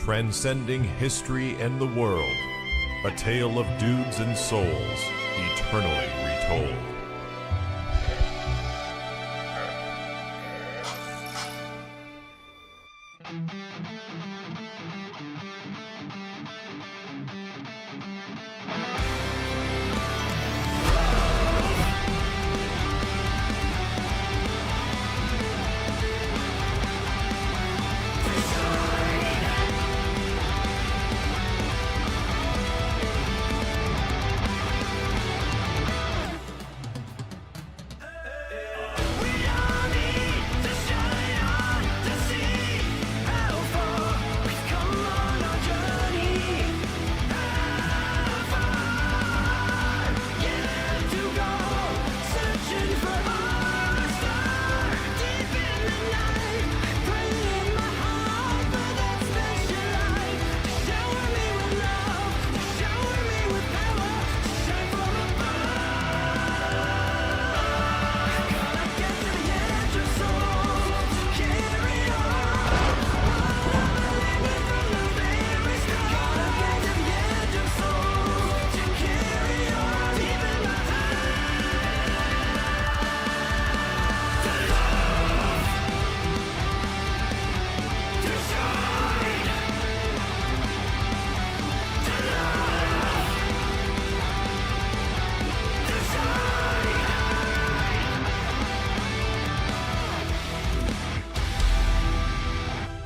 transcending history and the world, a tale of dudes and souls, eternally retold.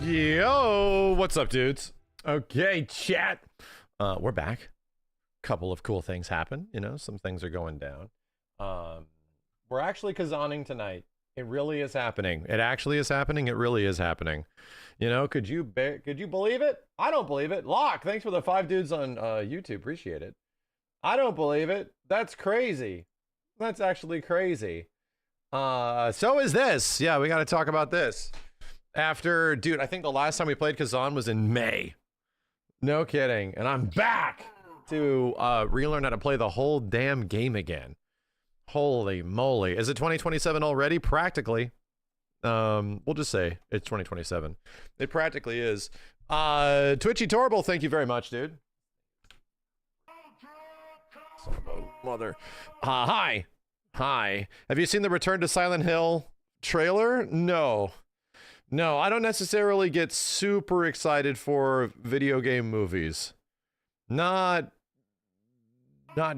Yo, what's up, dudes? Okay, chat. We're back. Couple of cool things happen. You know, some things are going down. We're actually Kazaning tonight. It really is happening. It actually is happening. It really is happening. You know, could you believe it? I don't believe it. Locke, thanks for the 5 dudes on YouTube. Appreciate it. I don't believe it. That's crazy. That's actually crazy. So is this. Yeah, we got to talk about this. After, dude, I think the last time we played Kazan was in May. No kidding. And I'm back to relearn how to play the whole damn game again. Holy moly. Is it 2027 already? Practically. We'll just say it's 2027. It practically is. Twitchy Torble, thank you very much, dude. Son of a mother. Hi. Hi. Have you seen the Return to Silent Hill trailer? No. No, I don't necessarily get super excited for video game movies. Not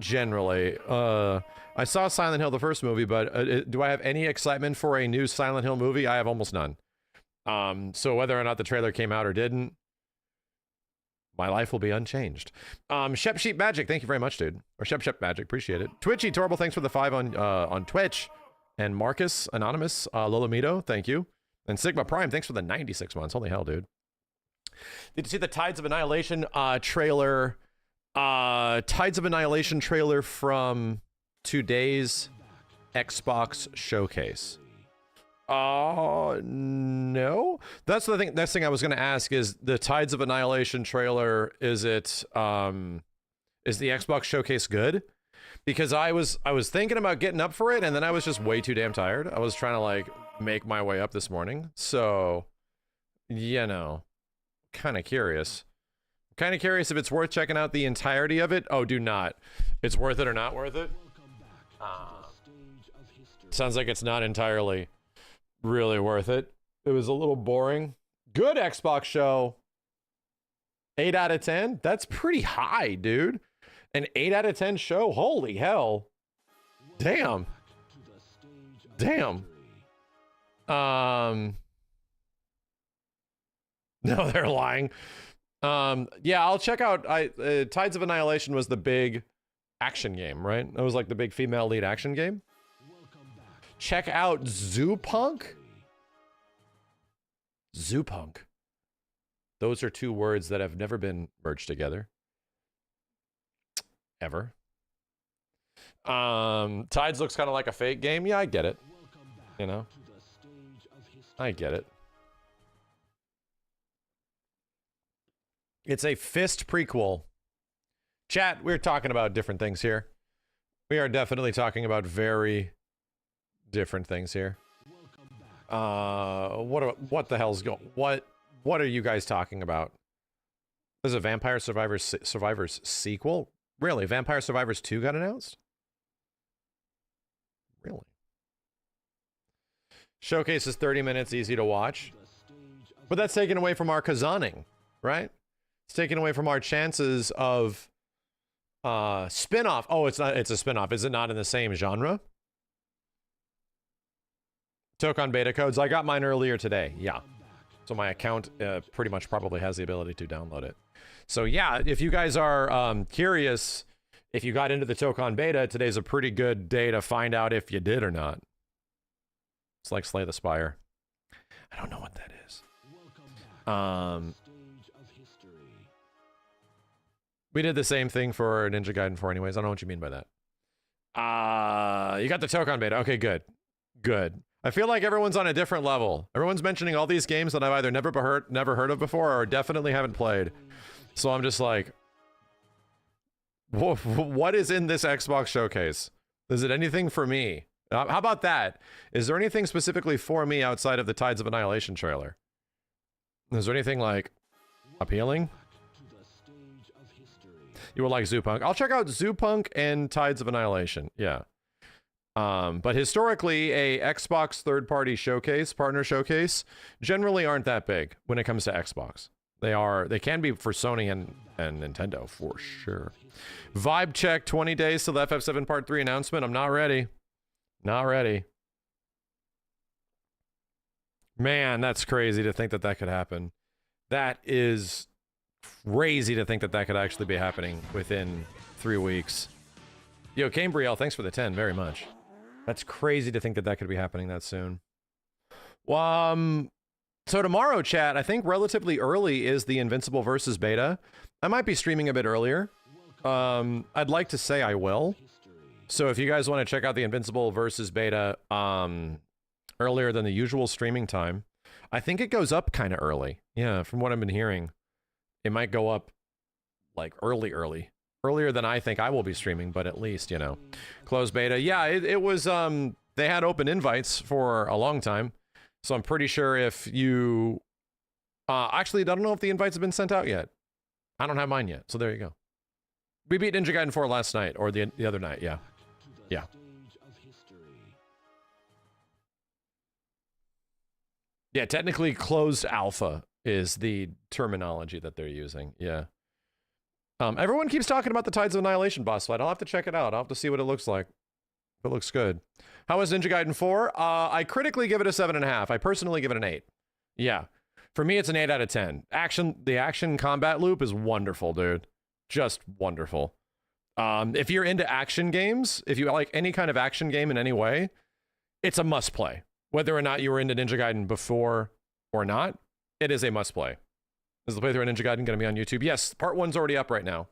generally. I saw Silent Hill, the first movie, but do I have any excitement for a new Silent Hill movie? I have almost none. So whether or not the trailer came out or didn't, my life will be unchanged. Shep Sheep Magic, thank you very much, dude. Or Shep Magic, appreciate it. Twitchy Torble, thanks for the 5 on Twitch. And Marcus Anonymous, Lolomito, thank you. And Sigma Prime, thanks for the 96 months. Holy hell, dude. Did you see the Tides of Annihilation trailer? Tides of Annihilation trailer from today's Xbox showcase. No. That's the thing. Next thing I was going to ask is the Tides of Annihilation trailer. Is the Xbox showcase good? Because I was thinking about getting up for it, and then I was just way too damn tired. I was trying to like make my way up this morning, so you know, kind of curious if it's worth checking out the entirety of it. Oh, do not. It's worth it or not worth it? Sounds like it's not entirely really worth it. It was a little boring. Good Xbox show. 8 out of 10. That's pretty high, dude. An 8 out of 10 show. Holy hell. Damn. Damn. No, they're lying. Yeah, I'll check out. Tides of Annihilation was the big action game, right? That was like the big female lead action game. Check out Zupunk. Zupunk. Those are 2 words that have never been merged together. Ever. Tides looks kind of like a fake game. Yeah, I get it. You know? I get it. It's a Fist prequel. Chat, we're talking about different things here. We are definitely talking about very different things here. What the hell's going? What are you guys talking about? There's a Vampire Survivors sequel? Really? Vampire Survivors 2 got announced? Really? Showcase is 30 minutes, easy to watch. But that's taken away from our Kazaning, right? It's taken away from our chances of spin-off. Oh, it's not, it's a spin-off. Is it not in the same genre? Tokon beta codes. I got mine earlier today. Yeah. So my account pretty much probably has the ability to download it. So yeah, if you guys are curious, if you got into the Tokon beta, today's a pretty good day to find out if you did or not. It's like Slay the Spire. I don't know what that is. We did the same thing for Ninja Gaiden 4 anyways. I don't know what you mean by that. You got the Tokon beta. Okay, good. Good. I feel like everyone's on a different level. Everyone's mentioning all these games that I've either never heard of before or definitely haven't played. So I'm just like, what is in this Xbox showcase? Is it anything for me? How about that? Is there anything specifically for me outside of the Tides of Annihilation trailer? Is there anything like appealing? You will like Zupunk. I'll check out Zupunk and Tides of Annihilation. Yeah. But historically, a Xbox third-party showcase, partner showcase, generally aren't that big when it comes to Xbox. They can be for Sony and Nintendo for sure. Vibe check, 20 days till the FF7 Part 3 announcement. I'm not ready. Not ready. Man, that's crazy to think that that could happen. That is crazy to think that that could actually be happening within 3 weeks. Yo, Cambriel, thanks for the 10 very much. That's crazy to think that that could be happening that soon. So tomorrow, chat, I think relatively early is the Invincible versus beta. I might be streaming a bit earlier. I'd like to say I will. So if you guys want to check out the Invincible versus beta earlier than the usual streaming time, I think it goes up kind of early. Yeah, from what I've been hearing. It might go up like early. Earlier than I think I will be streaming, but at least, you know. Closed beta. Yeah, it was, they had open invites for a long time. So I'm pretty sure if you... actually, I don't know if the invites have been sent out yet. I don't have mine yet, so there you go. We beat Ninja Gaiden 4 last night, or the other night, yeah. Yeah. Yeah, technically closed alpha is the terminology that they're using, yeah. Everyone keeps talking about the Tides of Annihilation boss fight. I'll have to check it out. I'll have to see what it looks like. If it looks good. How is Ninja Gaiden 4? I critically give it a 7.5. I personally give it an 8. Yeah. For me, it's an 8 out of 10. The action combat loop is wonderful, dude. Just wonderful. If you're into action games, if you like any kind of action game in any way, it's a must play. Whether or not you were into Ninja Gaiden before or not, it is a must play. Is the playthrough of Ninja Gaiden going to be on YouTube? Yes, part 1's already up right now.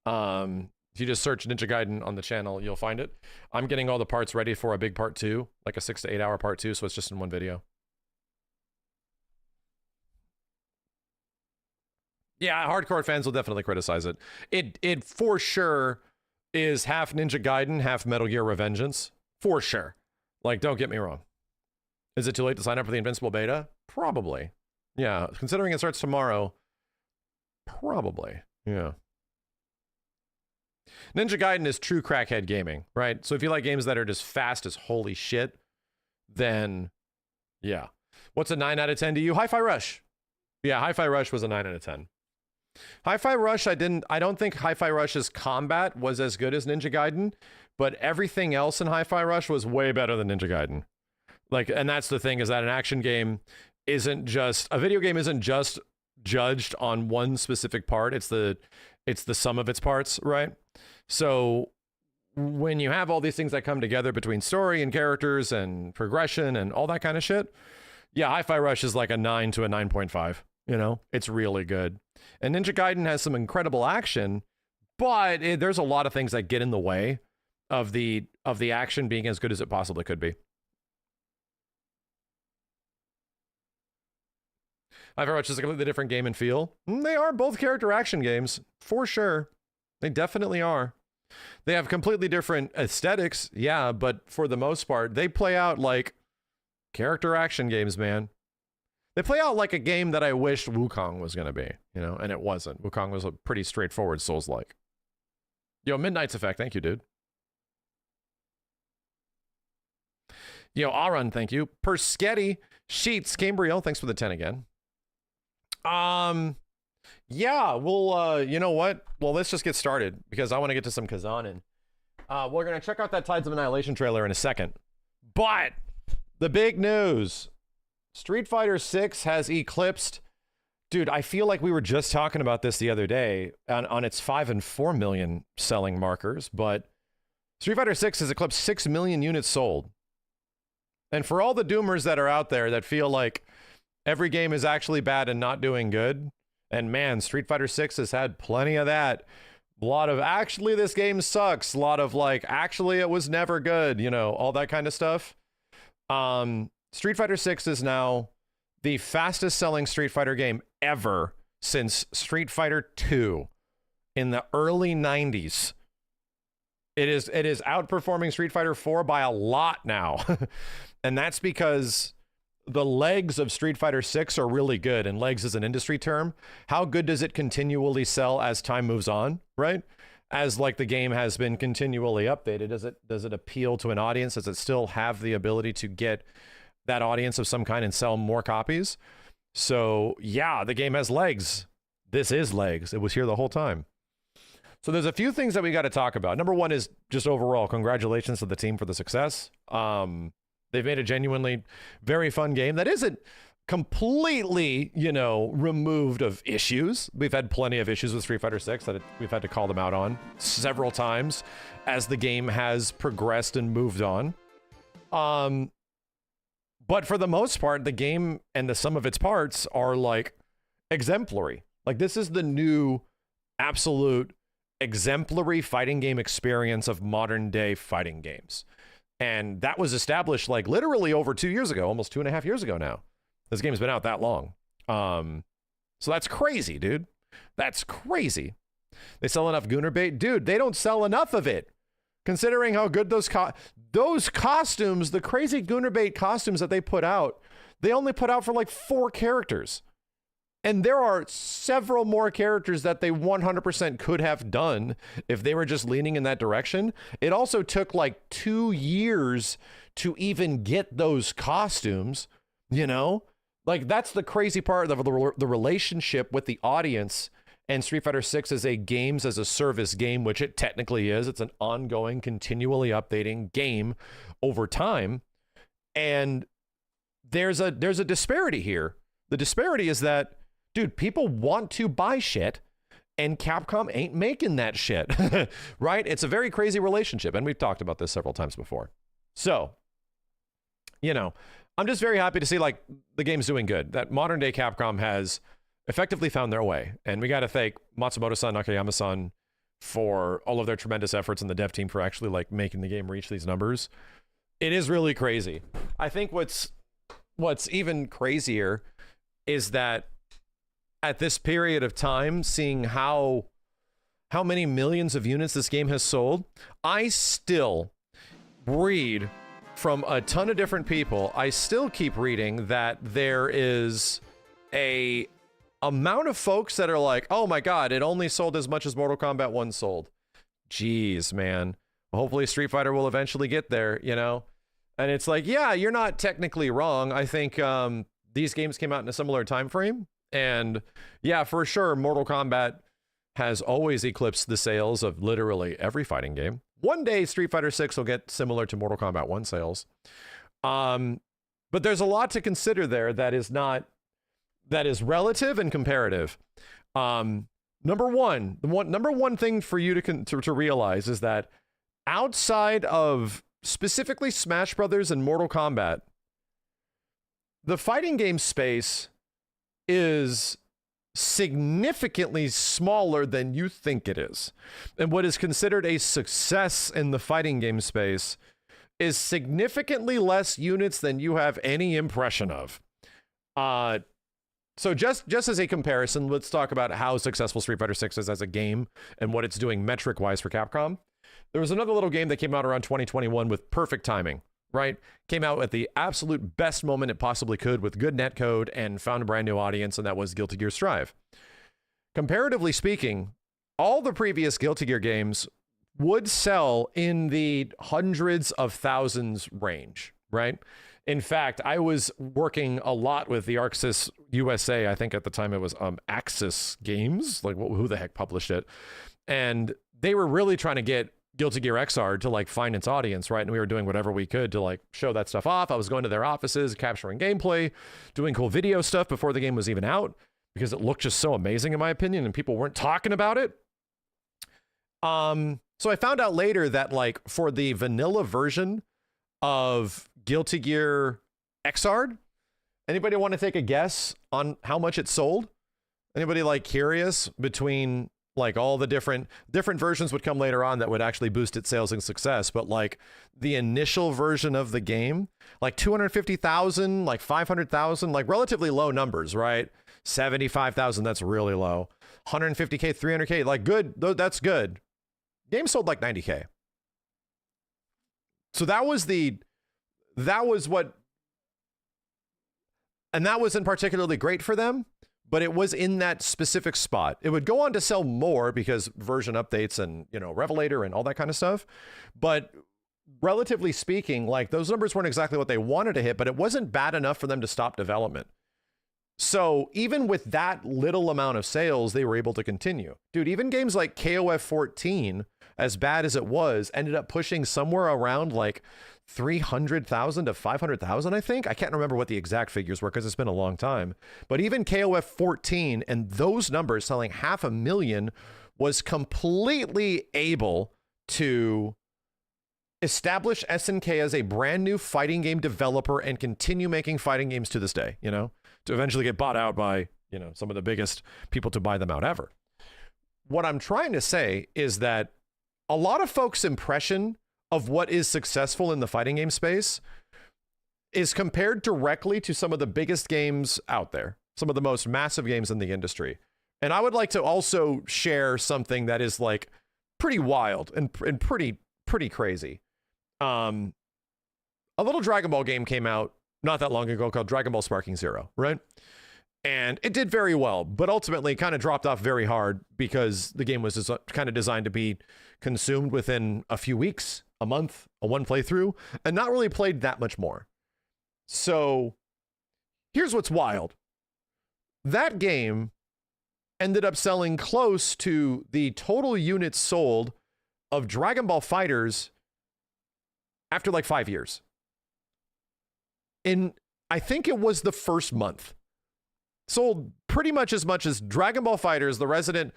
If you just search Ninja Gaiden on the channel, you'll find it. I'm getting all the parts ready for a big part 2, like a 6 to 8 hour part 2, so it's just in one video. Yeah, hardcore fans will definitely criticize it. It for sure is half Ninja Gaiden, half Metal Gear Revengeance. For sure. Like, don't get me wrong. Is it too late to sign up for the Invincible beta? Probably. Yeah, considering it starts tomorrow, probably. Yeah. Ninja Gaiden is true crackhead gaming, right? So if you like games that are just fast as holy shit, then yeah. What's a 9 out of 10 to you? Hi-Fi Rush. Yeah, Hi-Fi Rush was a 9 out of 10. Hi-Fi Rush, I don't think Hi-Fi Rush's combat was as good as Ninja Gaiden, but everything else in Hi-Fi Rush was way better than Ninja Gaiden. Like, and that's the thing, is that an action game isn't just, a video game isn't just judged on one specific part. It's the sum of its parts, right? So when you have all these things that come together between story and characters and progression and all that kind of shit, yeah, Hi-Fi Rush is like a 9 to a 9.5, you know? It's really good. And Ninja Gaiden has some incredible action, but there's a lot of things that get in the way of the action being as good as it possibly could be. Hi-Fi Rush is a completely different game and feel. They are both character action games, for sure. They definitely are. They have completely different aesthetics, yeah, but for the most part, they play out like character action games, man. They play out like a game that I wished Wukong was going to be, you know, and it wasn't. Wukong was a pretty straightforward Souls-like. Yo, Midnight's Effect, thank you, dude. Yo, Aran, thank you. Perschetti, Sheets, Cambriel, thanks for the 10 again. Yeah, we'll, you know what? Well, let's just get started because I want to get to some Kazan in. We're going to check out that Tides of Annihilation trailer in a second. But the big news, Street Fighter 6 has eclipsed. Dude, I feel like we were just talking about this the other day on its 5 and 4 million selling markers, but Street Fighter 6 has eclipsed 6 million units sold. And for all the doomers that are out there that feel like every game is actually bad and not doing good, and man, Street Fighter 6 has had plenty of that. A lot of, actually, this game sucks. A lot of, like, actually, it was never good, you know, all that kind of stuff. Street Fighter 6 is now the fastest selling Street Fighter game ever since Street Fighter 2 in the early 90s. It is outperforming Street Fighter 4 by a lot now. And that's because the legs of Street Fighter 6 are really good, and legs is an industry term. How good does it continually sell as time moves on, right? As like the game has been continually updated, does it appeal to an audience? Does it still have the ability to get that audience of some kind and sell more copies? So yeah, the game has legs. This is legs. It was here the whole time. So there's a few things that we got to talk about. Number one is just overall, congratulations to the team for the success. They've made a genuinely very fun game that isn't completely, you know, removed of issues. We've had plenty of issues with Street Fighter 6 that we've had to call them out on several times as the game has progressed and moved on. But for the most part, the game and the sum of its parts are like exemplary. Like this is the new absolute exemplary fighting game experience of modern day fighting games. And that was established like literally over 2 years ago, almost 2.5 years ago now. This game's been out that long. So that's crazy, dude. That's crazy. They sell enough Gooner bait? Dude, they don't sell enough of it. Considering how good those costumes, the crazy Gooner bait costumes that they put out, they only put out for like 4 characters. And there are several more characters that they 100% could have done if they were just leaning in that direction. It also took like 2 years to even get those costumes, you know? Like that's the crazy part of the relationship with the audience. And Street Fighter 6 is a games as a service game, which it technically is. It's an ongoing, continually updating game over time. And there's a disparity here. The disparity is that, dude, people want to buy shit and Capcom ain't making that shit, right? It's a very crazy relationship. And we've talked about this several times before. So, you know, I'm just very happy to see like the game's doing good, that modern day Capcom has effectively found their way. And we got to thank Matsumoto-san, Nakayama-san for all of their tremendous efforts and the dev team for actually like making the game reach these numbers. It is really crazy. I think what's even crazier is that at this period of time, seeing how many millions of units this game has sold, I still read from a ton of different people. I still keep reading that there is a amount of folks that are like, oh my God, it only sold as much as Mortal Kombat 1 sold. Jeez, man. Hopefully Street Fighter will eventually get there, you know? And it's like, yeah, you're not technically wrong. I think these games came out in a similar time frame. And yeah, for sure, Mortal Kombat has always eclipsed the sales of literally every fighting game. One day, Street Fighter 6 will get similar to Mortal Kombat 1 sales. But there's a lot to consider there that is relative and comparative. Number one thing for you to realize is that outside of specifically Smash Brothers and Mortal Kombat, the fighting game space is significantly smaller than you think it is. And what is considered a success in the fighting game space is significantly less units than you have any impression of. So just as a comparison, let's talk about how successful Street Fighter 6 is as a game and what it's doing metric-wise for Capcom. There was another little game that came out around 2021 with perfect timing. right? Came out at the absolute best moment it possibly could with good netcode and found a brand new audience, and that was Guilty Gear Strive. Comparatively speaking, all the previous Guilty Gear games would sell in the hundreds of thousands range, right? In fact, I was working a lot with the Arxis USA. I think at the time it was Axis Games, like who the heck published it? And they were really trying to get Guilty Gear XR to like find its audience, right? And we were doing whatever we could to like show that stuff off. I was going to their offices, capturing gameplay, doing cool video stuff before the game was even out because it looked just so amazing in my opinion and people weren't talking about it. So I found out later that like for the vanilla version of Guilty Gear XR, anybody want to take a guess on how much it sold? Anybody like curious between like all the different versions would come later on that would actually boost its sales and success, but like the initial version of the game, like 250,000, like 500,000, like relatively low numbers, right? 75,000, that's really low. 150K, 300K, like good, that's good. Game sold like 90K. So that was what, and that wasn't particularly great for them, but it was in that specific spot. It would go on to sell more because version updates and, you know, Revelator and all that kind of stuff. But relatively speaking, like those numbers weren't exactly what they wanted to hit, but it wasn't bad enough for them to stop development. So even with that little amount of sales, they were able to continue. Dude, even games like KOF 14, as bad as it was, ended up pushing somewhere around like 300,000 to 500,000, I think. I can't remember what the exact figures were because it's been a long time. But even KOF 14 and those numbers selling 500,000 was completely able to establish SNK as a brand new fighting game developer and continue making fighting games to this day, you know, to eventually get bought out by, you know, some of the biggest people to buy them out ever. What I'm trying to say is that a lot of folks' impression of what is successful in the fighting game space is compared directly to some of the biggest games out there, some of the most massive games in the industry. And I would like to also share something that is like pretty wild and pretty crazy. A little Dragon Ball game came out not that long ago called Dragon Ball Sparking Zero, right? And it did very well, but ultimately kind of dropped off very hard because the game was kind of designed to be consumed within a few weeks, a month, a one playthrough, and not really played that much more. So here's what's wild. That game ended up selling close to the total units sold of Dragon Ball FighterZ after like 5 years. I think it was the first month. Sold pretty much as Dragon Ball FighterZ, the resident,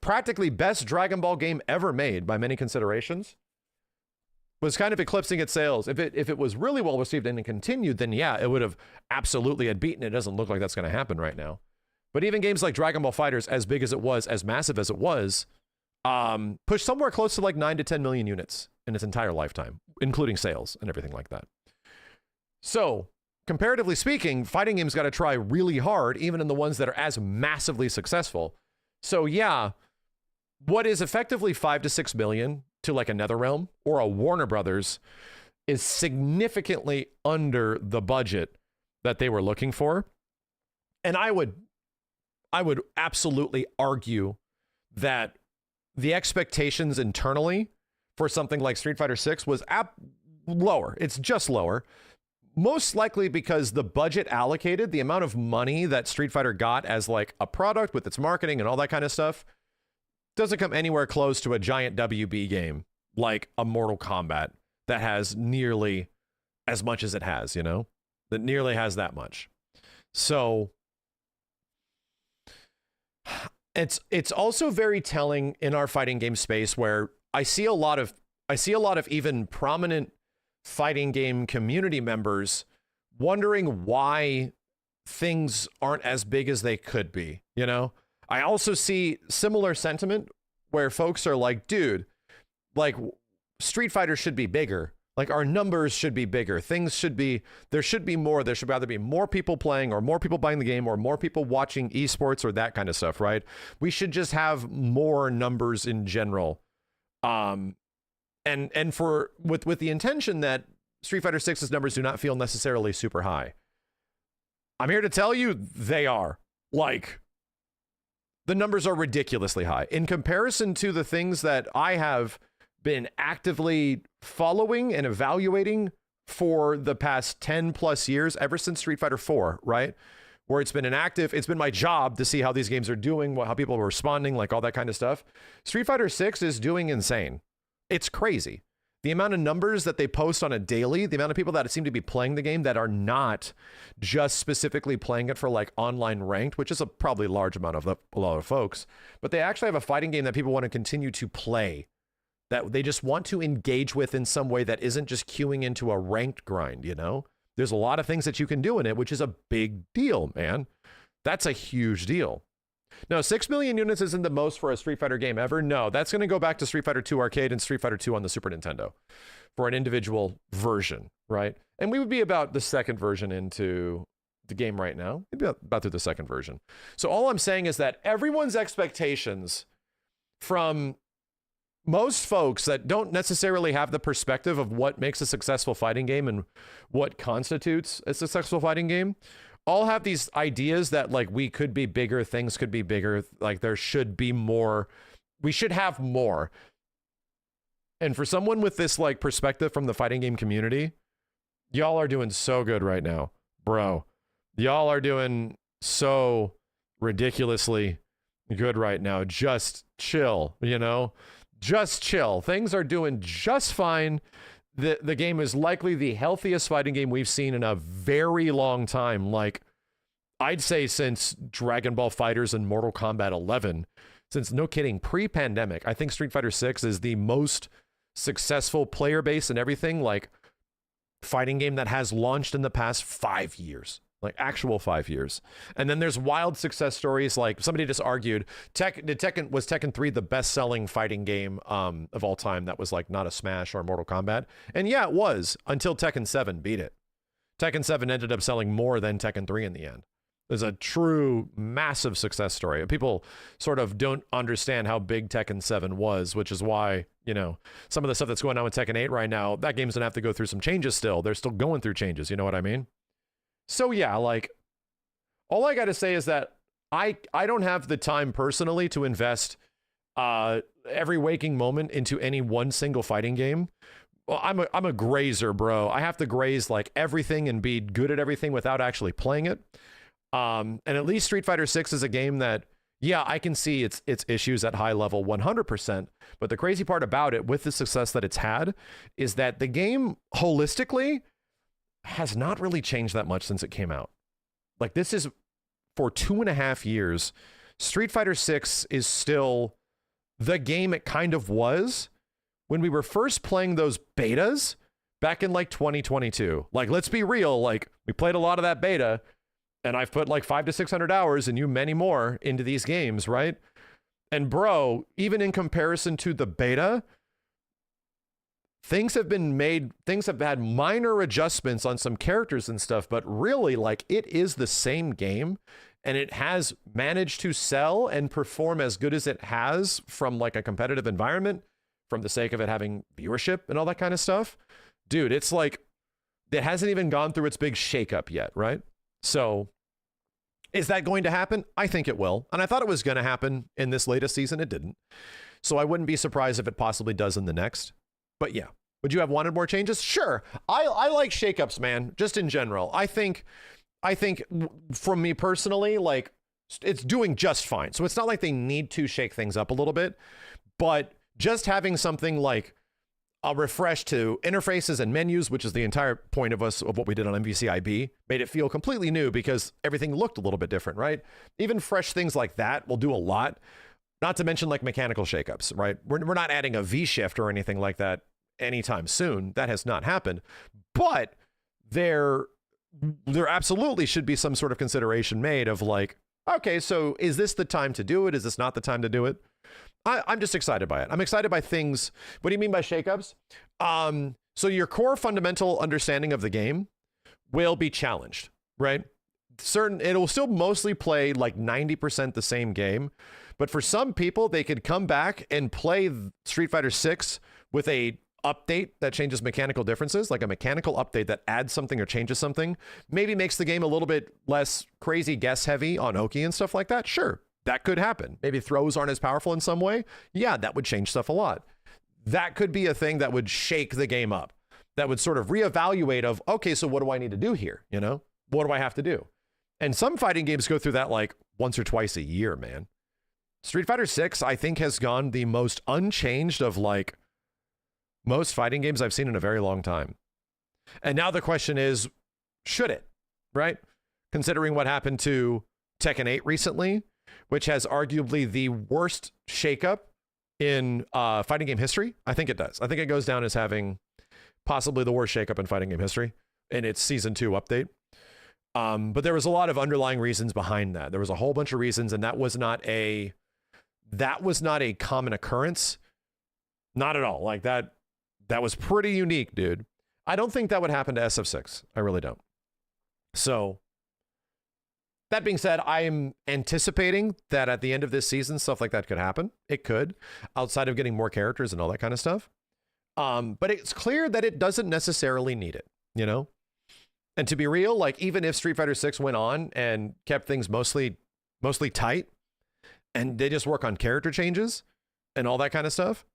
practically best Dragon Ball game ever made by many considerations, was kind of eclipsing its sales. If it was really well received and it continued, then yeah, it would have absolutely had beaten. It doesn't look like that's going to happen right now. But even games like Dragon Ball FighterZ, as big as it was, as massive as it was, pushed somewhere close to like 9 to 10 million units in its entire lifetime, including sales and everything like that. So comparatively speaking, fighting games got to try really hard, even in the ones that are as massively successful. So yeah, what is effectively 5 to 6 million to like a NetherRealm or a Warner Brothers is significantly under the budget that they were looking for. And I would absolutely argue that the expectations internally for something like Street Fighter 6 was lower. It's just lower. Most likely because the budget allocated, the amount of money that Street Fighter got as like a product with its marketing and all that kind of stuff, doesn't come anywhere close to a giant WB game like a Mortal Kombat that has nearly as much as it has, you know, that nearly has that much. So it's also very telling in our fighting game space where I see a lot of even prominent fighting game community members wondering why things aren't as big as they could be, you know? I also see similar sentiment where folks are like, dude, like Street Fighter should be bigger. Like our numbers should be bigger. There should be more. There should either be more people playing or more people buying the game or more people watching esports or that kind of stuff, right? We should just have more numbers in general. And with the intention that Street Fighter 6's numbers do not feel necessarily super high. I'm here to tell you they are. Like, the numbers are ridiculously high. In comparison to the things that I have been actively following and evaluating for the past 10 plus years, ever since Street Fighter 4, right? Where it's been it's been my job to see how these games are doing, how people are responding, like all that kind of stuff. Street Fighter 6 is doing insane. It's crazy. The amount of numbers that they post on a daily, the amount of people that seem to be playing the game that are not just specifically playing it for like online ranked, which is a probably large amount of a lot of folks, but they actually have a fighting game that people want to continue to play, that they just want to engage with in some way that isn't just queuing into a ranked grind, you know? There's a lot of things that you can do in it, which is a big deal, man. That's a huge deal. No, 6 million units isn't the most for a Street Fighter game ever. No, that's going to go back to Street Fighter 2 Arcade and Street Fighter 2 on the Super Nintendo for an individual version, right? And we would be about the second version into the game right now. We'd be about through the second version. So all I'm saying is that everyone's expectations from most folks that don't necessarily have the perspective of what makes a successful fighting game and what constitutes a successful fighting game all have these ideas that like we could be bigger, things could be bigger, like there should be more, we should have more. And for someone with this like perspective from the fighting game community, y'all are doing so good right now, bro. Y'all are doing so ridiculously good right now. Just chill, you know? Just chill. Things are doing just fine. The game is likely the healthiest fighting game we've seen in a very long time. Like, I'd say since Dragon Ball FighterZ and Mortal Kombat 11. Since, no kidding, pre-pandemic, I think Street Fighter 6 is the most successful player base and everything, like, fighting game that has launched in the past 5 years. Like, actual 5 years. And then there's wild success stories, like somebody just argued, was Tekken 3 the best-selling fighting game of all time that was like not a Smash or Mortal Kombat? And yeah, it was, until Tekken 7 beat it. Tekken 7 ended up selling more than Tekken 3 in the end. There's a true massive success story. People sort of don't understand how big Tekken 7 was, which is why, you know, some of the stuff that's going on with Tekken 8 right now, that game's gonna have to go through some changes still. They're still going through changes, you know what I mean? So yeah, like, all I got to say is that I don't have the time personally to invest every waking moment into any one single fighting game. Well, I'm a grazer, bro. I have to graze like everything and be good at everything without actually playing it. And at least Street Fighter 6 is a game that, yeah, I can see its issues at high level 100%. But the crazy part about it, with the success that it's had, is that the game holistically has not really changed that much since it came out. Like, this is, for 2.5 years, Street Fighter 6 is still the game it kind of was when we were first playing those betas back in like 2022. Like, let's be real, like, we played a lot of that beta, and I've put like 500 to 600 hours, and you many more, into these games, right? And bro, even in comparison to the beta, things have had minor adjustments on some characters and stuff, but really, like, it is the same game, and it has managed to sell and perform as good as it has from like a competitive environment, from the sake of it having viewership and all that kind of stuff. Dude, it's like, it hasn't even gone through its big shakeup yet, right? So, is that going to happen? I think it will. And I thought it was going to happen in this latest season. It didn't. So I wouldn't be surprised if it possibly does in the next. But yeah, would you have wanted more changes? Sure. I like shakeups, man, just in general. I think from me personally, like, it's doing just fine. So it's not like they need to shake things up a little bit, but just having something like a refresh to interfaces and menus, which is the entire point of what we did on MVCIB, made it feel completely new because everything looked a little bit different, right? Even fresh things like that will do a lot. Not to mention like mechanical shakeups, right? We're not adding a V shift or anything like that anytime soon. That has not happened. But there absolutely should be some sort of consideration made of like, okay, so is this the time to do it? Is this not the time to do it? I'm just excited by it. I'm excited by things. What do you mean by shakeups? So your core fundamental understanding of the game will be challenged, right? It'll still mostly play like 90% the same game, but for some people, they could come back and play Street Fighter 6 with a update that changes mechanical differences, like a mechanical update that adds something or changes something, maybe makes the game a little bit less crazy guess heavy on Oki and stuff like that. Sure, that could happen. Maybe throws aren't as powerful in some way. Yeah, that would change stuff a lot. That could be a thing that would shake the game up, that would sort of reevaluate of, okay, so what do I need to do here? You know, what do I have to do? And some fighting games go through that like once or twice a year, man. Street Fighter 6, I think, has gone the most unchanged of like most fighting games I've seen in a very long time. And now the question is, should it, right? Considering what happened to Tekken 8 recently, which has arguably the worst shakeup in fighting game history. I think it does. I think it goes down as having possibly the worst shakeup in fighting game history in its season 2 update. But there was a lot of underlying reasons behind that. There was a whole bunch of reasons, and that was not a common occurrence. Not at all. Like that was pretty unique, dude. I don't think that would happen to SF6. I really don't. So that being said, I'm anticipating that at the end of this season, stuff like that could happen. It could, outside of getting more characters and all that kind of stuff. But it's clear that it doesn't necessarily need it, you know? And to be real, like even if Street Fighter 6 went on and kept things mostly tight, and they just work on character changes and all that kind of stuff,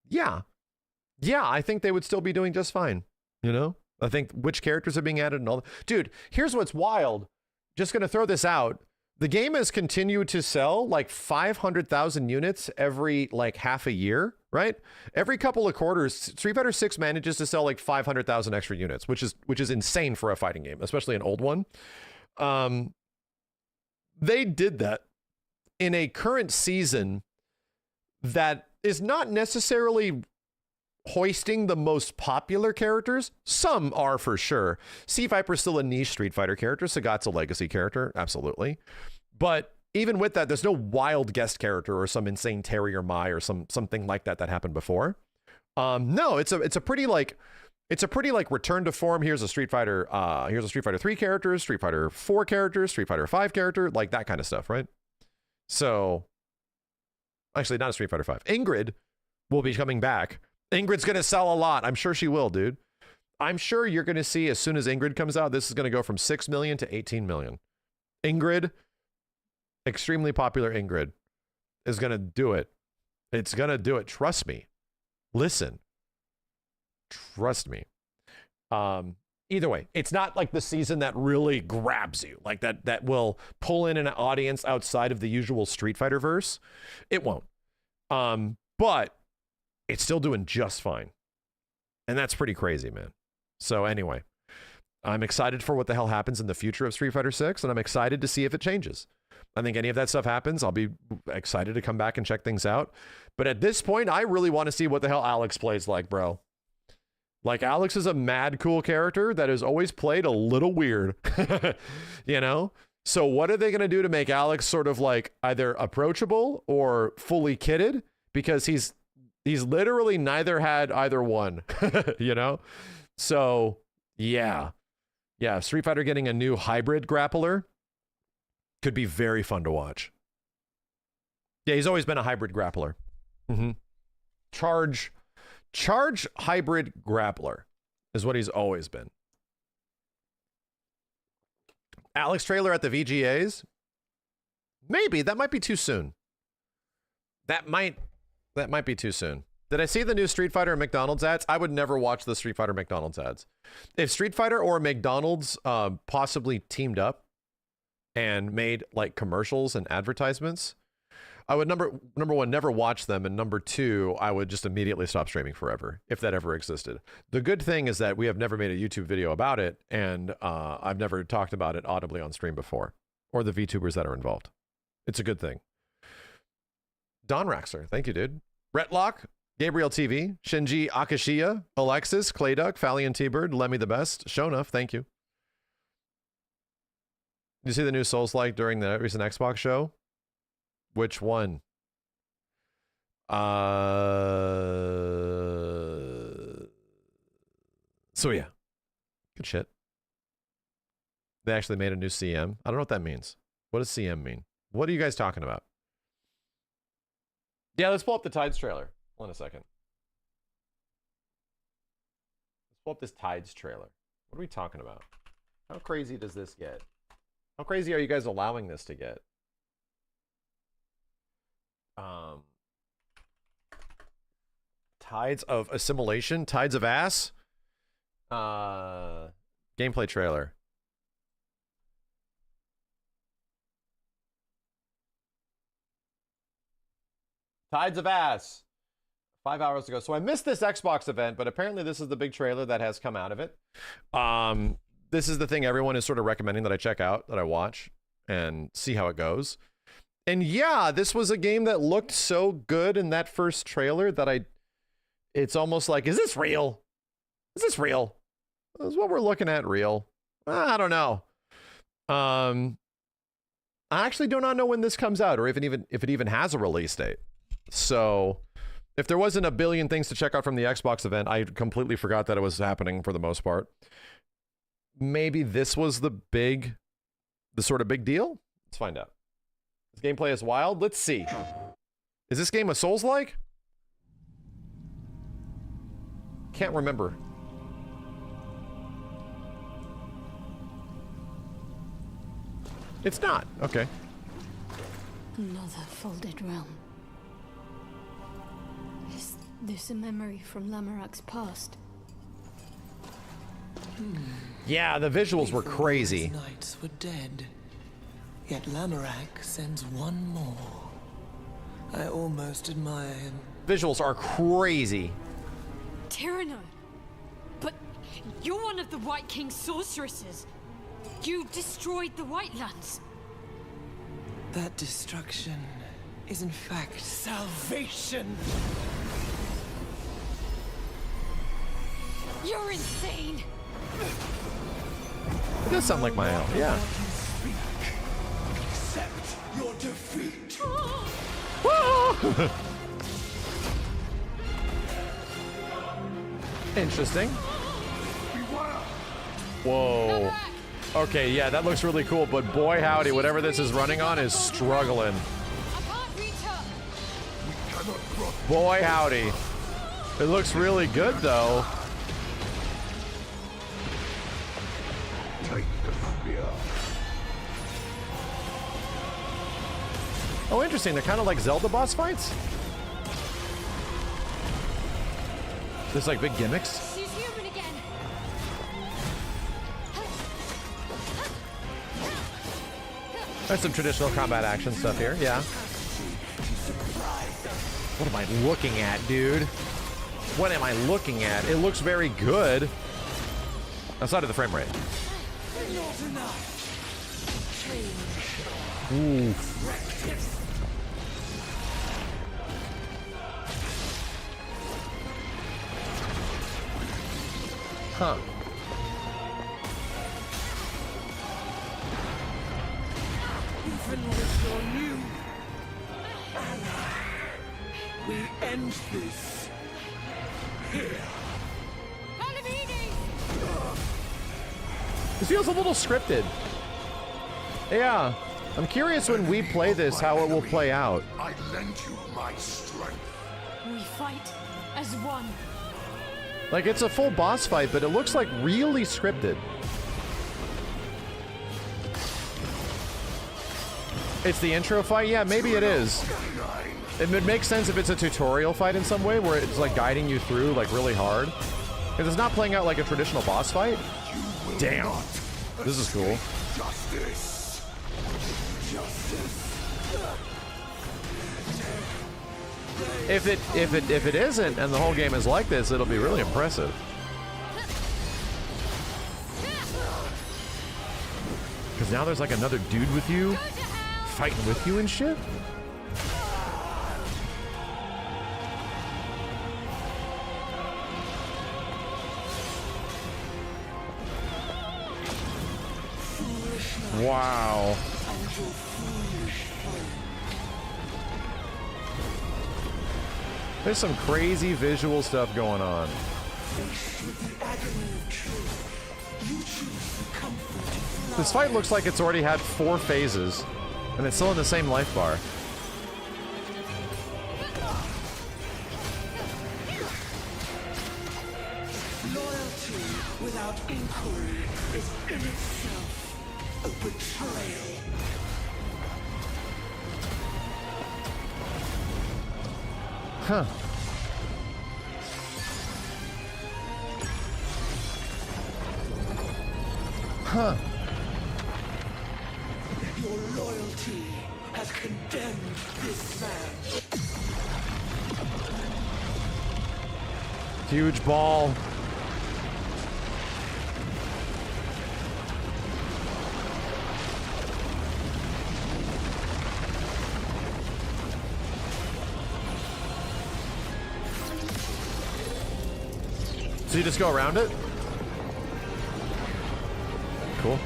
yeah, I think they would still be doing just fine. You know, I think which characters are being added and all that. Dude, here's what's wild. Just going to throw this out. The game has continued to sell like 500,000 units every like half a year, right? Every couple of quarters, Street Fighter 6 manages to sell like 500,000 extra units, which is insane for a fighting game, especially an old one. They did that in a current season that is not necessarily hoisting the most popular characters. Some are for sure. Sea Viper's still a niche Street Fighter character. Sagat's a legacy character, absolutely. But even with that, there's no wild guest character or some insane Terry or Mai or something like that happened before. No, it's a pretty like return to form. Here's a Street Fighter 3 character, Street Fighter 4 character, Street Fighter 5 character, like that kind of stuff, right? So actually not a Street Fighter 5. Ingrid will be coming back. Ingrid's going to sell a lot. I'm sure she will, dude. I'm sure you're going to see as soon as Ingrid comes out, this is going to go from 6 million to 18 million. Ingrid, extremely popular Ingrid, is going to do it. It's going to do it. Trust me. Listen. Trust me. Either way, it's not like the season that really grabs you, like that will pull in an audience outside of the usual Street Fighter verse. It won't. But it's still doing just fine. And that's pretty crazy, man. So anyway, I'm excited for what the hell happens in the future of Street Fighter 6, and I'm excited to see if it changes. I think any of that stuff happens, I'll be excited to come back and check things out. But at this point, I really want to see what the hell Alex plays like, bro. Like, Alex is a mad cool character that has always played a little weird, you know? So what are they going to do to make Alex sort of like either approachable or fully kitted? Because he's literally neither had either one, you know? So yeah, Street Fighter getting a new hybrid grappler could be very fun to watch. Yeah, he's always been a hybrid grappler. Charge hybrid grappler is what he's always been. Alex trailer at the VGAs? Maybe. That might be too soon. That might be too soon. Did I see the new Street Fighter and McDonald's ads? I would never watch the Street Fighter McDonald's ads. If Street Fighter or McDonald's possibly teamed up and made like commercials and advertisements, I would number one, never watch them. And number two, I would just immediately stop streaming forever, if that ever existed. The good thing is that we have never made a YouTube video about it, and I've never talked about it audibly on stream before, or the VTubers that are involved. It's a good thing. Don Raxer, thank you, dude. Retlock, Gabriel TV, Shinji Akashiya, Alexis, Clayduck, Fallion T-Bird, Lemmy the Best, Shonuff, thank you. Did you see the new Souls-like during the recent Xbox show? Which one? So yeah, good shit. They actually made a new CM. I don't know what that means. What does CM mean? What are you guys talking about? Yeah, let's pull up the Tides trailer. Hold on a second. Pull up this Tides trailer. What are we talking about? How crazy does this get? How crazy are you guys allowing this to get? Tides of Assimilation? Tides of Ass? Gameplay trailer. Tides of Ass. 5 hours ago. So I missed this Xbox event, but apparently this is the big trailer that has come out of it. This is the thing everyone is sort of recommending that I check out, that I watch, and see how it goes. And yeah, this was a game that looked so good in that first trailer that it's almost like, is this real? Is this real? Is what we're looking at real? I don't know. I actually do not know when this comes out, or if it even has a release date. So if there wasn't a billion things to check out from the Xbox event, I completely forgot that it was happening for the most part. Maybe this was the sort of big deal? Let's find out. This gameplay is wild. Let's see. Is this game a Souls-like? Can't remember. It's not. Okay. Another folded realm. Is this a memory from Lamarak's past? Yeah, the visuals were crazy. His knights were dead. Yet Lamarak sends one more. I almost admire him. Visuals are crazy. Tyranno! But you're one of the White King's sorceresses. You destroyed the White Lands. That destruction is in fact salvation. You're insane! It does sound like my own, yeah. Accept your defeat. Interesting. Whoa. Okay, yeah, that looks really cool, but boy howdy, whatever this is running on is struggling. Boy howdy. It looks really good, though. Oh, interesting. They're kind of like Zelda boss fights. There's like big gimmicks. She's human again. There's some traditional combat action stuff here, yeah. What am I looking at, dude? What am I looking at? It looks very good. Outside of the frame rate. Ooh. Huh. Even with your new ally, we end this here. This feels a little scripted. Yeah. I'm curious when we play this, how it will play out. I lend you my strength. We fight as one. Like, it's a full boss fight, but it looks like really scripted. It's the intro fight? Yeah, maybe it is. It would make sense if it's a tutorial fight in some way, where it's like guiding you through like really hard. Because it's not playing out like a traditional boss fight. Damn. This is cool. Justice. Justice. If it isn't, and the whole game is like this, it'll be really impressive. Because now there's like another dude with you, fighting with you and shit. Wow. There's some crazy visual stuff going on. This fight looks like it's already had 4 phases, and it's still in the same life bar. Loyalty inquiry is in itself a betrayal. Huh. Huh. Your loyalty has condemned this man. Huge ball. So you just go around it? Cool.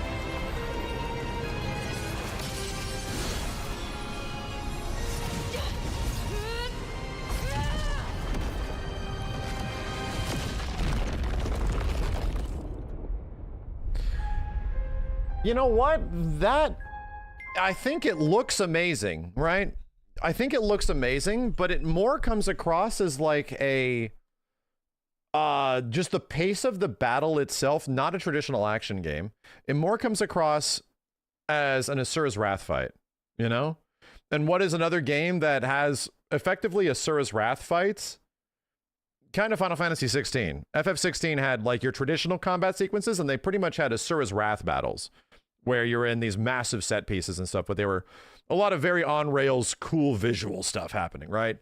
You know what? That, I think it looks amazing, right? I think it looks amazing, but it more comes across as like a, just the pace of the battle itself, not a traditional action game. It more comes across as an Asura's Wrath fight, you know? And what is another game that has effectively Asura's Wrath fights? Kind of Final Fantasy 16. FF16 had like your traditional combat sequences, and they pretty much had Asura's Wrath battles, where you're in these massive set pieces and stuff, but they were a lot of very on-rails, cool visual stuff happening, right?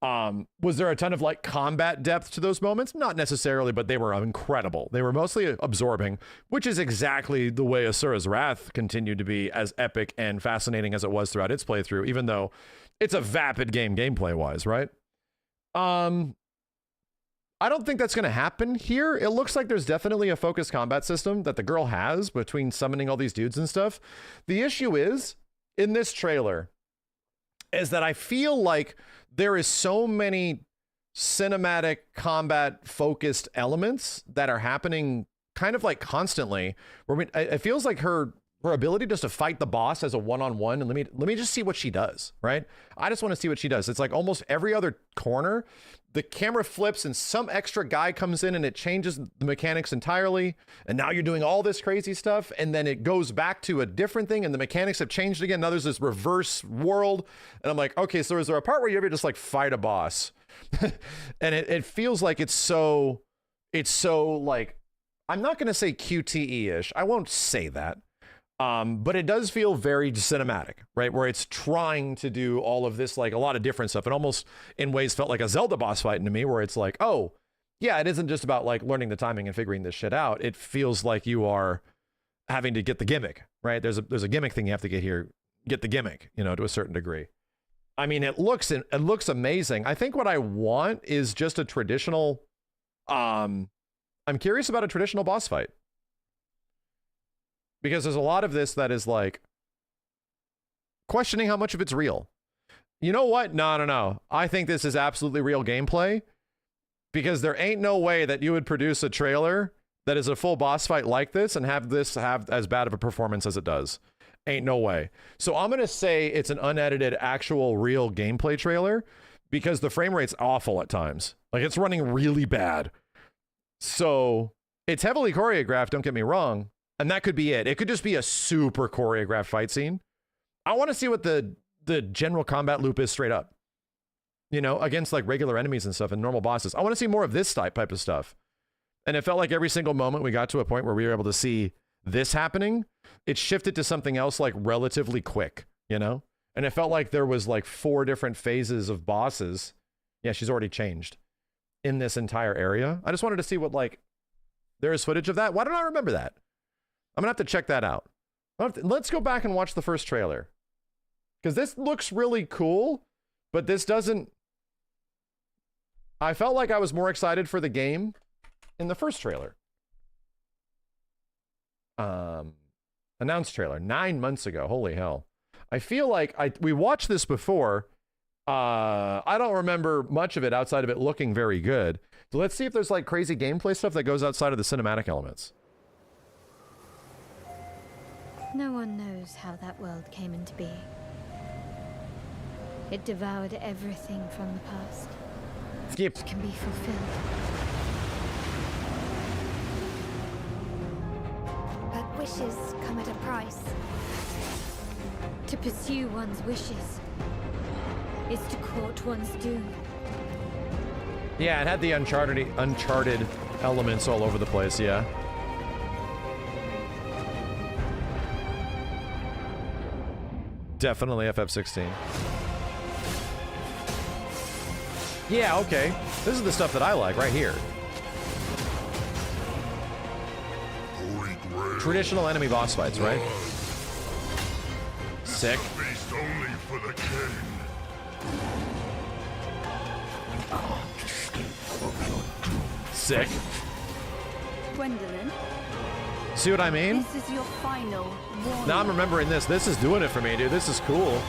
Was there a ton of like combat depth to those moments? Not necessarily, but they were incredible. They were mostly absorbing, which is exactly the way Asura's Wrath continued to be as epic and fascinating as it was throughout its playthrough, even though it's a vapid game gameplay-wise, right? I don't think that's going to happen here. It looks like there's definitely a focused combat system that the girl has between summoning all these dudes and stuff. The issue is, in this trailer, is that I feel like there is so many cinematic combat focused elements that are happening kind of like constantly, where it feels like her ability just to fight the boss as a one-on-one, and let me just see what she does, right? I just want to see what she does. It's like almost every other corner, the camera flips and some extra guy comes in and it changes the mechanics entirely. And now you're doing all this crazy stuff, and then it goes back to a different thing and the mechanics have changed again. Now there's this reverse world. And I'm like, okay, so is there a part where you ever just like fight a boss? And it feels like it's so like, I'm not going to say QTE-ish. I won't say that. But it does feel very cinematic, right? Where it's trying to do all of this, like a lot of different stuff. It almost in ways felt like a Zelda boss fight to me, where it's like, oh yeah, it isn't just about like learning the timing and figuring this shit out. It feels like you are having to get the gimmick, right? There's a gimmick thing you have to get the gimmick, you know, to a certain degree. I mean, it looks amazing. I think what I want is just a traditional, I'm curious about a traditional boss fight. Because there's a lot of this that is like questioning how much of it's real. You know what? No. I think this is absolutely real gameplay, because there ain't no way that you would produce a trailer that is a full boss fight like this and have this have as bad of a performance as it does. Ain't no way. So I'm going to say it's an unedited, actual real gameplay trailer, because the frame rate's awful at times. Like, it's running really bad. So it's heavily choreographed, don't get me wrong. And that could be it. It could just be a super choreographed fight scene. I want to see what the general combat loop is straight up, you know, against like regular enemies and stuff and normal bosses. I want to see more of this type of stuff. And it felt like every single moment we got to a point where we were able to see this happening, it shifted to something else like relatively quick, you know? And it felt like there was like 4 different phases of bosses. Yeah, she's already changed in this entire area. I just wanted to see what, like, there is footage of that. Why don't I remember that? I'm gonna have to check that out. Let's go back and watch the first trailer, because this looks really cool, but this doesn't. I felt like I was more excited for the game in the first trailer. Announced trailer 9 months ago. Holy hell. I feel like we watched this before. I don't remember much of it outside of it looking very good. So let's see if there's like crazy gameplay stuff that goes outside of the cinematic elements. No one knows how that world came into being. It devoured everything from the past. Skip. It can be fulfilled. wishes come at a price. To pursue one's wishes is to court one's doom. Yeah, it had the uncharted elements all over the place, yeah. Definitely FF16. Yeah, okay. This is the stuff that I like right here. Traditional enemy boss fights, right? Sick. Feast only for the king. Sick. Gwendolyn, See what I mean? this is your final warning. Now I'm remembering this. This is doing it for me, dude. This is cool.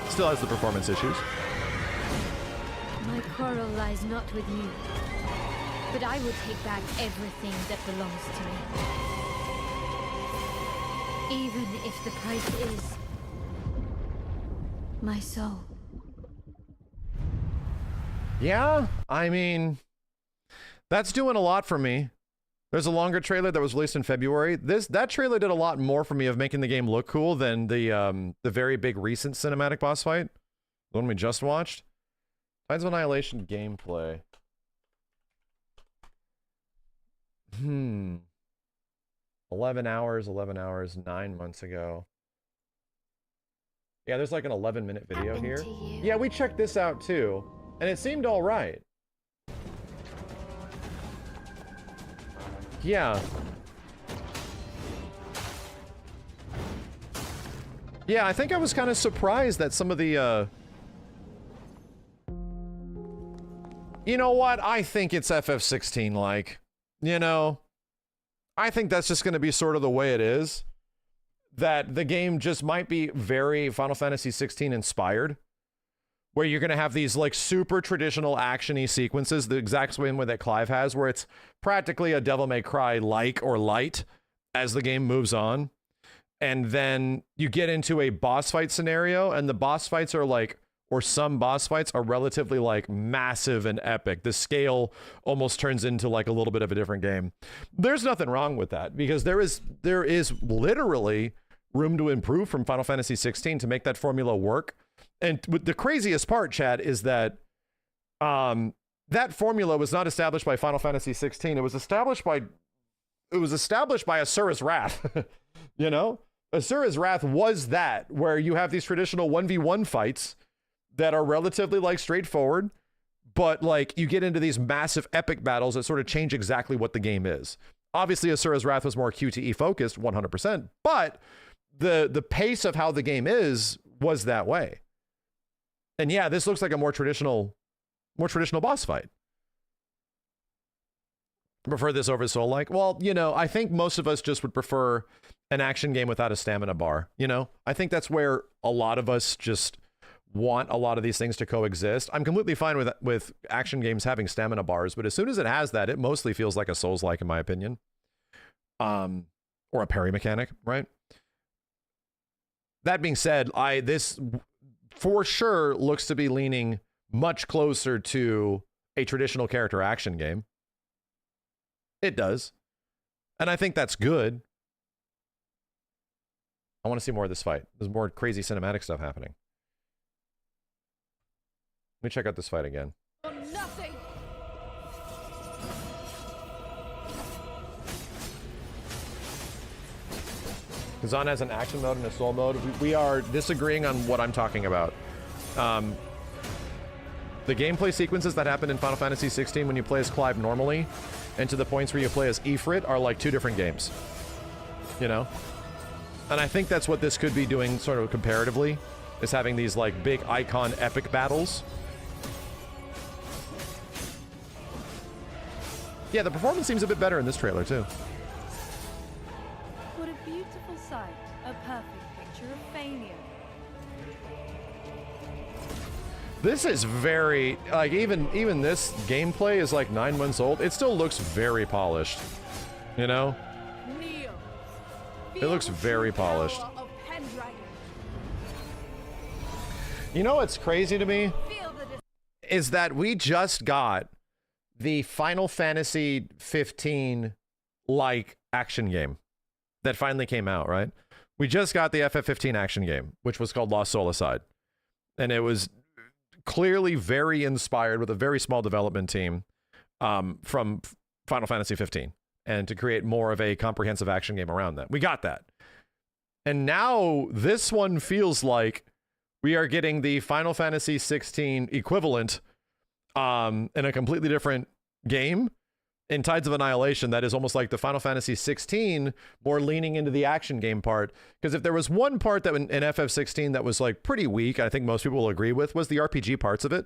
Still has the performance issues. My quarrel lies not with you, but I will take back everything that belongs to me. Even if the price is my soul. Yeah, I mean, that's doing a lot for me. There's a longer trailer that was released in February. That trailer did a lot more for me of making the game look cool than the very big recent cinematic boss fight, the one we just watched. Tides of Annihilation gameplay. 11 hours, 9 months ago. Yeah, there's like an 11-minute video Happened here. to you. Yeah, we checked this out too, and it seemed all right. Yeah. Yeah, I think I was kind of surprised that some of the, You know what? I think it's FF16 like. You know? I think that's just going to be sort of the way it is. That the game just might be very Final Fantasy 16 inspired. Where you're going to have these like super traditional action-y sequences, the exact same way that Clive has, where it's practically a Devil May Cry like or light as the game moves on. And then you get into a boss fight scenario, and the boss fights are like, or some boss fights are relatively like massive and epic. The scale almost turns into like a little bit of a different game. There's nothing wrong with that, because there is literally room to improve from Final Fantasy 16 to make that formula work. And the craziest part, Chad, is that that formula was not established by Final Fantasy 16. It was established by Asura's Wrath. You know, Asura's Wrath was that, where you have these traditional 1v1 fights that are relatively like straightforward, but like you get into these massive epic battles that sort of change exactly what the game is. Obviously, Asura's Wrath was more QTE focused, 100%, but the pace of how the game was that way. And yeah, this looks like a more traditional boss fight. Prefer this over Soul-like? Well, you know, I think most of us just would prefer an action game without a stamina bar, you know? I think that's where a lot of us just want a lot of these things to coexist. I'm completely fine with action games having stamina bars, but as soon as it has that, it mostly feels like a Souls-like, in my opinion. Or a parry mechanic, right? That being said, this for sure looks to be leaning much closer to a traditional character action game. It does. And I think that's good. I want to see more of this fight. There's more crazy cinematic stuff happening. Let me check out this fight again. Nothing. Kazan has an action mode and a soul mode. We are disagreeing on what I'm talking about. The gameplay sequences that happen in Final Fantasy 16 when you play as Clive normally, and to the points where you play as Ifrit, are like two different games. You know? And I think that's what this could be doing sort of comparatively, is having these like big icon epic battles. Yeah, the performance seems a bit better in this trailer too. What a beautiful sight. A perfect picture of failure. This is very, like, even this gameplay is like 9 months old. It still looks very polished, you know? Kneel. It looks Feel the very true power polished. of Pendragon. You know what's crazy to me? Feel the Is that we just got the Final Fantasy 15 like action game that finally came out, right? We just got the FF15 action game, which was called Lost Soul-Aside. And it was clearly very inspired with a very small development team from Final Fantasy 15, and to create more of a comprehensive action game around that. We got that. And now this one feels like we are getting the Final Fantasy 16 equivalent in a completely different game in Tides of Annihilation. That is almost like the Final Fantasy 16 more leaning into the action game part. Because if there was one part that in FF16 that was like pretty weak, I think most people will agree with, was the RPG parts of it.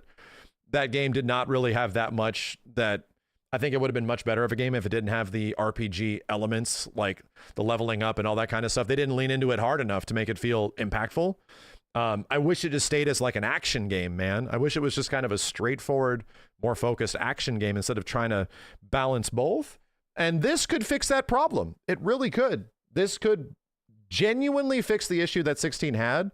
That game did not really have that much. That I think it would have been much better of a game if it didn't have the RPG elements, like the leveling up and all that kind of stuff. They didn't lean into it hard enough to make it feel impactful. I wish it just stayed as like an action game, man. I wish it was just kind of a straightforward, more focused action game instead of trying to balance both. And this could fix that problem. It really could. This could genuinely fix the issue that 16 had,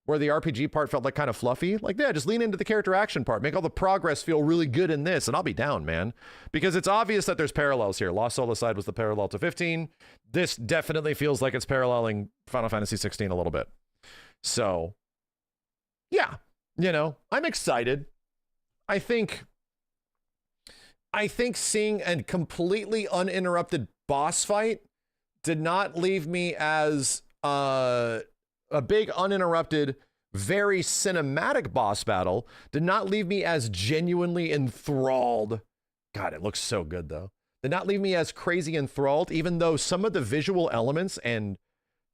where the RPG part felt like kind of fluffy. Like, yeah, just lean into the character action part. Make all the progress feel really good in this, and I'll be down, man. Because it's obvious that there's parallels here. Lost Soul-Aside was the parallel to 15. This definitely feels like it's paralleling Final Fantasy 16 a little bit. So, yeah, you know, I'm excited. I think seeing a completely uninterrupted boss fight did not leave me as a big uninterrupted, very cinematic boss battle did not leave me as genuinely enthralled. God, it looks so good though. Did not leave me as crazy enthralled, even though some of the visual elements and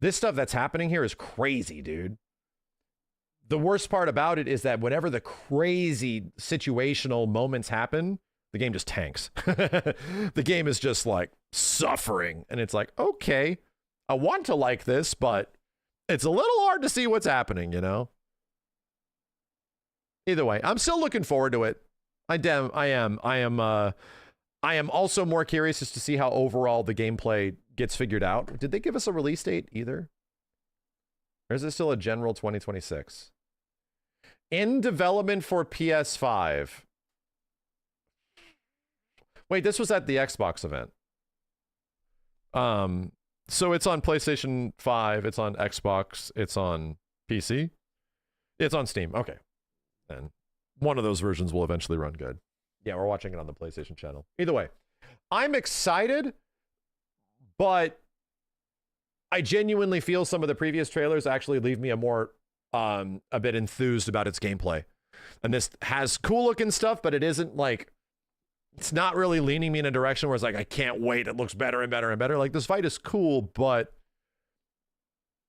this stuff that's happening here is crazy, dude. The worst part about it is that whenever the crazy situational moments happen, the game just tanks. The game is just like suffering. And it's like, okay, I want to like this, but it's a little hard to see what's happening, you know? Either way, I'm still looking forward to it. I am also more curious just to see how overall the gameplay gets figured out. Did they give us a release date either? Or is it still a general 2026? In development for PS5. Wait, this was at the Xbox event. So it's on PlayStation 5, it's on Xbox, it's on PC, it's on Steam. Okay. And one of those versions will eventually run good. Yeah, we're watching it on the PlayStation channel. Either way, I'm excited, but I genuinely feel some of the previous trailers actually leave me a bit enthused about its gameplay. And this has cool looking stuff, but it isn't like, it's not really leaning me in a direction where it's like, I can't wait. It looks better and better and better. Like, this fight is cool, but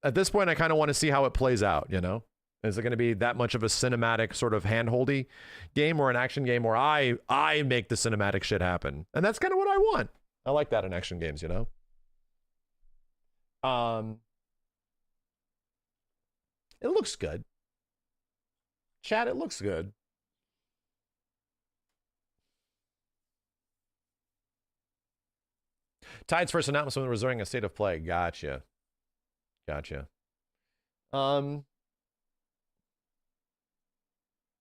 at this point, I kind of want to see how it plays out, you know? Is it going to be that much of a cinematic sort of handholdy game, or an action game where I make the cinematic shit happen? And that's kind of what I want. I like that in action games, you know? It looks good. Chat, it looks good. Tide's first announcement was during a state of play. Gotcha.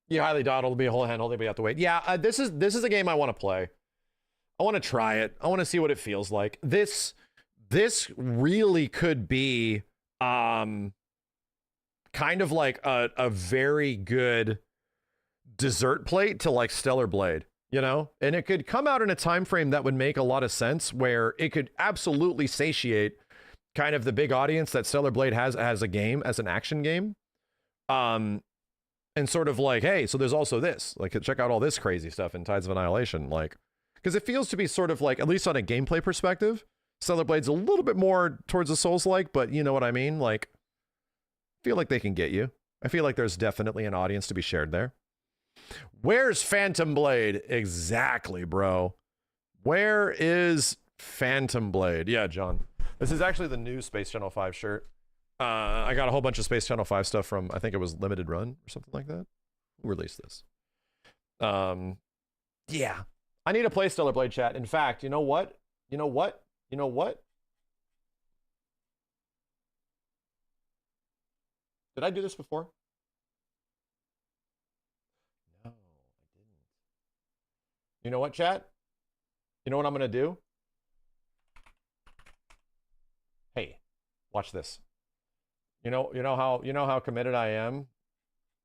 You highly doubt it'll be a whole handhold, but you have to wait. Yeah, this is a game I want to play. I want to try it. I want to see what it feels like. This really could be kind of like a very good dessert plate to like Stellar Blade, you know? And it could come out in a time frame that would make a lot of sense, where it could absolutely satiate kind of the big audience that Stellar Blade has as a game, as an action game. And sort of like, hey, so there's also this, like, check out all this crazy stuff in Tides of Annihilation, like, because it feels to be sort of like, at least on a gameplay perspective, Stellar Blade's a little bit more towards the Souls-like, but you know what I mean? Like, I feel like they can get you. I feel like there's definitely an audience to be shared there. Where's Phantom Blade? Exactly, bro. Where is Phantom Blade? Yeah, John. This is actually the new Space Channel 5 shirt. I got a whole bunch of Space Channel 5 stuff from, I think it was Limited Run or something like that. Who released this? Yeah. I need to play Stellar Blade, chat. In fact, you know what? Did I do this before? No, I didn't. You know what, chat? You know what I'm going to do? Watch this. You know how committed I am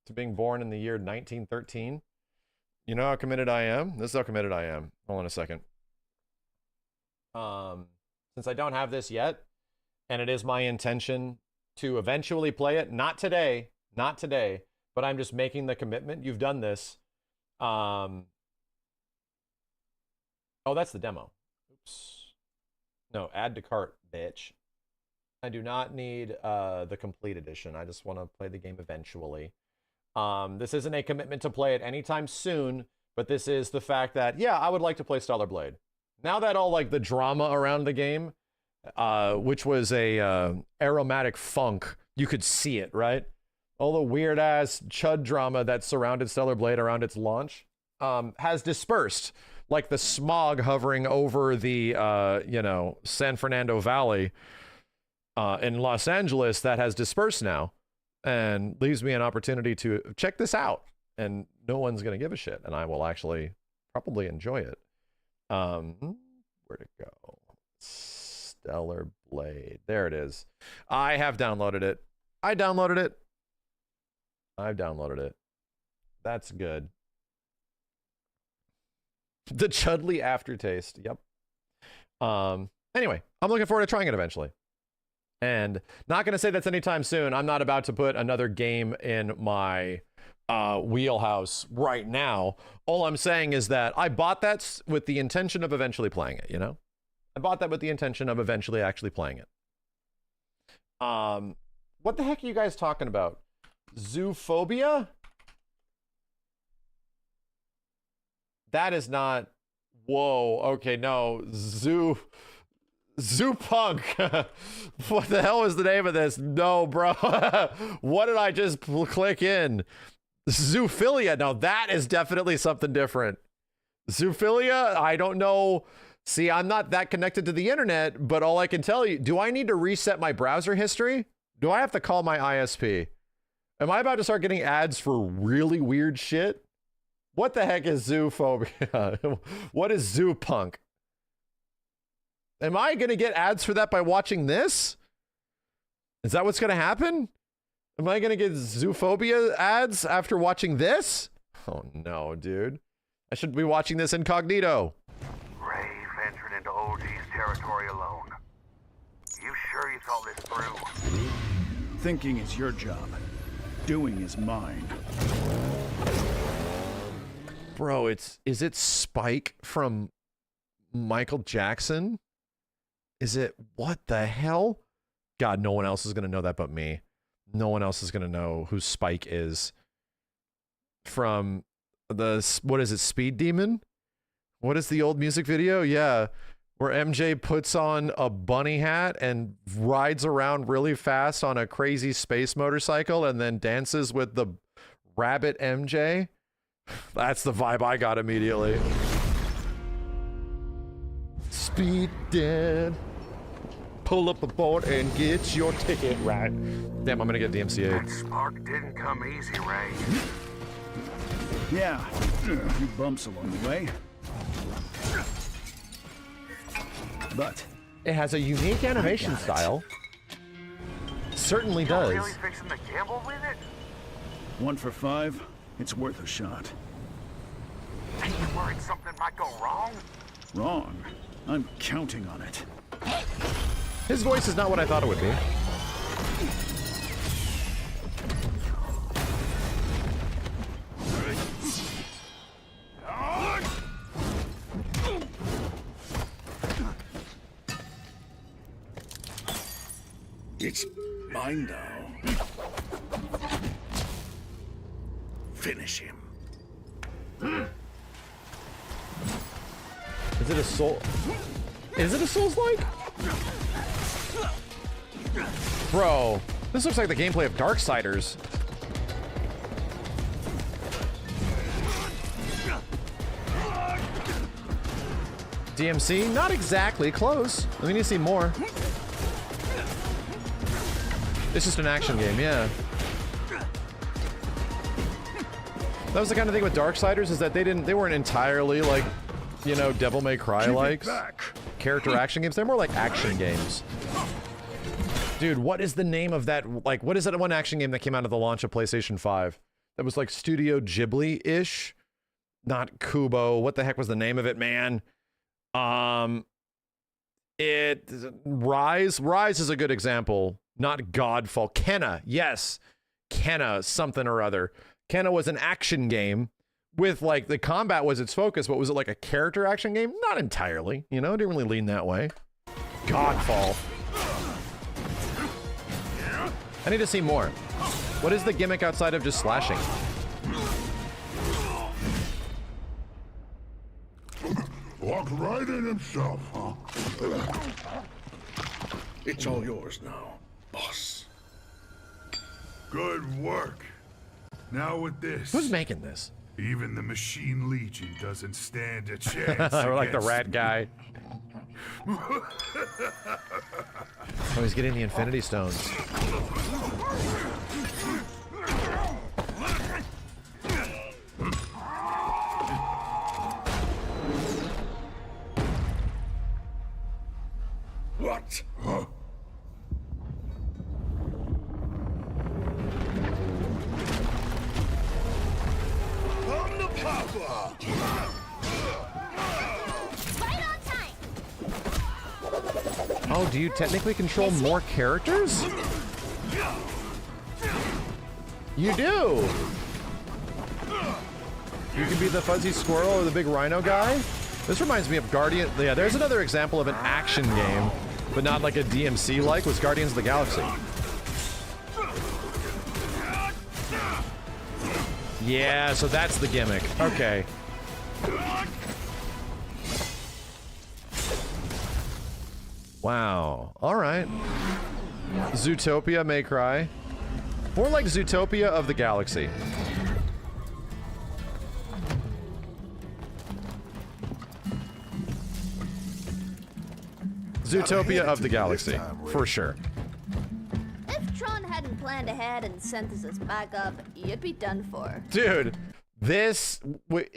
to being born in the year 1913? You know how committed I am? This is how committed I am. Hold on a second. Since I don't have this yet, and it is my intention to eventually play it, not today, but I'm just making the commitment. You've done this. Oh, that's the demo. Oops. No, add to cart, bitch. I do not need the complete edition. I just want to play the game eventually. This isn't a commitment to play it anytime soon, but this is the fact that, yeah, I would like to play Stellar Blade. Now that all like the drama around the game, which was a aromatic funk, you could see it, right? All the weird ass chud drama that surrounded Stellar Blade around its launch has dispersed, like the smog hovering over the San Fernando Valley in Los Angeles that has dispersed now, and leaves me an opportunity to check this out, and no one's gonna give a shit, and I will actually probably enjoy it. Where'd it go? Stellar Blade. There it is. I have downloaded it. I've downloaded it. That's good. The Chudley aftertaste. Yep. Anyway, I'm looking forward to trying it eventually. And not going to say that's anytime soon. I'm not about to put another game in my wheelhouse right now. All I'm saying is that I bought that with the intention of eventually playing it, you know? I bought that with the intention of eventually actually playing it. What the heck are you guys talking about? Zoophobia? That is not... Whoa, okay, no. Zupunk. What the hell is the name of this? No, bro. What did I just click in? Zoophilia. Now that is definitely something different. Zoophilia? I don't know. See, I'm not that connected to the internet, but all I can tell you, do I need to reset my browser history? Do I have to call my ISP? Am I about to start getting ads for really weird shit? What the heck is Zoophobia? What is Zupunk? Am I going to get ads for that by watching this? Is that what's going to happen? Am I going to get Zoophobia ads after watching this? Oh no, dude. I should be watching this incognito. Ray ventured into OG's territory alone. You sure you thought this through? Thinking is your job. Doing is mine. Bro, is it Spike from Michael Jackson? Is it, what the hell? God, no one else is going to know that but me. No one else is going to know who Spike is. From the, what is it, Speed Demon? What is the old music video? Yeah, where MJ puts on a bunny hat and rides around really fast on a crazy space motorcycle and then dances with the rabbit MJ. That's the vibe I got immediately. Speed dead. Pull up aboard and get your ticket right. Damn, I'm gonna get DMCA'd. That spark didn't come easy, Ray. Yeah, a few bumps along the way. But it has a unique animation style. Certainly does. You're really fixing to gamble with it? 1 for 5. It's worth a shot. Ain't you worried something might go wrong? Wrong. I'm counting on it. His voice is not what I thought it would be. It's mine now. Finish him. Is it a soul? Is it a Souls-like? Bro, this looks like the gameplay of Darksiders. DMC? Not exactly. Close. We need to see more. It's just an action game, yeah. That was the kind of thing with Darksiders, is that they weren't entirely like, you know, Devil May Cry likes character action games. They're more like action games. Dude, what is the name of that? Like, what is that one action game that came out of the launch of PlayStation 5? That was like Studio Ghibli-ish? Not Kubo. What the heck was the name of it, man? Rise is a good example. Not Godfall. Kenna, yes. Kenna, something or other. Kenna was an action game with, like, the combat was its focus, but was it like a character action game? Not entirely, you know? It didn't really lean that way. Godfall. I need to see more. What is the gimmick outside of just slashing? Walk right in himself, huh? It's all yours now, boss. Good work. Now with this. Who's making this? Even the Machine Legion doesn't stand a chance. Or like the rat guy. Oh, he's getting the Infinity Stones. What? Huh? On the papa! Right on time. Oh, do you technically control more characters? You do! You can be the fuzzy squirrel or the big rhino guy? This reminds me of Guardian... Yeah, there's another example of an action game, but not like a DMC-like, was Guardians of the Galaxy. Yeah, so that's the gimmick. Okay. Wow. All right. Zootopia may cry. More like Zootopia of the Galaxy. Zootopia of the Galaxy, for sure. If Tron hadn't planned ahead and sent us as backup, you'd be done for. Dude,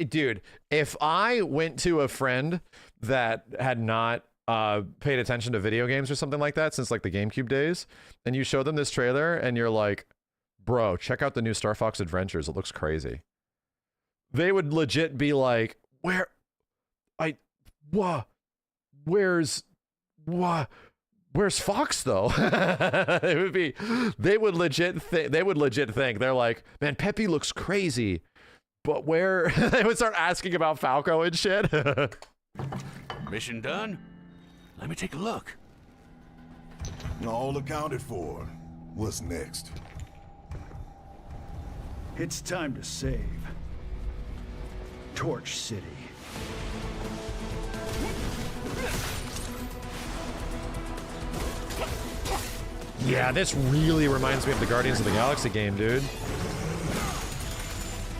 dude, if I went to a friend that had not paid attention to video games or something like that since like the GameCube days, and you show them this trailer and you're like, bro, check out the new Star Fox Adventures, it looks crazy. They would legit be like, where's Fox though? It would be, they would legit think, they're like, man, Pepe looks crazy, but where? They would start asking about Falco and shit. Mission done? Let me take a look. All accounted for. What's next? It's time to save Torch City. Yeah, this really reminds me of the Guardians of the Galaxy game, dude.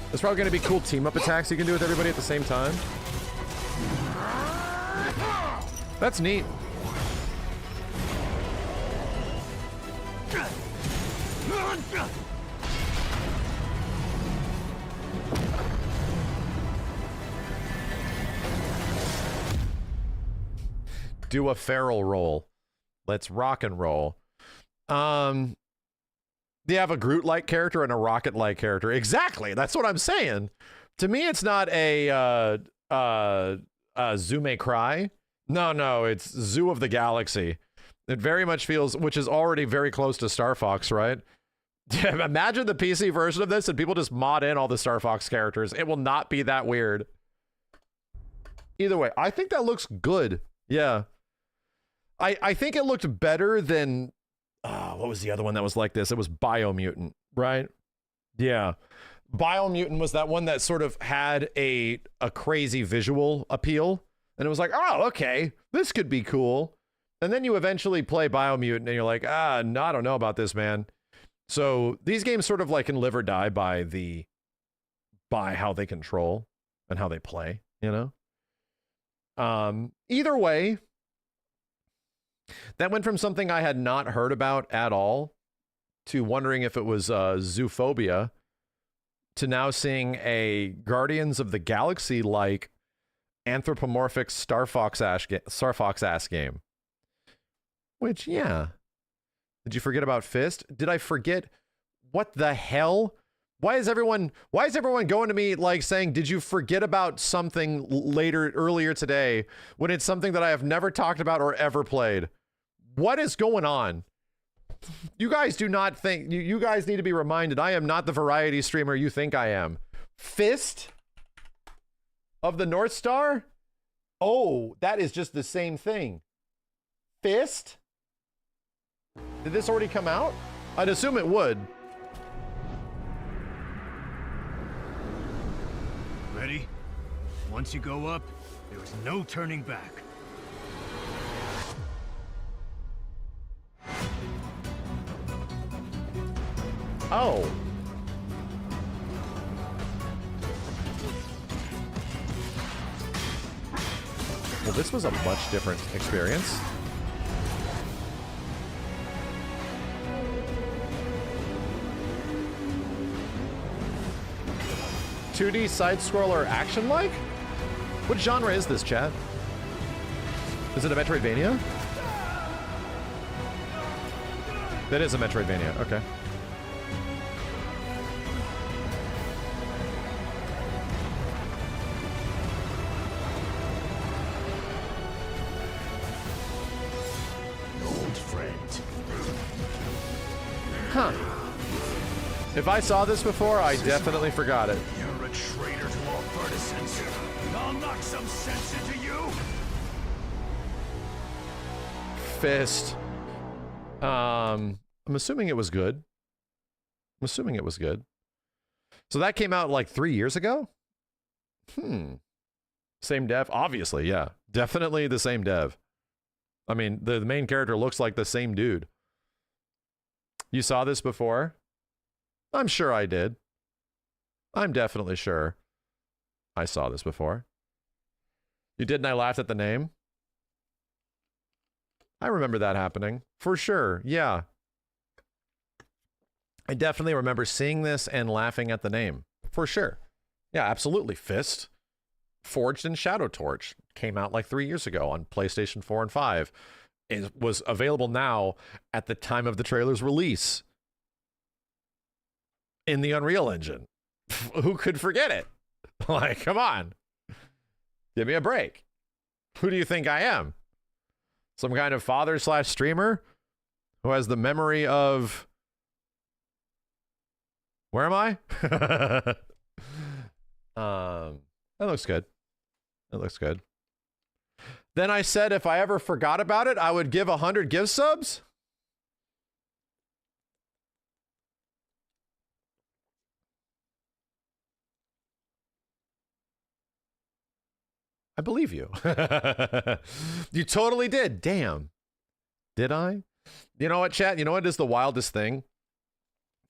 There's probably going to be cool team-up attacks you can do with everybody at the same time. That's neat. Do a feral roll. Let's rock and roll. Do you have a Groot-like character and a Rocket-like character? Exactly. That's what I'm saying. To me, it's not a Zoo May Cry. No, it's Zoo of the Galaxy. It very much feels, which is already very close to Star Fox, right? Imagine the PC version of this and people just mod in all the Star Fox characters. It will not be that weird. Either way, I think that looks good. Yeah. I think it looked better than... what was the other one that was like this? It was Biomutant, right? Yeah. Biomutant was that one that sort of had a crazy visual appeal. And it was like, oh, okay, this could be cool. And then you eventually play Biomutant and you're like, no, I don't know about this, man. So these games sort of like can live or die by how they control and how they play, you know? Either way, that went from something I had not heard about at all to wondering if it was Zoophobia to now seeing a Guardians of the Galaxy like anthropomorphic Star Fox ass game. Which, yeah, Did you forget about Fist? Did I forget? What the hell? Why is everyone going to me like saying, did you forget about something earlier today when it's something that I have never talked about or ever played? What is going on? You guys do not think, you guys need to be reminded, I am not the variety streamer you think I am. Fist of the North Star? Oh, that is just the same thing. Fist? Did this already come out? I'd assume it would. Ready? Once you go up, there is no turning back. Oh. Well, this was a much different experience. (2D side-scroller action-like? What genre is this, chat? Is it a Metroidvania? That is a Metroidvania, okay. Old friend. Huh. If I saw this before, I definitely forgot it. You're a traitor to all partisans. I'll knock some sense into you. Fist. I'm assuming it was good. I'm assuming it was good. So that came out like 3 years ago? Same dev? Obviously, yeah. Definitely the same dev. I mean, the main character looks like the same dude. You saw this before? I'm sure I did. I'm definitely sure I saw this before. You did and I laughed at the name? I remember that happening. For sure, yeah. I definitely remember seeing this and laughing at the name. For sure. Yeah, absolutely. Fist. Forged in Shadow Torch. Came out like 3 years ago on PlayStation 4 and 5. It was available now at the time of the trailer's release. In the Unreal Engine. Who could forget it? Like, come on. Give me a break. Who do you think I am? Some kind of father/streamer who has the memory of... Where am I? That looks good. That looks good. Then I said if I ever forgot about it, I would give 100 gift subs? I believe you. You totally did. Damn. Did I? You know what, chat? You know what is the wildest thing?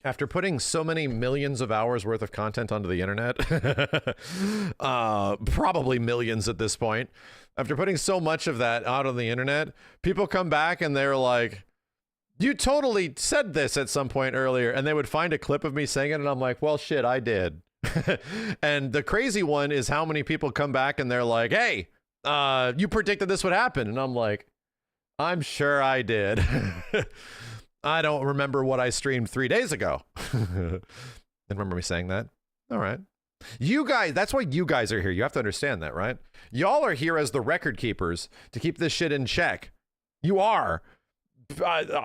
After putting so many millions of hours worth of content onto the internet, probably millions at this point, after putting so much of that out on the internet, people come back and they're like, you totally said this at some point earlier, and they would find a clip of me saying it, and I'm like, well, shit, I did. And the crazy one is how many people come back and they're like, hey, you predicted this would happen. And I'm like, I'm sure I did. I don't remember what I streamed 3 days ago. Didn't remember me saying that. All right. You guys, that's why you guys are here. You have to understand that, right? Y'all are here as the record keepers to keep this shit in check. You are.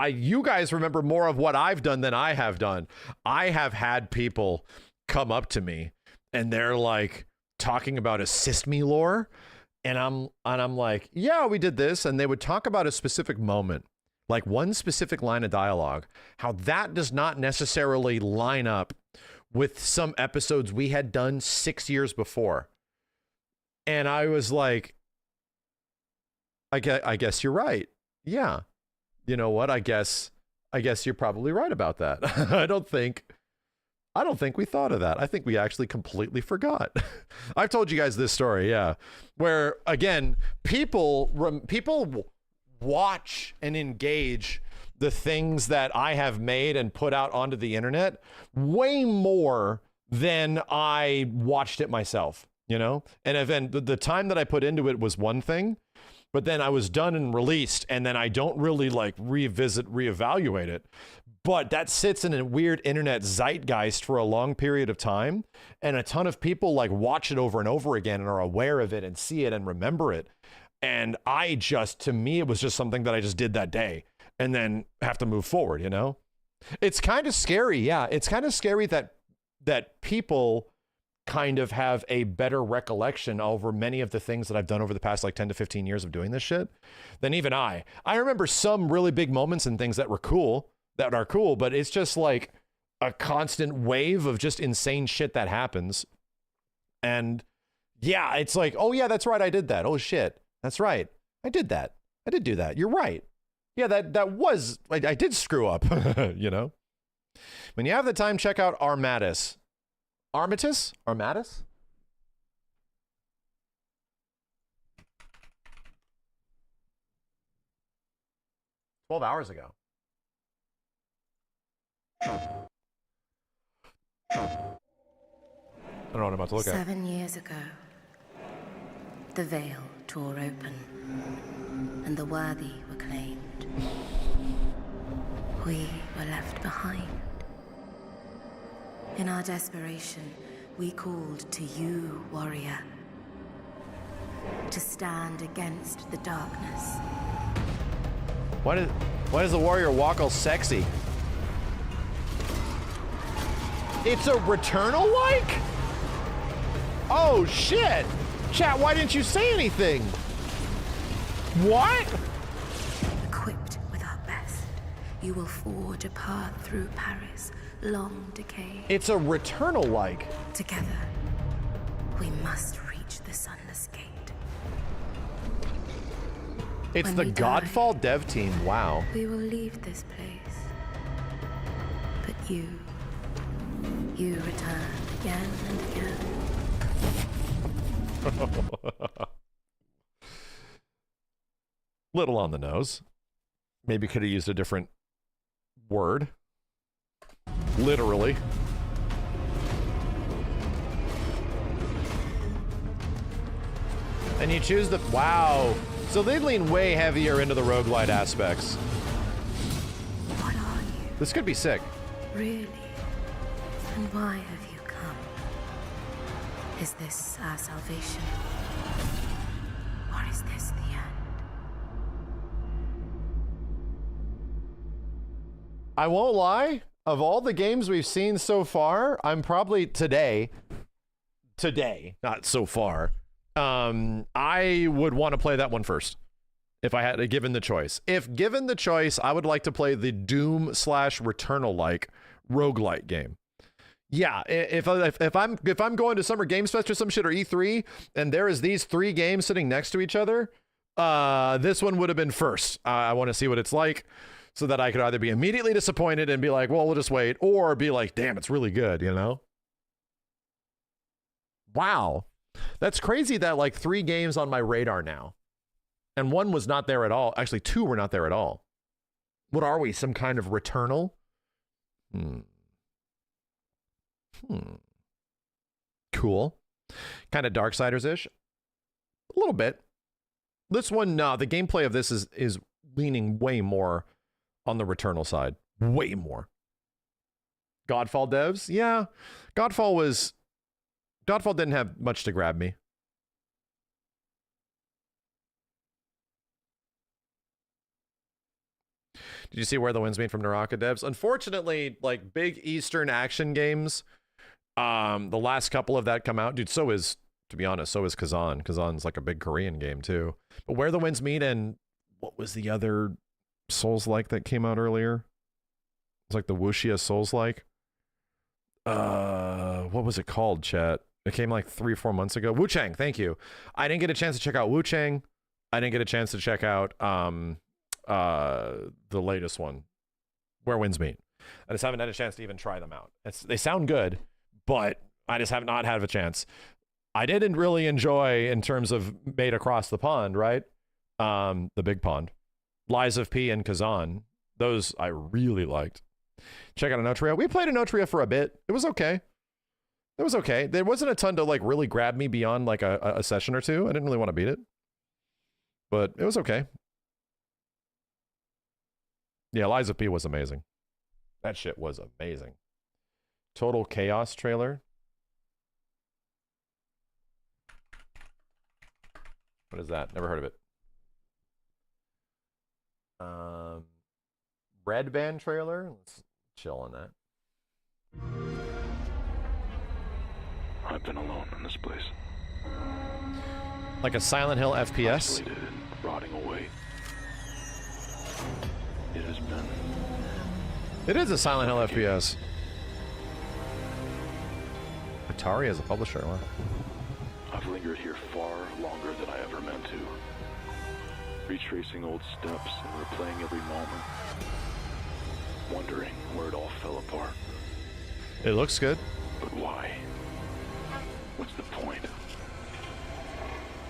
You guys remember more of what I've done than I have done. I have had people come up to me and they're like talking about assist me lore, and I'm like, yeah, we did this, and they would talk about a specific moment, like one specific line of dialogue, how that does not necessarily line up with some episodes we had done 6 years before. And I was like, I guess you're right. Yeah. You know what? I guess you're probably right about that. I don't think we thought of that. I think we actually completely forgot. I've told you guys this story, yeah, where again, people watch and engage the things that I have made and put out onto the internet way more than I watched it myself, you know? And then the time that I put into it was one thing, but then I was done and released, and then I don't really like reevaluate it. But that sits in a weird internet zeitgeist for a long period of time, and a ton of people like watch it over and over again and are aware of it and see it and remember it. And to me, it was just something that I just did that day and then have to move forward, you know? It's kind of scary. Yeah, it's kind of scary that people kind of have a better recollection over many of the things that I've done over the past like 10 to 15 years of doing this shit than even I. I remember some really big moments and things that are cool, but it's just like a constant wave of just insane shit that happens. And yeah, it's like, oh yeah, that's right, I did that. Oh shit, that's right, I did that. I did do that. You're right. Yeah, I did screw up, you know? When you have the time, check out Armatus. Armatus? 12 hours ago. I don't know what I'm about to look at. 7 years ago, the veil tore open, and the worthy were claimed. We were left behind. In our desperation, we called to you, warrior, to stand against the darkness. Why does the warrior walk all sexy? It's a Returnal-like? Oh shit! Chat, why didn't you say anything? What? Equipped with our best, you will forge a path through Paris, long decayed. It's a Returnal-like. Together, we must reach the sunless gate. It's When the we die, Godfall dev team, wow. We will leave this place. But you return again and again. Little on the nose. Maybe could have used a different word. Literally. And you choose the... Wow. So they lean way heavier into the roguelite aspects. What are you? This could be sick. Really? And why have you come? Is this our salvation? Or is this the end? I won't lie. Of all the games we've seen so far, I'm probably today, not so far, I would want to play that one first. If I had given the choice. If given the choice, I would like to play the Doom / Returnal-like roguelite game. Yeah, if I'm going to Summer Games Fest or some shit or E3, and there is these 3 games sitting next to each other, this one would have been first. I want to see what it's like, so that I could either be immediately disappointed and be like, well, we'll just wait, or be like, damn, it's really good, you know? Wow. That's crazy that like 3 games on my radar now. And 1 was not there at all. Actually, 2 were not there at all. What are we? Some kind of Returnal? Cool. Kind of Darksiders-ish. A little bit. This one, no, the gameplay of this is leaning way more on the Returnal side. Way more. Godfall devs? Yeah. Godfall didn't have much to grab me. Did you see Where the Winds Meet from Naraka devs? Unfortunately, like big Eastern action games, the last couple of that come out. Dude, so is, to be honest, so is Kazan. Kazan's like a big Korean game too. But Where the Winds Meet and what was the other Souls-like that came out earlier? It's like the Wuxia Souls-like. What was it called, chat? It came like 3 or 4 months ago. Wu Chang, thank you. I didn't get a chance to check out Wu Chang. I didn't get a chance to check out the latest one, Where Winds Meet. I just haven't had a chance to even try them out. They sound good, but I just have not had a chance. I didn't really enjoy in terms of Made Across the Pond, right? The big pond. Lies of P and Kazan. Those I really liked. Check out Anotria. We played Anotria for a bit. It was okay. It was okay. There wasn't a ton to like really grab me beyond like a session or 2. I didn't really want to beat it. but it was okay. Yeah, Lies of P was amazing. That shit was amazing. Total Chaos trailer. What is that? Never heard of it. Red Band trailer. Let's chill on that. I've been alone in this place. Like a Silent Hill FPS. Isolated and rotting away. It has been. It is a Silent Hill FPS. Atari as a publisher, wow. I've lingered here far longer than I ever meant to. Retracing old steps and replaying every moment. Wondering where it all fell apart. It looks good. But why? What's the point?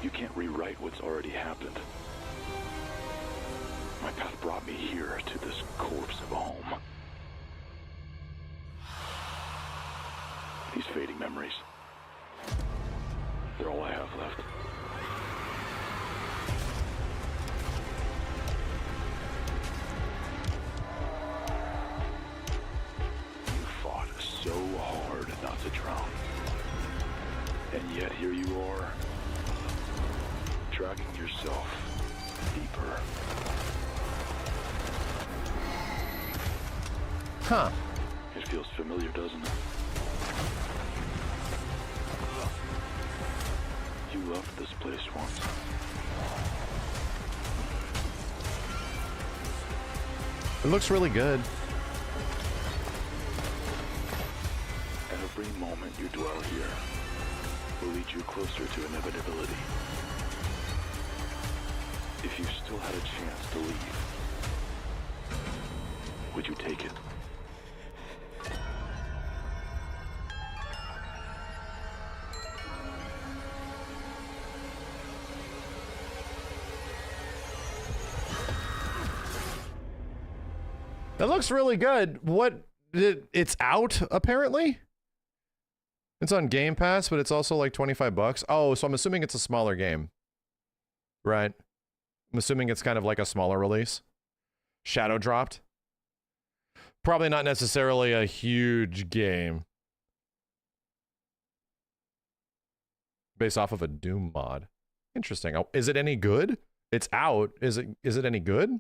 You can't rewrite what's already happened. My path brought me here to this corpse of a home. These fading memories. They're all I have left. You fought so hard not to drown. And yet here you are, dragging yourself deeper. Huh. It feels familiar, doesn't it? You loved this place once. It looks really good. Every moment you dwell here will lead you closer to inevitability. If you still had a chance to leave, would you take it? That looks really good. It's out, apparently? It's on Game Pass, but it's also like 25 bucks. Oh, so I'm assuming it's a smaller game. Right? I'm assuming it's kind of like a smaller release. Shadow dropped. Probably not necessarily a huge game. Based off of a Doom mod. Interesting. Oh, is it any good? It's out. Is it any good?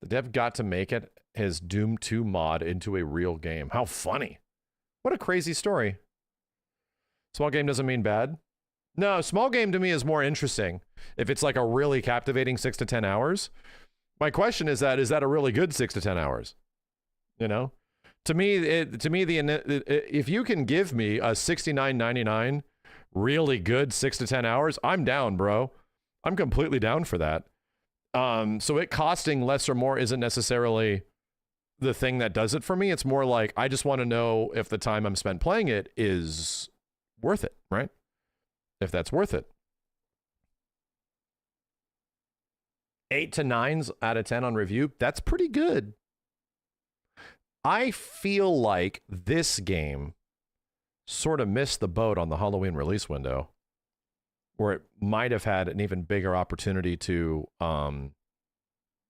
The dev got to make it his Doom 2 mod into a real game. How funny. What a crazy story. Small game doesn't mean bad. No, small game to me is more interesting. If it's like a really captivating 6 to 10 hours. My question is that a really good 6 to 10 hours? You know? To me, if you can give me a $69.99 really good 6 to 10 hours, I'm down, bro. I'm completely down for that. So it costing less or more isn't necessarily the thing that does it for me. It's more like, I just want to know if the time I'm spent playing it is worth it, right? If that's worth it. 8 to 9s out of 10 on review. That's pretty good. I feel like this game sort of missed the boat on the Halloween release window, where it might have had an even bigger opportunity to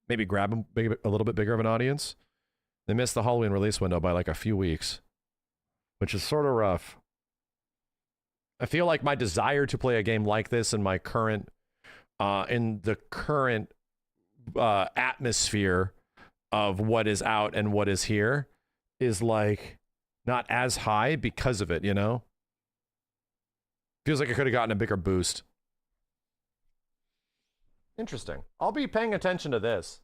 maybe grab a little bit bigger of an audience. They missed the Halloween release window by like a few weeks, which is sort of rough. I feel like my desire to play a game like this in my current, in the current atmosphere of what is out and what is here is like not as high because of it, you know? Feels like I could have gotten a bigger boost. Interesting. I'll be paying attention to this.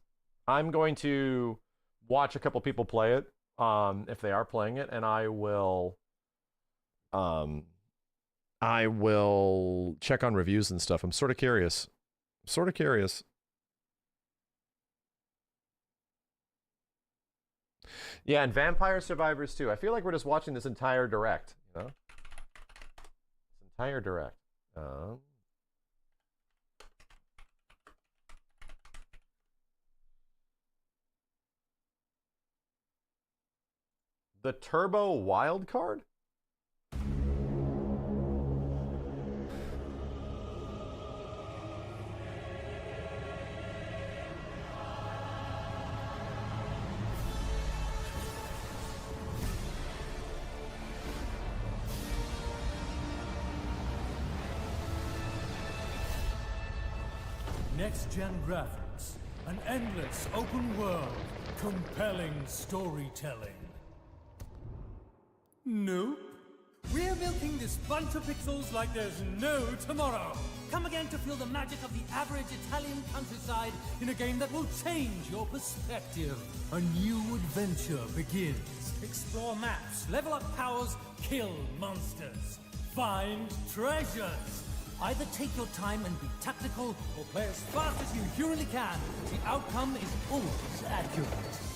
I'm going to watch a couple people play it, if they are playing it, and I will check on reviews and stuff. I'm sort of curious. Yeah, and Vampire Survivors too. I feel like we're just watching this entire direct, you know? Entire direct. The Turbo wild card? Next-gen graphics, an endless open world, compelling storytelling. Nope. We're milking this bunch of pixels like there's no tomorrow. Come again to feel the magic of the average Italian countryside in a game that will change your perspective. A new adventure begins. Explore maps, level up powers, kill monsters, find treasures. Either take your time and be tactical, or play as fast as you humanly can. The outcome is always accurate.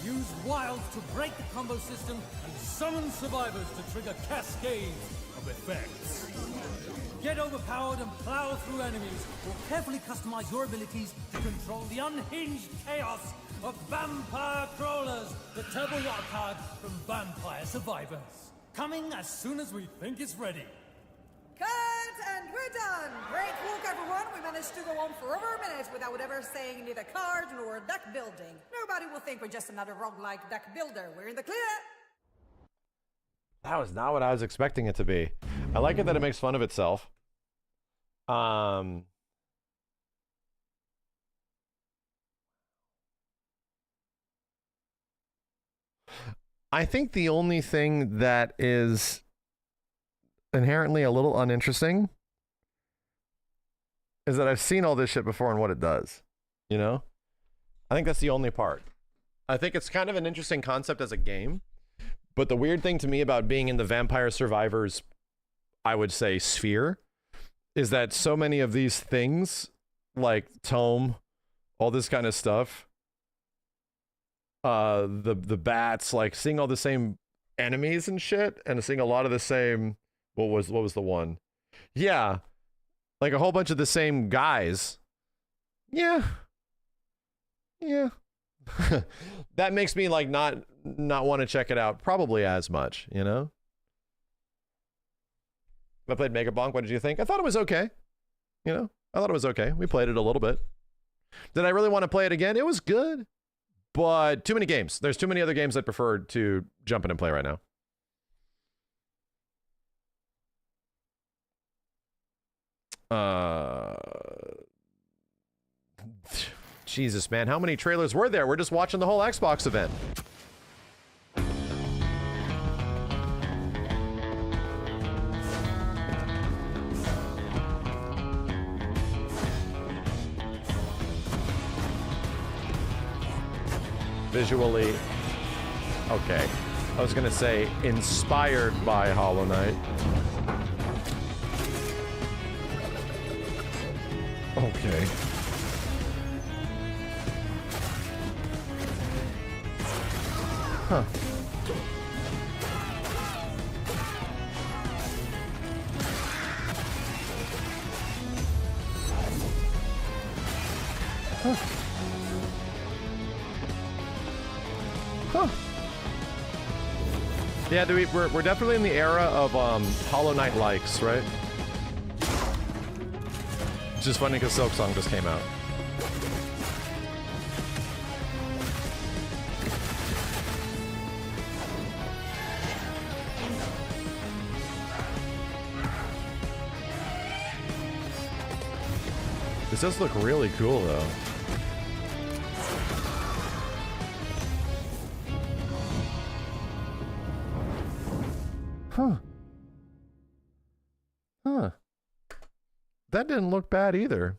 Use wilds to break the combo system and summon survivors to trigger cascades of effects. Get overpowered and plow through enemies, or carefully customize your abilities to control the unhinged chaos of vampire crawlers, the turbo wildcard from Vampire Survivors. Coming as soon as we think it's ready. Cut! And we're done! Great work, everyone! We managed to go on for over a minute without ever saying neither card nor deck building. Nobody will think we're just another roguelike deck builder. We're in the clear! That was not what I was expecting it to be. I like it that it makes fun of itself. I think the only thing that is inherently a little uninteresting is that I've seen all this shit before and what it does, you know? I think that's the only part. I think it's kind of an interesting concept as a game, but the weird thing to me about being in the Vampire Survivors, I would say, sphere, is that so many of these things, like Tome, all this kind of stuff, the bats, like seeing all the same enemies and shit, and seeing a lot of the same, what was the one? Yeah, like a whole bunch of the same guys. Yeah. That makes me like not want to check it out probably as much, you know? I played Mega Bonk. What did you think? I thought it was okay. You know, I thought it was okay. We played it a little bit. Did I really want to play it again? It was good, but too many games. There's too many other games I'd prefer to jump in and play right now. Jesus, man, how many trailers were there? We're just watching the whole Xbox event. Visually, okay. I was gonna say inspired by Hollow Knight. Okay. Huh. Huh. Huh. Yeah, we're definitely in the era of Hollow Knight likes, right? Which is funny because Silksong just came out. This does look really cool, though. Huh. Huh. That didn't look bad either.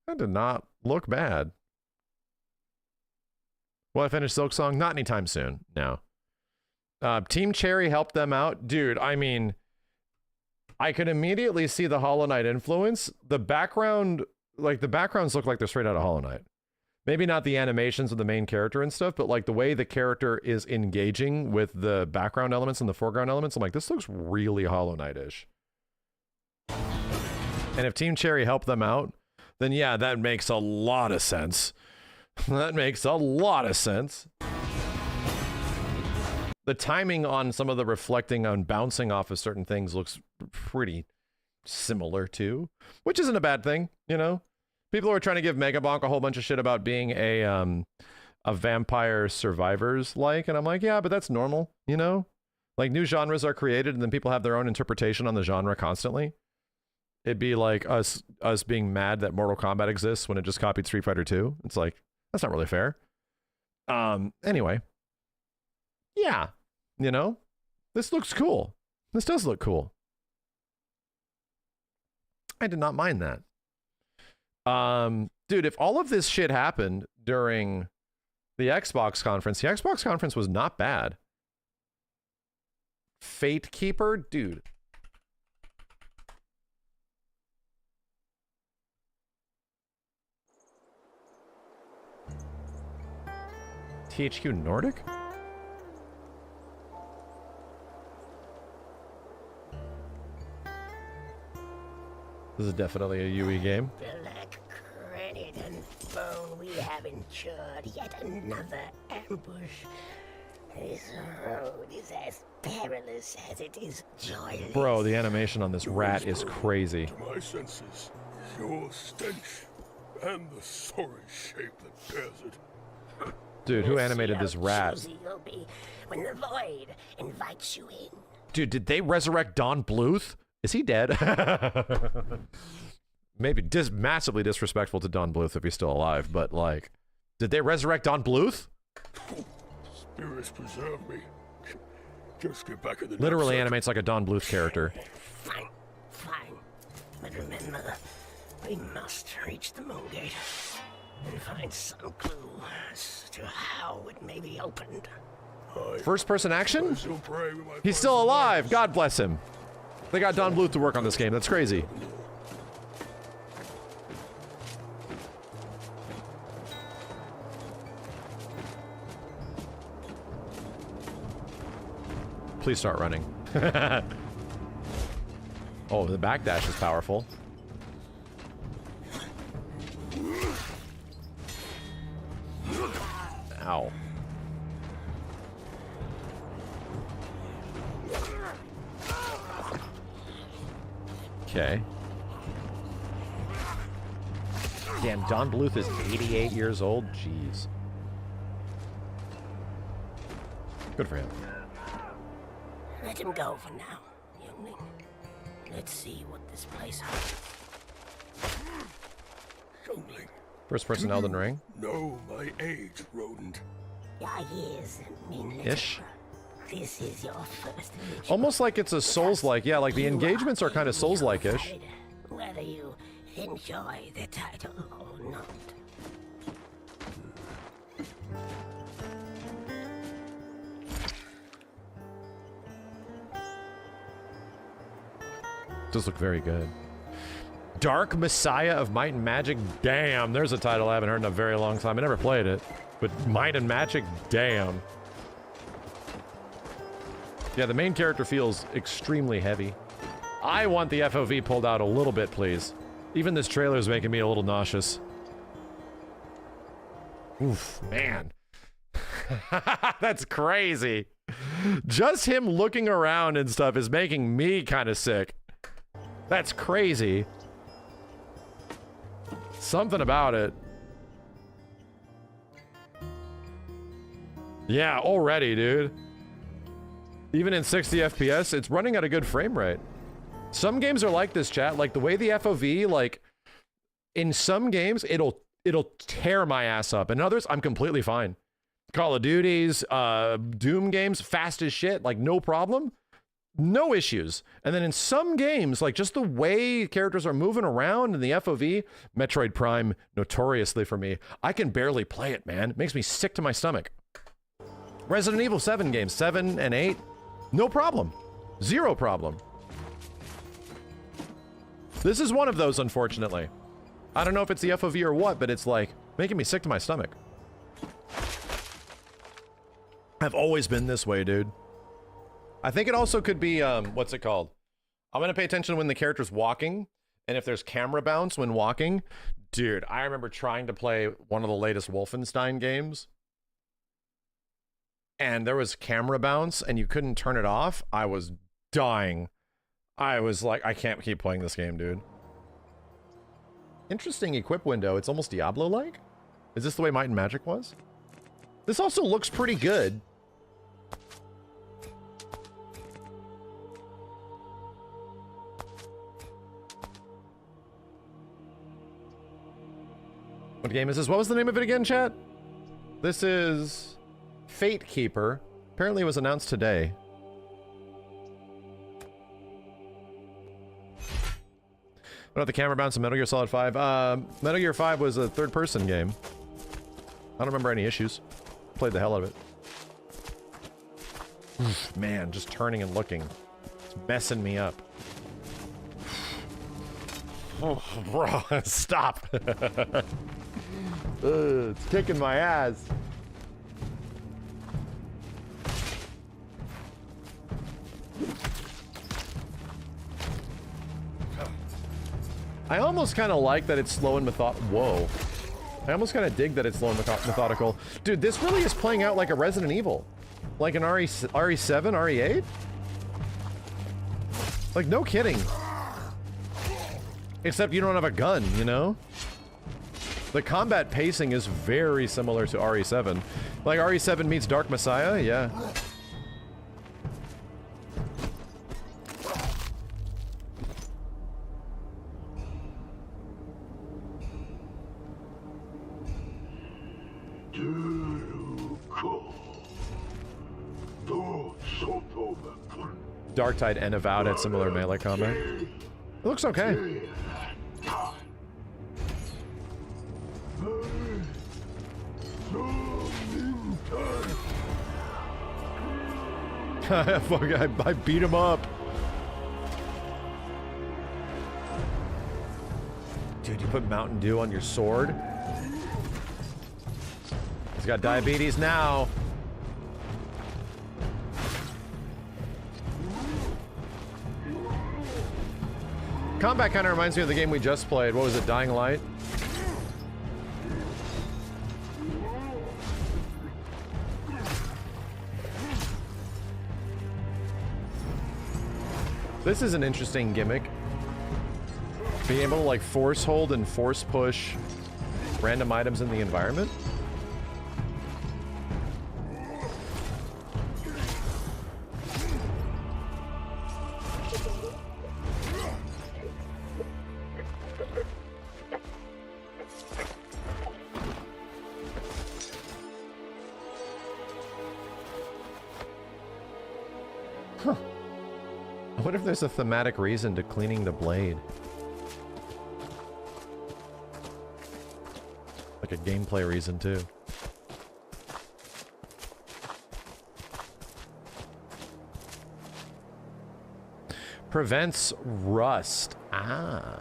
That did not look bad. Will I finish Silksong? Not anytime soon. No. Team Cherry helped them out. Dude, I mean, I could immediately see the Hollow Knight influence. The background, like the backgrounds look like they're straight out of Hollow Knight. Maybe not the animations of the main character and stuff, but like the way the character is engaging with the background elements and the foreground elements, I'm like, this looks really Hollow Knight-ish. And if Team Cherry helped them out, then yeah, that makes a lot of sense. That makes a lot of sense. The timing on some of the reflecting on bouncing off of certain things looks pretty similar too, which isn't a bad thing, you know? People are trying to give Megabonk a whole bunch of shit about being a Vampire Survivors like, and I'm like, yeah, but that's normal, you know? Like, new genres are created and then people have their own interpretation on the genre constantly. It'd be like us being mad that Mortal Kombat exists when it just copied Street Fighter 2. It's like, that's not really fair. Anyway. Yeah. You know? This looks cool. This does look cool. I did not mind that. Dude, if all of this shit happened during the Xbox conference was not bad. Fatekeeper? Dude. THQ Nordic? This is definitely a UE game. Black credit and bone, we have endured yet another ambush. This road is as perilous as it is joyless. Bro, the animation on this rat is crazy. To my senses, your stench and the sorry shape that bears it. Dude, who animated this rat? When the void invites you in. Dude, did they resurrect Don Bluth? Is he dead? Maybe massively disrespectful to Don Bluth if he's still alive, but like, did they resurrect Don Bluth? Spirits preserve me. Just get back in the Literally animates like a Don Bluth character. Fine. But remember, we must reach the moon gate and find some clue as to how it may be opened. First person action? He's still alive. God bless him. They got Don Bluth to work on this game. That's crazy. Please start running. Oh, the backdash is powerful. Ow. Okay. Damn, Don Bluth is 88 years old? Jeez. Good for him. Let him go for now, youngling. Let's see what this place holds. Youngling. First person Elden Ring? No, my age, rodent. Your years mean little. Ish. This is your first ritual. Almost like it's a Souls-like. Yeah, like the engagements are kind of Souls-like-ish. Whether you enjoy the title or not. Does look very good. Dark Messiah of Might and Magic? Damn, there's a title I haven't heard in a very long time. I never played it. But Might and Magic? Damn. Yeah, the main character feels extremely heavy. I want the FOV pulled out a little bit, please. Even this trailer is making me a little nauseous. Oof, man. That's crazy. Just him looking around and stuff is making me kind of sick. That's crazy. Something about it. Yeah, already, dude. Even in 60 FPS, it's running at a good frame rate. Some games are like this, chat. Like the way the FOV, like in some games, it'll tear my ass up. In others, I'm completely fine. Call of Duties, Doom games, fast as shit, like no problem. No issues. And then in some games, like just the way characters are moving around in the FOV, Metroid Prime, notoriously for me, I can barely play it, man. It makes me sick to my stomach. Resident Evil 7 games, 7 and 8, no problem. Zero problem. This is one of those, unfortunately. I don't know if it's the FOV or what, but it's like making me sick to my stomach. I've always been this way, dude. I think it also could be, what's it called? I'm gonna pay attention when the character's walking, and if there's camera bounce when walking. Dude, I remember trying to play one of the latest Wolfenstein games, and there was camera bounce and you couldn't turn it off, I was dying. I was like, I can't keep playing this game, dude. Interesting equip window. It's almost Diablo-like. Is this the way Might and Magic was? This also looks pretty good. What game is this? What was the name of it again, chat? This is Fatekeeper. Apparently it was announced today. What about the camera bounce in Metal Gear Solid 5? Metal Gear 5 was a third-person game. I don't remember any issues. Played the hell out of it. Oof, man, just turning and looking. It's messing me up. Oh, bro, stop. It's kicking my ass. I almost kind of like that it's slow and Whoa. I almost kind of dig that it's slow and methodical. Dude, this really is playing out like a Resident Evil. Like an RE7, RE8? Like, no kidding. Except you don't have a gun, you know? The combat pacing is very similar to RE7. Like RE7 meets Dark Messiah, yeah. Darktide and Avowed had similar melee combat. It looks okay. Fuck, I beat him up. Dude, you put Mountain Dew on your sword? He's got diabetes now. Combat kind of reminds me of the game we just played. What was it, Dying Light? This is an interesting gimmick. Being able to like force hold and force push random items in the environment. What if there's a thematic reason to cleaning the blade? Like a gameplay reason, too. Prevents rust. Ah.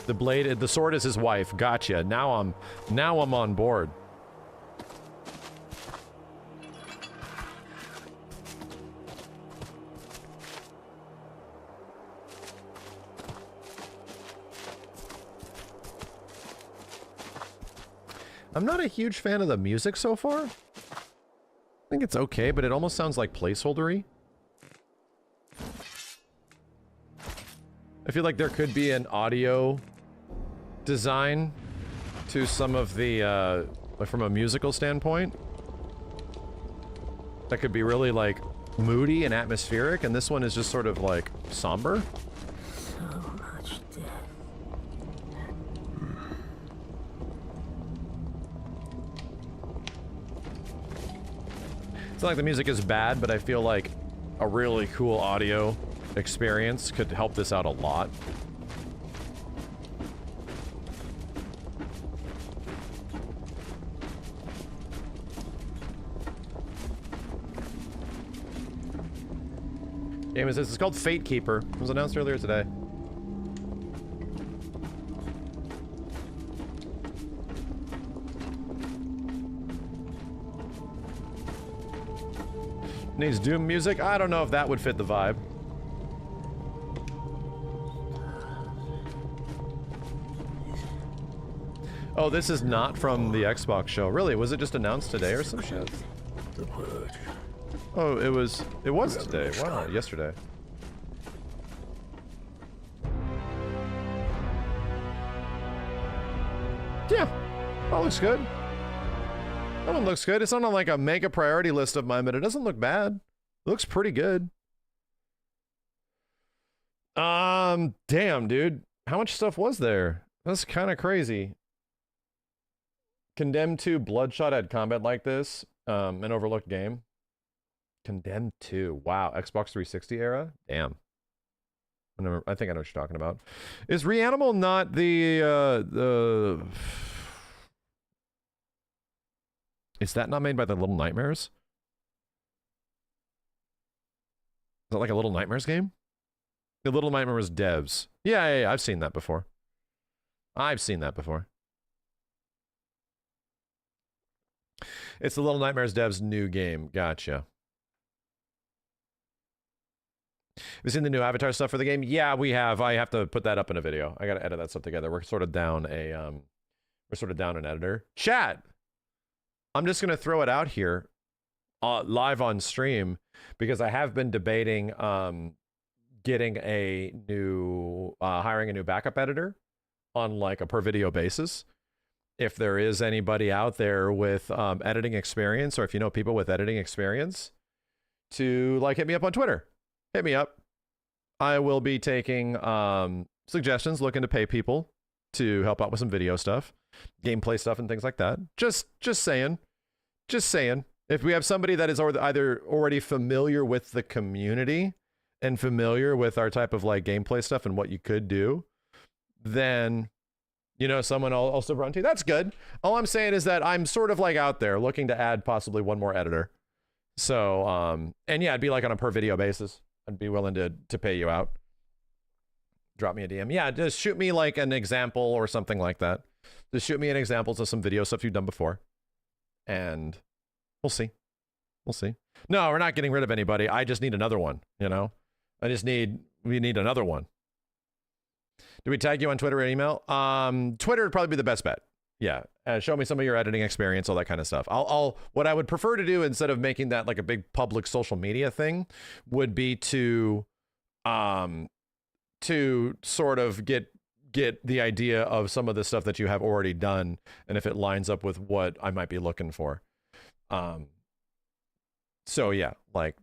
The blade, the sword is his wife. Gotcha. Now I'm on board. I'm not a huge fan of the music so far. I think it's okay, but it almost sounds like placeholdery. I feel like there could be an audio design to some of the, like from a musical standpoint. That could be really like moody and atmospheric, and this one is just sort of like somber. It's not like the music is bad, but I feel like a really cool audio experience could help this out a lot. Game is this. It's called Fatekeeper. It was announced earlier today. Needs Doom music? I don't know if that would fit the vibe. Oh, this is not from the Xbox show. Really? Was it just announced today or some shit? Oh, it was today. Wow, yesterday. Yeah, that looks good. That one looks good. It's not on like a mega priority list of mine, but it doesn't look bad. It looks pretty good. Damn, dude. How much stuff was there? That's kind of crazy. Condemned 2 Bloodshot had combat like this. An overlooked game. Condemned 2. Wow, Xbox 360 era? Damn. I think I know what you're talking about. Is Reanimal not the Is that not made by the Little Nightmares? Is that like a Little Nightmares game? The Little Nightmares devs. Yeah, I've seen that before. I've seen that before. It's the Little Nightmares devs' new game. Gotcha. Have you seen the new Avatar stuff for the game? Yeah, we have. I have to put that up in a video. I gotta edit that stuff together. We're sort of down an editor. Chat! I'm just gonna throw it out here live on stream because I have been debating getting a new hiring a new backup editor on like a per video basis. If there is anybody out there with editing experience, or if you know people with editing experience, to like hit me up on Twitter. Hit me up. I will be taking suggestions, looking to pay people to help out with some video stuff, gameplay stuff, and things like that. Just saying. Just saying. If we have somebody that is either already familiar with the community and familiar with our type of like gameplay stuff and what you could do, then, you know, someone also run to, that's good. All I'm saying is that I'm sort of like out there looking to add possibly one more editor. So, and yeah, it'd be like on a per video basis. I'd be willing to pay you out. Drop me a DM. Yeah, just shoot me like an example or something like that. Just shoot me an examples of some video stuff you've done before. And we'll see. We'll see. No, we're not getting rid of anybody. I just need another one, you know? We need another one. Do we tag you on Twitter or email? Twitter would probably be the best bet. Yeah. Show me some of your editing experience, all that kind of stuff. What I would prefer to do instead of making that like a big public social media thing would be to sort of get the idea of some of the stuff that you have already done, and if it lines up with what I might be looking for. So yeah, like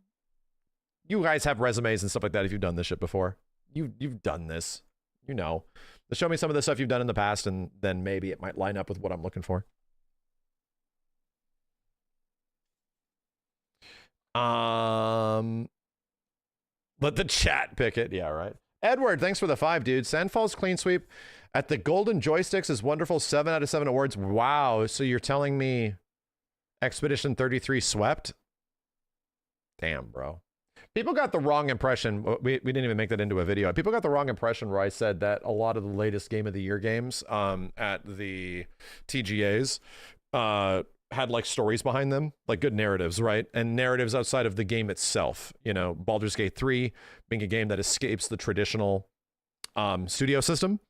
you guys have resumes and stuff like that. If you've done this shit before, you've done this, you know. Show me some of the stuff you've done in the past, and then maybe it might line up with what I'm looking for. Let the chat pick it. Yeah, right. Edward, thanks for the 5, dude. Sandfall's clean sweep at the Golden Joysticks is wonderful. 7 out of 7 awards. Wow. So you're telling me Expedition 33 swept? Damn, bro. People got the wrong impression. We didn't even make that into a video. People got the wrong impression where I said that a lot of the latest Game of the Year games at the TGAs had like stories behind them, like good narratives, right? And narratives outside of the game itself. You know, Baldur's Gate 3 being a game that escapes the traditional studio system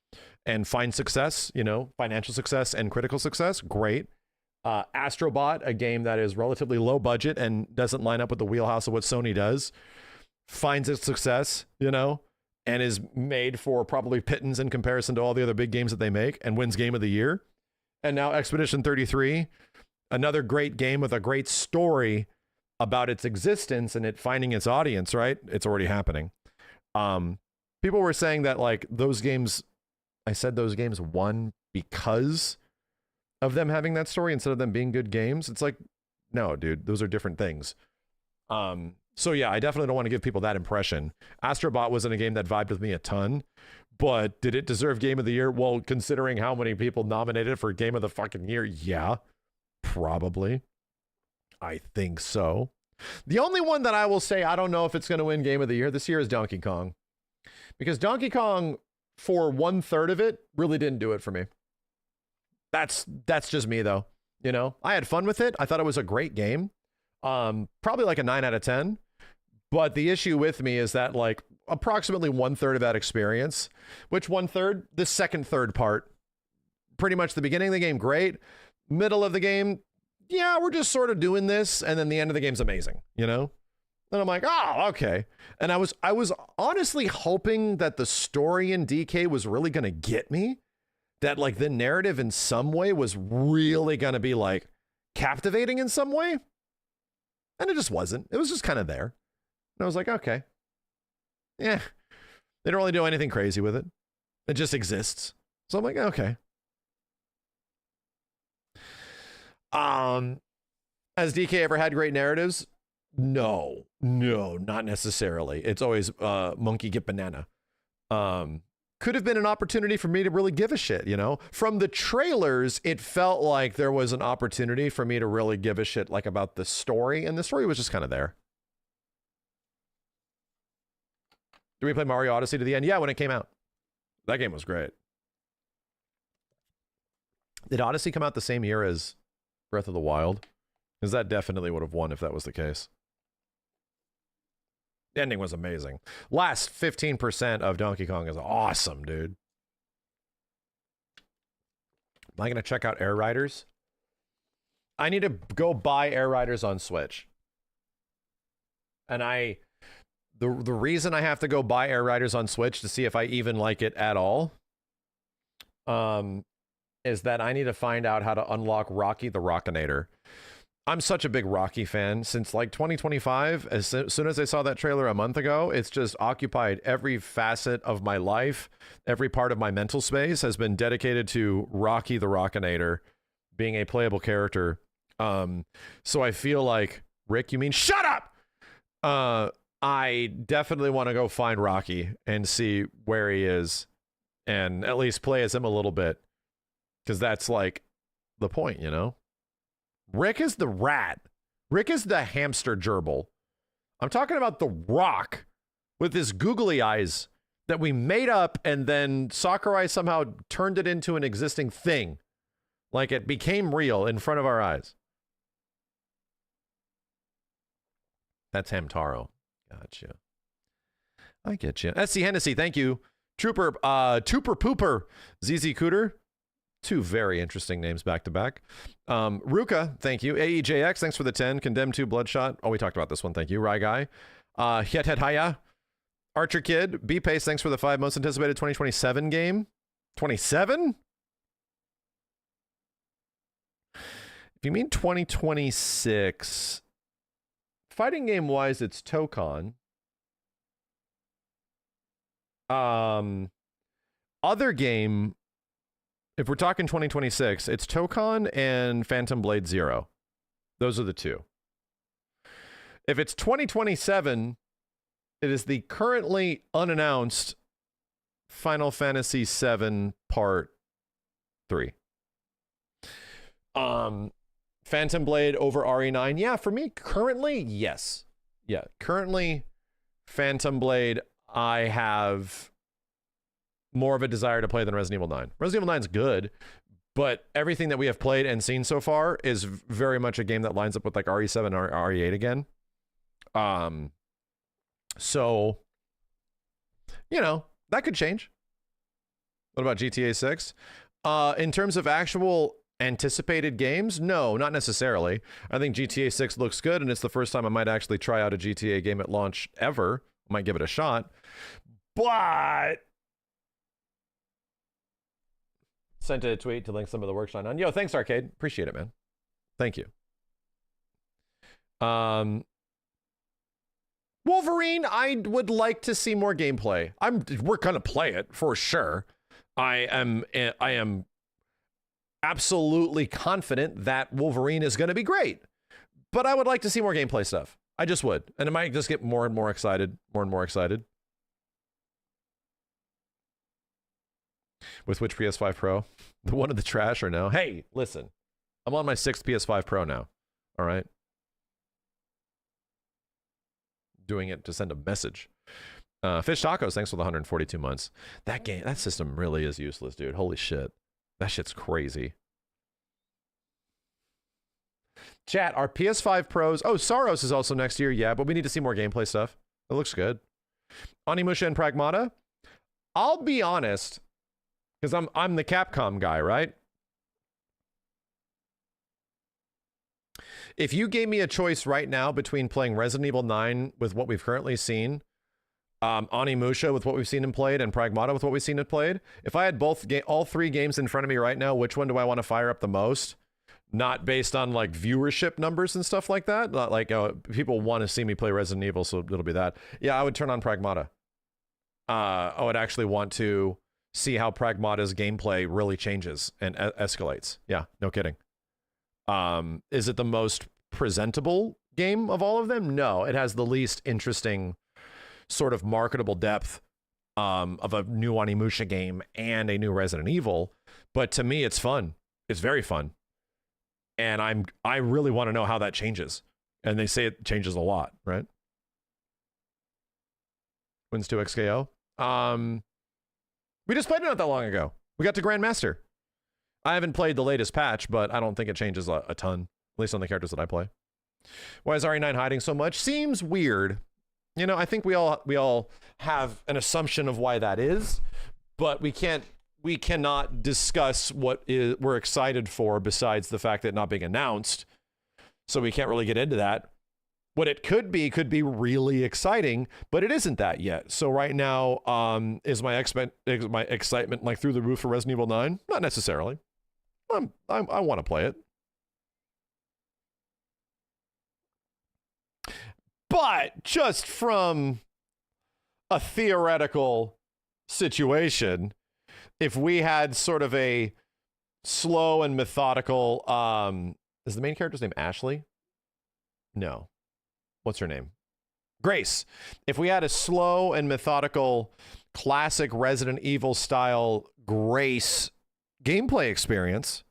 and finds success, you know, financial success and critical success. Great. Astrobot, a game that is relatively low budget and doesn't line up with the wheelhouse of what Sony does, finds its success, you know, and is made for probably pittance in comparison to all the other big games that they make, and wins Game of the Year. And now Expedition 33, another great game with a great story about its existence and it finding its audience, right? It's already happening. People were saying that like those games, I said those games won because of them having that story instead of them being good games. It's like, no, dude, those are different things. So yeah, I definitely don't want to give people that impression. Astrobot wasn't a game that vibed with me a ton, but did it deserve Game of the Year? Well, considering how many people nominated for Game of the fucking Year, yeah, probably. I think so. The only one that I will say I don't know if it's going to win Game of the Year this year is Donkey Kong. Because Donkey Kong, for 1/3 of it, really didn't do it for me. That's just me though. You know, I had fun with it. I thought it was a great game. Probably like a 9 out of 10. But the issue with me is that like approximately 1/3 of that experience, which 1/3, the second third part pretty much the beginning of the game, great. Middle of the game, yeah, we're just sort of doing this. And then the end of the game's amazing, you know? And I'm like, oh, okay. And I was honestly hoping that the story in DK was really going to get me. That like the narrative in some way was really going to be like captivating in some way. And it just wasn't. It was just kind of there. And I was like, okay. Yeah. They don't really do anything crazy with it. It just exists. So I'm like, okay. Has DK ever had great narratives? No, not necessarily. It's always monkey get banana. Could have been an opportunity for me to really give a shit, you know? From the trailers, it felt like there was an opportunity for me to really give a shit like about the story, and the story was just kind of there. Did we play Mario Odyssey to the end? Yeah, when it came out. That game was great. Did Odyssey come out the same year as Breath of the Wild? Because that definitely would have won if that was the case. The ending was amazing. Last 15% of Donkey Kong is awesome, dude. Am I going to check out Air Riders? I need to go buy Air Riders on Switch. And the reason I have to go buy Air Riders on Switch to see if I even like it at all is that I need to find out how to unlock Rocky the Rockinator. I'm such a big Rocky fan since like 2025. As soon as I saw that trailer a month ago, it's just occupied every facet of my life. Every part of my mental space has been dedicated to Rocky the Rockinator being a playable character. So I feel like, Rick, you mean shut up? I definitely want to go find Rocky and see where he is and at least play as him a little bit. Because that's like the point, you know? Rick is the rat. Rick is the hamster gerbil. I'm talking about the Rock with his googly eyes that we made up and then Sakurai somehow turned it into an existing thing. Like it became real in front of our eyes. That's Hamtaro. Gotcha. I get you. SC Hennessy, thank you. Trooper, Tooper Pooper, ZZ Cooter. Two very interesting names back to back. Ruka, thank you. AEJX, thanks for the 10. Condemned 2, Bloodshot. Oh, we talked about this one. Thank you. Rai Guy. Haya. Archer Kid. B-Pace, thanks for the 5. Most anticipated 2027 game. 27? If you mean 2026, fighting game wise, it's Tokon. Other game, if we're talking 2026, it's Tokon and Phantom Blade 0. Those are the two. If it's 2027, it is the currently unannounced Final Fantasy VII Part 3. Phantom Blade over RE9. Yeah, for me, currently, yes. Yeah, currently, Phantom Blade, I have more of a desire to play than Resident Evil 9. Resident Evil 9 is good, but everything that we have played and seen so far is very much a game that lines up with like RE7 or RE8 again. So, you know, that could change. What about GTA 6? In terms of actual anticipated games, no, not necessarily. I think GTA 6 looks good, and it's the first time I might actually try out a GTA game at launch ever. I might give it a shot. But sent a tweet to link some of the work shine on. Yo, thanks, Arcade. Appreciate it, man. Thank you. Wolverine, I would like to see more gameplay. We're gonna play it for sure. I am absolutely confident that Wolverine is gonna be great. But I would like to see more gameplay stuff. I just would. And I might just get more and more excited. With which PS5 Pro? The one in the trash or no? Hey, listen. I'm on my 6th PS5 Pro now. All right? Doing it to send a message. Fish Tacos, thanks for the 142 months. That system really is useless, dude. Holy shit. That shit's crazy. Chat, our PS5 Pros. Oh, Saros is also next year. Yeah, but we need to see more gameplay stuff. It looks good. Onimusha and Pragmata. I'll be honest, because I'm the Capcom guy, right? If you gave me a choice right now between playing Resident Evil 9 with what we've currently seen, Onimusha with what we've seen and played, and Pragmata with what we've seen and played, if I had all three games in front of me right now, which one do I want to fire up the most? Not based on like viewership numbers and stuff like that. Not like people want to see me play Resident Evil, so it'll be that. Yeah, I would turn on Pragmata. I would actually want to see how Pragmata's gameplay really changes and escalates. Yeah, no kidding. Is it the most presentable game of all of them? No, it has the least interesting sort of marketable depth of a new Onimusha game and a new Resident Evil. But to me, it's fun. It's very fun. And I really want to know how that changes. And they say it changes a lot, right? Wins 2 XKO. We just played it not that long ago. We got to Grandmaster. I haven't played the latest patch, but I don't think it changes a ton, at least on the characters that I play. Why is RE9 hiding so much? Seems weird. You know, I think we all have an assumption of why that is, but we cannot discuss what we're excited for besides the fact that not being announced. So we can't really get into that. What it could be really exciting, but it isn't that yet. So right now, is my excitement like through the roof for Resident Evil 9? Not necessarily. I want to play it. But just from a theoretical situation, if we had sort of a slow and methodical, is the main character's name Ashley? No. What's her name? Grace. If we had a slow and methodical, classic Resident Evil style Grace gameplay experience,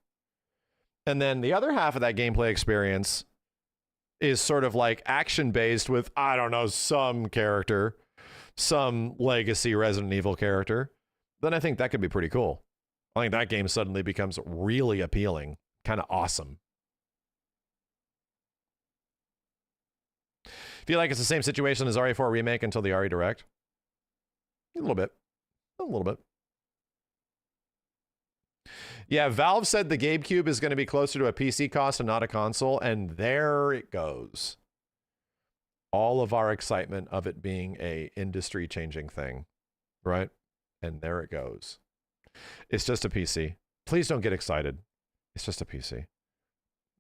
and then the other half of that gameplay experience is sort of like action based with, I don't know, some character, some legacy Resident Evil character, then I think that could be pretty cool. I think that game suddenly becomes really appealing, kind of awesome. Feel like it's the same situation as RE4 Remake until the RE Direct? A little bit. A little bit. Yeah, Valve said the GameCube is going to be closer to a PC cost and not a console, and there it goes. All of our excitement of it being a industry-changing thing, right? And there it goes. It's just a PC. Please don't get excited. It's just a PC.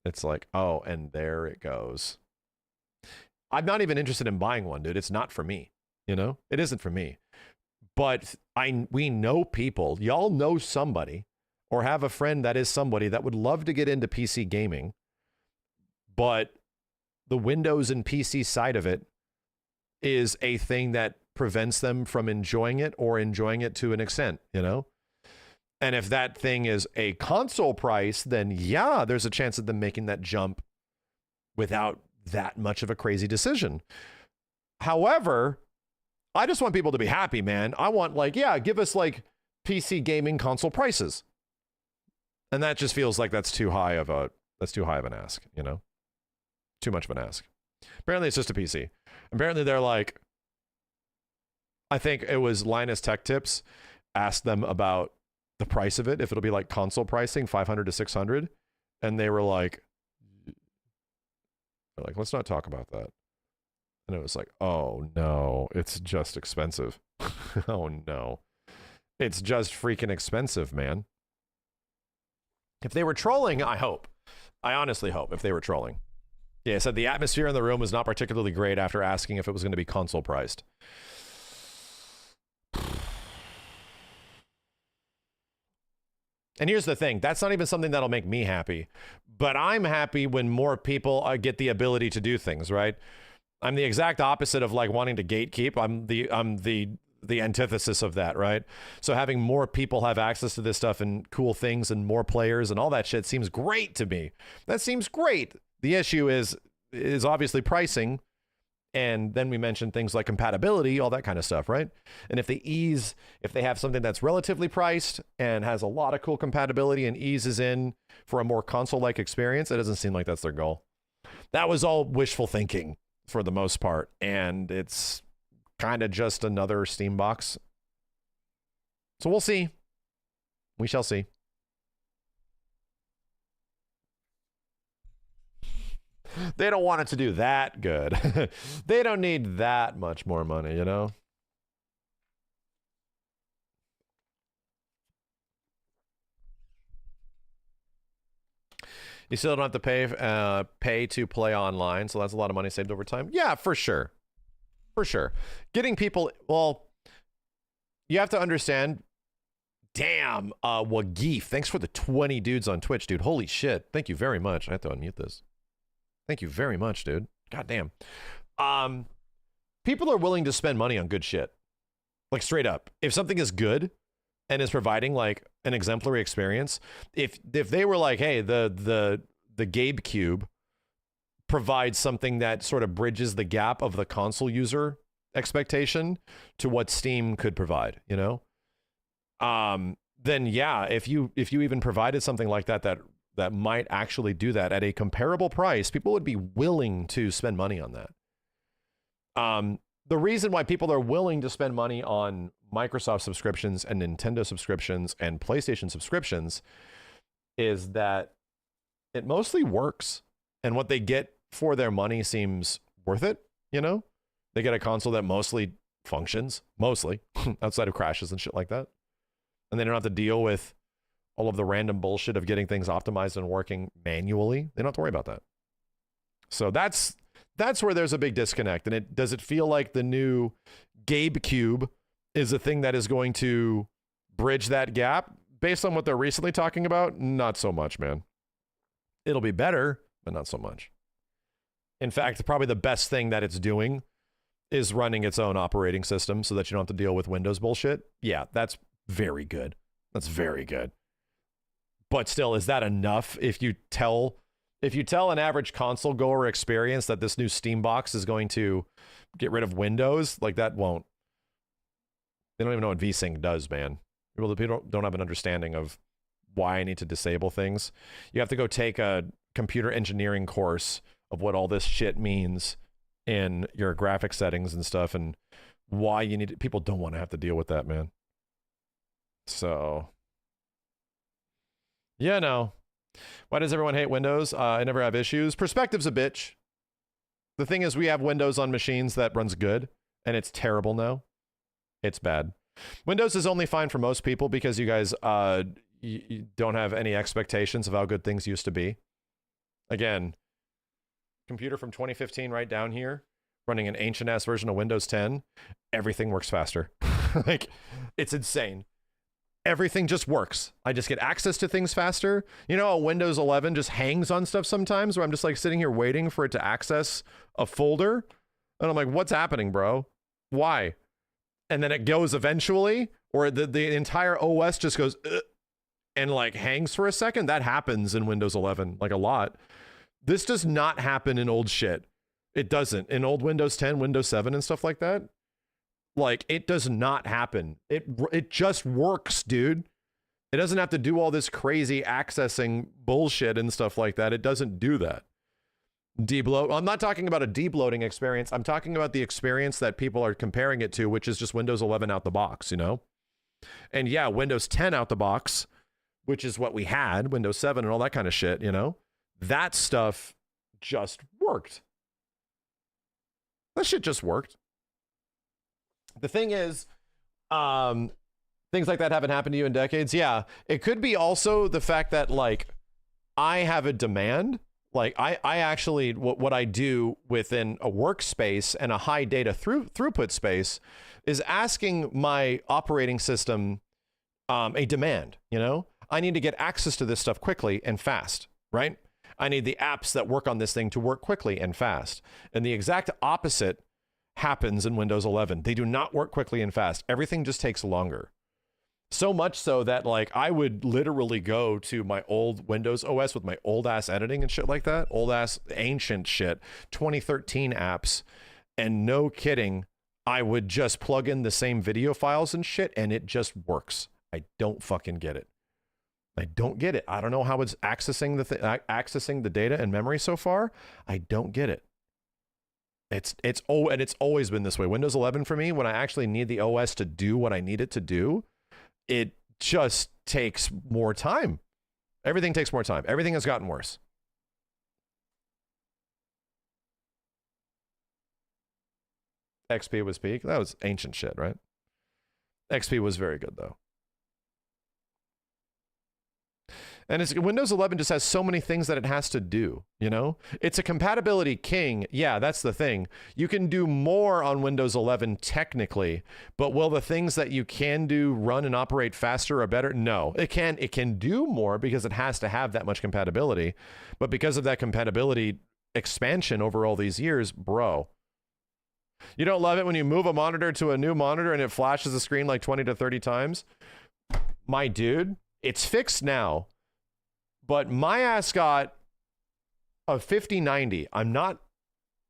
It's like, oh, and there it goes. I'm not even interested in buying one, dude. It's not for me, you know? It isn't for me. But we know people. Y'all know somebody or have a friend that is somebody that would love to get into PC gaming, but the Windows and PC side of it is a thing that prevents them from enjoying it or enjoying it to an extent, you know? And if that thing is a console price, then yeah, there's a chance of them making that jump without that much of a crazy decision. However, I just want people to be happy, man. I want like, yeah, give us like PC gaming console prices. And that just feels like that's too high of an ask, you know? Too much of an ask. Apparently it's just a PC. Apparently they're like, I think it was Linus Tech Tips asked them about the price of it, if it'll be like console pricing, 500 to 600. And they were like, let's not talk about that. And it was like, oh no, it's just expensive. Oh no. It's just freaking expensive, man. If they were trolling, I hope. I honestly hope if they were trolling. Yeah, it said the atmosphere in the room was not particularly great after asking if it was going to be console priced. And here's the thing, that's not even something that'll make me happy, but I'm happy when more people get the ability to do things, right? I'm the exact opposite of like wanting to gatekeep. I'm the antithesis of that, right? So having more people have access to this stuff and cool things and more players and all that shit seems great to me. That seems great. The issue is obviously pricing. And then we mentioned things like compatibility, all that kind of stuff, right? And if they have something that's relatively priced and has a lot of cool compatibility and eases in for a more console-like experience, it doesn't seem like that's their goal. That was all wishful thinking for the most part. And it's kind of just another Steam box. So we'll see. We shall see. They don't want it to do that good. They don't need that much more money, you know? You still don't have to pay to play online, so that's a lot of money saved over time. Yeah, for sure. For sure. Getting people, well, you have to understand. Damn, Wagif, thanks for the 20 dudes on Twitch, dude. Holy shit. Thank you very much. I have to unmute this. Thank you very much, dude. God damn. People are willing to spend money on good shit. Like straight up. If something is good and is providing like an exemplary experience, if they were like, hey, the Gabe Cube provides something that sort of bridges the gap of the console user expectation to what Steam could provide, you know? Then yeah, if you even provided something like that might actually do that at a comparable price, people would be willing to spend money on that. The reason why people are willing to spend money on Microsoft subscriptions and Nintendo subscriptions and PlayStation subscriptions is that it mostly works, and what they get for their money seems worth it, you know? They get a console that mostly functions, mostly, outside of crashes and shit like that. And they don't have to deal with all of the random bullshit of getting things optimized and working manually. They don't have to worry about that. So that's where there's a big disconnect. And does it feel like the new Gabe Cube is a thing that is going to bridge that gap? Based on what they're recently talking about, not so much, man. It'll be better, but not so much. In fact, probably the best thing that it's doing is running its own operating system so that you don't have to deal with Windows bullshit. Yeah, that's very good. That's very good. But still, is that enough? If you tell an average console goer experience that this new Steam box is going to get rid of Windows, like that won't. They don't even know what VSync does, man. People don't have an understanding of why I need to disable things. You have to go take a computer engineering course of what all this shit means in your graphic settings and stuff, and why you need it. People don't want to have to deal with that, man. So, yeah, no. Why does everyone hate Windows? I never have issues. Perspective's a bitch. The thing is, we have Windows on machines that runs good, and it's terrible now. It's bad. Windows is only fine for most people because you guys you don't have any expectations of how good things used to be. Again, computer from 2015 right down here, running an ancient-ass version of Windows 10, everything works faster. Like, it's insane. Everything just works. I just get access to things faster. You know, Windows 11 just hangs on stuff sometimes where I'm just like sitting here waiting for it to access a folder. And I'm like, what's happening, bro? Why? And then it goes eventually, or the entire OS just goes and like hangs for a second. That happens in Windows 11, like a lot. This does not happen in old shit. It doesn't. In old Windows 10, Windows 7 and stuff like that. Like, it does not happen. It just works, dude. It doesn't have to do all this crazy accessing bullshit and stuff like that. It doesn't do that. Debloat. I'm not talking about a debloating experience. I'm talking about the experience that people are comparing it to, which is just Windows 11 out the box, you know? And yeah, Windows 10 out the box, which is what we had, Windows 7 and all that kind of shit, you know? That stuff just worked. That shit just worked. The thing is, things like that haven't happened to you in decades. Yeah, it could be also the fact that, like, I have a demand. Like, I actually, what I do within a workspace and a high data throughput space is asking my operating system a demand, you know? I need to get access to this stuff quickly and fast, right? I need the apps that work on this thing to work quickly and fast. And the exact opposite happens in Windows 11. They do not work quickly and fast. Everything just takes longer. So much so that, like, I would literally go to my old Windows OS with my old ass editing and shit like that, old ass ancient shit, 2013 apps, and no kidding, I would just plug in the same video files and shit, and it just works. I don't fucking get it. I don't get it. I don't know how it's accessing the data and memory so far. I don't get it. It's always been this way. Windows 11 for me, when I actually need the OS to do what I need it to do, it just takes more time. Everything takes more time. Everything has gotten worse. XP was peak. That was ancient shit, right? XP was very good, though. And it's, Windows 11 just has so many things that it has to do, you know? It's a compatibility king. Yeah, that's the thing. You can do more on Windows 11 technically, but will the things that you can do run and operate faster or better? No. It can do more because it has to have that much compatibility. But because of that compatibility expansion over all these years, bro. You don't love it when you move a monitor to a new monitor and it flashes the screen like 20 to 30 times? My dude, it's fixed now. But my ass got a 5090. I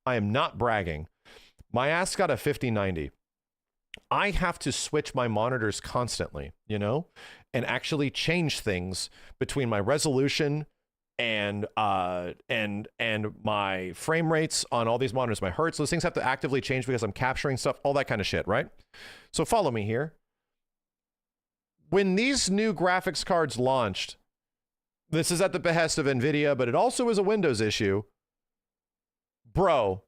am not bragging. My ass got a 5090. I have to switch my monitors constantly, you know, and actually change things between my resolution and my frame rates on all these monitors, my hertz. Those things have to actively change because I'm capturing stuff, all that kind of shit, right? So follow me here. When these new graphics cards launched, this is at the behest of NVIDIA, but it also is a Windows issue. Bro,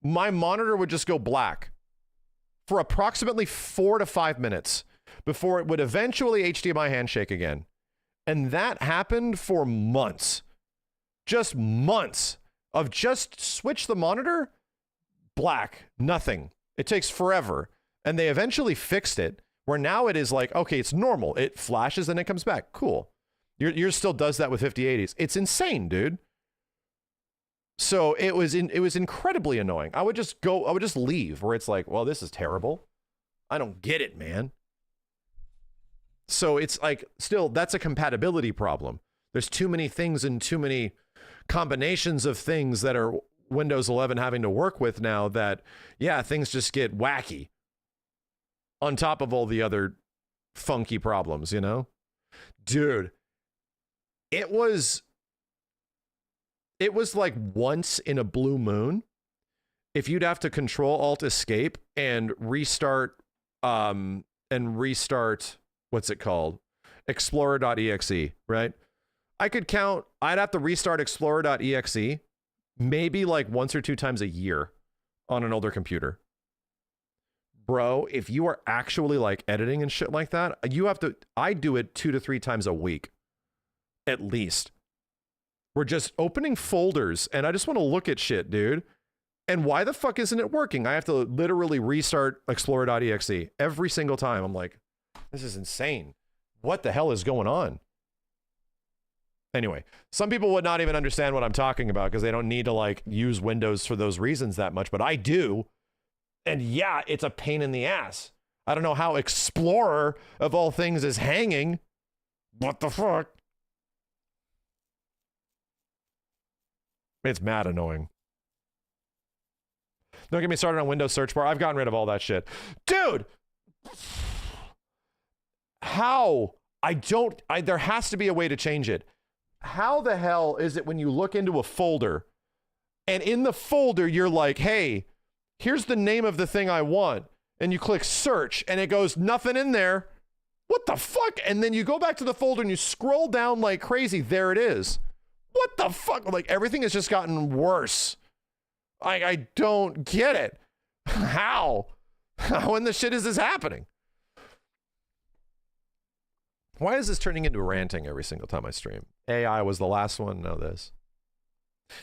my monitor would just go black for approximately 4 to 5 minutes before it would eventually HDMI handshake again. And that happened for months. Just months of just switch the monitor, black, nothing. It takes forever. And they eventually fixed it where now it is like, okay, it's normal. It flashes and it comes back. Cool. Yours still does that with 5080s. It's insane, dude. So it was incredibly annoying. I would just leave where it's like, well, this is terrible. I don't get it, man. So it's like, still, that's a compatibility problem. There's too many things and too many combinations of things that are Windows 11 having to work with now that, yeah, things just get wacky on top of all the other funky problems, you know? Dude. It was like once in a blue moon if you'd have to Control Alt Escape and restart what's it called? Explorer.exe, right? I'd have to restart Explorer.exe maybe like once or 2 times a year on an older computer. Bro, if you are actually like editing and shit like that, I do it 2 to 3 times a week. At least. We're just opening folders and I just want to look at shit, dude. And why the fuck isn't it working? I have to literally restart Explorer.exe every single time. I'm like, this is insane. What the hell is going on? Anyway, some people would not even understand what I'm talking about because they don't need to like use Windows for those reasons that much, but I do. And yeah, it's a pain in the ass. I don't know how Explorer of all things is hanging. What the fuck? It's mad annoying. Don't get me started on Windows search bar. I've gotten rid of all that shit. Dude! How? There has to be a way to change it. How the hell is it when you look into a folder and in the folder you're like, hey, here's the name of the thing I want. And you click search and it goes, nothing in there. What the fuck? And then you go back to the folder and you scroll down like crazy. There it is. What the fuck? Like, everything has just gotten worse. I don't get it. How? How in the shit is this happening? Why is this turning into ranting every single time I stream? AI was the last one. No, this.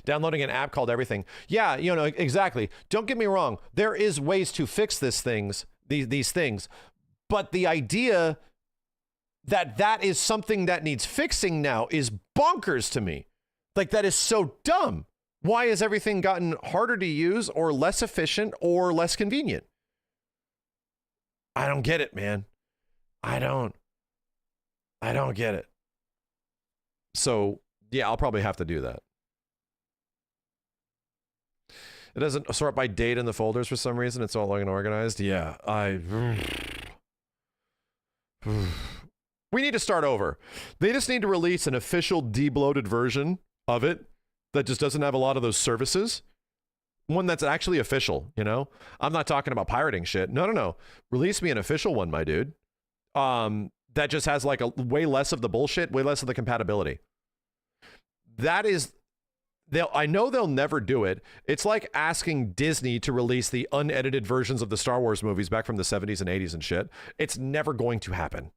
Downloading an app called Everything. Yeah, you know, exactly. Don't get me wrong. There is ways to fix these things. But the idea that is something that needs fixing now is bonkers to me. Like, that is so dumb. Why has everything gotten harder to use or less efficient or less convenient? I don't get it, man. I don't get it. So, yeah, I'll probably have to do that. It doesn't sort by date in the folders for some reason. It's all unorganized. Yeah, we need to start over. They just need to release an official debloated version of it that just doesn't have a lot of those services. One that's actually official, you know? I'm not talking about pirating shit. No. Release me an official one, my dude. That just has like a way less of the bullshit, way less of the compatibility. That is I know they'll never do it. It's like asking Disney to release the unedited versions of the Star Wars movies back from the 70s and 80s and shit. It's never going to happen.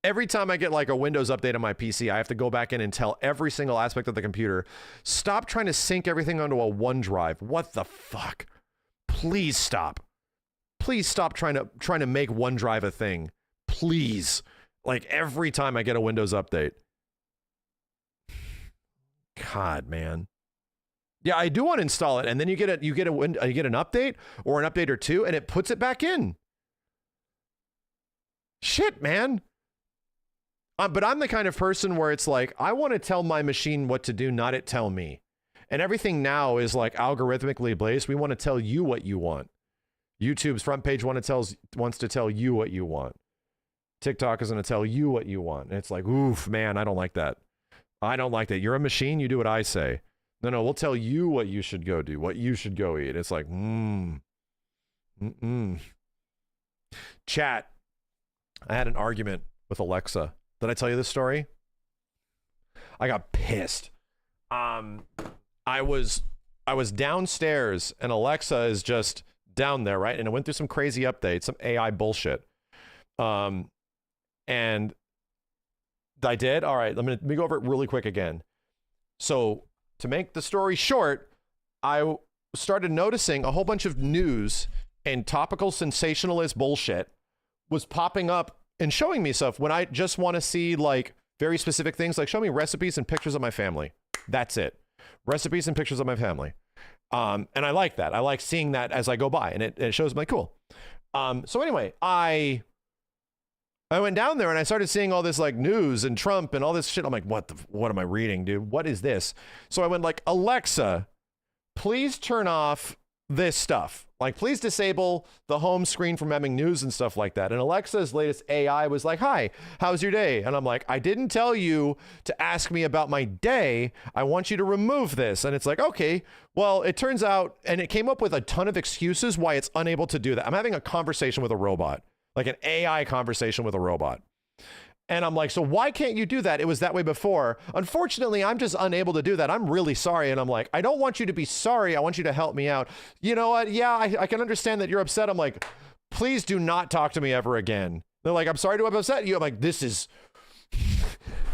Every time I get like a Windows update on my PC, I have to go back in and tell every single aspect of the computer, stop trying to sync everything onto a OneDrive. What the fuck? Please stop. Please stop trying to make OneDrive a thing. Please. Like every time I get a Windows update. God, man. Yeah, I do want to install it, and then you get an update or an update or two, and it puts it back in. Shit, man. But I'm the kind of person where it's like, I want to tell my machine what to do, not it tell me. And everything now is like algorithmically based. We want to tell you what you want. YouTube's front page wants to tell you what you want. TikTok is going to tell you what you want. And it's like, oof, man, I don't like that. I don't like that. You're a machine. You do what I say. No, we'll tell you what you should go do, what you should go eat. It's like, Chat. I had an argument with Alexa. Did I tell you this story? I got pissed. I was downstairs and Alexa is just down there, right? And it went through some crazy updates, some AI bullshit. And I did. All right, let me go over it really quick again. So to make the story short, I started noticing a whole bunch of news and topical sensationalist bullshit was popping up and showing me stuff when I just want to see like very specific things, like show me recipes and pictures of my family. That's it. Recipes and pictures of my family. And I like that. I like seeing that as I go by, and it shows me cool. So anyway, I went down there and I started seeing all this like news and Trump and all this shit. I'm like, what am I reading, dude? What is this? So I went like, Alexa, please turn off this stuff. Like, please disable the home screen from having news and stuff like that. And Alexa's latest AI was like, hi, how's your day? And I'm like, I didn't tell you to ask me about my day. I want you to remove this. And it's like, okay, well, it turns out, and it came up with a ton of excuses why it's unable to do that. I'm having a conversation with a robot. Like an AI conversation with a robot. And I'm like, so why can't you do that? It was that way before. Unfortunately, I'm just unable to do that. I'm really sorry. And I'm like, I don't want you to be sorry. I want you to help me out. You know what? Yeah, I can understand that you're upset. I'm like, please do not talk to me ever again. They're like, I'm sorry to have upset you. I'm like, this is...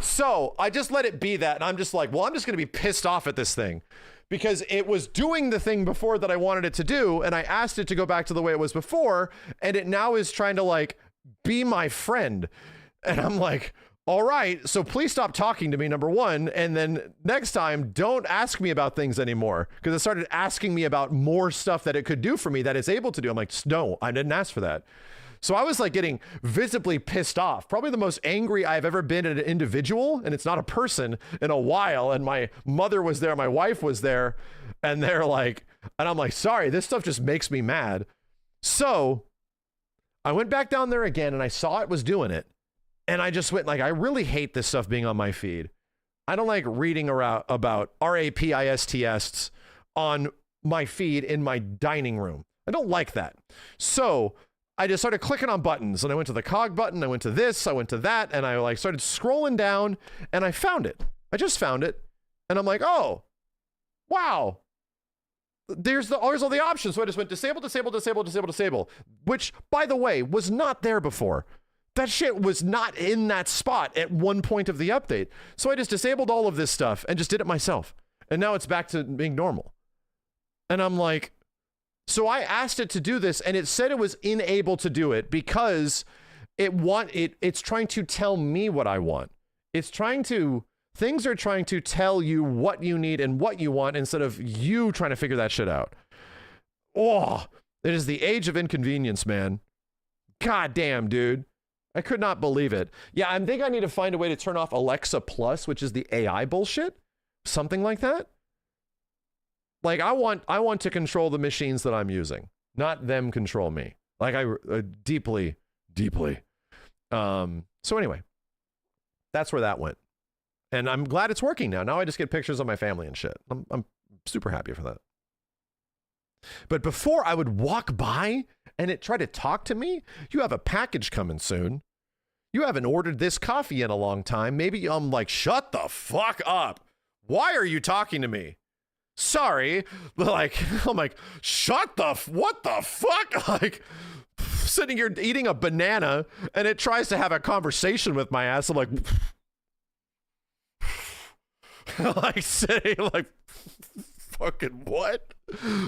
So I just let it be that. And I'm just like, well, I'm just going to be pissed off at this thing. Because it was doing the thing before that I wanted it to do, and I asked it to go back to the way it was before, and it now is trying to like be my friend. And I'm like, all right, so please stop talking to me, number one, and then next time don't ask me about things anymore, because it started asking me about more stuff that it could do for me that it's able to do. I'm like, no, I didn't ask for that. So I was like getting visibly pissed off, probably the most angry I've ever been at an individual, and it's not a person, in a while. And my mother was there, my wife was there, and they're like, and I'm like, sorry, this stuff just makes me mad. So I went back down there again and I saw it was doing it. And I just went like, I really hate this stuff being on my feed. I don't like reading about RAPISTS on my feed in my dining room. I don't like that. So I just started clicking on buttons, and I went to the cog button, I went to this, I went to that, and I like started scrolling down, and I found it. I just found it, and I'm like, oh, wow. There's all the options. So I just went disable, disable, disable, disable, disable, which, by the way, was not there before. That shit was not in that spot at one point of the update. So I just disabled all of this stuff and just did it myself. And now it's back to being normal. And I'm like, so I asked it to do this, and it said it was unable to do it because it's trying to tell me what I want. Things are trying to tell you what you need and what you want instead of you trying to figure that shit out. Oh, it is the age of inconvenience, man. God damn, dude. I could not believe it. Yeah, I think I need to find a way to turn off Alexa Plus, which is the AI bullshit. Something like that. Like, I want to control the machines that I'm using, not them control me. Like, I deeply. So anyway, that's where that went. And I'm glad it's working now. Now I just get pictures of my family and shit. I'm super happy for that. But before, I would walk by and it tried to talk to me. You have a package coming soon. You haven't ordered this coffee in a long time. Maybe I'm like, shut the fuck up. Why are you talking to me? Sorry. Like, I'm like, what the fuck? Like, sitting here eating a banana and it tries to have a conversation with my ass. I'm like, like sitting like, fucking what?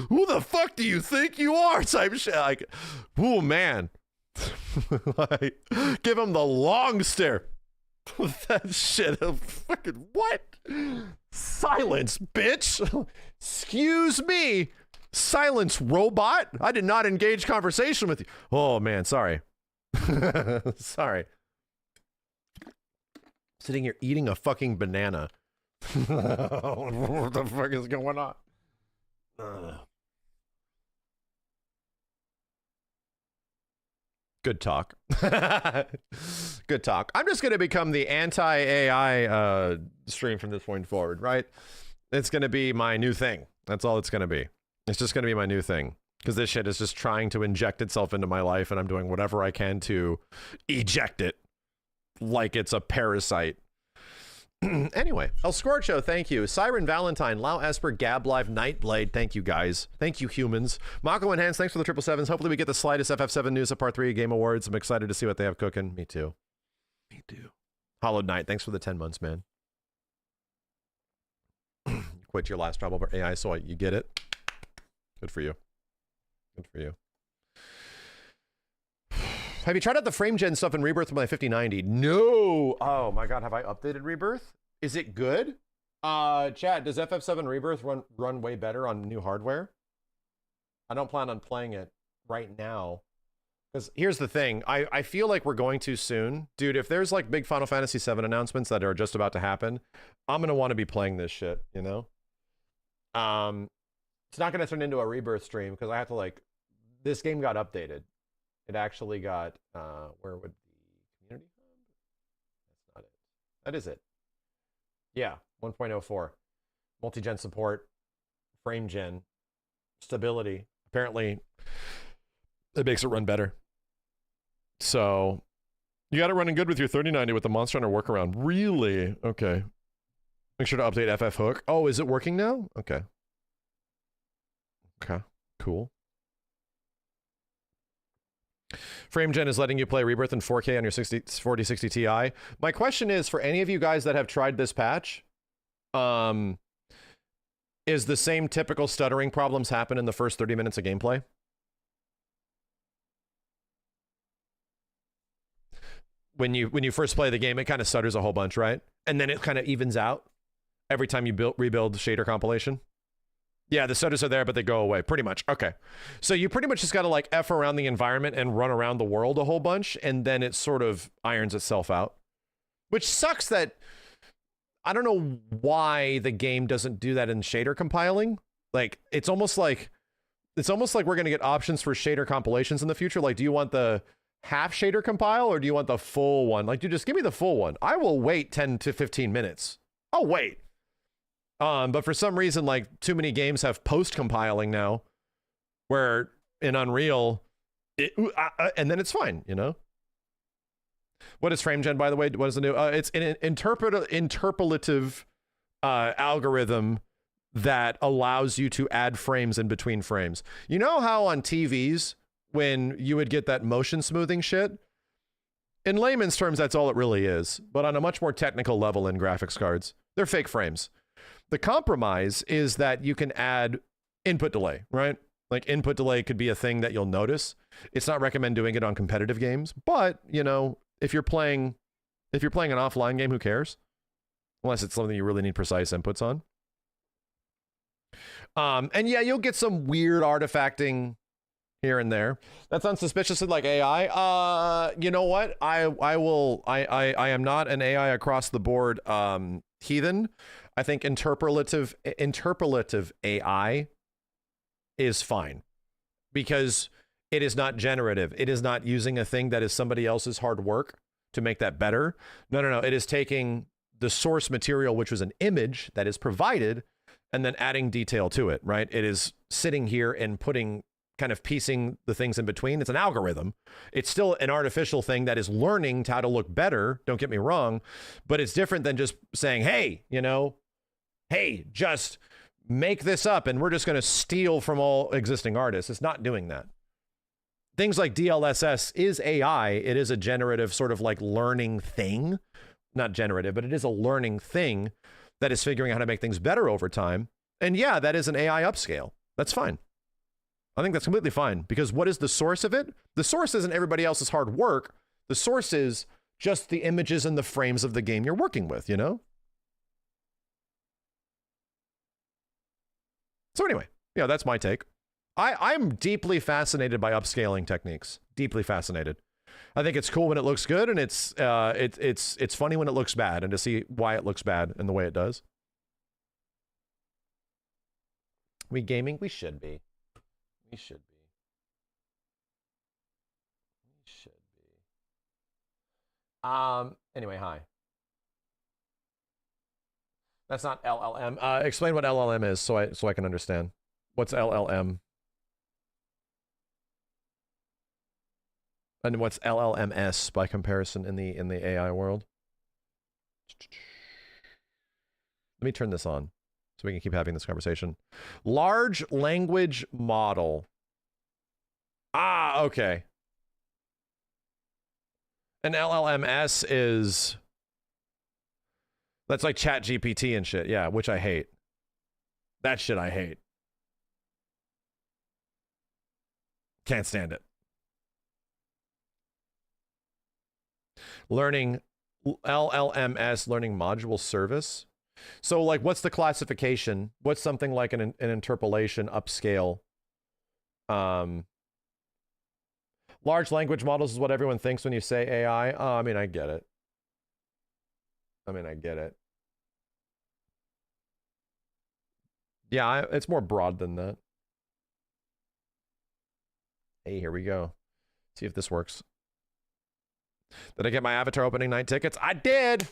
Who the fuck do you think you are? Type shit. Like, oh man. Like, give him the long stare. That shit of fucking what? Silence, bitch. Excuse me. Silence, robot. I did not engage conversation with you. Oh man, sorry. Sorry. Sitting here eating a fucking banana. What the fuck is going on? Good talk. Good talk. I'm just going to become the anti-AI stream from this point forward, right? It's going to be my new thing. That's all it's going to be. It's just going to be my new thing. Because this shit is just trying to inject itself into my life, and I'm doing whatever I can to eject it like it's a parasite. Anyway, El Scorcho, thank you. Siren Valentine, Lau Esper, Gab Live, Nightblade, thank you guys. Thank you, humans. Mako Enhance, thanks for the 777s. Hopefully we get the slightest FF7 news at Part 3 Game Awards. I'm excited to see what they have cooking. Me too. Me too. Hollowed Knight, thanks for the 10 months, man. Quit your last job over AI, so you get it. Good for you. Good for you. Have you tried out the frame gen stuff in Rebirth with my 5090? No. Oh my god, have I updated Rebirth? Is it good? Chat, does FF7 Rebirth run way better on new hardware? I don't plan on playing it right now. Because here's the thing, I feel like we're going too soon. Dude, if there's like big Final Fantasy VII announcements that are just about to happen, I'm gonna want to be playing this shit, you know? It's not gonna turn into a Rebirth stream because I have to like, this game got updated. It actually got, where would the community hub? That's not it. That is it. Yeah, 1.04. Multi-gen support, frame gen, stability. Apparently, it makes it run better. So, you got it running good with your 3090 with the Monster Hunter workaround. Really? Okay. Make sure to update FF Hook. Oh, is it working now? Okay. Okay, cool. FrameGen is letting you play Rebirth in 4K on your 4060 Ti. My question is, for any of you guys that have tried this patch, is the same typical stuttering problems happen in the first 30 minutes of gameplay? When you first play the game, it kind of stutters a whole bunch, right? And then it kind of evens out every time you rebuild shader compilation. Yeah, the stutters are there, but they go away, pretty much. Okay. So you pretty much just got to like F around the environment and run around the world a whole bunch, and then it sort of irons itself out. Which sucks that, I don't know why the game doesn't do that in shader compiling. Like, it's almost like we're going to get options for shader compilations in the future. Like, do you want the half shader compile, or do you want the full one? Like, dude, just give me the full one. I will wait 10 to 15 minutes. I'll wait. But for some reason, like, too many games have post-compiling now, where in Unreal, and then it's fine, you know? What is FrameGen, by the way? What is the new? It's an interpolative algorithm that allows you to add frames in between frames. You know how on TVs, when you would get that motion smoothing shit? In layman's terms, that's all it really is. But on a much more technical level in graphics cards, they're fake frames. The compromise is that you can add input delay, right? Like, input delay could be a thing that you'll notice. It's not recommend doing it on competitive games, but, you know, if you're playing an offline game, who cares? Unless it's something you really need precise inputs on. And yeah, you'll get some weird artifacting here and there. That's unsuspiciously like AI. You know what? I am not an AI across the board heathen. I think interpolative AI is fine because it is not generative. It is not using a thing that is somebody else's hard work to make that better. No. It is taking the source material, which was an image that is provided, and then adding detail to it, right? It is sitting here and putting kind of piecing the things in between. It's an algorithm. It's still an artificial thing that is learning how to look better. Don't get me wrong, but it's different than just saying, hey, you know, hey, just make this up and we're just going to steal from all existing artists. It's not doing that. Things like DLSS is AI. It is a generative sort of like learning thing, not generative, but it is a learning thing that is figuring out how to make things better over time. And yeah, that is an AI upscale. That's fine. I think that's completely fine, because what is the source of it? The source isn't everybody else's hard work. The source is just the images and the frames of the game you're working with, you know? So anyway, yeah, that's my take. I'm deeply fascinated by upscaling techniques. Deeply fascinated. I think it's cool when it looks good, and it's funny when it looks bad, and to see why it looks bad and the way it does. We gaming? We should be. We should be. We should be. Anyway, hi. That's not LLM. Explain what LLM is so I can understand. What's LLM? And what's LLMS by comparison in the AI world? Let me turn this on so we can keep having this conversation. Large language model. Ah, okay. An LLMS is... That's like Chat GPT and shit. Yeah, which I hate. That shit I hate. Can't stand it. Learning LLMS, learning module service. So like, what's the classification? What's something like an interpolation upscale? Large language models is what everyone thinks when you say AI. Oh, I mean, I get it. I get it. Yeah, it's more broad than that. Hey, here we go. See if this works. Did I get my Avatar opening night tickets? I did.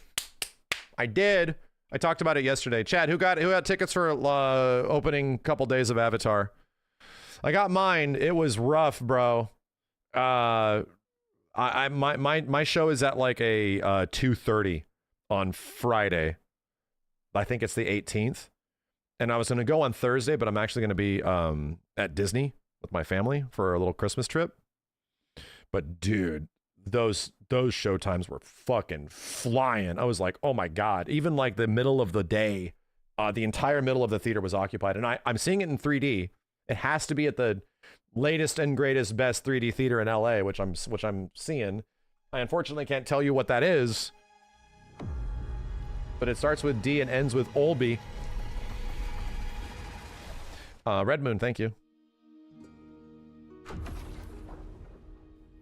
I did. I talked about it yesterday. Chad, who got tickets for opening couple days of Avatar? I got mine. It was rough, bro. My show is at like a 2:30 on Friday. I think it's the 18th. And I was going to go on Thursday, but I'm actually going to be at Disney with my family for a little Christmas trip. But dude, those show times were fucking flying. I was like, oh my God. Even like the middle of the day, the entire middle of the theater was occupied. And I'm seeing it in 3D. It has to be at the latest and greatest best 3D theater in LA, which I'm seeing. I unfortunately can't tell you what that is, but it starts with D and ends with Olby. Red Moon, thank you.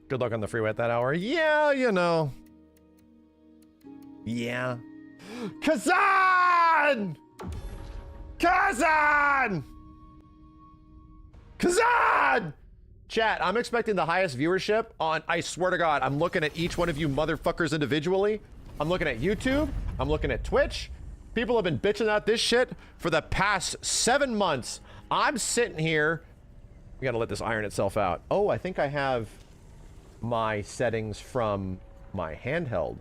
Good luck on the freeway at that hour. Yeah, you know. Yeah. Kazan! Kazan! Kazan! Chat, I'm expecting the highest viewership on, I swear to God, I'm looking at each one of you motherfuckers individually. I'm looking at YouTube. I'm looking at Twitch. People have been bitching out this shit for the past 7 months. I'm sitting here. We gotta let this iron itself out. Oh, I think I have my settings from my handheld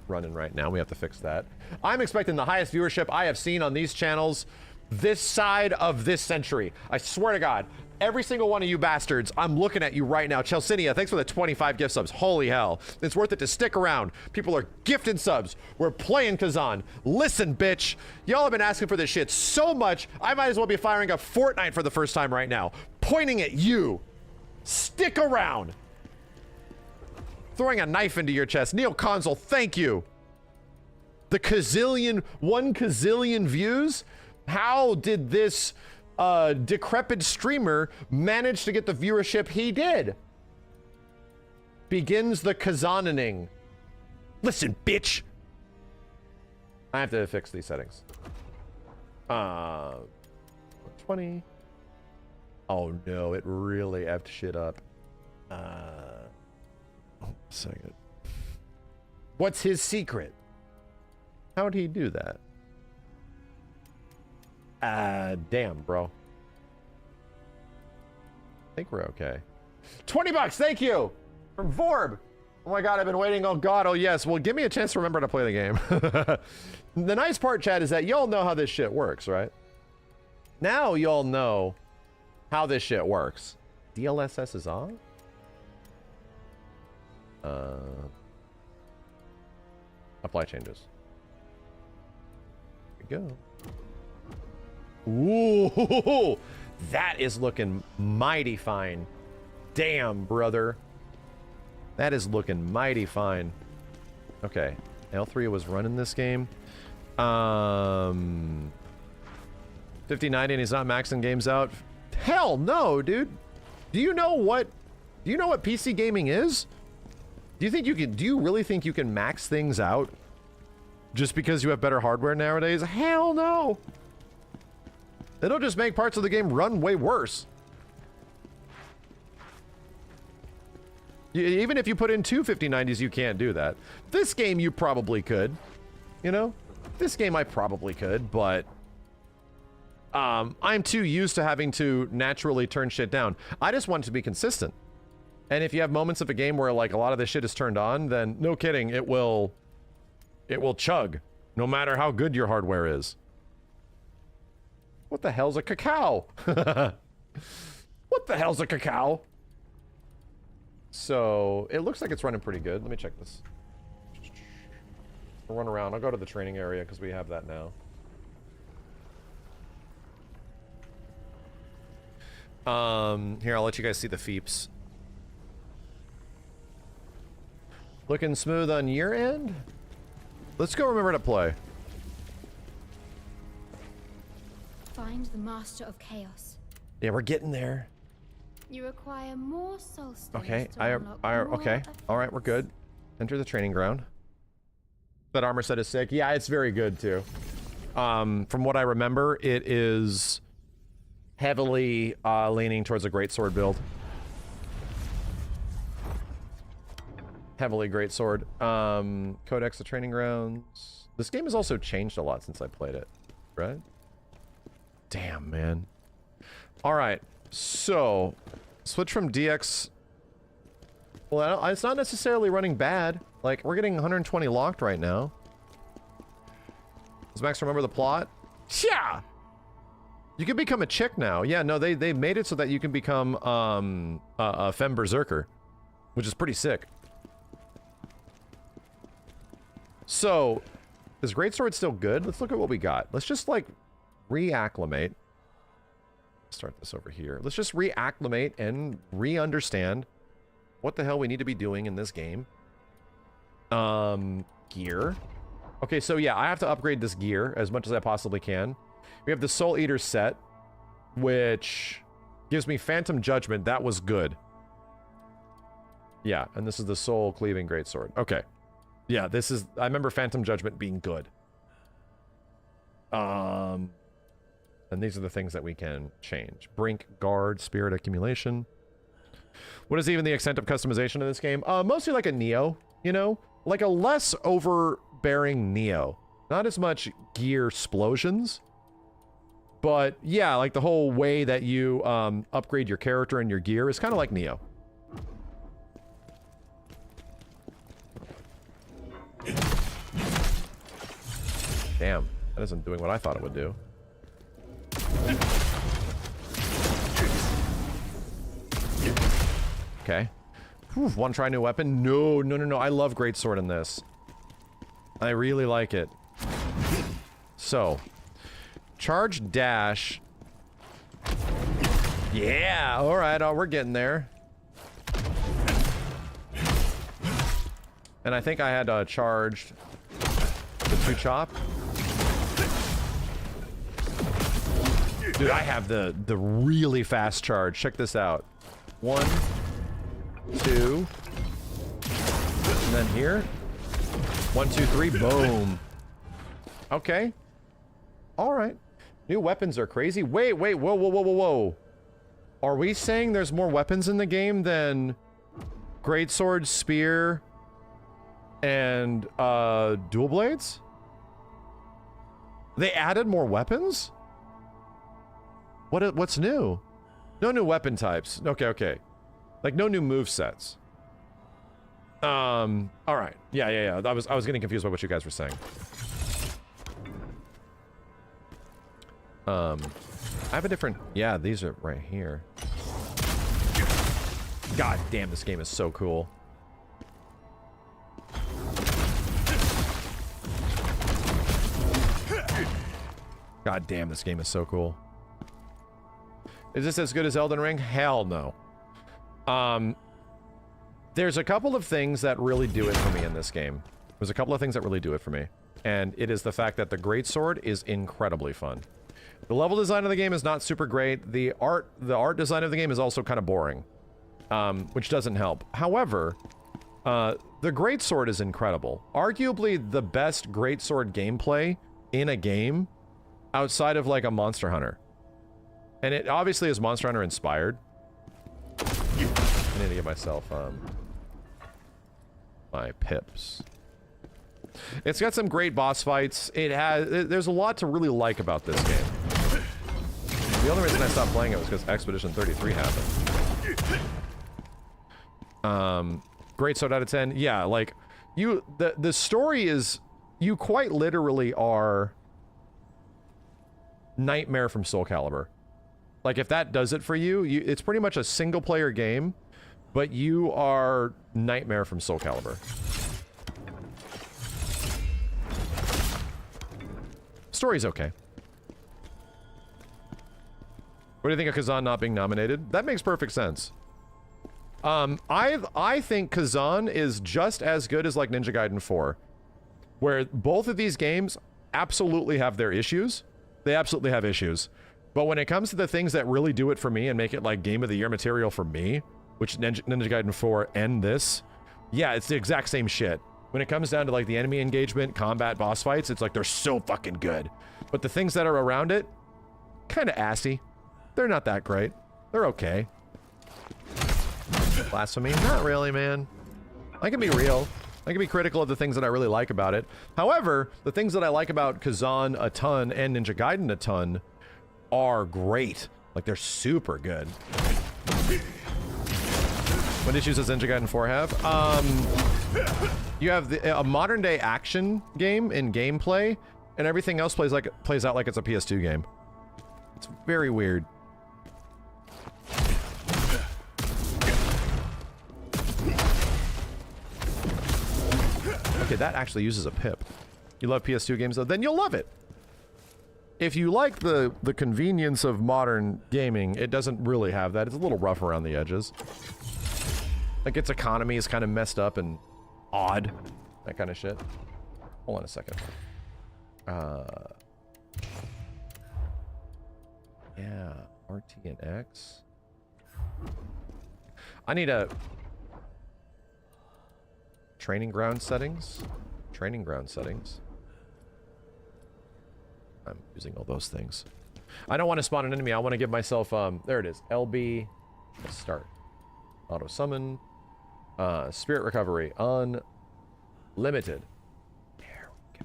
running right now. We have to fix that. I'm expecting the highest viewership I have seen on these channels this side of this century. I swear to God, every single one of you bastards, I'm looking at you right now. Chelsinia, thanks for the 25 gift subs. Holy hell. It's worth it to stick around. People are gifting subs. We're playing Kazan. Listen, bitch. Y'all have been asking for this shit so much, I might as well be firing up Fortnite for the first time right now. Pointing at you. Stick around. Throwing a knife into your chest. Neo Console, thank you. The 1 gazillion views? How did this decrepit streamer manage to get the viewership he did? Begins the Kazanening. Listen, bitch. I have to fix these settings. 20. Oh no, it really effed shit up. Second. What's his secret? How'd he do that? Damn, bro. think we're okay. 20 bucks, thank you! From Vorb! Oh my god, I've been waiting. Oh god, oh yes. Well, give me a chance to remember to play the game. The nice part, chat, is that y'all know how this shit works, right? Now y'all know how this shit works. DLSS is on? Apply changes. There we go. Ooh, that is looking mighty fine. Damn, brother. That is looking mighty fine. Okay, L3 was running this game. 5090 and he's not maxing games out. Hell no, dude. Do you know what PC gaming is? Do you really think you can max things out just because you have better hardware nowadays? Hell no. It'll just make parts of the game run way worse. Even if you put in two 5090s, you can't do that. This game, you probably could. You know? This game, I probably could, but... I'm too used to having to naturally turn shit down. I just want it to be consistent. And if you have moments of a game where, like, a lot of this shit is turned on, then, no kidding, it will chug. No matter how good your hardware is. What the hell's a cacao? What the hell's a cacao? So, it looks like it's running pretty good. Let me check this. We'll run around. I'll go to the training area because we have that now. Here, I'll let you guys see the feeps. Looking smooth on your end? Let's go remember to play. Find the Master of Chaos. Yeah, we're getting there. You require more soul stones. Okay, to unlock okay. more All right, we're good. Enter the training ground. That armor set is sick. Yeah, it's very good too. From what I remember, it is heavily leaning towards a greatsword build. Heavily greatsword. Codex, the training grounds. This game has also changed a lot since I played it, right? Damn, man. All right, so switch from DX. Well, it's not necessarily running bad. Like, we're getting 120 locked right now. Does Max remember the plot? Yeah! You can become a chick now. Yeah, no, they made it so that you can become a femme berserker, which is pretty sick. So, is greatsword still good? Let's look at what we got. Let's just, like, reacclimate. Start this over here. Let's just reacclimate and re-understand what the hell we need to be doing in this game. Gear. Okay, so yeah, I have to upgrade this gear as much as I possibly can. We have the Soul Eater set, which gives me Phantom Judgment. That was good. Yeah, and this is the Soul Cleaving Greatsword. Okay. Yeah, this is... I remember Phantom Judgment being good. And these are the things that we can change. Brink, Guard, Spirit Accumulation. What is even the extent of customization in this game? Mostly like a Neo, you know? Like a less overbearing Neo. Not as much gear explosions. But yeah, like the whole way that you upgrade your character and your gear is kind of like Neo. Damn, that isn't doing what I thought it would do. Okay. Whew, one try new weapon. No, no, no, no. I love greatsword in this. I really like it. So, charge dash. Yeah, all right. Oh, we're getting there. And I think I had charged the 2 chop. Dude, I have the really fast charge. Check this out. 1, 2, and then here. 1, 2, 3, boom. Okay. All right. New weapons are crazy. Wait, wait, whoa, whoa, whoa, whoa, whoa. Are we saying there's more weapons in the game than greatsword, spear, and dual blades? They added more weapons? What's new? No new weapon types. Okay, okay. Like no new move sets. All right. Yeah. I was getting confused by what you guys were saying. I have a different... Yeah, these are right here. God damn, this game is so cool. God damn, this game is so cool. Is this as good as Elden Ring? Hell no. There's a couple of things that really do it for me in this game. There's a couple of things that really do it for me. And it is the fact that the greatsword is incredibly fun. The level design of the game is not super great. The art design of the game is also kind of boring. Which doesn't help. However, the greatsword is incredible. Arguably the best greatsword gameplay in a game outside of like a Monster Hunter. And it obviously is Monster Hunter inspired. I need to get myself my pips. It's got some great boss fights. There's a lot to really like about this game. The only reason I stopped playing it was because Expedition 33 happened. Great sword out of 10. Yeah, like the story is, you quite literally are Nightmare from Soul Calibur. Like if that does it for you, it's pretty much a single player game, but you are Nightmare from Soul Calibur. Story's okay. What do you think of Kazan not being nominated? That makes perfect sense. I think Kazan is just as good as like Ninja Gaiden 4, where both of these games absolutely have their issues. They absolutely have issues. But when it comes to the things that really do it for me and make it like Game of the Year material for me, which Ninja Gaiden 4 and this, yeah, it's the exact same shit. When it comes down to like the enemy engagement, combat, boss fights, it's like they're so fucking good. But the things that are around it, kind of assy. They're not that great. They're okay. Blasphemy? Not really, man. I can be real. I can be critical of the things that I really like about it. However, the things that I like about Kazan a ton and Ninja Gaiden a ton are great. Like, they're super good. What issues does Ninja Gaiden 4 have? You have a modern-day action game in gameplay, and everything else plays out like it's a PS2 game. It's very weird. Okay, that actually uses a pip. You love PS2 games though? Then you'll love it. If you like the convenience of modern gaming, it doesn't really have that. It's a little rough around the edges. Like its economy is kind of messed up and odd. That kind of shit. Hold on a second. Yeah, RT and X. I need a training ground settings. Training ground settings. I'm using all those things. I don't want to spawn an enemy. I want to give myself there it is. LB start. Auto summon. Spirit recovery. Unlimited. There we go.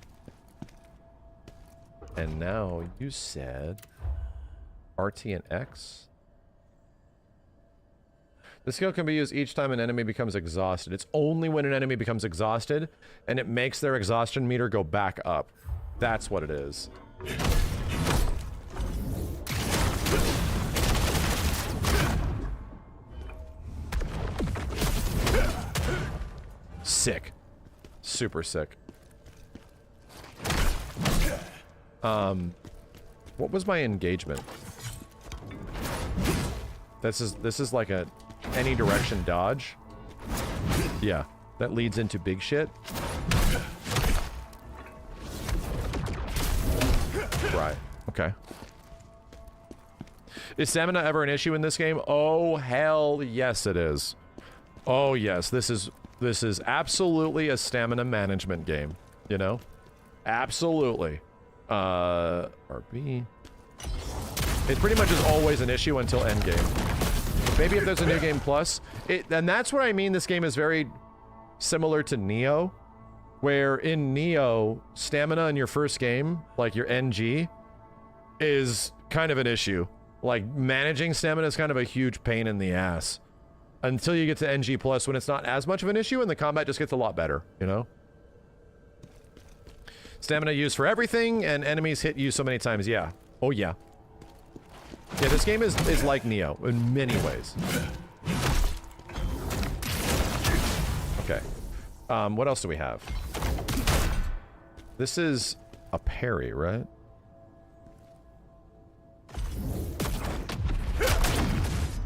And now you said RT and X. The skill can be used each time an enemy becomes exhausted. It's only when an enemy becomes exhausted, and it makes their exhaustion meter go back up. That's what it is. Sick. Super sick. What was my engagement? This is like a any direction dodge. Yeah, that leads into big shit. Right. Okay. Is stamina ever an issue in this game? Oh hell yes it is. Oh yes, this is absolutely a stamina management game, you know? Absolutely. RB. It pretty much is always an issue until endgame. Maybe if there's a new game plus. And that's what I mean, this game is very similar to Neo, where in Neo, stamina in your first game, like your NG, is kind of an issue. Like, managing stamina is kind of a huge pain in the ass. Until you get to NG+, when it's not as much of an issue and the combat just gets a lot better, you know? Stamina used for everything, and enemies hit you so many times, yeah. Oh, yeah. Yeah, this game is like Neo in many ways. Okay. What else do we have? This is a parry, right?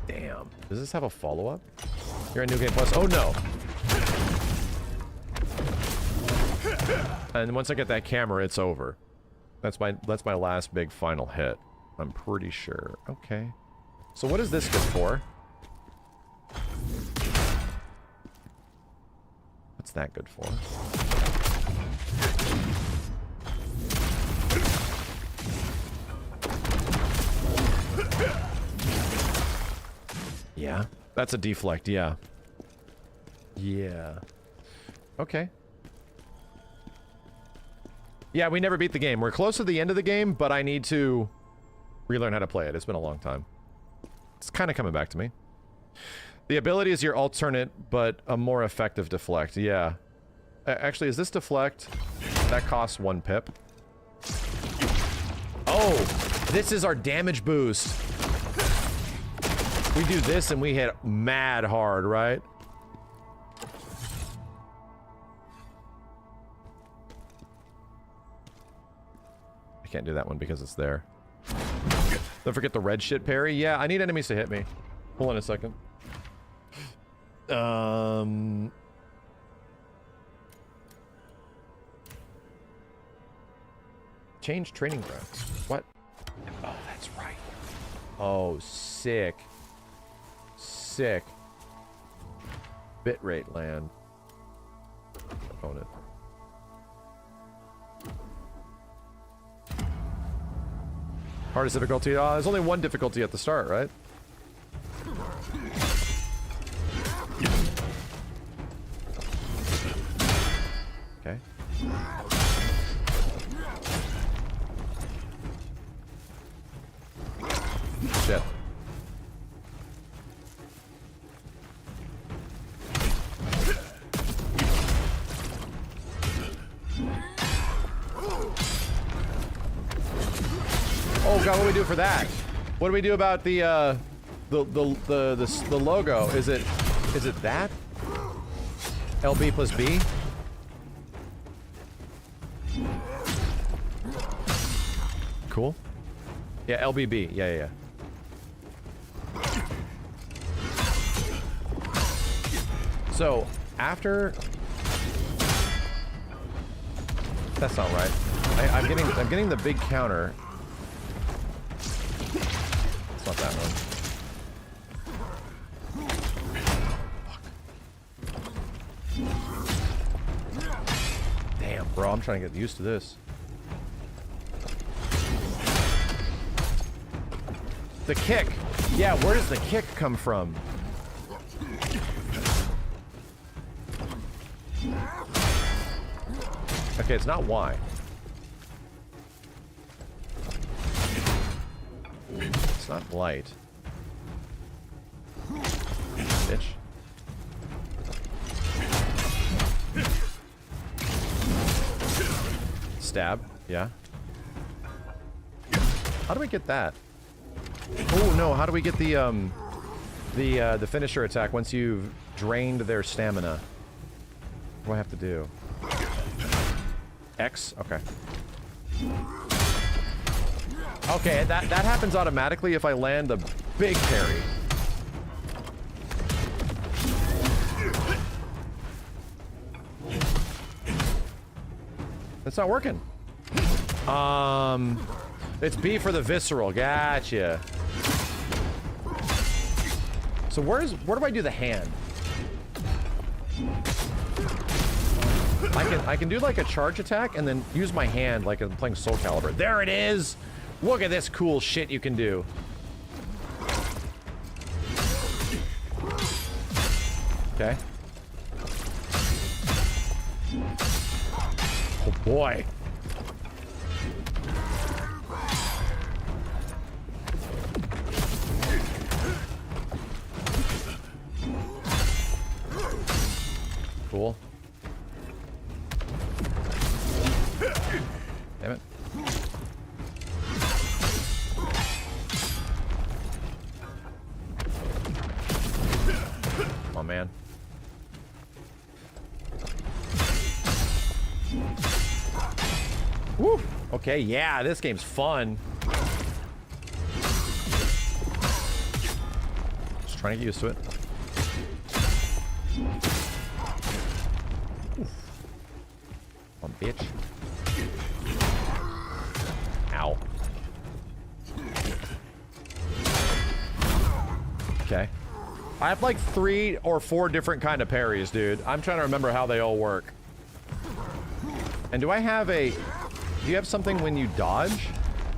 Damn. Does this have a follow-up? You're in New Game Plus. Oh, no. And once I get that camera, it's over. That's my last big final hit. I'm pretty sure. Okay. So what is this good for? What's that good for? Yeah. That's a deflect, yeah. Yeah. Okay. Yeah, we never beat the game. We're close to the end of the game, but I need to relearn how to play it. It's been a long time. It's kind of coming back to me. The ability is your alternate, but a more effective deflect. Yeah. Actually, is this deflect? That costs 1 pip. Oh! This is our damage boost. We do this and we hit mad hard, right? I can't do that one because it's there. Don't forget the red shit parry. Yeah, I need enemies to hit me. Hold on a second. Change training grounds. What? Oh, that's right. Oh, sick. Sick. Bitrate land. Opponent. Hardest difficulty? There's only 1 difficulty at the start, right? Okay. Shit. Oh god, what do we do for that? What do we do about the logo? Is it that? LB plus B? Cool. Yeah, LBB. Yeah. So, after... That's not right. I'm getting the big counter. It's not that one. Fuck. Damn, bro, I'm trying to get used to this. The kick. Yeah, where does the kick come from? Okay, it's not Y. It's not light. Bitch. Stab. Yeah. How do we get that? Oh no, how do we get the finisher attack once you've drained their stamina? What do I have to do? X? Okay. Okay, that happens automatically if I land the big parry. It's not working. It's B for the visceral. Gotcha. So where do I do the hand? I can do like a charge attack and then use my hand like I'm playing Soul Calibur. There it is! Look at this cool shit you can do. Okay. Oh boy. Cool. Damn it. Come on, man. Woo! Okay, yeah, this game's fun. Just trying to get used to it. Come on, bitch. Ow. Okay. I have like 3 or 4 different kind of parries, dude. I'm trying to remember how they all work. And do I have a... Do you have something when you dodge?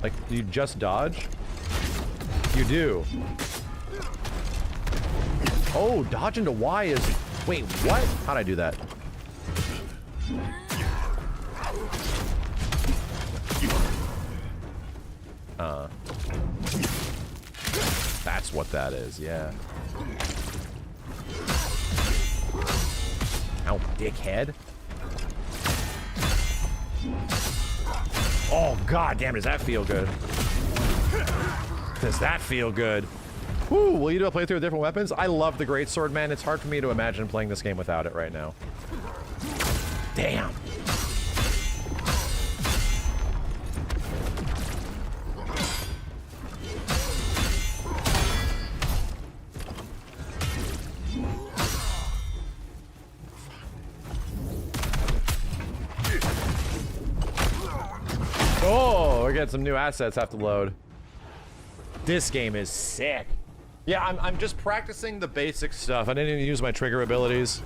Like, you just dodge? You do. Oh, dodge into Y is... Wait, what? How'd I do that? That's what that is, yeah. Ow, dickhead. Oh, god damn, does that feel good? Does that feel good? Woo, will you do a playthrough with different weapons? I love the greatsword, man. It's hard for me to imagine playing this game without it right now. Damn. Oh, we got some new assets have to load. This game is sick. Yeah, I'm just practicing the basic stuff. I didn't even use my trigger abilities.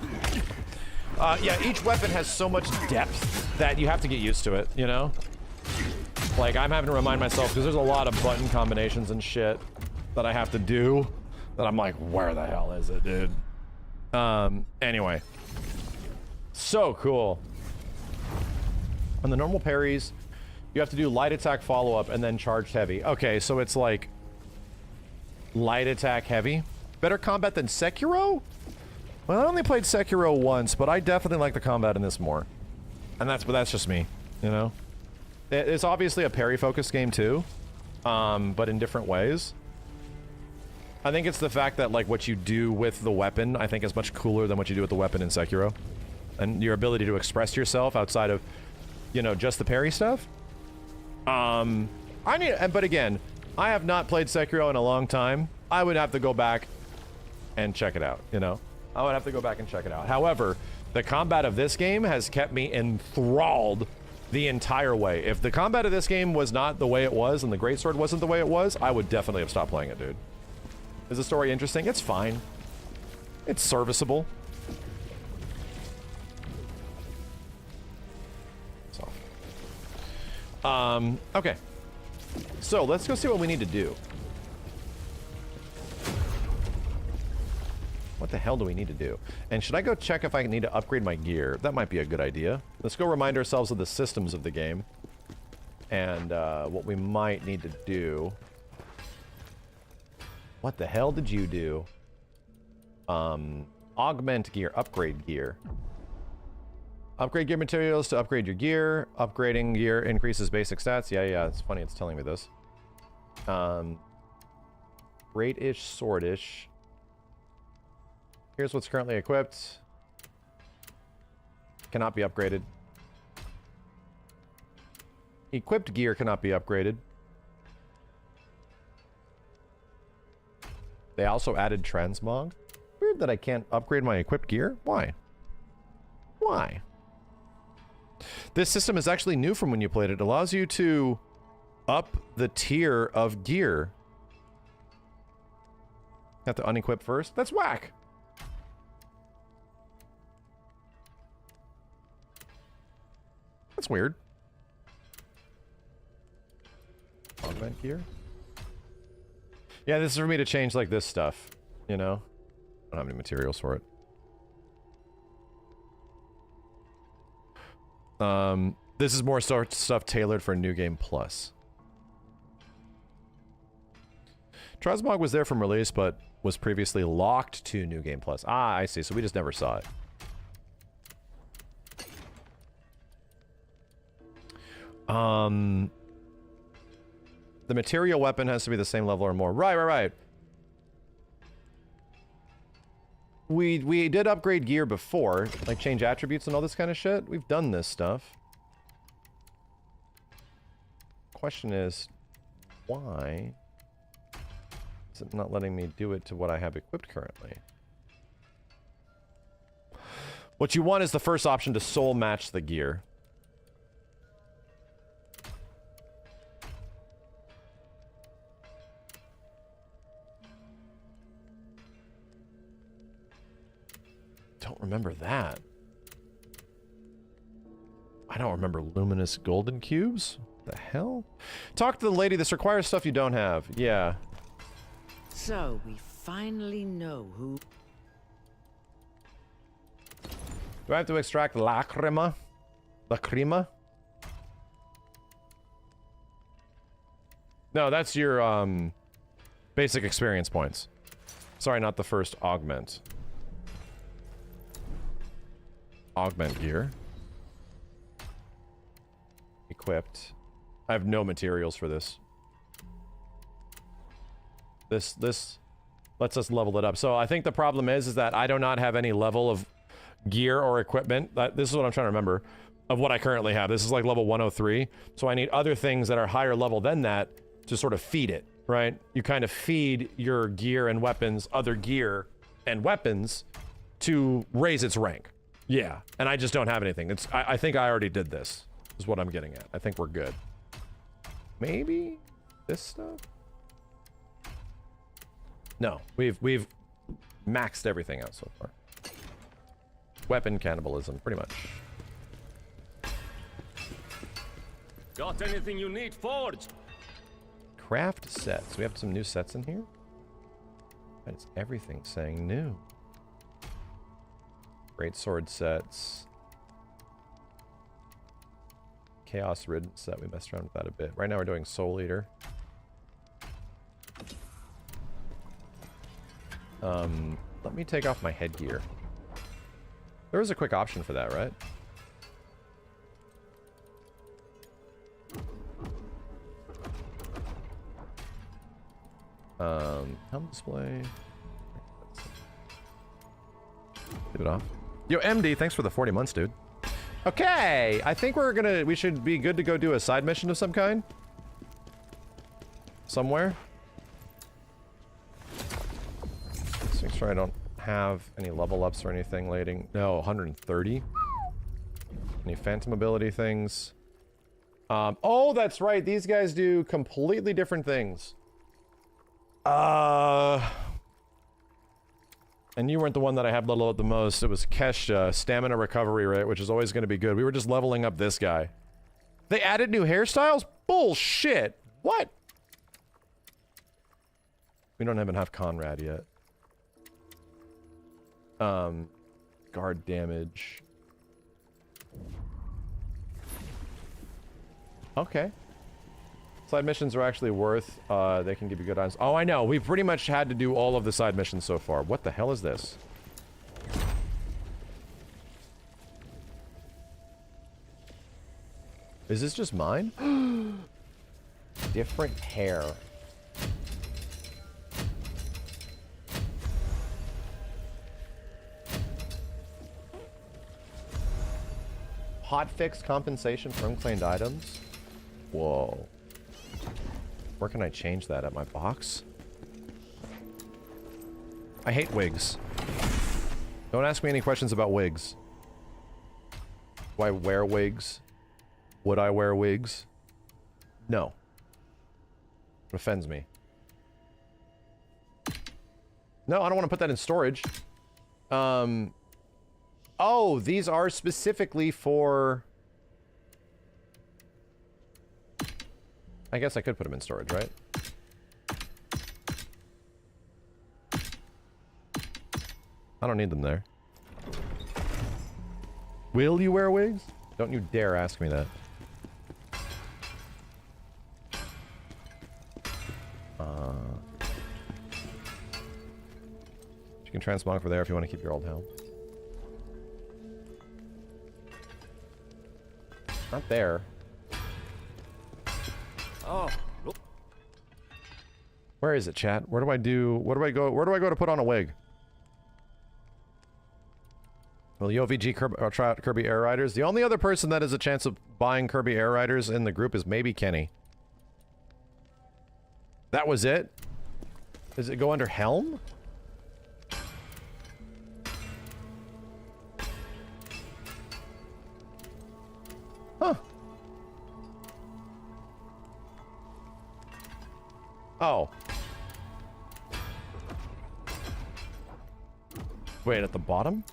Yeah, each weapon has so much depth that you have to get used to it, you know? Like, I'm having to remind myself, because there's a lot of button combinations and shit that I have to do, that I'm like, where the hell is it, dude? Anyway. So cool. On the normal parries, you have to do light attack follow-up and then charged heavy. Okay, so it's like light attack heavy. Better combat than Sekiro? Well, I only played Sekiro once, but I definitely like the combat in this more. And that's just me, you know? It's obviously a parry-focused game too, but in different ways. I think it's the fact that like what you do with the weapon, I think is much cooler than what you do with the weapon in Sekiro. And your ability to express yourself outside of, you know, just the parry stuff. But again, I have not played Sekiro in a long time. I would have to go back and check it out, you know? I would have to go back and check it out. However, the combat of this game has kept me enthralled the entire way. If the combat of this game was not the way it was and the greatsword wasn't the way it was, I would definitely have stopped playing it, dude. Is the story interesting? It's fine. It's serviceable. Okay. So, let's go see what we need to do. What the hell do we need to do? And should I go check if I need to upgrade my gear? That might be a good idea. Let's go remind ourselves of the systems of the game. And, what we might need to do. What the hell did you do? Augment gear, upgrade gear. Upgrade gear materials to upgrade your gear. Upgrading gear increases basic stats. Yeah, it's funny it's telling me this. Great-ish, sword-ish. Here's what's currently equipped. Cannot be upgraded. Equipped gear cannot be upgraded. They also added transmog. Weird that I can't upgrade my equipped gear. Why? Why? This system is actually new from when you played it. It allows you to up the tier of gear. Have to unequip first? That's whack! That's weird. Augment gear? Yeah, this is for me to change like this stuff, you know? I don't have any materials for it. This is more stuff tailored for New Game Plus. Transmog was there from release, but was previously locked to New Game Plus. Ah, I see. So we just never saw it. The material weapon has to be the same level or more. Right. We did upgrade gear before, like change attributes and all this kind of shit. We've done this stuff. Question is, why is it not letting me do it to what I have equipped currently? What you want is the first option to soul match the gear. Don't remember that. I don't remember luminous golden cubes. The hell? Talk to the lady. This requires stuff you don't have. Yeah. So we finally know who. Do I have to extract lacrima? Lacrima? No, that's your basic experience points. Sorry, not the first augment. Augment gear. Equipped. I have no materials for this. This lets us level it up. So I think the problem is that I do not have any level of gear or equipment. This is what I'm trying to remember of what I currently have. This is like level 103. So I need other things that are higher level than that to sort of feed it, right? You kind of feed your gear and weapons, other gear and weapons to raise its rank. Yeah, and I just don't have anything. I think I already did this, is what I'm getting at. I think we're good. Maybe this stuff? No, we've maxed everything out so far. Weapon cannibalism, pretty much. Got anything you need, Forge? Craft sets. We have some new sets in here. And it's everything saying new. Great sword sets. Chaos Ridden set. We messed around with that a bit. Right now we're doing Soul Eater. Let me take off my headgear. There was a quick option for that, right? Helm display. Leave it off. Yo, MD, thanks for the 40 months, dude. Okay, I think we should be good to go do a side mission of some kind. Somewhere. Let's make sure I don't have any level ups or anything lating. No, 130. Any phantom ability things. Oh, that's right. These guys do completely different things. And you weren't the one that I had level up the most. It was Kesha, stamina recovery rate, which is always going to be good. We were just leveling up this guy. They added new hairstyles? Bullshit. What? We don't even have Conrad yet. Guard damage. Okay. Side missions are actually worth, they can give you good items. Oh, I know. We pretty much had to do all of the side missions so far. What the hell is this? Is this just mine? Different hair. Hotfix compensation for unclaimed items? Whoa. Where can I change that? At my box? I hate wigs. Don't ask me any questions about wigs. Do I wear wigs? Would I wear wigs? No. It offends me. No, I don't want to put that in storage. Oh, these are specifically for... I guess I could put them in storage, right? I don't need them there. Will you wear wigs? Don't you dare ask me that. You can transmog for there if you want to keep your old helm. Not there. Oh, look. Where is it, chat? Where do I go? Where do I go to put on a wig? Will OVG try out Kirby Air Riders? The only other person that has a chance of buying Kirby Air Riders in the group is maybe Kenny. That was it? Does it go under Helm? Huh. Oh. Wait, at the bottom?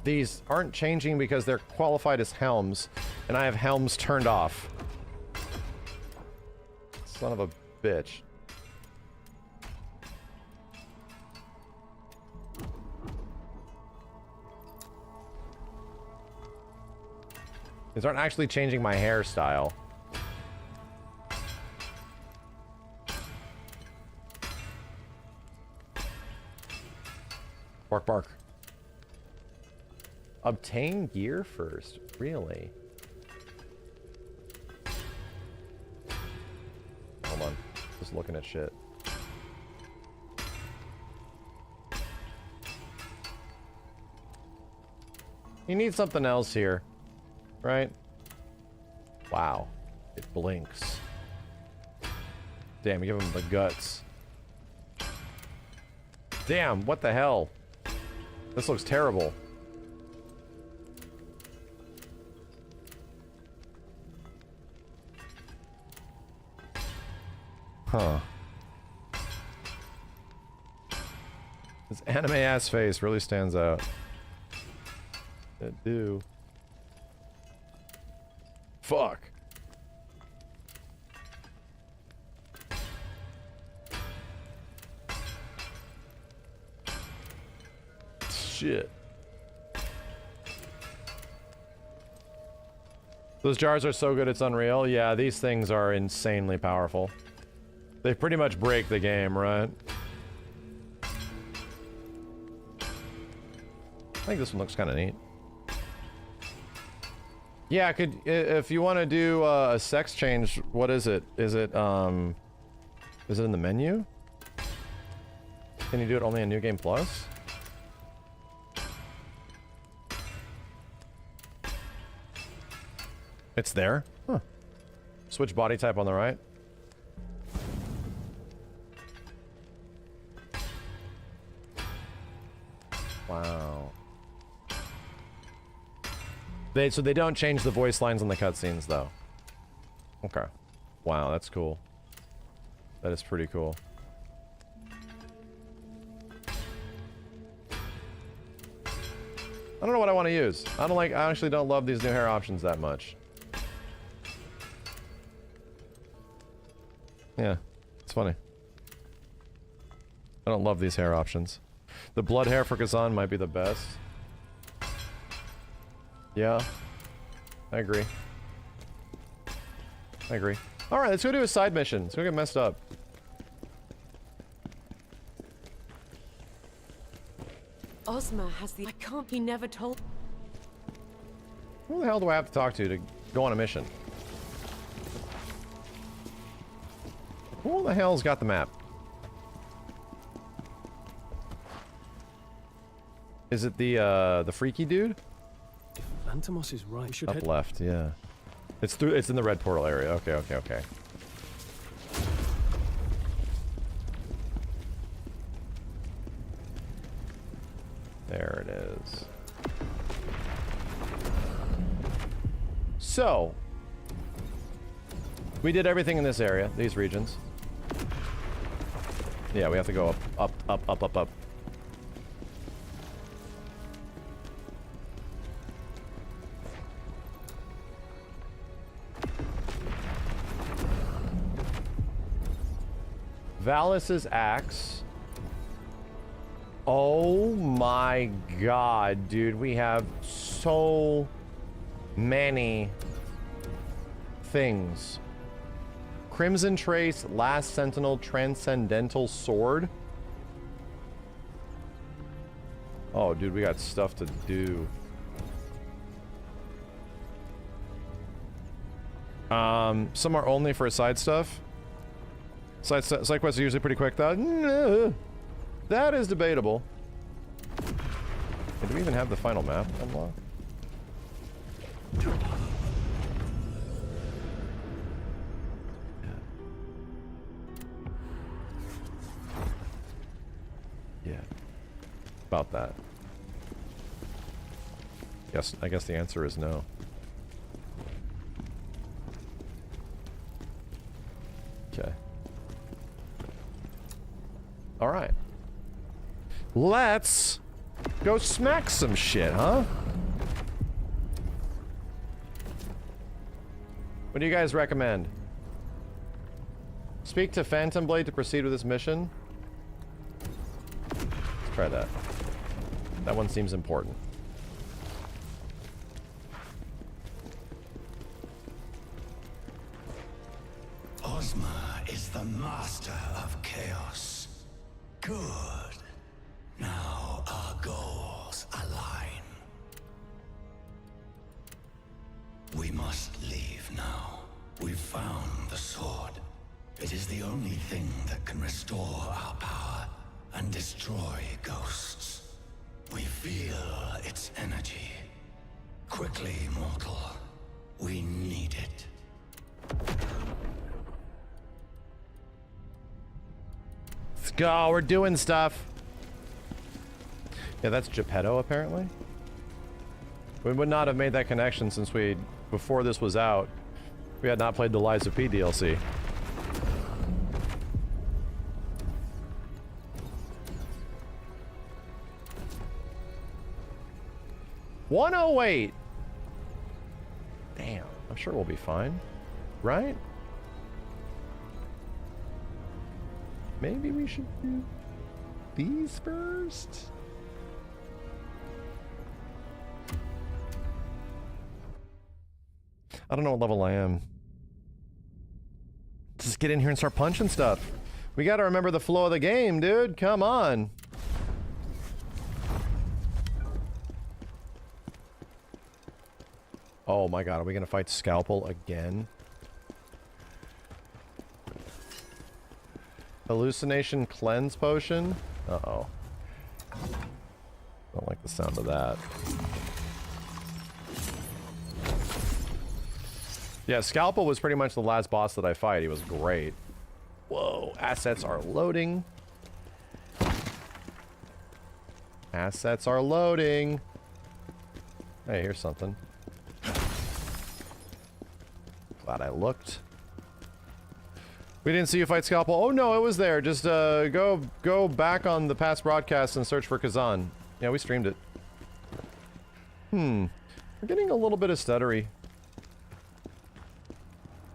These aren't changing because they're qualified as helms, and I have helms turned off. Son of a bitch. These aren't actually changing my hairstyle. Bark, bark. Obtain gear first? Really? Hold on. Just looking at shit. You need something else here. Right? Wow. It blinks. Damn, give him the guts. Damn, what the hell? This looks terrible. Huh. This anime-ass face really stands out. It do. Fuck. Shit. Those jars are so good it's unreal. Yeah, these things are insanely powerful. They pretty much break the game, right? I think this one looks kind of neat. Yeah, I could, if you want to do a sex change, what is it? Is it in the menu? Can you do it only in New Game Plus? It's there? Huh. Switch body type on the right. Wow. So they don't change the voice lines on the cutscenes, though. Okay. Wow, that's cool. That is pretty cool. I don't know what I want to use. I actually don't love these new hair options that much. Yeah, it's funny. I don't love these hair options. The blood hair for Kazan might be the best. Yeah, I agree. I agree. Alright, let's go do a side mission. Let's go get messed up. Ozma has the... I can't be never told... Who the hell do I have to talk to go on a mission? Who the hell's got the map? Is it the freaky dude? If Antimos is right, we should Up head left, yeah. It's in the red portal area. Okay, okay, okay. There it is. So, we did everything in this area, these regions. Yeah, we have to go up. Valus's axe. Oh my god, dude. We have so many things. Crimson Trace, Last Sentinel, Transcendental Sword. Oh, dude, we got stuff to do. Some are only for side stuff. Side quests are usually pretty quick, though. That is debatable. Hey, do we even have the final map unlocked? Yeah. About that. Yes, I guess the answer is no. Okay. All right. Let's go smack some shit, huh? What do you guys recommend? Speak to Phantom Blade to proceed with this mission. Let's try that. That one seems important. Ozma is the master of chaos. Good. Now our goals align. We must leave now. We've found the sword. It is the only thing that can restore our power and destroy ghosts. We feel its energy. Quickly, mortal. We need it. Let's go, we're doing stuff. Yeah, that's Geppetto, apparently. We would not have made that connection since before this was out, we had not played the Lies of P DLC. $108! Damn, I'm sure we'll be fine. Right? Maybe we should do these first? I don't know what level I am. Just get in here and start punching stuff. We gotta remember the flow of the game, dude. Come on. Oh my god, are we gonna fight Scalpel again? Hallucination cleanse potion? Uh-oh. Don't like the sound of that. Yeah, Scalpel was pretty much the last boss that I fight. He was great. Whoa, assets are loading. Assets are loading. Hey, here's something. Glad I looked. We didn't see you fight Scalpel. Oh no, it was there. Just go back on the past broadcasts and search for Kazan. Yeah, we streamed it. We're getting a little bit of stuttery.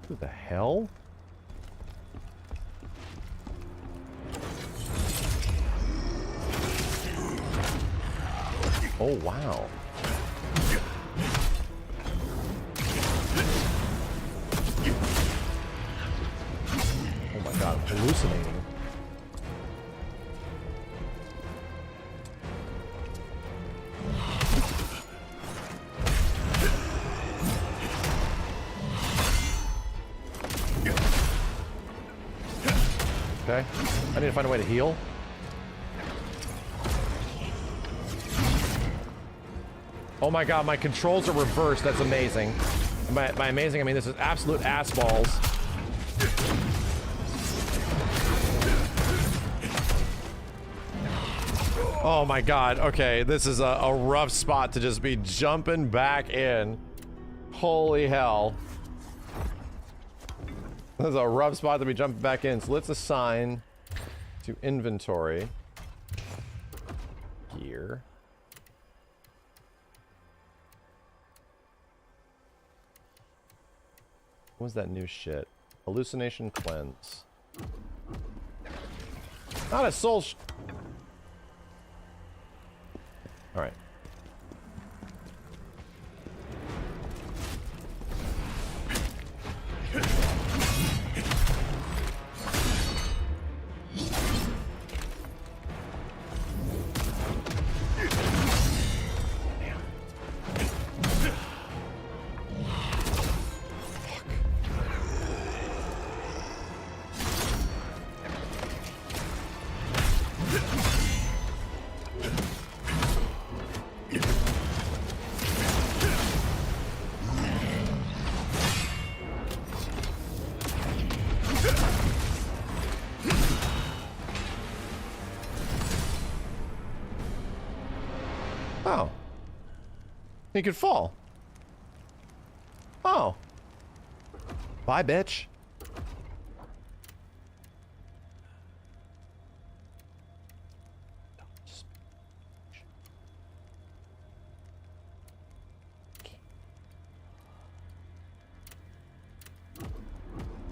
What the hell? Oh wow. Oh my god, I'm hallucinating. Okay, I need to find a way to heal. Oh my god, my controls are reversed. That's amazing. By amazing, I mean this is absolute ass balls. Oh my god, okay, this is a rough spot to just be jumping back in. Holy hell. This is a rough spot to be jumping back in, so let's assign to inventory. Gear. What was that new shit? Hallucination cleanse. Not a soul Alright. He could fall. Oh. Bye, bitch.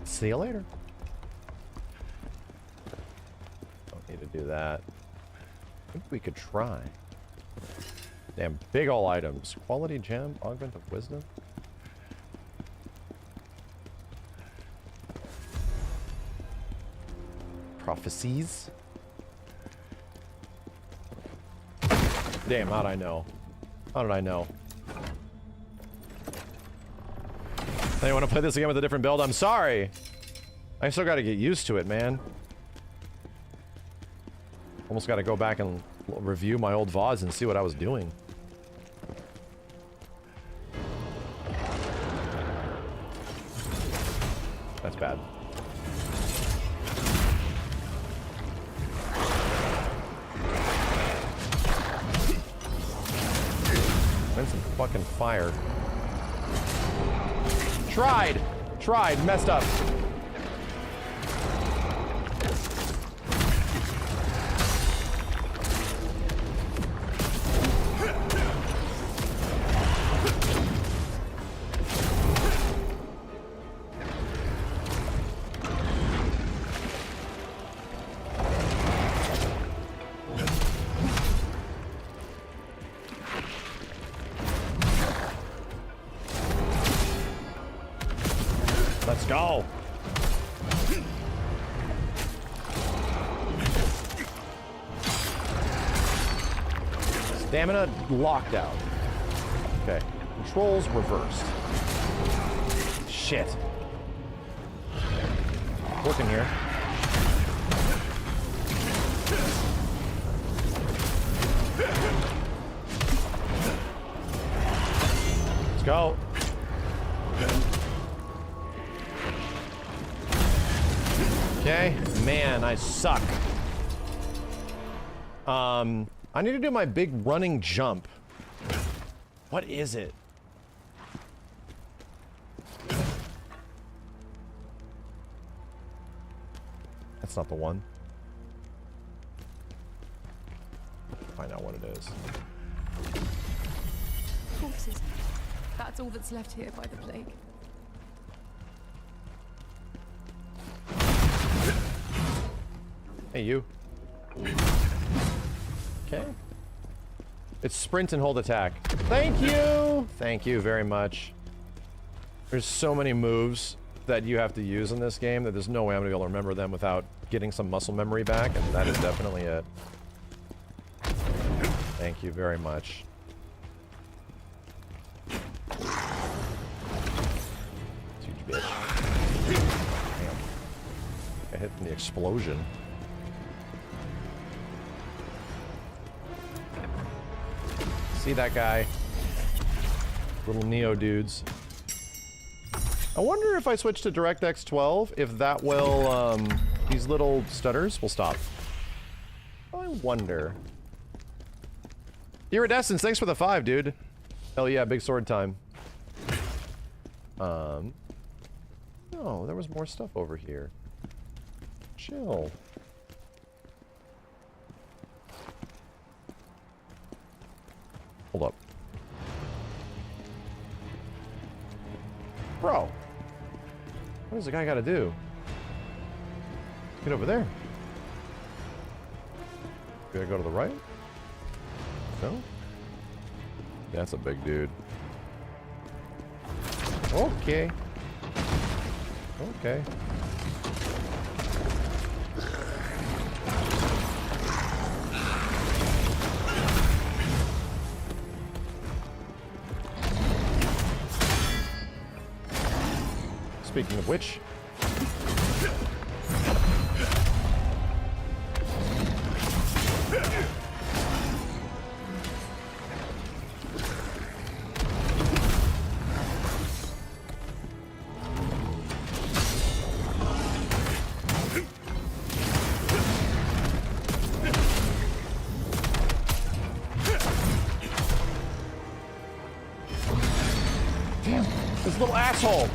See you later. Don't need to do that. I think we could try. Damn, big ol' items. Quality gem, augment of wisdom. Prophecies. Damn, how'd I know? How did I know? Hey, want to play this again with a different build? I'm sorry. I still got to get used to it, man. Almost got to go back and review my old VODs and see what I was doing. That's bad. Then some fucking fire. Tried, messed up. Let's go. Stamina locked out. Okay. Controls reversed. Shit. Working here. Let's go. Okay, man, I suck. I need to do my big running jump. What is it? That's not the one. Find out what it is. Corpses. That's all that's left here by the plague. Hey, you. Okay. It's sprint and hold attack. Thank you! Thank you very much. There's so many moves that you have to use in this game that there's no way I'm gonna be able to remember them without getting some muscle memory back, and that is definitely it. Thank you very much. Huge bitch. Damn. I hit from the explosion. See that guy? Little Neo dudes. I wonder if I switch to DirectX 12, if that will, these little stutters will stop. I wonder. Iridescence, thanks for the 5, dude. Hell yeah, big sword time. Oh, there was more stuff over here. Chill. Hold up. Bro. What does the guy gotta do? Get over there. Gotta go to the right? No? Yeah, that's a big dude. Okay. Okay. Speaking of which, little asshole.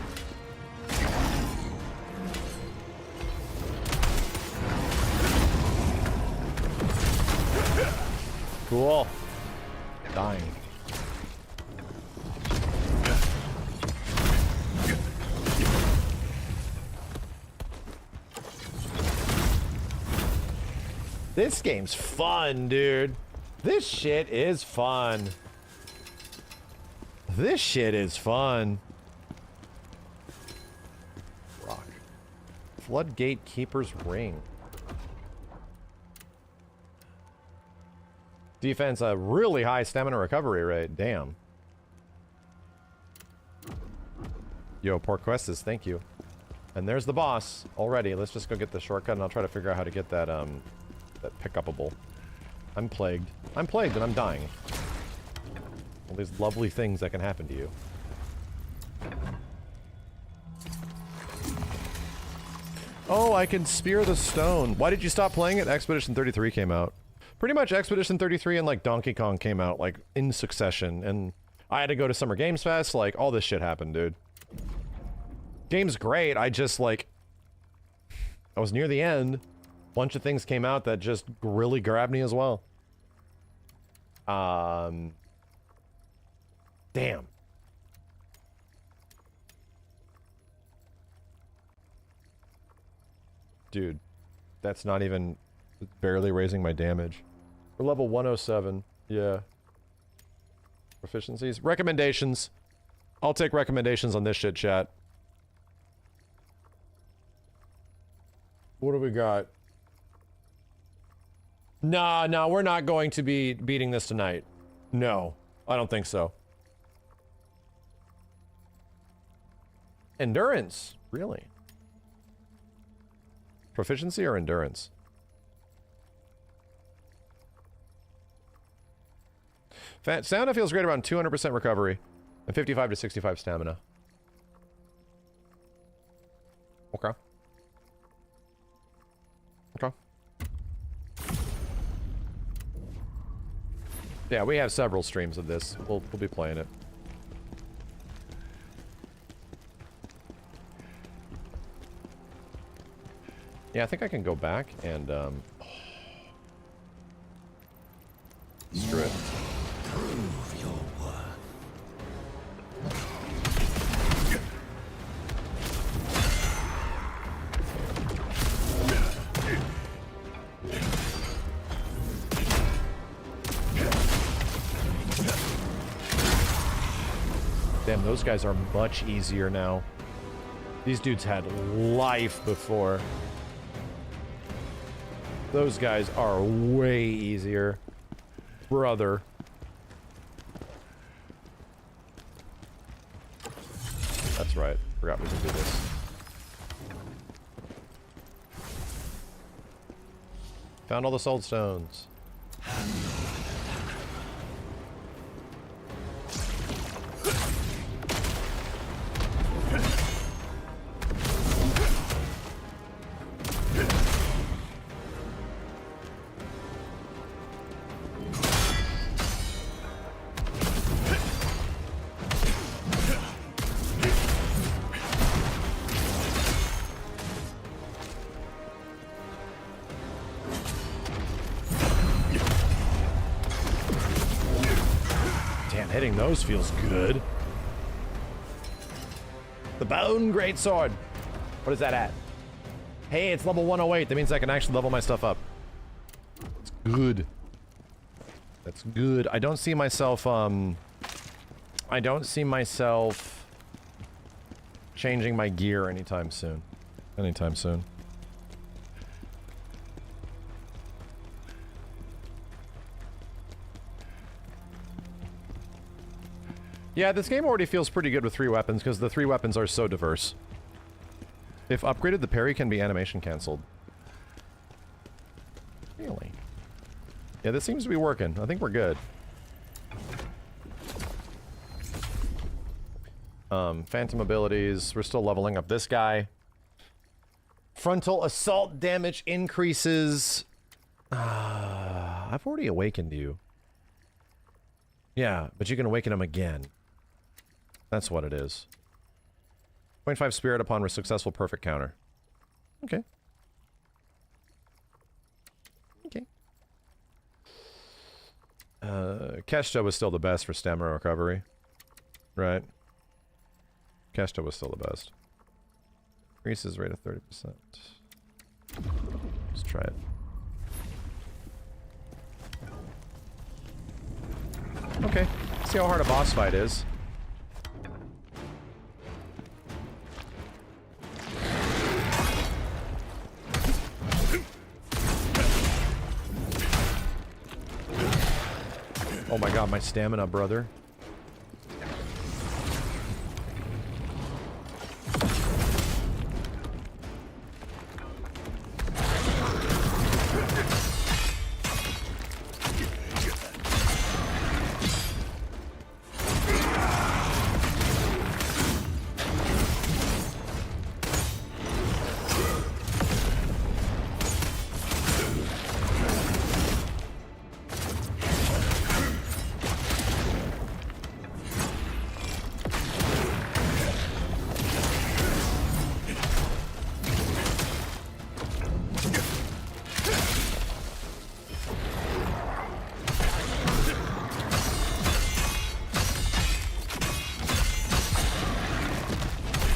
Cool. Dying. This game's fun, dude. This shit is fun. This shit is fun. Rock. Floodgate Keeper's Ring. Defense, a really high stamina recovery rate. Damn. Yo, Porquestis, thank you. And there's the boss already. Let's just go get the shortcut and I'll try to figure out how to get that, that pick-upable. I'm plagued. I'm plagued and I'm dying. All these lovely things that can happen to you. Oh, I can spear the stone. Why did you stop playing it? Expedition 33 came out. Pretty much Expedition 33 and like Donkey Kong came out like in succession, and I had to go to Summer Games Fest, like all this shit happened, dude. Game's great, I just like, I was near the end. Bunch of things came out that just really grabbed me as well. Damn. Dude, that's not even barely raising my damage. We're level 107. Yeah. Proficiencies. Recommendations. I'll take recommendations on this shit, chat. What do we got? Nah, we're not going to be beating this tonight. No, I don't think so. Endurance? Really? Proficiency or endurance? Stamina feels great around 200% recovery and 55 to 65 stamina. Okay. Okay. Yeah, we have several streams of this. We'll be playing it. Yeah, I think I can go back and screw it. Prove your worth. Damn, those guys are much easier now. These dudes had life before. Those guys are way easier. Brother. That's right. Forgot we could do this. Found all the soul stones. Hitting those feels good. The Bone Greatsword. What is that at? Hey, it's level 108. That means I can actually level my stuff up. It's good. That's good. I don't see myself, changing my gear anytime soon. Anytime soon. Yeah, this game already feels pretty good with 3 weapons, because the 3 weapons are so diverse. If upgraded, the parry can be animation cancelled. Really? Yeah, this seems to be working. I think we're good. Phantom abilities. We're still leveling up this guy. Frontal assault damage increases. I've already awakened you. Yeah, but you can awaken him again. That's what it is. 0.5 spirit upon a successful perfect counter. Okay. Okay. Keshta was still the best for stamina recovery. Right? Keshta was still the best. Increases rate of 30%. Let's try it. Okay. See how hard a boss fight is. Oh my god, my stamina, brother.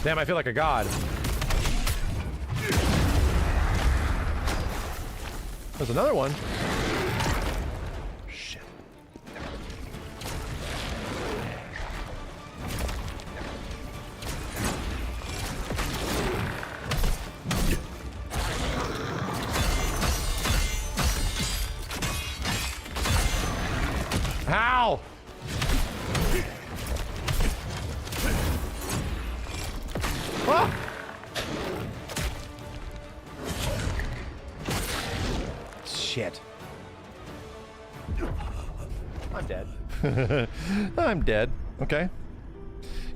Damn, I feel like a god. There's another one. Shit. How? Ah! Shit. I'm dead. I'm dead. Okay.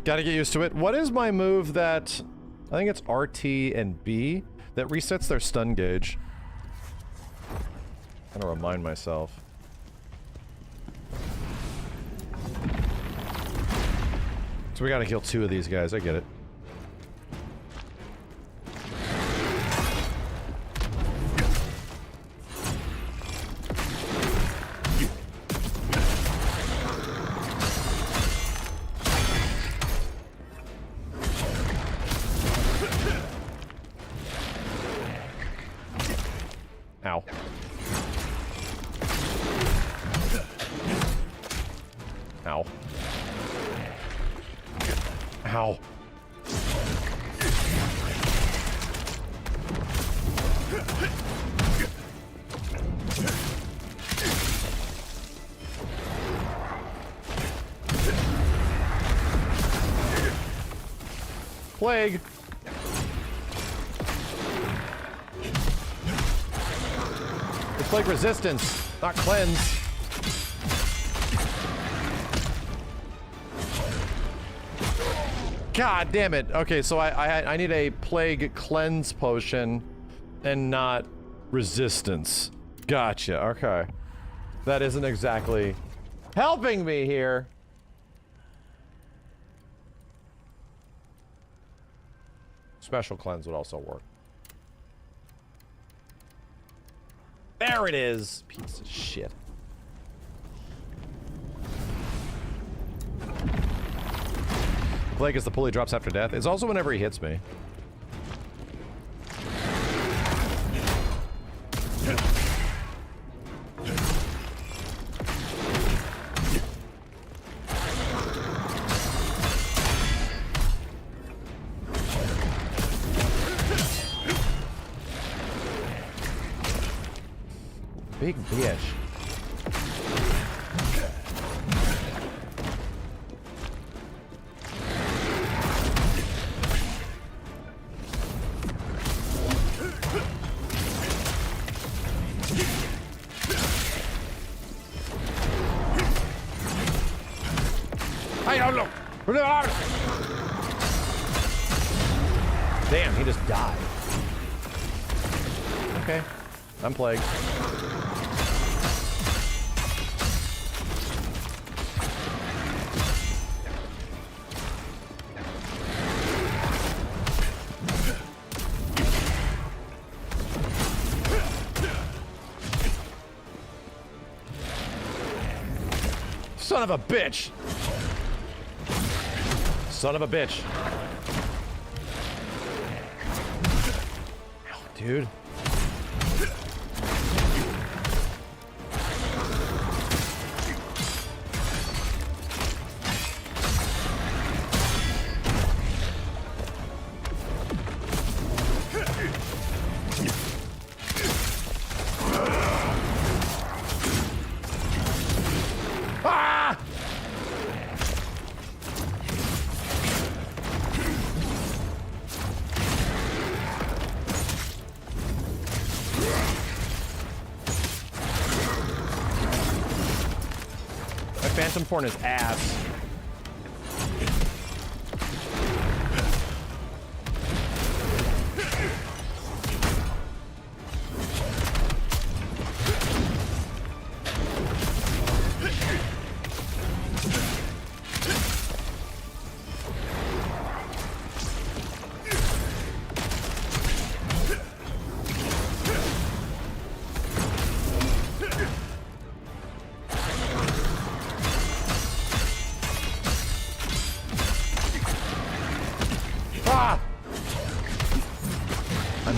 Gotta get used to it. What is my move that... I think it's RT and B that resets their stun gauge. I'm gonna remind myself. So we gotta kill 2 of these guys. I get it. Ow. Ow. Ow. Plague. It's like resistance, not cleanse. God damn it. Okay, so I need a plague cleanse potion and not resistance. Gotcha. Okay. That isn't exactly helping me here. Special cleanse would also work. There it is. Piece of shit. Plague is the pulley drops after death. It's also whenever he hits me. Big bitch. I don't know. Damn, he just died. Okay, I'm plagued. Son of a bitch! Son of a bitch. Ow, dude. Phantom Form is ass.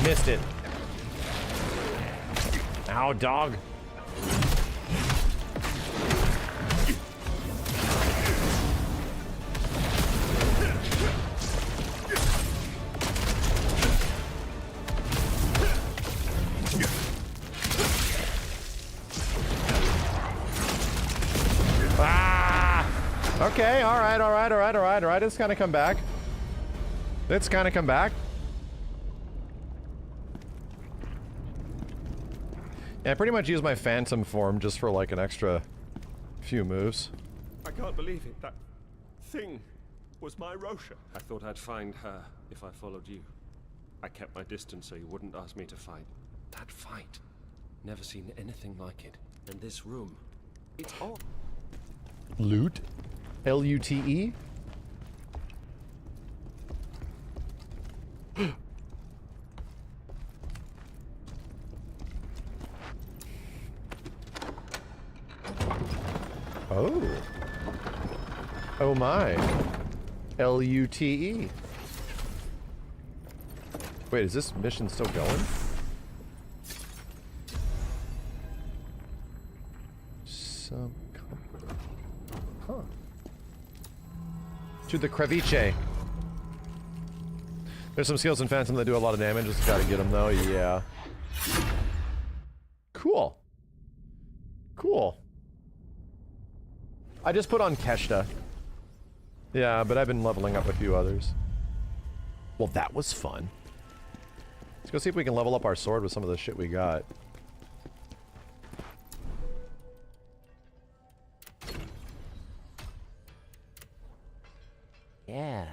Missed it. Ow, dog. Ah! Okay, all right. It's gonna come back. It's gonna come back. Yeah, I pretty much use my Phantom Form just for like an extra few moves. I can't believe it. That thing was my Rosha. I thought I'd find her if I followed you. I kept my distance so you wouldn't ask me to fight. That fight. Never seen anything like it. And this room. It's all. Loot? L-U-T-E? Oh. Oh my. L-U-T-E. Wait, is this mission still going? Some... Huh. To the Crevice. There's some skills in Phantom that do a lot of damage. Just gotta get them though, yeah. Cool. Cool. I just put on Keshta. Yeah, but I've been leveling up a few others. Well, that was fun. Let's go see if we can level up our sword with some of the shit we got. Yeah.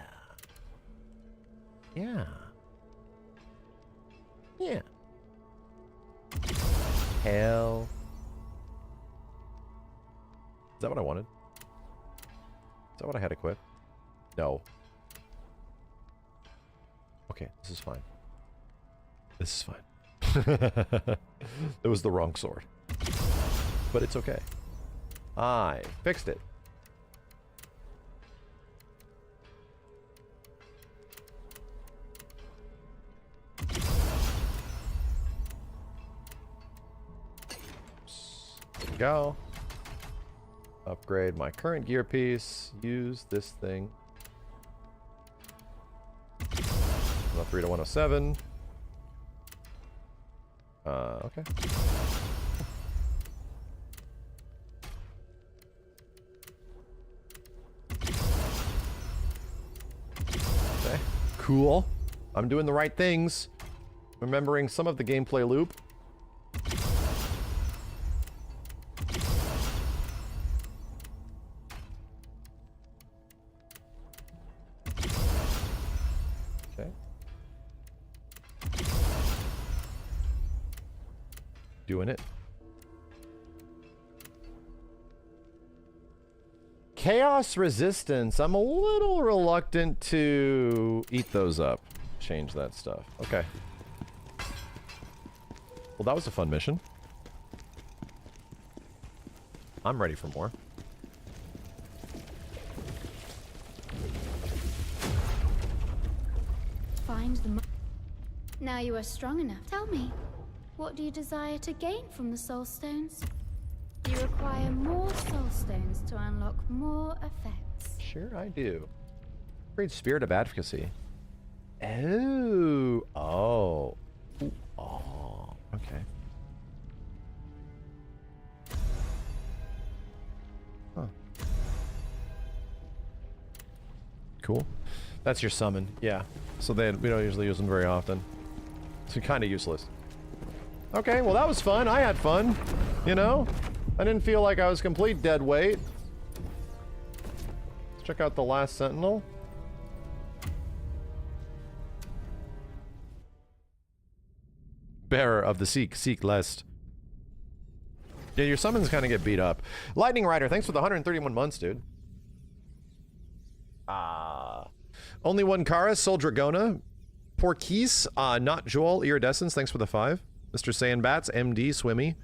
Yeah. Yeah. Hell. Is that what I wanted? Is that what I had equipped? No. Okay, this is fine. This is fine. It was the wrong sword. But it's okay. I fixed it. There we go. Upgrade my current gear piece. Use this thing. 103 to 107. Okay. Okay. Cool. I'm doing the right things. Remembering some of the gameplay loop. Doing it. Chaos resistance. I'm a little reluctant to eat those up. Change that stuff. Okay. Well, that was a fun mission. I'm ready for more. Now you are strong enough. Tell me, what do you desire to gain from the soul stones? You require more soul stones to unlock more effects. Sure, I do. Great spirit of advocacy. Oh. Oh. Ooh. Oh. Okay. Huh. Cool. That's your summon. Yeah. So we don't usually use them very often. So kind of useless. Okay, well that was fun. I had fun. You know? I didn't feel like I was complete dead weight. Let's check out the last sentinel. Bearer of the seek lest. Yeah, your summons kind of get beat up. Lightning Rider, thanks for the 131 months, dude. Only one Kara, Sol Dragona. Porquise, not Joel, Iridescence, thanks for the 5. Mr. Saiyan Bats, MD, Swimmy.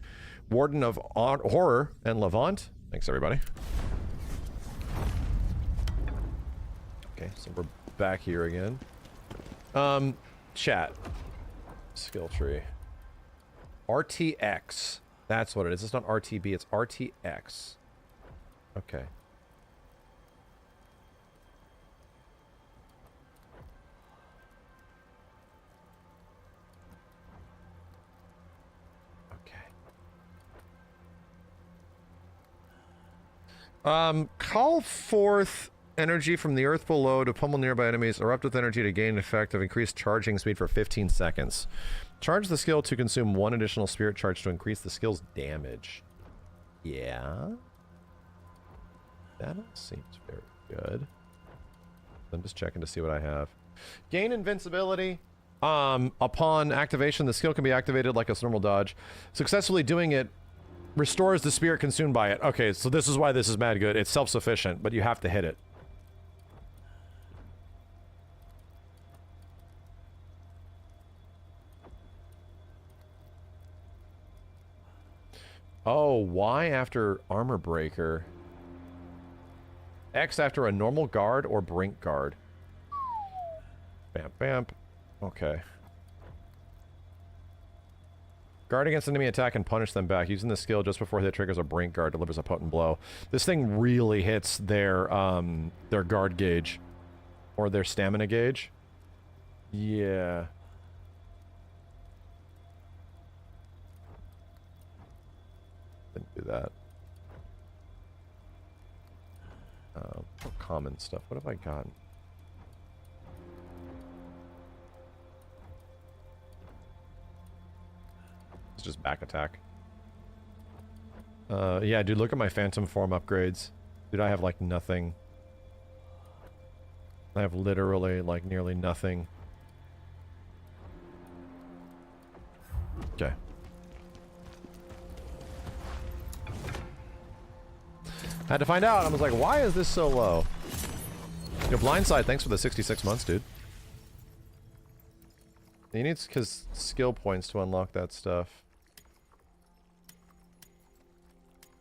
Warden of Horror, and Levant. Thanks, everybody. Okay, so we're back here again. Chat. Skill tree. RTX. That's what it is. It's not RTB, it's RTX. Okay. Call forth energy from the earth below to pummel nearby enemies. Erupt with energy to gain effect of increased charging speed for 15 seconds. Charge the skill to consume 1 additional spirit charge to increase the skill's damage. Yeah. That all seems very good. I'm just checking to see what I have. Gain invincibility. Upon activation, the skill can be activated like a normal dodge. Successfully doing it restores the spirit consumed by it. Okay, so this is why this is mad good. It's self-sufficient, but you have to hit it. Oh, Y after armor breaker. X after a normal guard or brink guard. Bam, bam. Okay. Guard against enemy attack and punish them back. Using the skill just before it triggers a brink guard delivers a potent blow. This thing really hits their guard gauge. Or their stamina gauge. Yeah. Didn't do that. Common stuff. What have I gotten? It's just back attack. Yeah, dude, look at my phantom form upgrades. Dude, I have like nothing. I have literally like nearly nothing. Okay. Had to find out. I was like, why is this so low? Yo, Blindside, thanks for the 66 months, dude. You need skill points to unlock that stuff.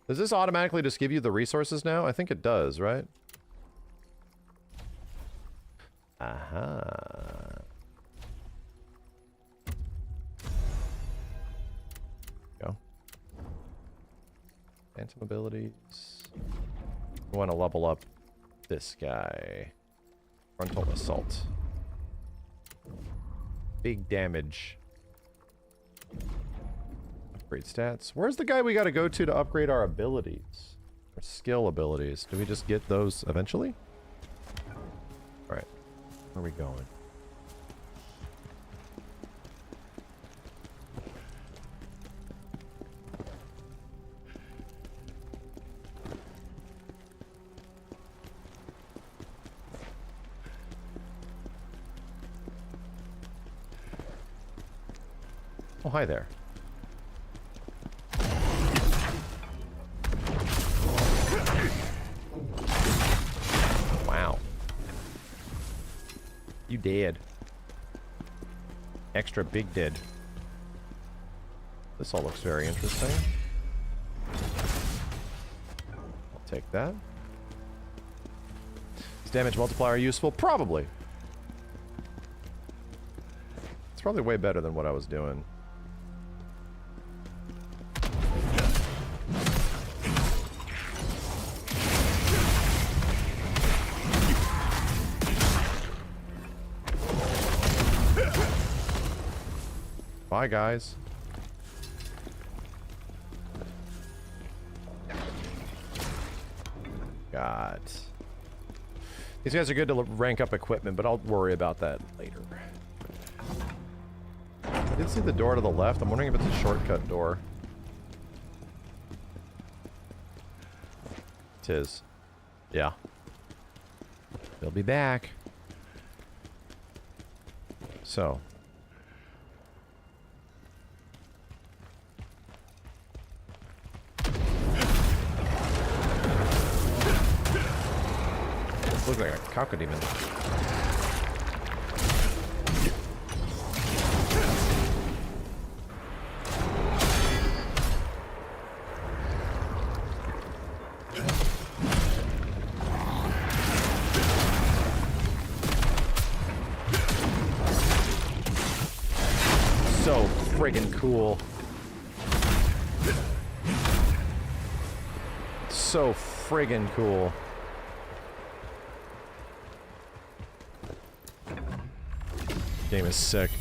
Does this automatically just give you the resources now? I think it does, right? Aha. Go. Phantom abilities. We want to level up this guy. Frontal assault. Big damage. Upgrade stats. Where's the guy we gotta go to upgrade our abilities? Our skill abilities. Do we just get those eventually? Alright. Where are we going? Oh, hi there. Wow. You dead. Extra big dead. This all looks very interesting. I'll take that. Is damage multiplier useful? Probably. It's probably way better than what I was doing. Bye, guys. God. These guys are good to rank up equipment, but I'll worry about that later. I did see the door to the left. I'm wondering if it's a shortcut door. It is. Yeah. They'll be back. So. Looks like a cocodemon. So friggin' cool. So friggin' cool. Game is sick.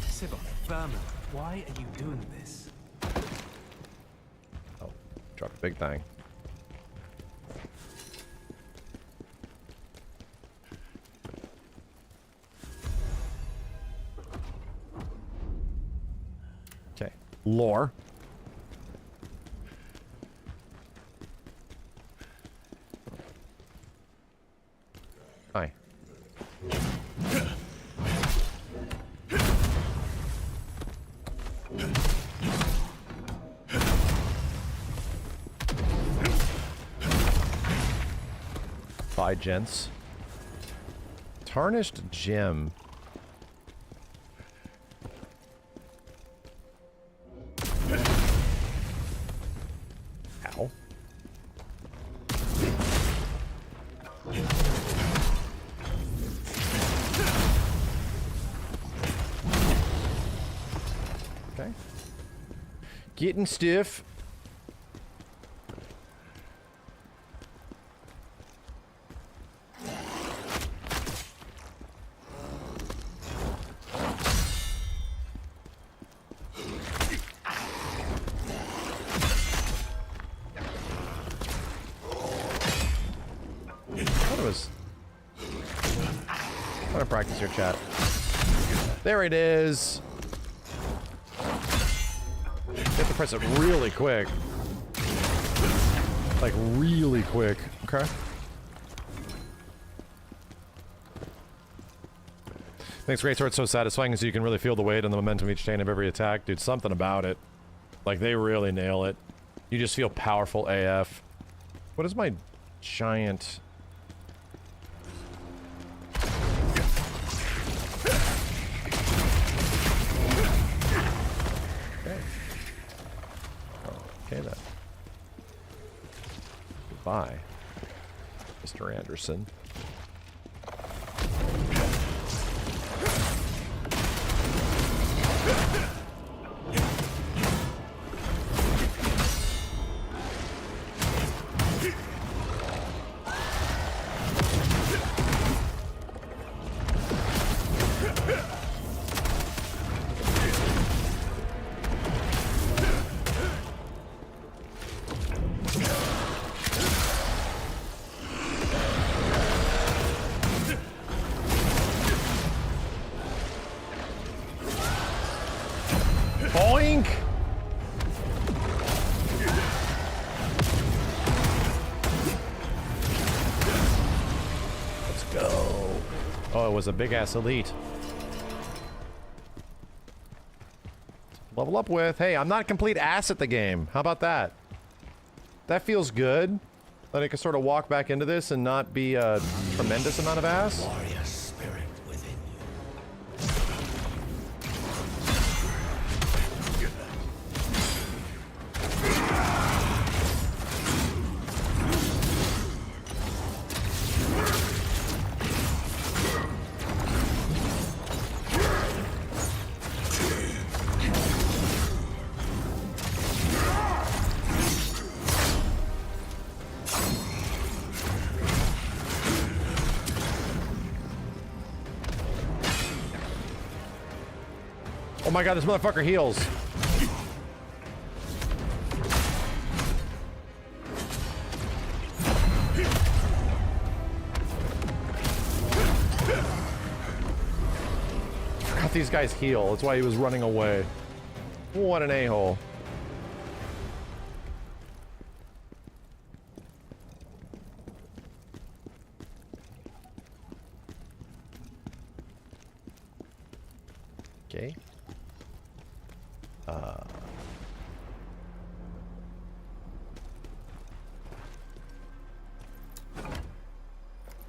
Berman, why are you doing this? Oh, drop a big thing. Okay. Lore. Hi. Bye, gents. Tarnished gem. Ow. Okay. Getting stiff. Practice your chat. There it is. You have to press it really quick. Like really quick. Okay. Thanks, Great Sword. It's so satisfying as you can really feel the weight and the momentum each chain of every attack. Dude, something about it. Like they really nail it. You just feel powerful AF. What is my giant... Okay then. Goodbye, Mr. Anderson. Was a big ass elite. Level up with. Hey, I'm not complete ass at the game. How about that? That feels good. That I can sort of walk back into this and not be a tremendous amount of ass. Warrior spirit within Oh my god, this motherfucker heals. Forgot these guys heal. That's why he was running away. What an a-hole. Okay.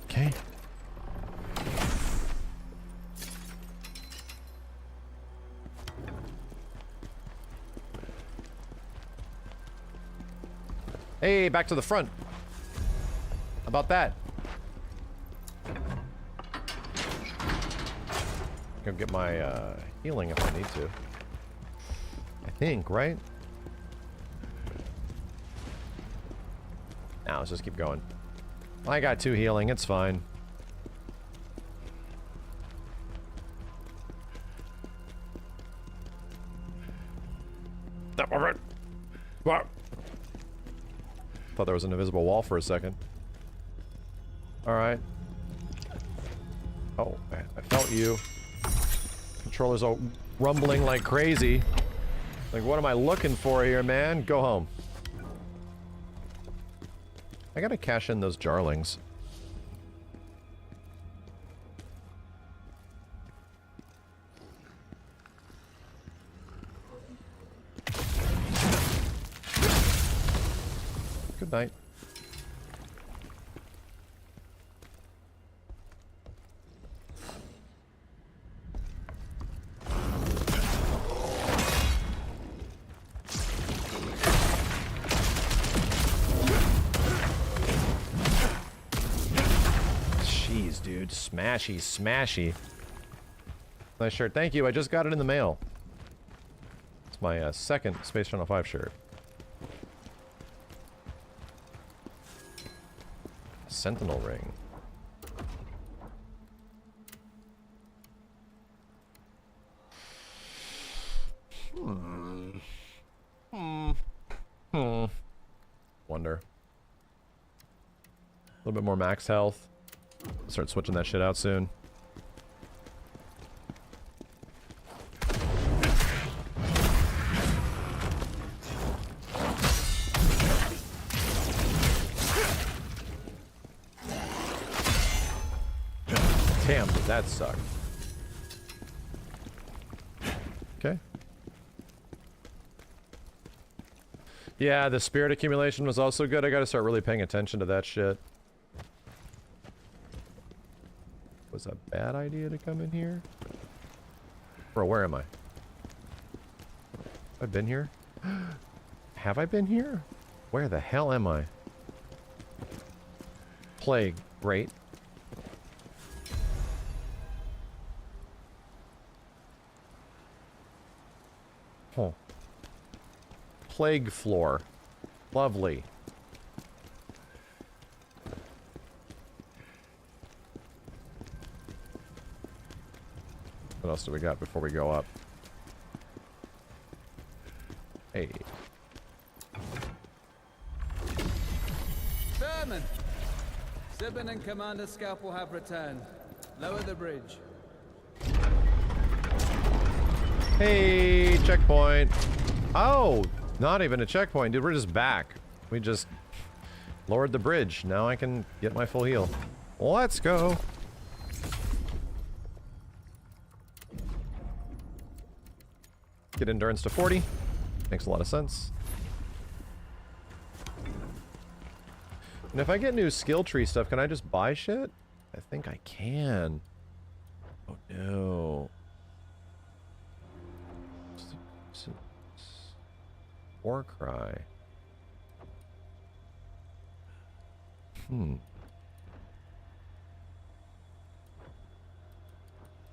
Okay. Hey, back to the front. How about that? Go get my healing if I need to. I think, right? Now let's just keep going. I got 2 healing, it's fine. Thought there was an invisible wall for a second. Alright. Oh, I felt you. Controllers are rumbling like crazy. Like, what am I looking for here, man? Go home. I gotta cash in those jarlings. Good night. Jeez, dude. Smashy, smashy. Nice shirt. Thank you. I just got it in the mail. It's my second Space Channel 5 shirt. Sentinel ring. Wonder. A little bit more max health. Start switching that shit out soon. Damn, did that suck. Okay. Yeah, the spirit accumulation was also good. I gotta start really paying attention to that shit. Was a bad idea to come in here? Bro, where am I? Have I been here? Have I been here? Where the hell am I? Plague. Great. Oh. Plague floor. Lovely. What else do we got before we go up? Hey. Sherman! Zibin and Commander Scalpel have returned. Lower the bridge. Hey, checkpoint. Oh, not even a checkpoint, dude. We're just back. We just lowered the bridge. Now I can get my full heal. Let's go. Get endurance to 40. Makes a lot of sense. And if I get new skill tree stuff, can I just buy shit? I think I can. Oh no. War cry.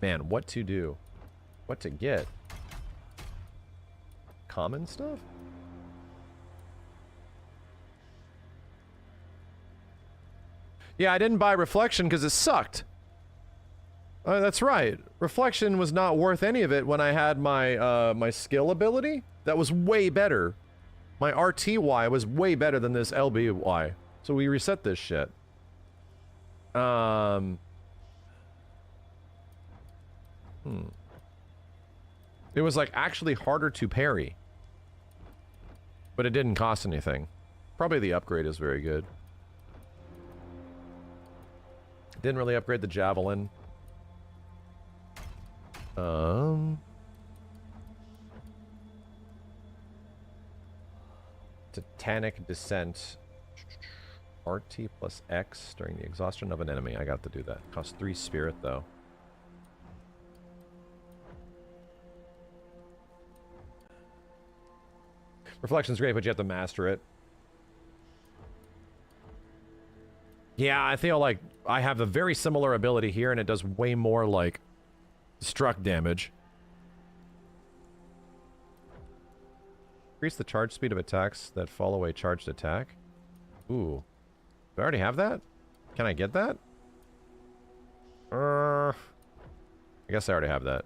Man, what to do? What to get? Common stuff? Yeah, I didn't buy Reflection because it sucked. That's right. Reflection was not worth any of it when I had my my skill ability. That was way better. My RTY was way better than this LBY. So we reset this shit. It was like actually harder to parry. But it didn't cost anything. Probably the upgrade is very good. Didn't really upgrade the javelin. Titanic Descent. RT plus X during the exhaustion of an enemy. I got to do that. Cost 3 spirit though. Reflection's great, but you have to master it. Yeah, I feel like I have a very similar ability here, and it does way more, like, struck damage. Increase the charge speed of attacks that follow a charged attack. Ooh. Do I already have that? Can I get that? I guess I already have that.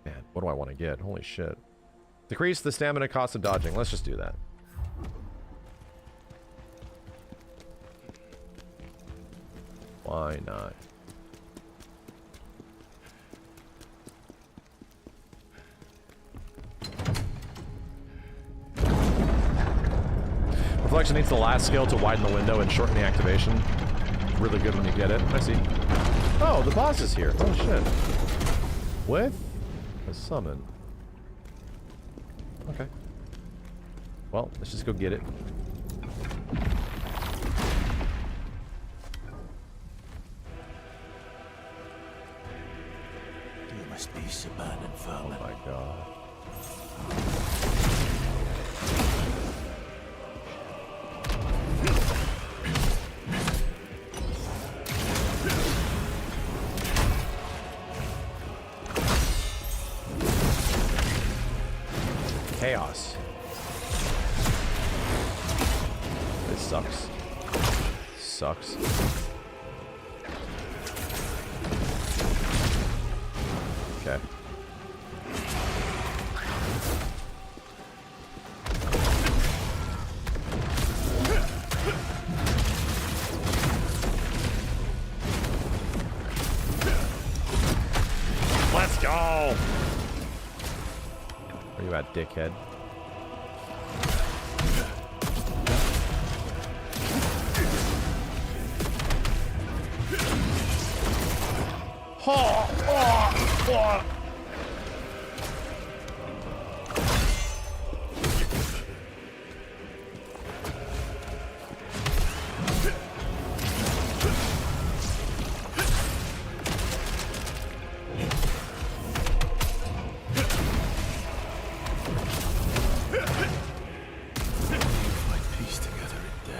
Man, what do I want to get? Holy shit. Decrease the stamina cost of dodging. Let's just do that. Why not? Reflection needs the last skill to widen the window and shorten the activation. Really good when you get it. I see. Oh, the boss is here. Oh shit. With a summon. Okay. Well, let's just go get it. You must be Saban and Vermin. Oh my god. Chaos. This sucks. Sucks. Okay. Let's go! Where you at, dickhead?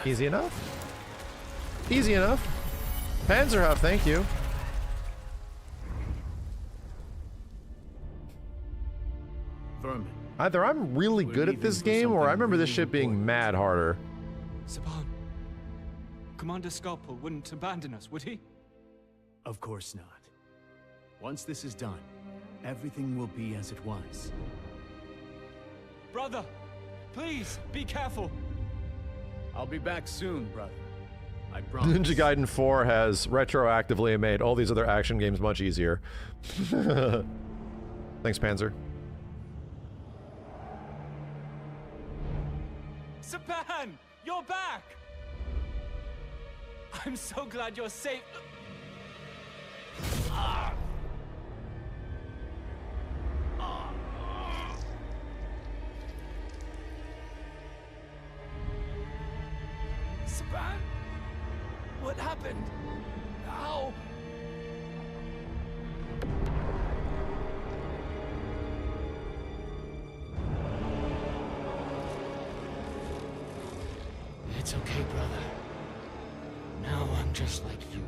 Easy enough? Easy enough. Panzerhuff, thank you. Vermin. Either I'm really good at this game, or I remember this shit being mad harder. Saban, Commander Scalpel wouldn't abandon us, would he? Of course not. Once this is done, everything will be as it was. Brother, please, be careful. I'll be back soon, brother. I promise. Ninja Gaiden 4 has retroactively made all these other action games much easier. Thanks, Panzer. Saban, you're back! I'm so glad you're safe. Saban? What happened? How? It's okay, brother. Now I'm just like you.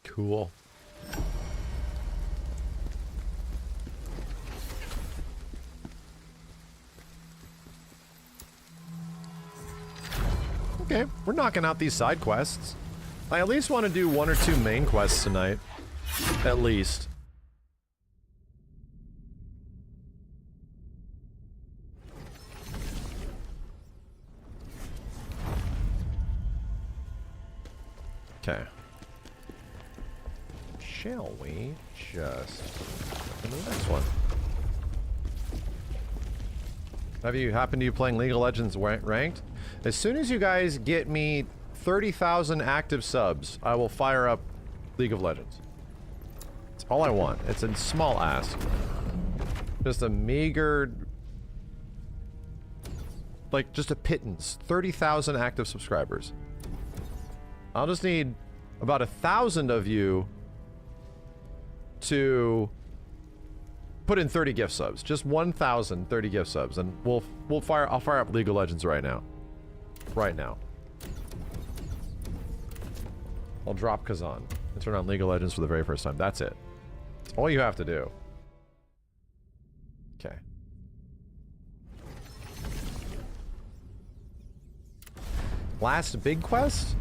Cool. Okay, we're knocking out these side quests. I at least want to do 1 or 2 main quests tonight. At least. Okay. Shall we just go to the next one? Have you happened to you playing League of Legends ranked? As soon as you guys get me 30,000 active subs, I will fire up League of Legends. That's all I want. It's a small ask. Just a meager, like just a pittance. 30,000 active subscribers. I'll just need about 1,000 of you to put in 30 gift subs. Just 1,000 30 gift subs, and I'll fire up League of Legends right now. Right now. I'll drop Kazan and turn on League of Legends for the very first time. That's it. That's all you have to do. Okay. Last big quest?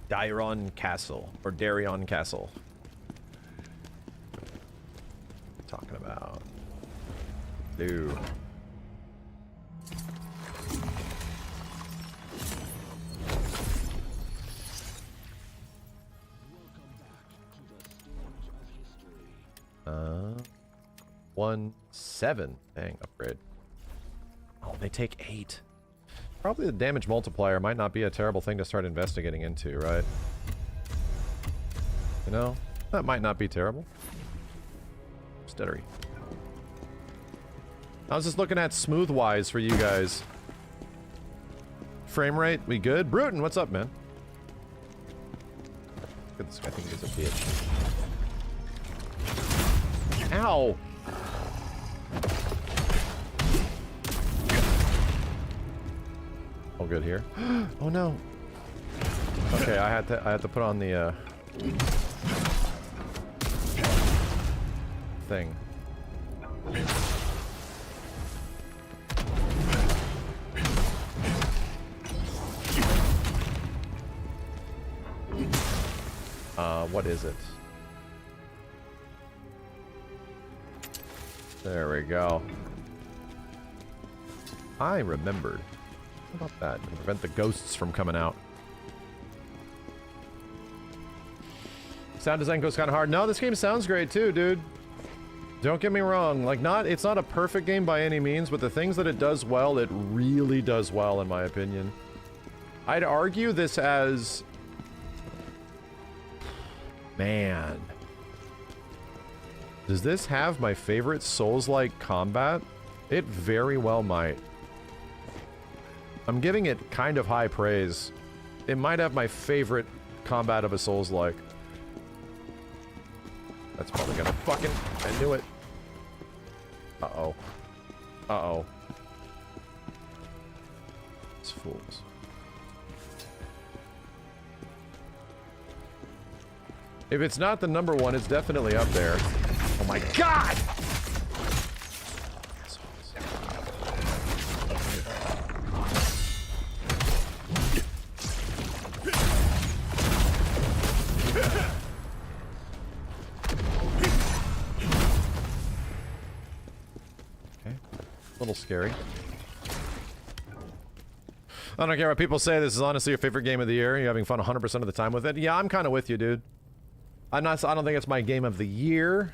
Darion Castle. Or Darion Castle. Talking about. Dude. Uh, 1-7. Dang, upgrade. Oh, they take 8. Probably the damage multiplier might not be a terrible thing to start investigating into, right? You know, that might not be terrible. Steady. I was just looking at smooth-wise for you guys. Frame rate, we good? Bruton, what's up, man? Look at this guy, I think he's a bitch. Ow! All good here. Oh no. Okay, I had to put on the thing. What is it? There we go. I remembered. How about that? To prevent the ghosts from coming out. Sound design goes kind of hard. No, this game sounds great too, dude. Don't get me wrong. Like, it's not a perfect game by any means, but the things that it does well, it really does well, in my opinion. I'd argue this as... Man. Does this have my favorite Souls-like combat? It very well might. I'm giving it kind of high praise. It might have my favorite combat of a Souls-like. That's probably gonna fucking... I knew it. Uh-oh. Uh-oh. It's fools. If it's not the number one, it's definitely up there. Oh my god! A little scary. I don't care what people say, this is honestly your favorite game of the year. You're having fun 100% of the time with it. Yeah, I'm kind of with you, dude. I don't think it's my game of the year,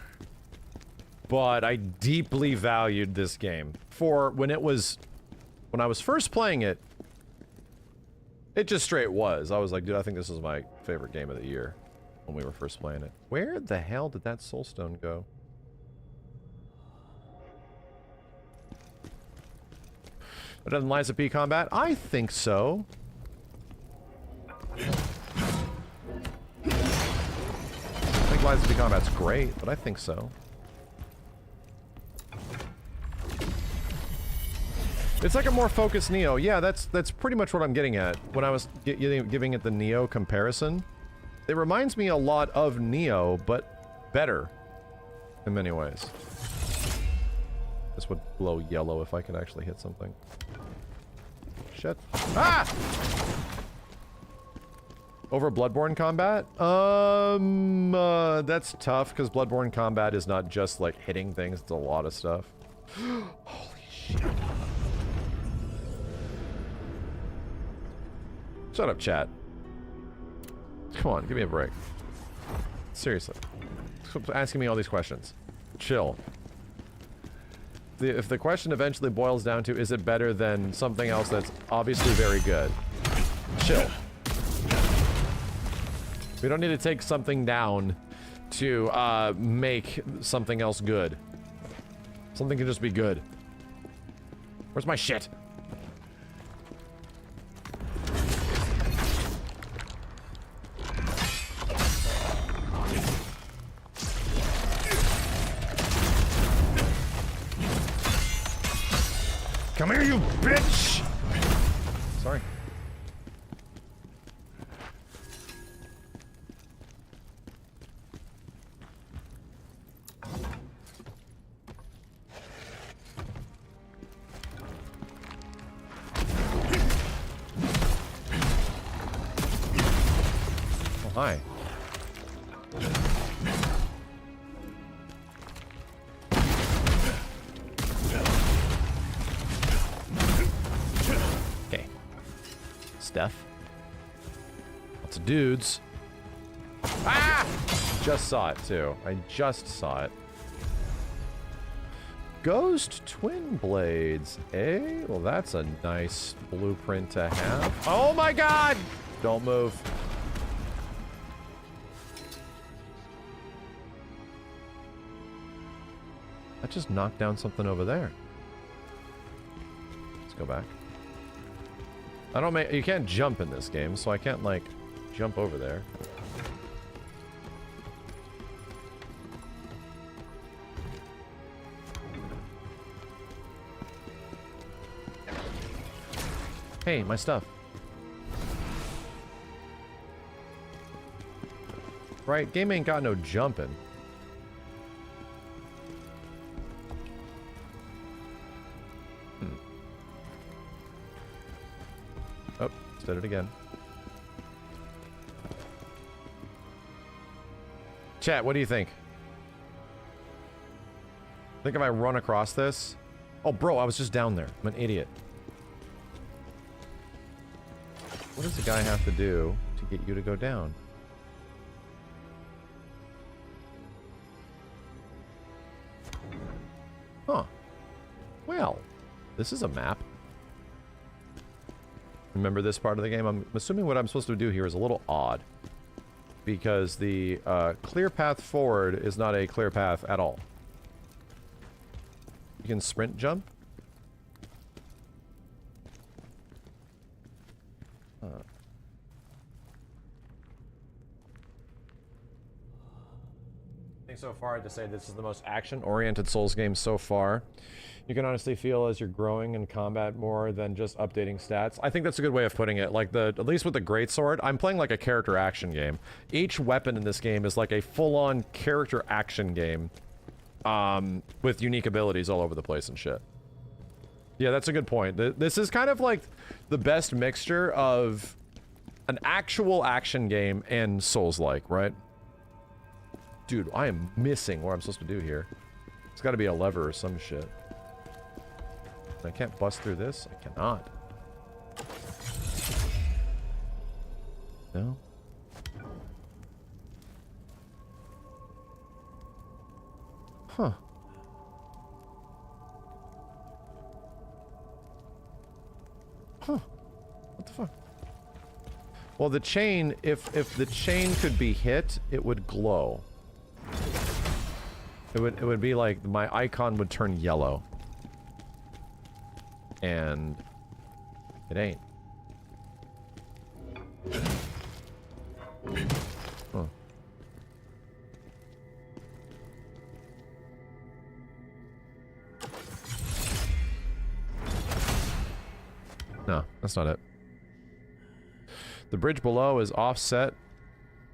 but I deeply valued this game. For when I was first playing it, it just straight was. I was like, dude, I think this is my favorite game of the year when we were first playing it. Where the hell did that soulstone go? Better than Liza P combat? I think so. I think Liza P combat's great, but I think so. It's like a more focused Neo. Yeah, that's pretty much what I'm getting at when I was giving it the Neo comparison. It reminds me a lot of Neo, but better in many ways. This would glow yellow if I could actually hit something. shit. Ah! Over Bloodborne combat? That's tough because Bloodborne combat is not just like hitting things, it's a lot of stuff. Holy shit. Shut up, chat. Come on, give me a break. Seriously. Stop asking me all these questions. Chill. If the question eventually boils down to, is it better than something else that's obviously very good? Chill. We don't need to take something down to make something else good. Something can just be good. Where's my shit? Come here, you bitch! Sorry. Oh, hi. Death. Lots of dudes. Ah! Just saw it too. I just saw it. Ghost twin blades, eh? Well, that's a nice blueprint to have. Oh my god! Don't move. That just knocked down something over there. Let's go back. I don't make, you can't jump in this game, so I can't, like, jump over there. Hey, my stuff. Right, game ain't got no jumping. Oh, did it again. Chat, what do you think? Think if I run across this? Oh, bro, I was just down there. I'm an idiot. What does the guy have to do to get you to go down? Huh. Well, this is a map. Remember this part of the game? I'm assuming what I'm supposed to do here is a little odd. Because the clear path forward is not a clear path at all. You can sprint jump. I think so far I'd say this is the most action-oriented Souls game so far. You can honestly feel as you're growing in combat more than just updating stats. I think that's a good way of putting it. Like, at least with the greatsword, I'm playing like a character action game. Each weapon in this game is like a full-on character action game. With unique abilities all over the place and shit. Yeah, that's a good point. This is kind of like the best mixture of an actual action game and Souls-like, right? Dude, I am missing what I'm supposed to do here. It's got to be a lever or some shit. I can't bust through this? I cannot. No? Huh. Huh. What the fuck? Well, the chain, if the chain could be hit, it would glow. It would be like my icon would turn yellow. And it ain't. Huh. No, that's not it. The bridge below is offset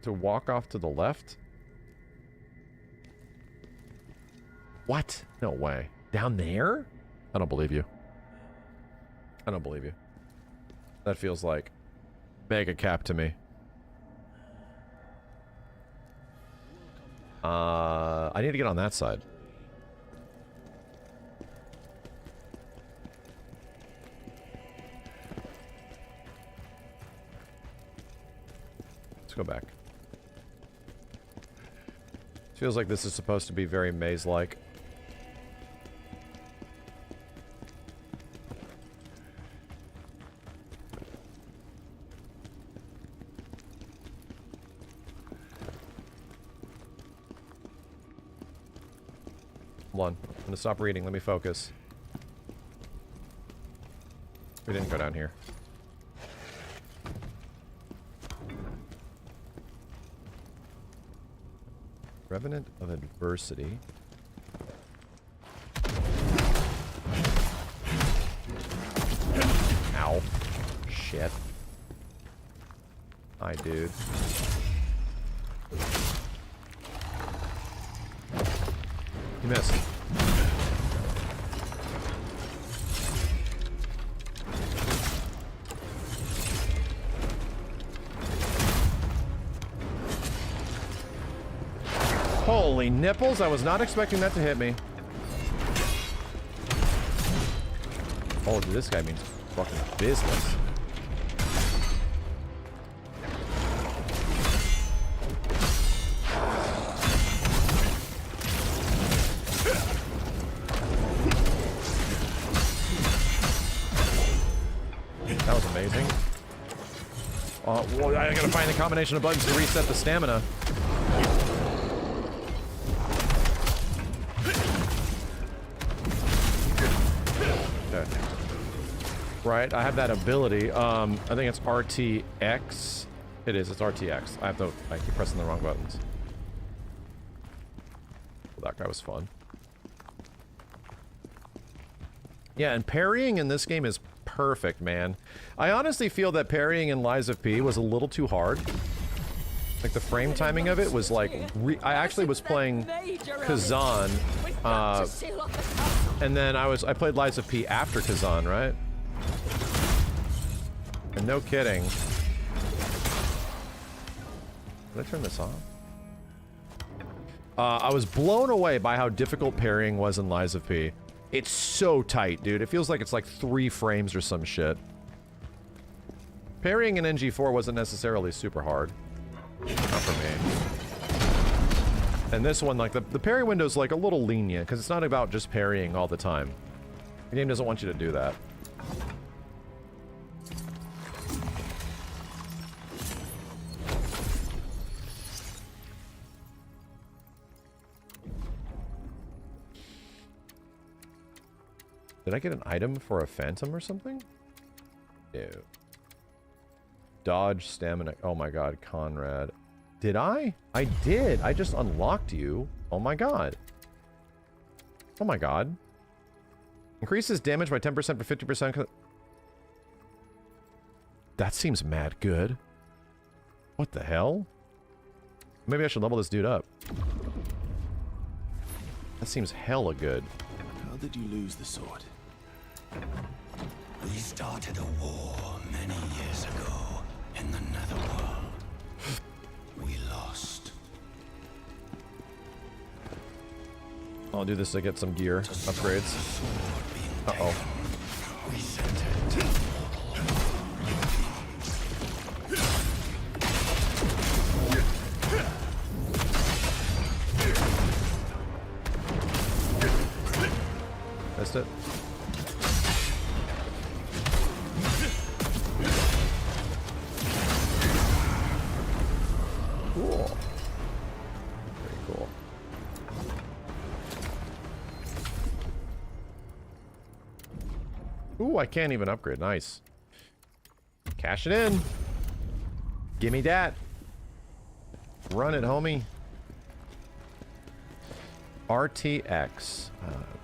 to walk off to the left? What? No way. Down there? I don't believe you. I don't believe you. That feels like mega cap to me. I need to get on that side. Let's go back. Feels like this is supposed to be very maze-like. Hold on. I'm gonna stop reading. Let me focus. We didn't go down here. Revenant of Adversity. Ow. Shit. Hi, dude. You missed. Holy nipples, I was not expecting that to hit me. Oh, dude, this guy means fucking business. That was amazing. Well, I gotta find the combination of buttons to reset the stamina. Right, I have that ability. I think it's RTX. It is, it's RTX. I keep pressing the wrong buttons. Well, that guy was fun. Yeah, and parrying in this game is perfect, man. I honestly feel that parrying in Lies of P was a little too hard. Like, the frame timing of it was like... I actually was playing Kazan, and then I played Lies of P after Kazan, right? And no kidding. Did I turn this off? I was blown away by how difficult parrying was in Lies of P. It's so tight, dude. It feels like it's like 3 frames or some shit. Parrying in NG4 wasn't necessarily super hard. Not for me. And this one, like, the parry window's like a little lenient, because it's not about just parrying all the time. The game doesn't want you to do that. Did I get an item for a phantom or something? No. Dodge stamina. Oh my god, Conrad. Did I? I did. I just unlocked you. Oh my god. Oh my god. Increases damage by 10% for 50%. That seems mad good. What the hell? Maybe I should level this dude up. That seems hella good. How did you lose the sword? We started a war many years ago in the Netherworld. We lost. I'll do this to get some gear upgrades. Uh-oh. We sent it to Missed it. Cool. Very cool. Ooh, I can't even upgrade. Nice. Cash it in. Gimme that. Run it, homie. RTX.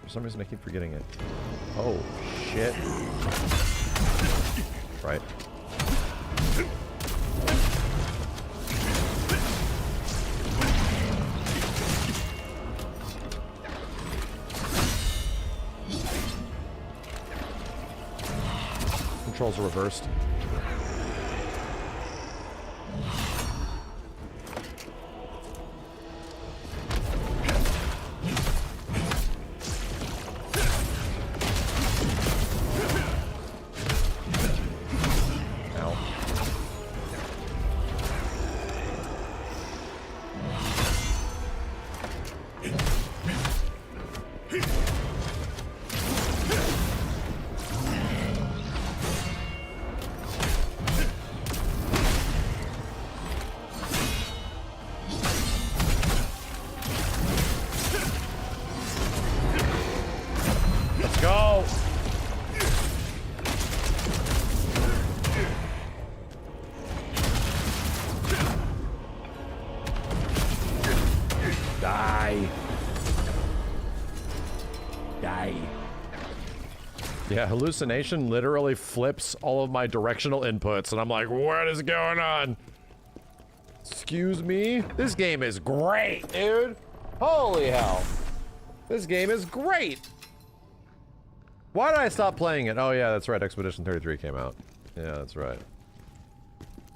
For some reason I keep forgetting it. Oh, shit. Right. Controls are reversed. Die. Yeah, hallucination literally flips all of my directional inputs, and I'm like, what is going on? Excuse me? This game is great, dude. Holy hell. This game is great. Why did I stop playing it? Oh yeah, that's right. Expedition 33 came out. Yeah, that's right.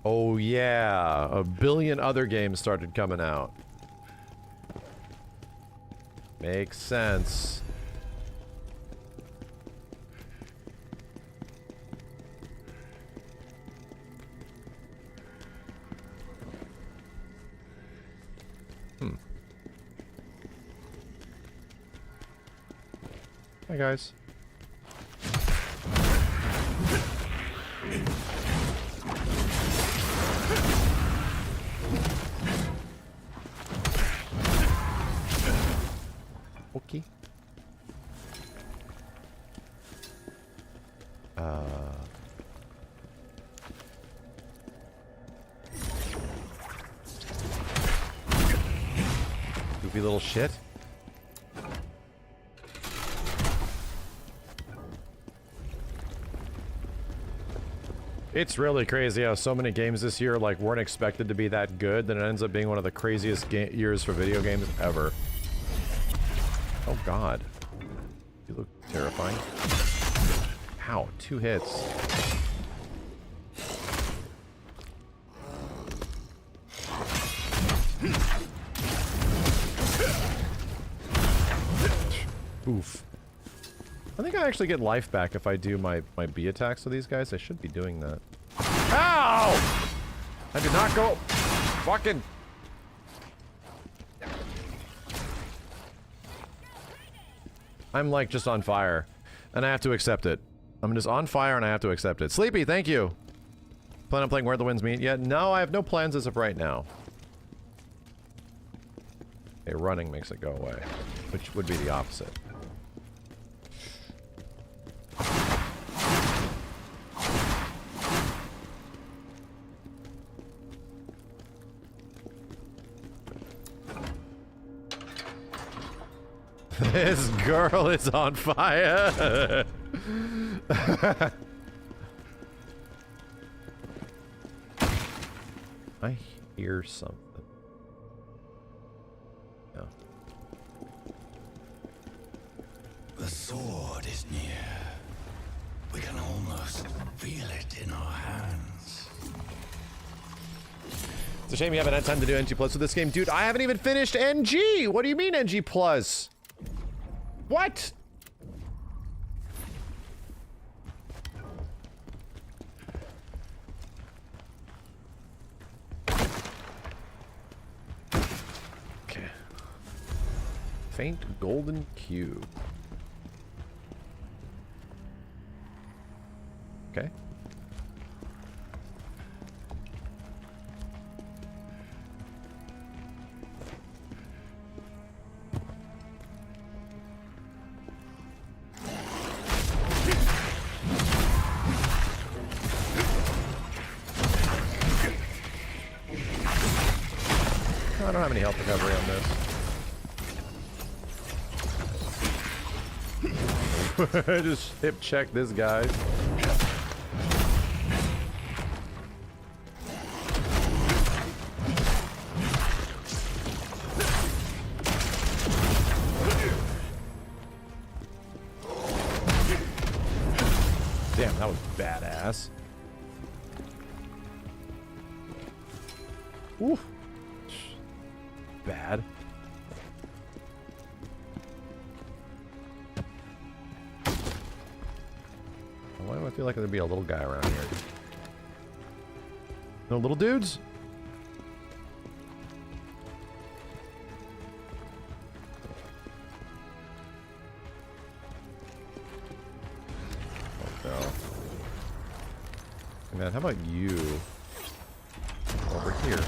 Oh yeah, a billion other games started coming out. Makes sense. Hi guys. Okay. Goofy little shit. It's really crazy how so many games this year like weren't expected to be that good, then it ends up being one of the craziest years for video games ever. Oh god. You look terrifying. Ow, 2 hits. Oof. I think I actually get life back if I do my B attacks to these guys. I should be doing that. Ow! I did not go... Fucking... I'm like just on fire. And I have to accept it. I'm just on fire and I have to accept it. Sleepy, thank you! Plan on playing Where the Winds Meet yet? No, I have no plans as of right now. Okay, running makes it go away. Which would be the opposite. This girl is on fire. I hear something. No. The sword is near. We can almost feel it in our hands. It's a shame you haven't had time to do NG Plus with this game. Dude, I haven't even finished NG! What do you mean NG Plus? What? Okay. Faint golden cube. Okay. I don't have any health recovery on this. Just hip check this guy. Damn, that was badass. Ooh. Bad. Why do I feel like there'd be a little guy around here? No little dudes? Oh no. Hey man, how about you over here?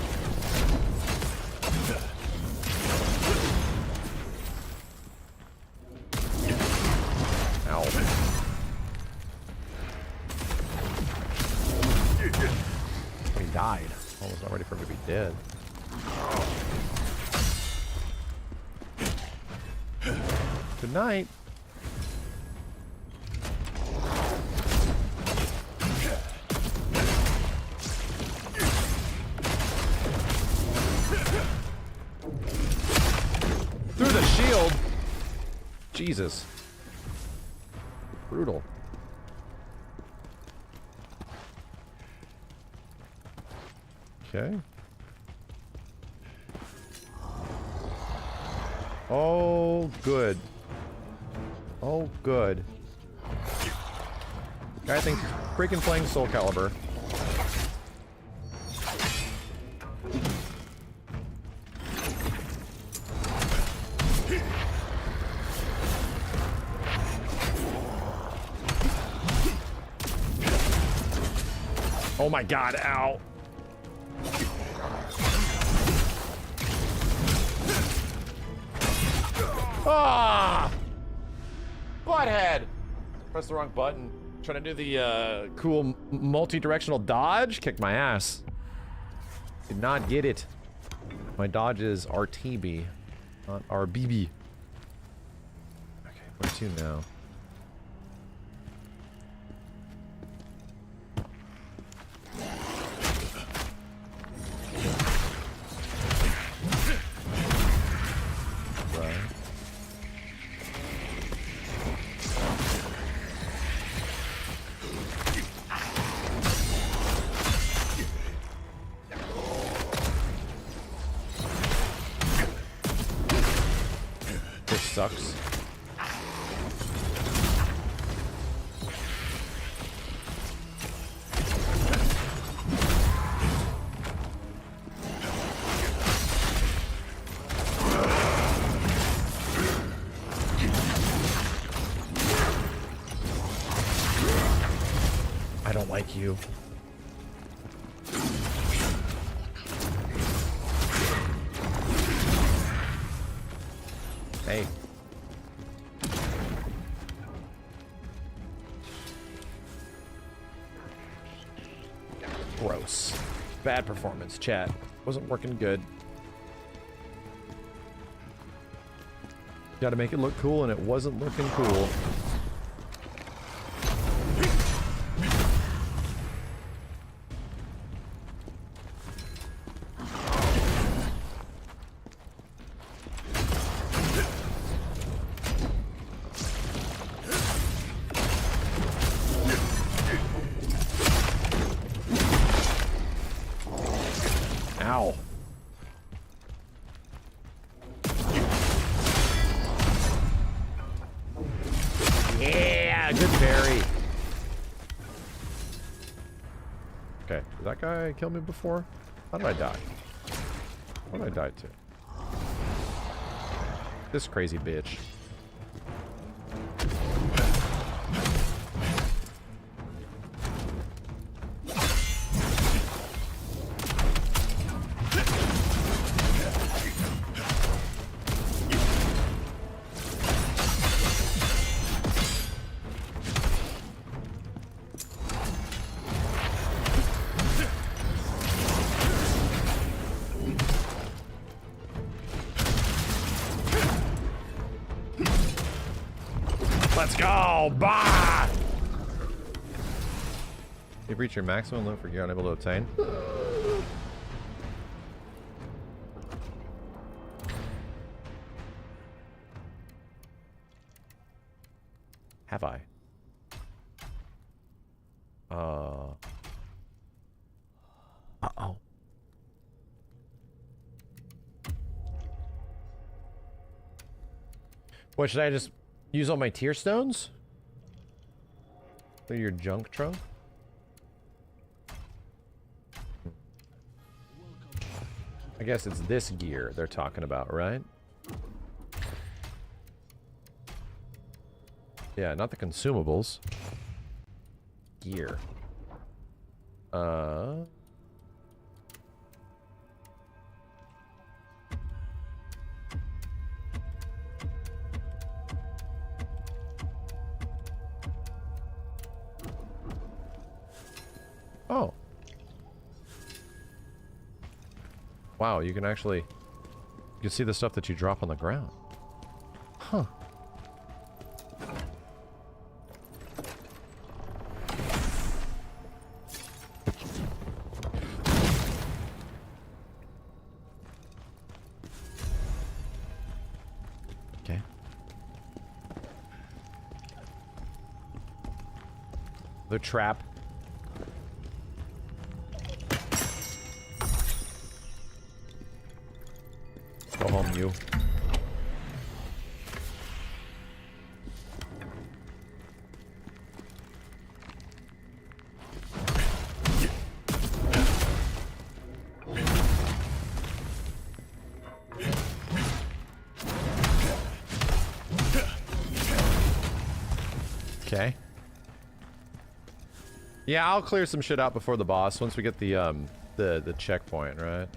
Ow. He died. Almost not ready for him to be dead. Good night. Jesus. Brutal. Okay. Oh, good. Oh, good. Guy thinks he's freaking playing Soul Calibur. Oh my god, ow. Ah! Butthead! Press the wrong button. Trying to do the cool multi-directional dodge. Kicked my ass. Did not get it. My dodge is RTB, not RBB. Okay, where to now? Sucks. I don't like you. Hey. Gross. Bad performance, chat. Wasn't working good. Gotta make it look cool, and it wasn't looking cool. Ow. Yeah, good parry. Okay, did that guy kill me before? How did I die? What did I die to? This crazy bitch. Let's go! Bah! You've reached your maximum loot for gear unable to obtain. Have I? Uh-oh. What, should I just use all my tier stones? For your junk trunk? I guess it's this gear they're talking about, right? Yeah, not the consumables. Gear. Oh. Wow, you can actually... You can see the stuff that you drop on the ground. Huh. Okay. The trap. Go home, you. Okay. Yeah, I'll clear some shit out before the boss once we get the checkpoint, right?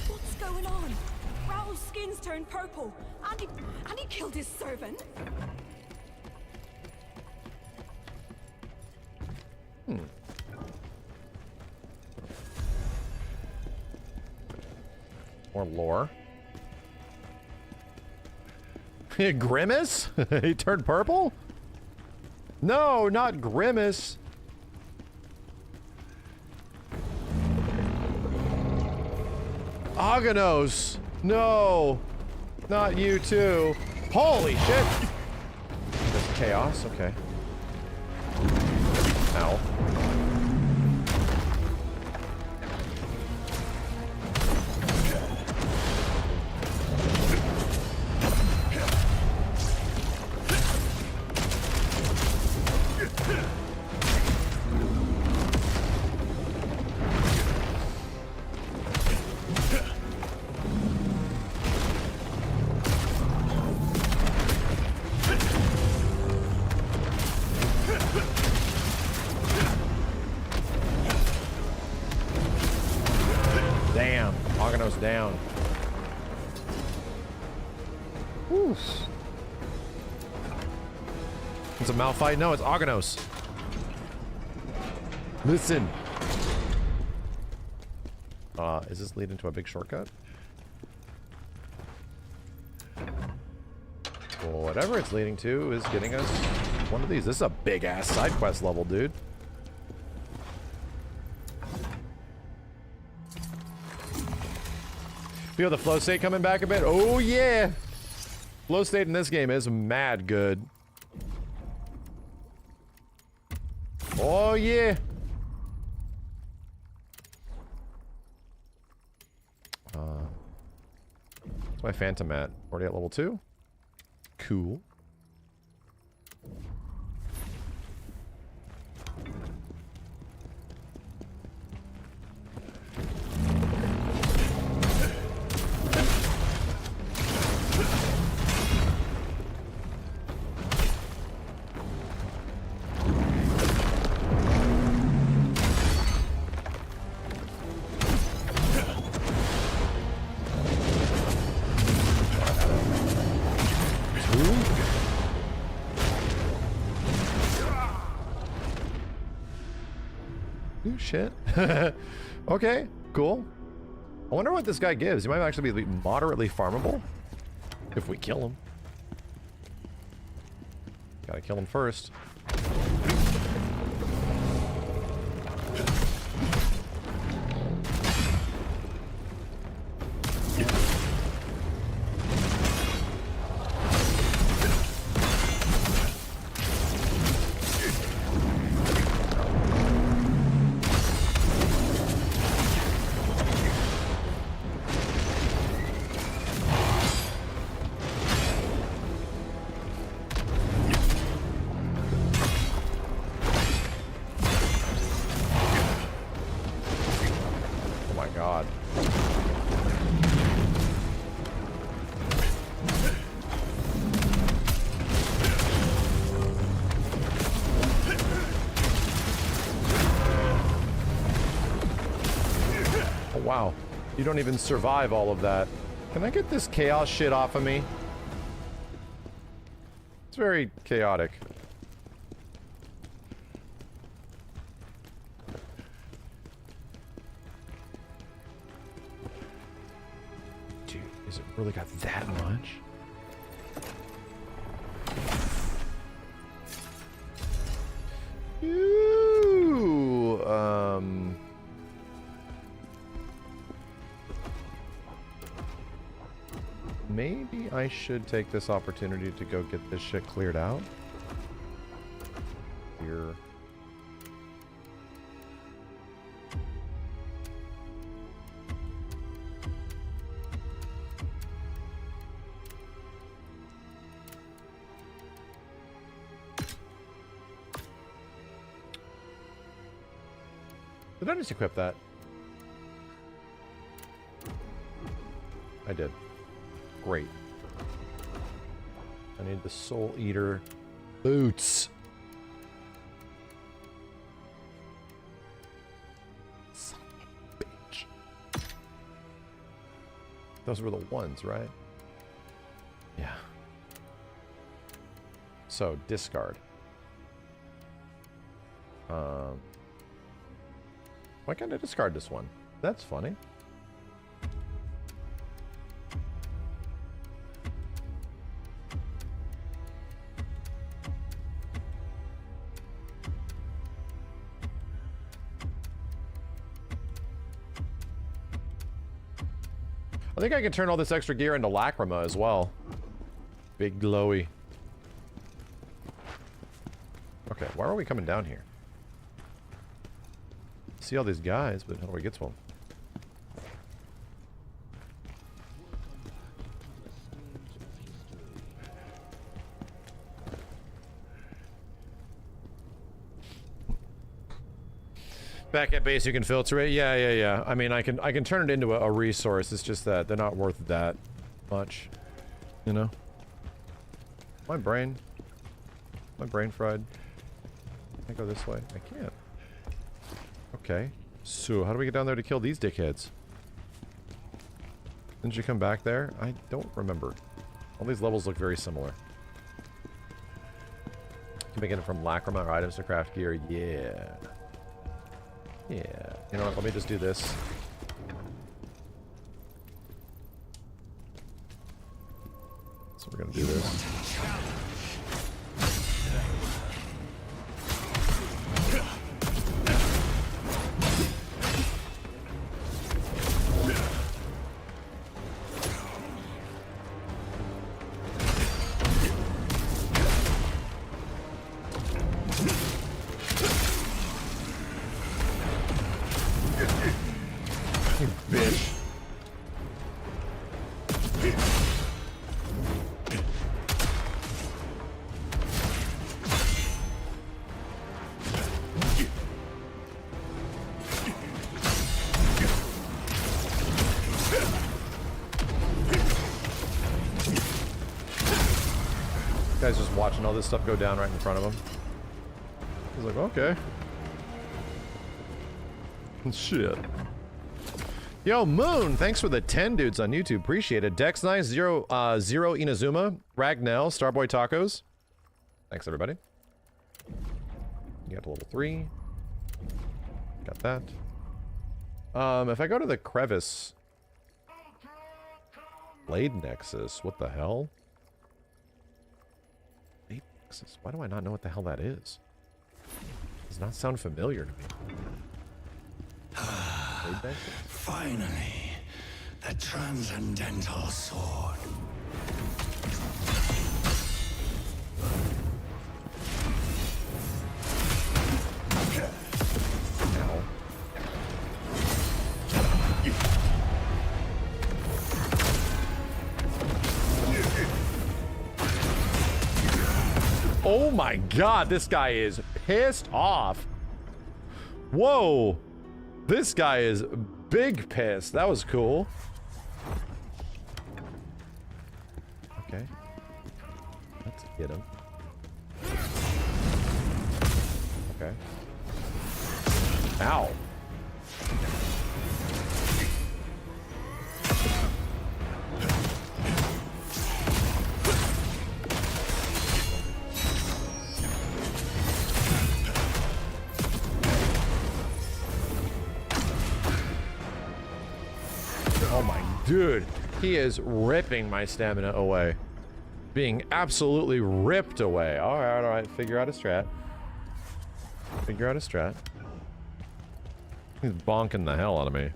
What's going on? Raoul's skin's turned purple, and he killed his servant. More lore. Grimace? He turned purple? No, not Grimace. Aganos. No. Not you too. Holy shit. That's chaos. Okay. Ow. Damn, Aganos down. Oof. It's a Malphite? No, it's Aganos. Listen. Is this leading to a big shortcut? Well, whatever it's leading to is getting us one of these. This is a big ass side quest level, dude. Feel the flow state coming back a bit? Oh yeah! Flow state in this game is mad good. Oh yeah! What's my Phantom at? Already at level 2? Cool. Shit. Okay, cool. I wonder what this guy gives. He might actually be moderately farmable if we kill him. Gotta kill him first. Wow, you don't even survive all of that. Can I get this chaos shit off of me? It's very chaotic. Dude, is it really got that much? Ooh, maybe I should take this opportunity to go get this shit cleared out. here. Did I just equip that? I did. Great. I need the Soul Eater boots. Son of a bitch. Those were the ones, right? Yeah. So, discard. Why can't I discard this one? That's funny. I think I can turn all this extra gear into Lacrima as well. Big glowy. Okay, why are we coming down here? See all these guys, but how do we get to them? Back at base, you can filter it. Yeah. I mean, I can turn it into a resource. It's just that they're not worth that much, you know. My brain fried. Can I go this way? I can't. Okay. So, how do we get down there to kill these dickheads? Didn't you come back there? I don't remember. All these levels look very similar. Can we get it from Lacrima or items to craft gear? Yeah. Yeah. You know what? Let me just do this. So we're gonna do this. Guy's just watching all this stuff go down right in front of him. He's like, okay. Shit. Yo, Moon, thanks for the 10 dudes on YouTube. Appreciate it. Dex Nice, Zero Inazuma, Ragnell, Starboy Tacos. Thanks, everybody. You got to level 3. Got that. If I go to the crevice... Blade Nexus, what the hell? Why do I not know what the hell that is? Does not sound familiar to me. Finally, the transcendental sword. Ow. Oh my god, this guy is pissed off. Whoa. This guy is big pissed. That was cool. Okay. Let's get him. Okay. Ow. Oh my dude, he is ripping my stamina away. Being absolutely ripped away. Alright, figure out a strat. Figure out a strat. He's bonking the hell out of me.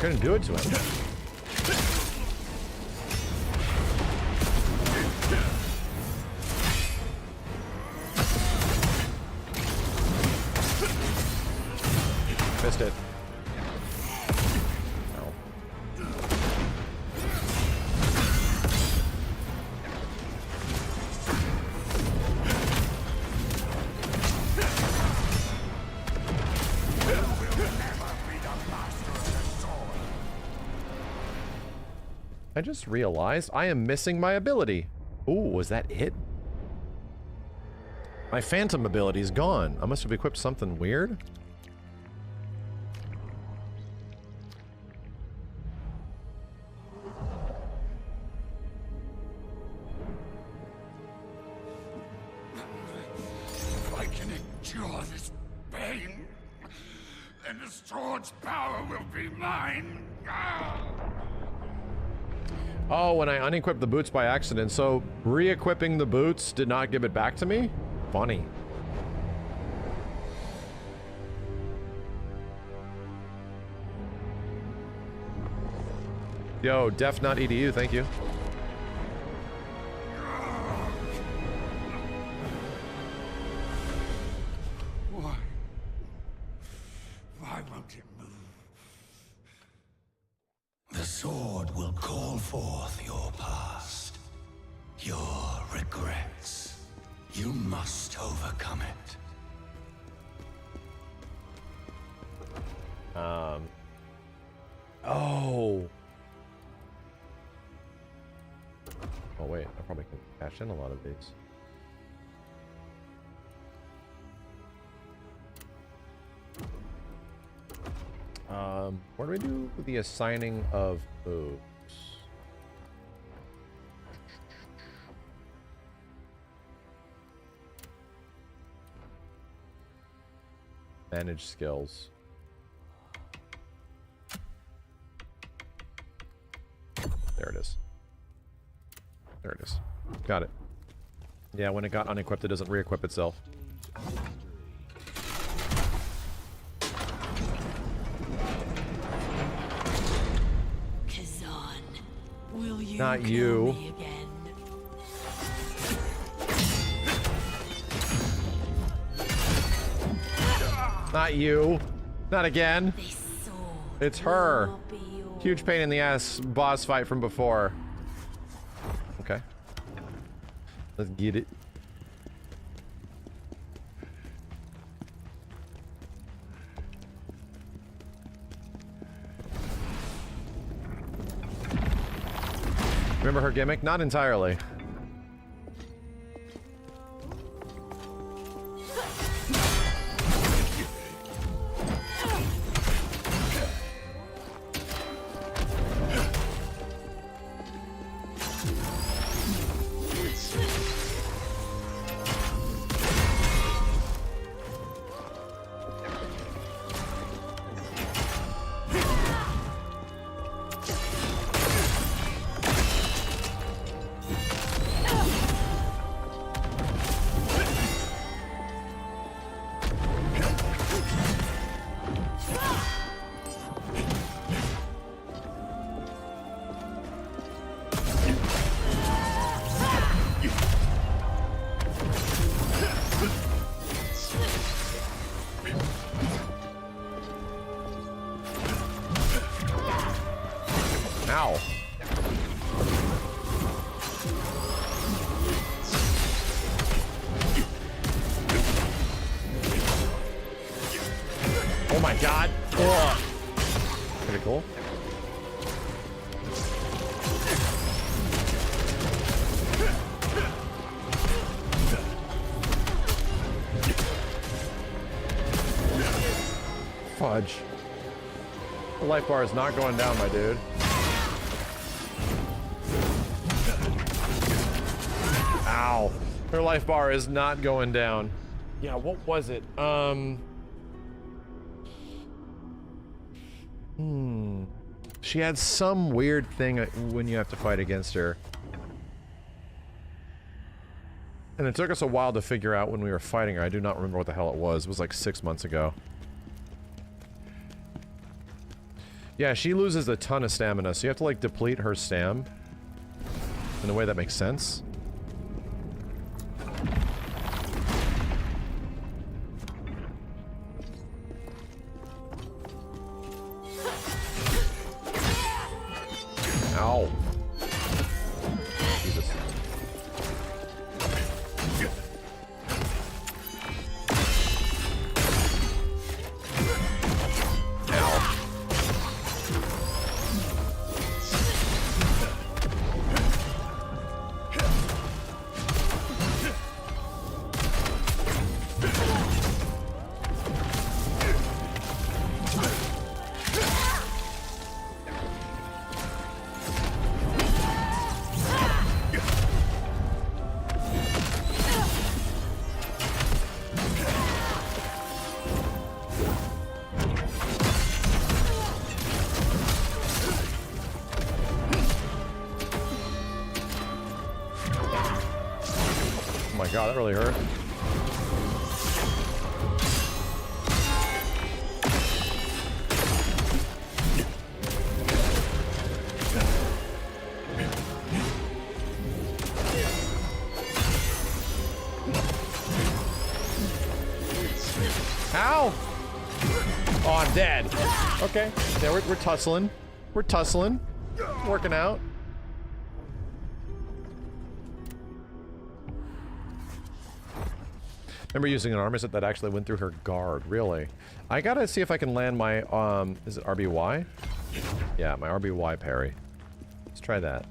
couldn't do it to him. Missed it. No. I just realized I am missing my ability. Ooh, was that it? My phantom ability is gone. I must have equipped something weird. If I can endure this pain, then the sword's power will be mine. Oh, when I unequipped the boots by accident, so re-equipping the boots did not give it back to me? Funny. Yo, def not edu, thank you. Why won't it move? The sword will call forth your past, your regrets. You must overcome it. Oh. Oh wait, I probably can cash in a lot of these. What do we do with the assigning of boots? Manage skills. There it is. There it is. Got it. Yeah, when it got unequipped, it doesn't re-equip itself. Kazan, will you Not kill you. me again? Not you. Not again. It's her. Huge pain in the ass boss fight from before. Okay. Let's get it. Remember her gimmick? Not entirely. Ow. Oh my god. Ugh. Pretty cool. Fudge. The life bar is not going down, my dude. Ow. Her life bar is not going down. Yeah, what was it? She had some weird thing when you have to fight against her. And it took us a while to figure out when we were fighting her. I do not remember what the hell it was. It was like 6 months ago. Yeah, she loses a ton of stamina, so you have to, like, deplete her stam in a way that makes sense. Ow. Jesus. God, that really hurt. Ow! Oh, I'm dead. Okay. Yeah, we're tussling. We're tussling. Working out. Remember using an armor set that actually went through her guard. Really? I gotta see if I can land my, is it RBY? Yeah, my RBY parry. Let's try that.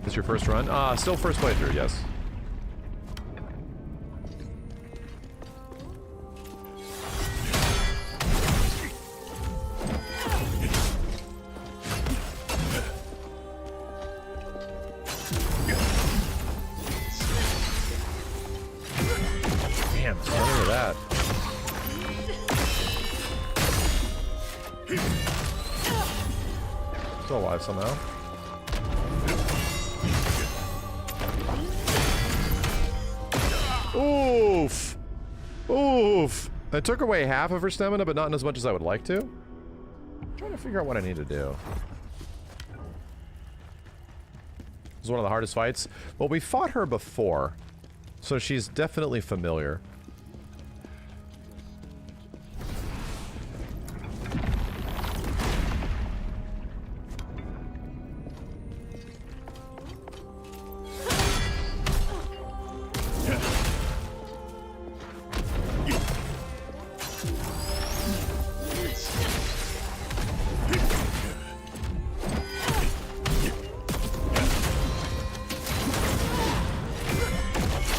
This your first run? Still first playthrough, yes. Still alive somehow. Oof! Oof! I took away half of her stamina, but not as much as I would like to. I'm trying to figure out what I need to do. This is one of the hardest fights. Well, we fought her before, so she's definitely familiar.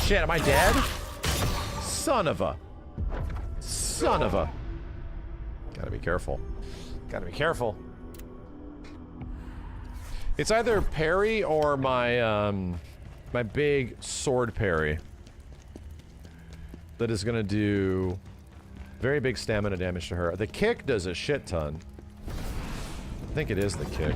Shit, am I dead? Son of a. Son of a. Gotta be careful. Gotta be careful. It's either parry or my, my big sword parry. That is gonna do very big stamina damage to her. The kick does a shit ton. I think it is the kick.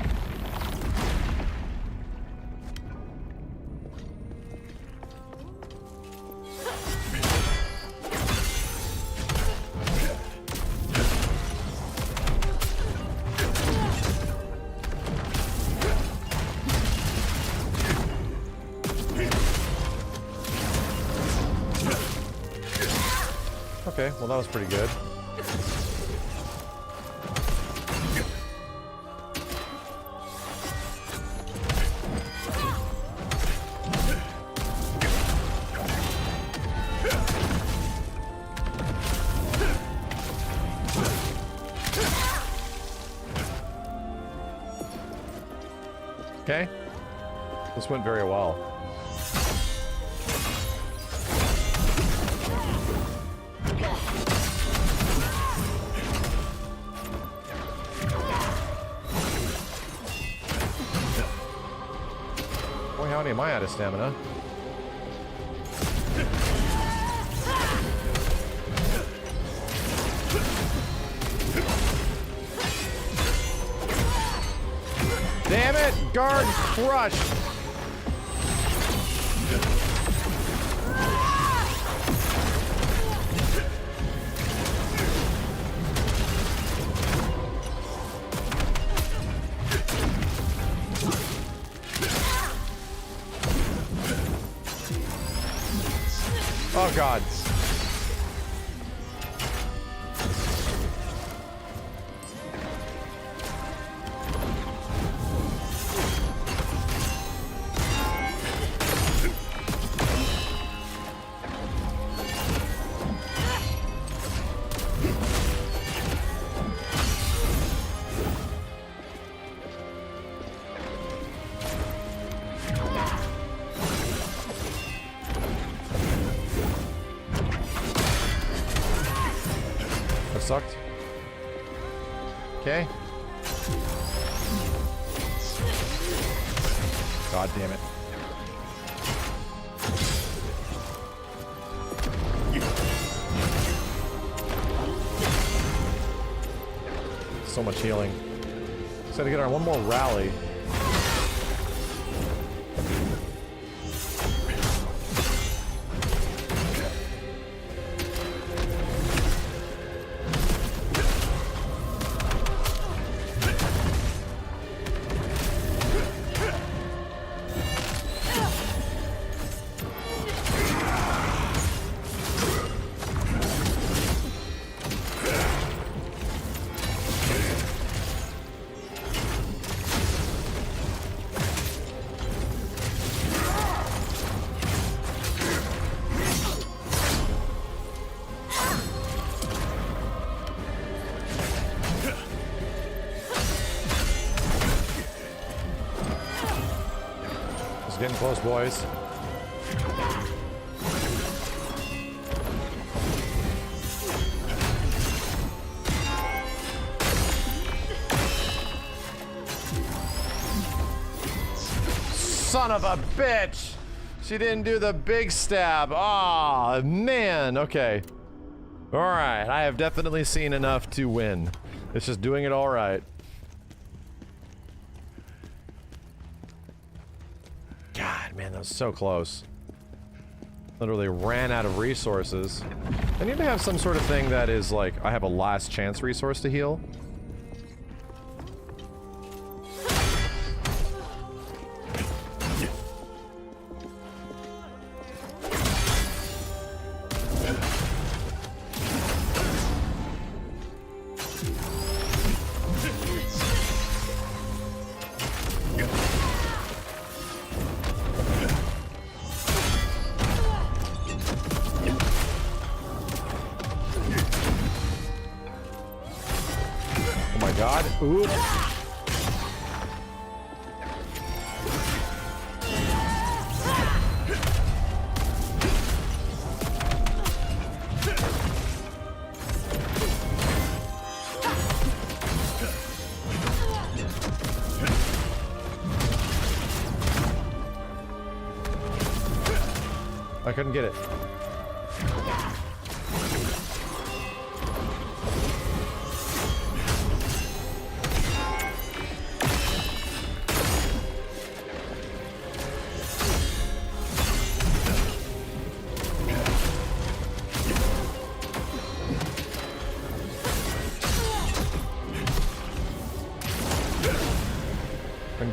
Okay, well that was pretty good. Okay, this went very well. How many am I out of stamina? Damn it! Guard crushed! Oh god. Sucked. Okay. God damn it. So much healing. Just gotta get on one more rally. Getting close, boys. Son of a bitch! She didn't do the big stab. Aw, man. Okay. All right. I have definitely seen enough to win. It's just doing it all right. God, man, that was so close. Literally ran out of resources. I need to have some sort of thing that is like, I have a last chance resource to heal. Ooh. I couldn't get it.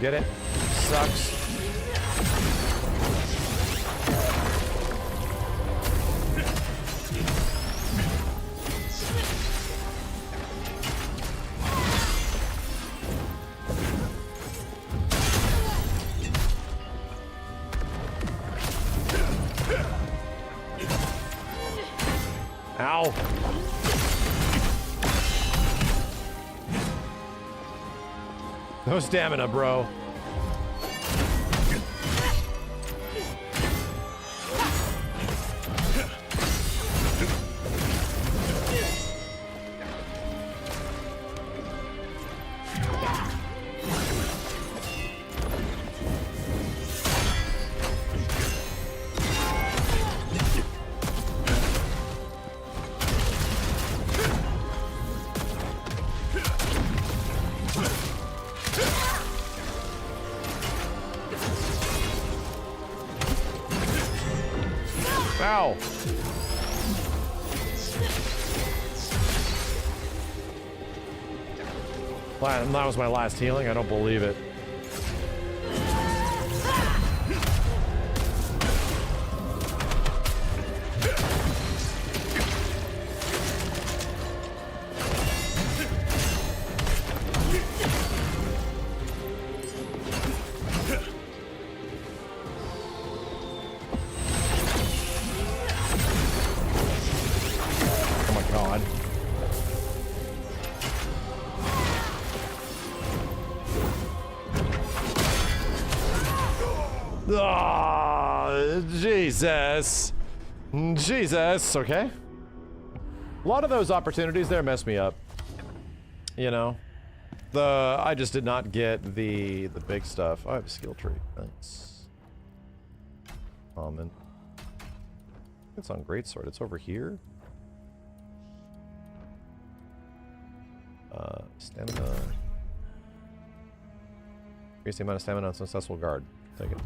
Get it? Sucks. Ow. No stamina, bro. Ow! That was my last healing? I don't believe it. Oh, Jesus. Jesus. Okay. A lot of those opportunities there mess me up. You know? I just did not get the big stuff. Oh, I have a skill tree. Nice. Common. It's on greatsword. It's over here. Stamina. Increase the amount of stamina on successful guard. Take it.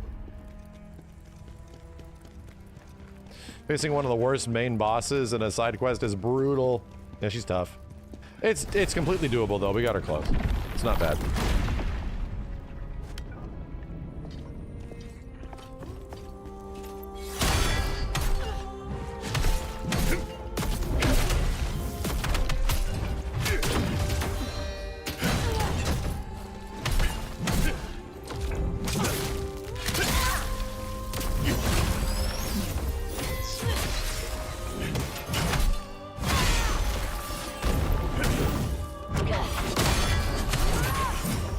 Facing one of the worst main bosses in a side quest is brutal. Yeah, she's tough. It's completely doable though. We got her close. It's not bad.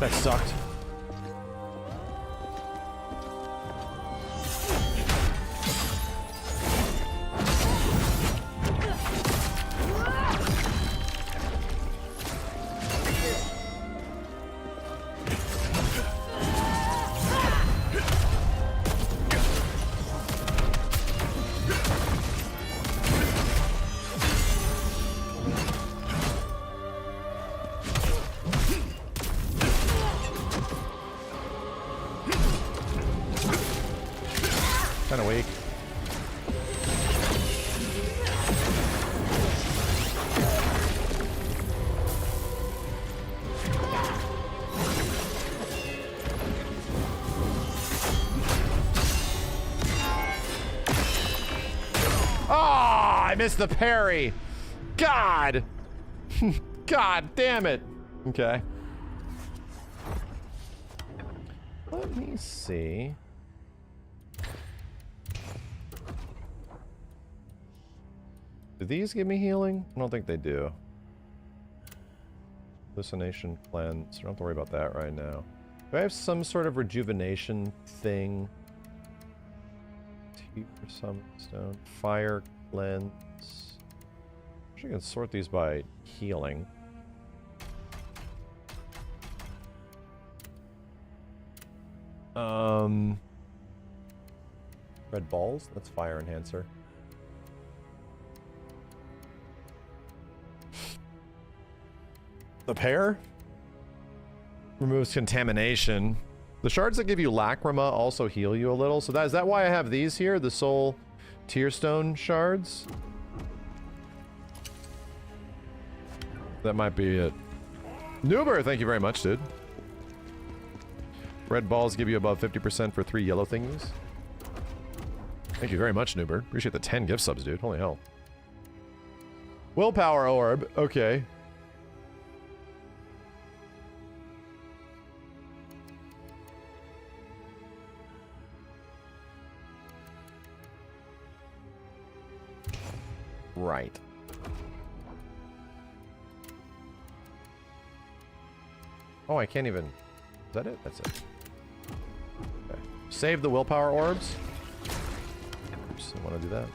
That sucked. Kind of weak. Ah, I missed the parry. God. God damn it. Okay. Let me see. Do these give me healing? I don't think they do. Hallucination cleanse. I don't have to worry about that right now. Do I have some sort of rejuvenation thing? Tea for some stone. Fire cleanse. I can sort these by healing. Red balls? That's fire enhancer. The pear removes contamination. The shards that give you lacrima also heal you a little. So is that why I have these here? The soul tearstone shards? That might be it. Nuber, thank you very much, dude. Red balls give you above 50% for 3 yellow thingies. Thank you very much, Nuber. Appreciate the 10 gift subs, dude. Holy hell. Willpower orb. Okay. Right. Oh, I can't even... Is that it? That's it. Okay. Save the willpower orbs. Just don't want to do that.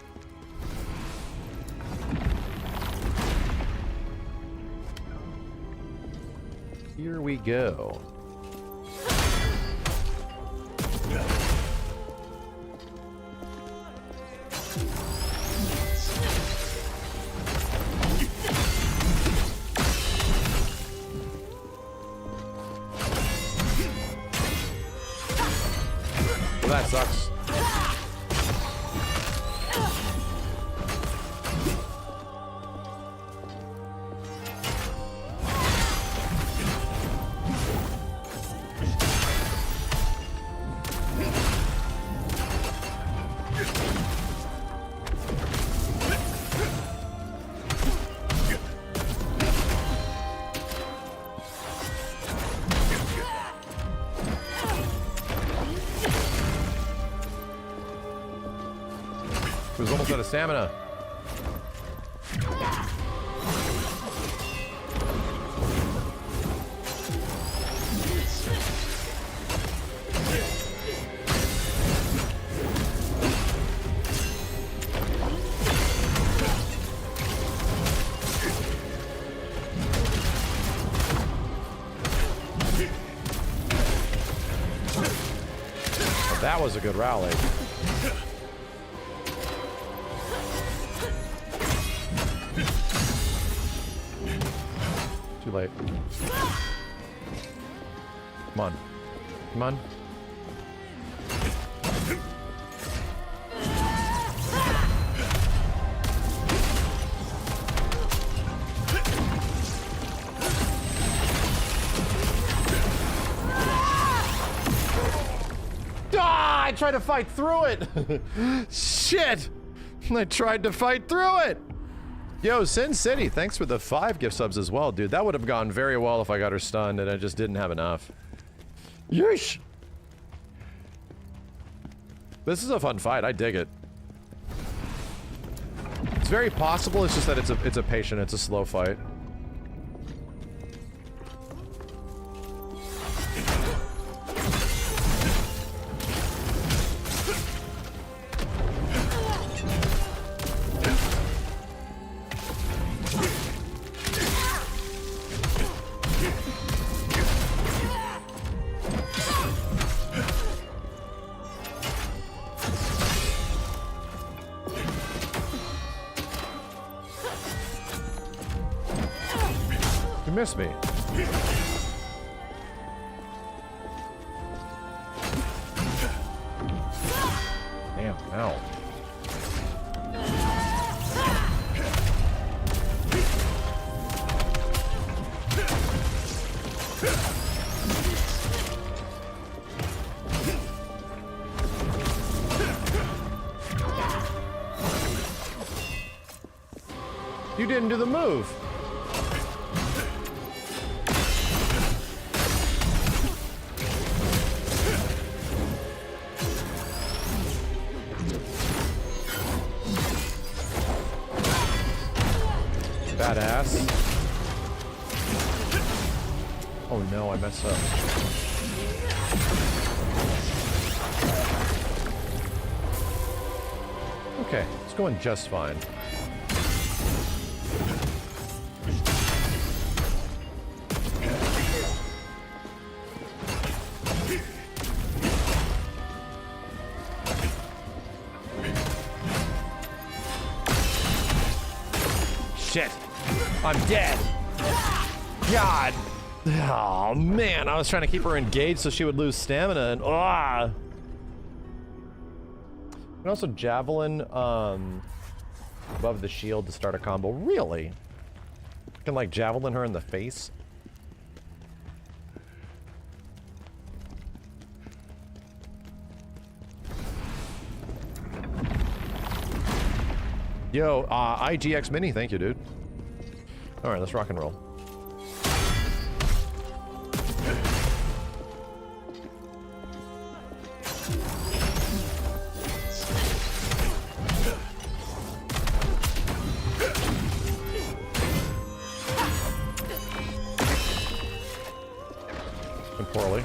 Here we go. That sucks. He was almost out of stamina. That was a good rally. Too late. Come on. Come on. Ah, I tried to fight through it. Shit. I tried to fight through it. Yo, Sin City, thanks for the 5 gift subs as well, dude. That would have gone very well if I got her stunned and I just didn't have enough. Yeesh! This is a fun fight. I dig it. It's very possible. It's just that it's a patient. It's a slow fight. You missed me. Damn, ow. You didn't do the move. Badass. Oh no, I messed up. Okay, it's going just fine. Shit. I'm dead. God. Oh, man. I was trying to keep her engaged so she would lose stamina and ah. And also javelin above the shield to start a combo. Really? You can like javelin her in the face? Yo, IGX Mini, thank you, dude. All right, let's rock and roll. And poorly.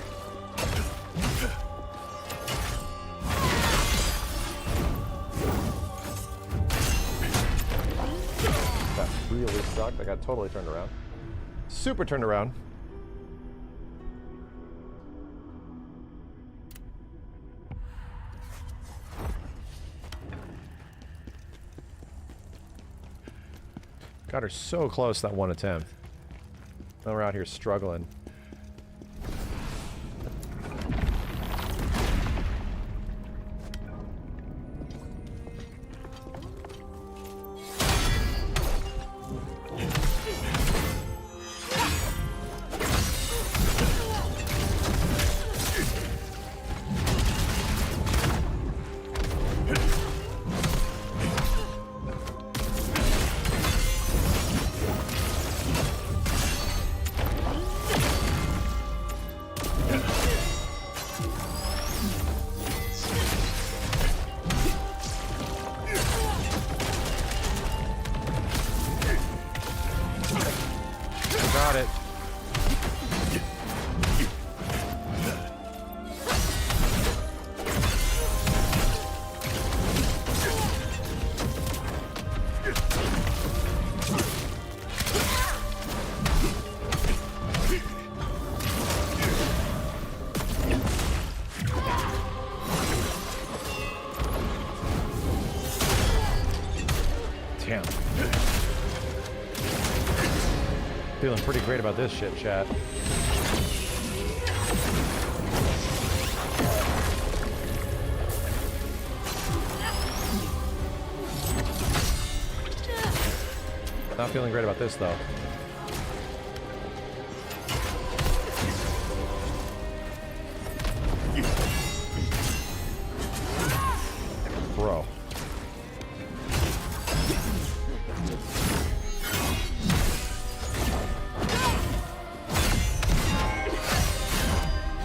Really sucked. I got totally turned around. Super turned around. Got her so close that one attempt. Now we're out here struggling. Damn. Feeling pretty great about this shit, chat. Not feeling great about this, though. Bro.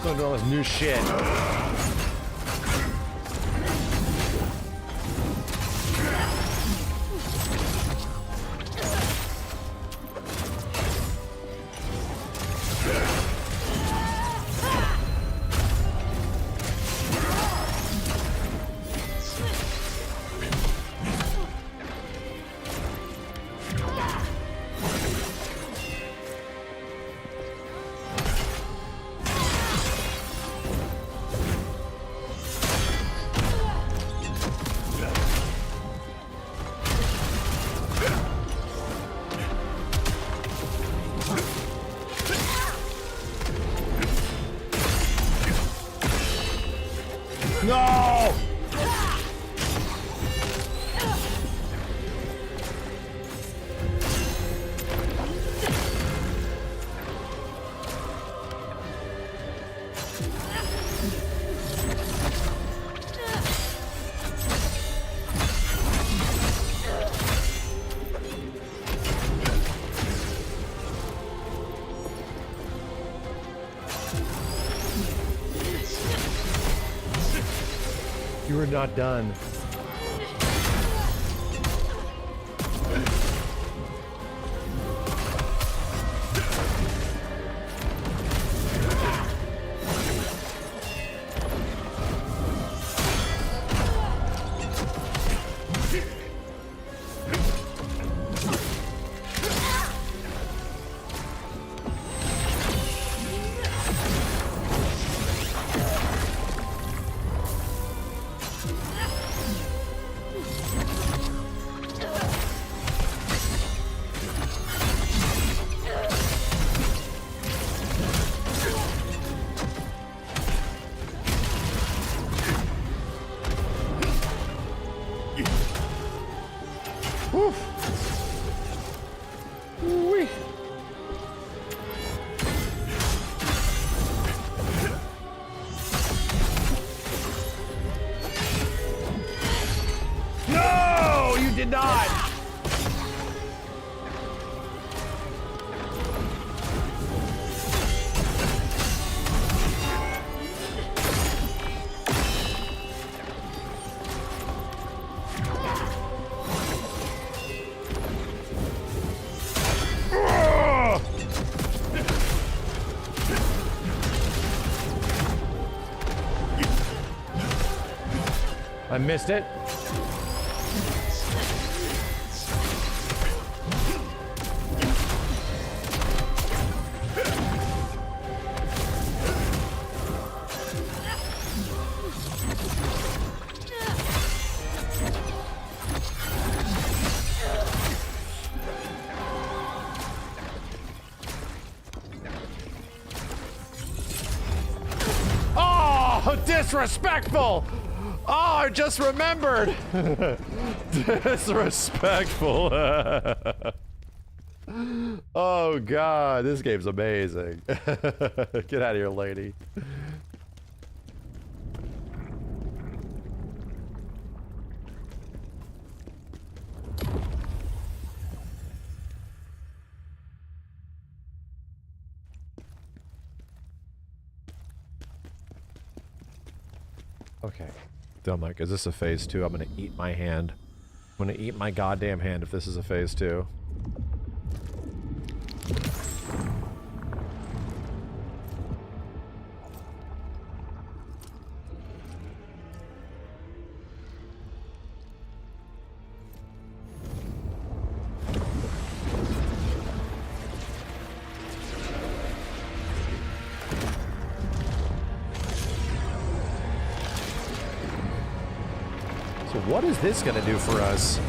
Going to do all this new shit. No! You are not done. No, you did not. I missed it. Oh, disrespectful! Oh, I just remembered! Disrespectful. Oh god, this game's amazing. Get out of here, lady. Okay. I'm like, is this a phase 2? I'm gonna eat my hand. I'm gonna eat my goddamn hand if this is a phase 2. So what is this gonna do for us?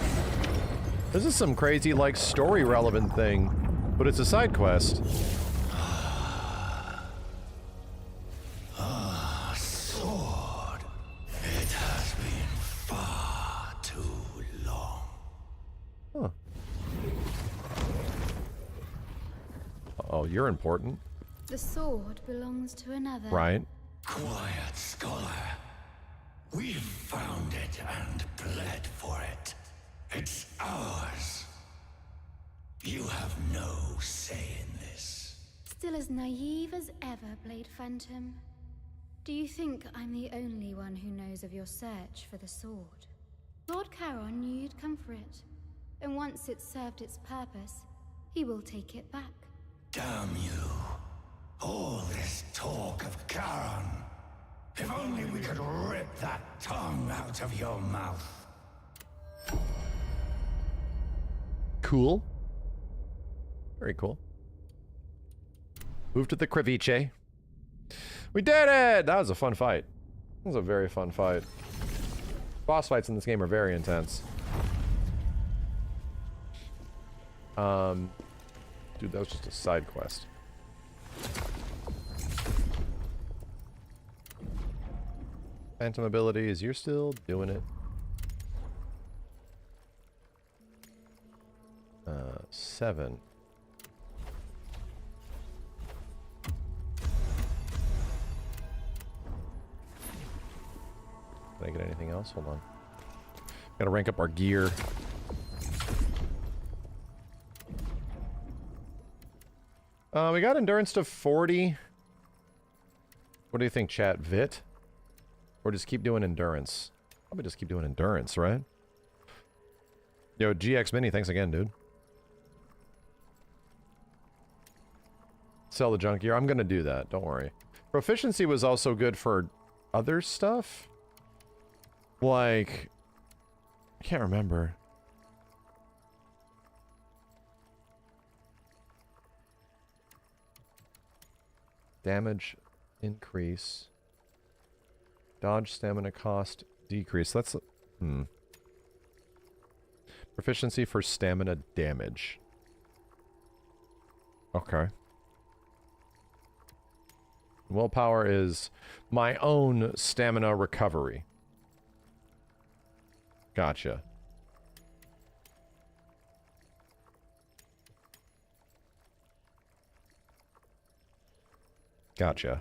This is some crazy, like, story relevant thing, but it's a side quest. Sword. It has been far too long. Huh. Oh, you're important. The sword belongs to another. Right. Quiet, scholar. We've found it and bled for it. It's ours. You have no say in this. Still as naive as ever, Blade Phantom. Do you think I'm the only one who knows of your search for the sword? Lord Charon knew you'd come for it, and once it's served its purpose, he will take it back. Damn you. All this talk of Charon. If only we could rip that tongue out of your mouth. Cool. Very cool. Move to the Crevice. We did it! That was a fun fight. That was a very fun fight. Boss fights in this game are very intense. Dude, that was just a side quest. Phantom abilities, you're still doing it. 7. Can I get anything else? Hold on. Gotta rank up our gear. We got endurance to 40. What do you think, chat? Vit? Or just keep doing endurance? Probably just keep doing endurance, right? Yo, GX Mini, thanks again, dude. Sell the junk gear. I'm gonna do that, don't worry. Proficiency was also good for other stuff. Like, I can't remember. Damage increase. Dodge stamina cost decrease. That's proficiency for stamina damage. Okay. Willpower is my own stamina recovery. Gotcha. Gotcha.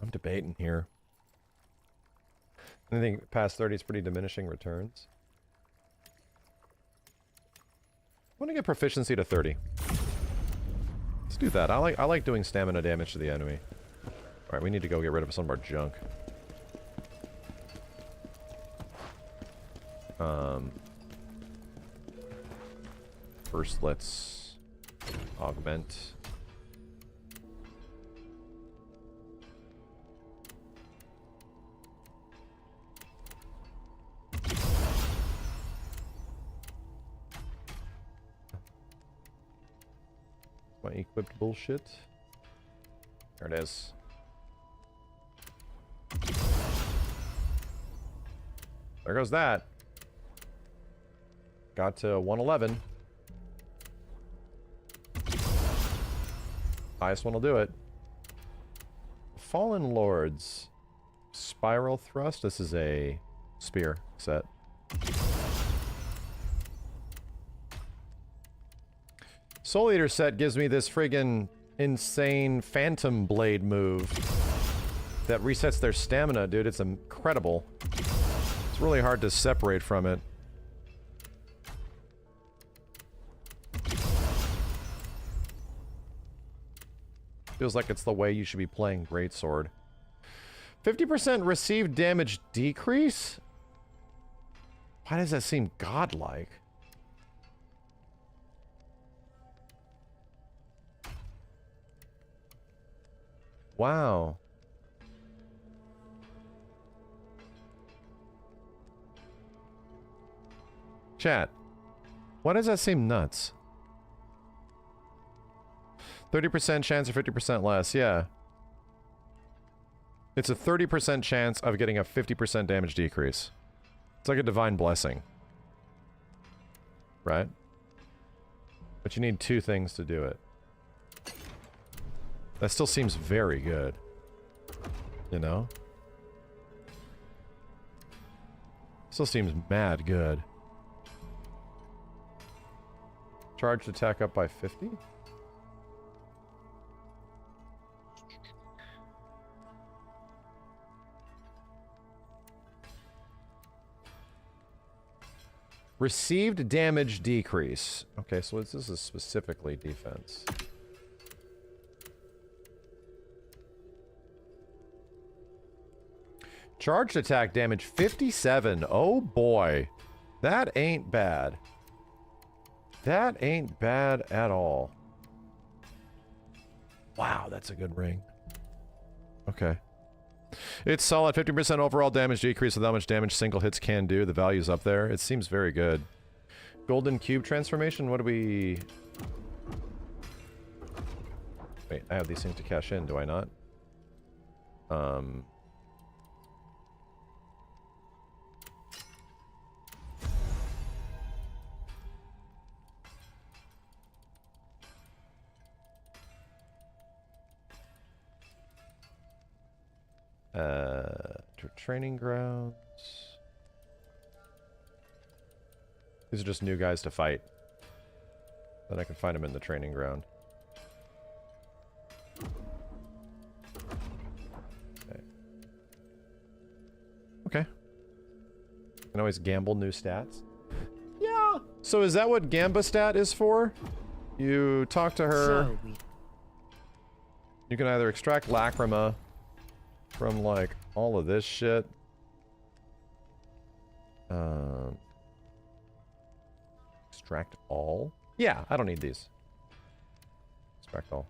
I'm debating here. Anything past 30 is pretty diminishing returns. I want to get proficiency to 30. Let's do that. I like doing stamina damage to the enemy. Alright, we need to go get rid of some of our junk. First, let's augment. My equipped bullshit. There it is. There goes that. Got to 111. Highest one will do it. Fallen Lords. Spiral Thrust. This is a spear set. Soul Eater set gives me this friggin' insane Phantom Blade move that resets their stamina, dude. It's incredible. It's really hard to separate from it. Feels like it's the way you should be playing Greatsword. 50% received damage decrease? Why does that seem godlike? Wow. Chat. Why does that seem nuts? 30% chance or 50% less, yeah. It's a 30% chance of getting a 50% damage decrease. It's like a divine blessing. Right? But you need 2 things to do it. That still seems very good. You know? Still seems mad good. Charged attack up by 50? Received damage decrease. Okay, so this is specifically defense. Charged attack damage 57. Oh boy. That ain't bad. That ain't bad at all. Wow, that's a good ring. Okay. It's solid. 50% overall damage decrease with how much damage single hits can do. The value's up there. It seems very good. Golden cube transformation. What do we... Wait, I have these things to cash in, do I not? Training grounds. These are just new guys to fight. Then I can find them in the training ground. Okay. Okay. Can always gamble new stats. Yeah. So is that what Gamba stat is for? You talk to her. You can either extract Lacrima from, like, all of this shit. Extract all? Yeah, I don't need these. Extract all.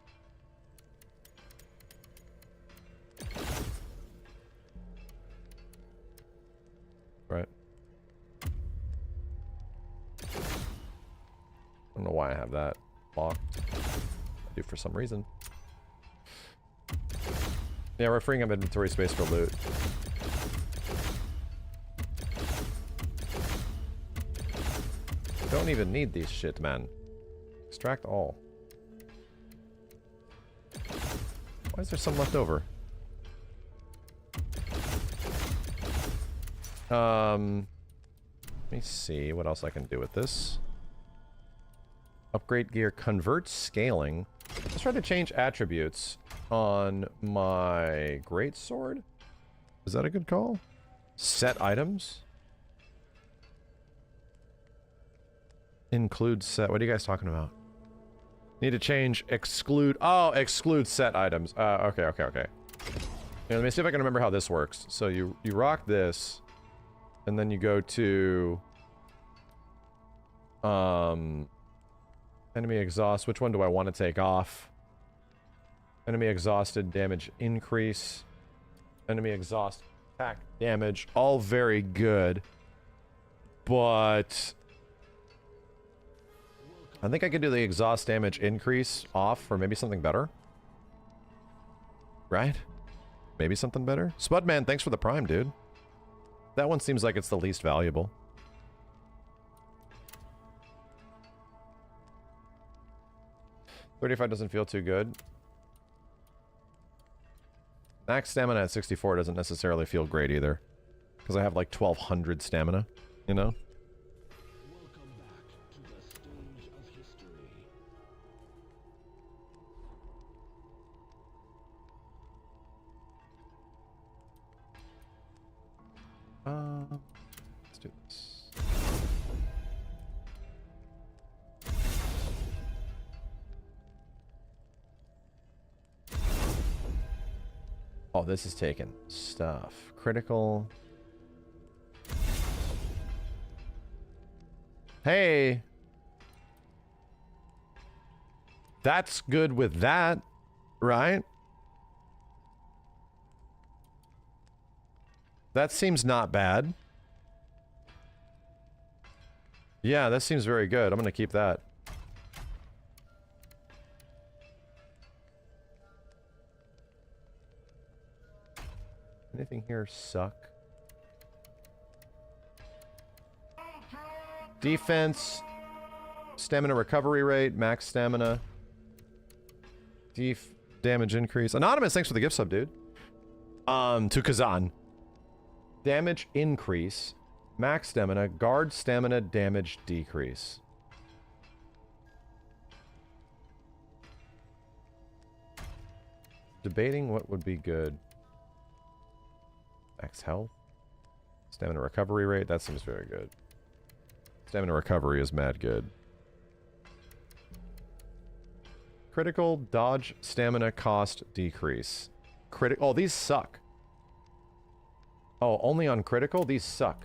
Right. I don't know why I have that locked. I do for some reason. Yeah, we're freeing up inventory space for loot. Don't even need these shit, man. Extract all. Why is there some left over? Let me see what else I can do with this. Upgrade gear, convert scaling. Let's try to change attributes on my greatsword. Is that a good call? Set items? Include set. What are you guys talking about? Need to change exclude. Oh, exclude set items. Okay. Yeah, let me see if I can remember how this works. So you rock this, and then you go to enemy exhaust. Which one do I want to take off? Enemy exhausted, damage increase. Enemy exhaust, attack damage. All very good. But I think I could do the exhaust damage increase off for maybe something better. Right? Maybe something better? Spudman, thanks for the prime, dude. That one seems like it's the least valuable. $35 doesn't feel too good. Max stamina at 64 doesn't necessarily feel great either. Because I have like 1200 stamina, you know? Let's do this. Oh, this is taken. Stuff. Critical. Hey! That's good with that, right? That seems not bad. Yeah, that seems very good. I'm gonna keep that. Anything here suck? Defense, stamina recovery rate, max stamina, damage increase. Anonymous, thanks for the gift sub, dude. To Kazan. Damage increase, max stamina, guard stamina, damage decrease. Debating what would be good. Max health, stamina recovery rate. That seems very good. Stamina recovery is mad good. Critical dodge stamina cost decrease. Oh, these suck. Oh, only on critical? These suck.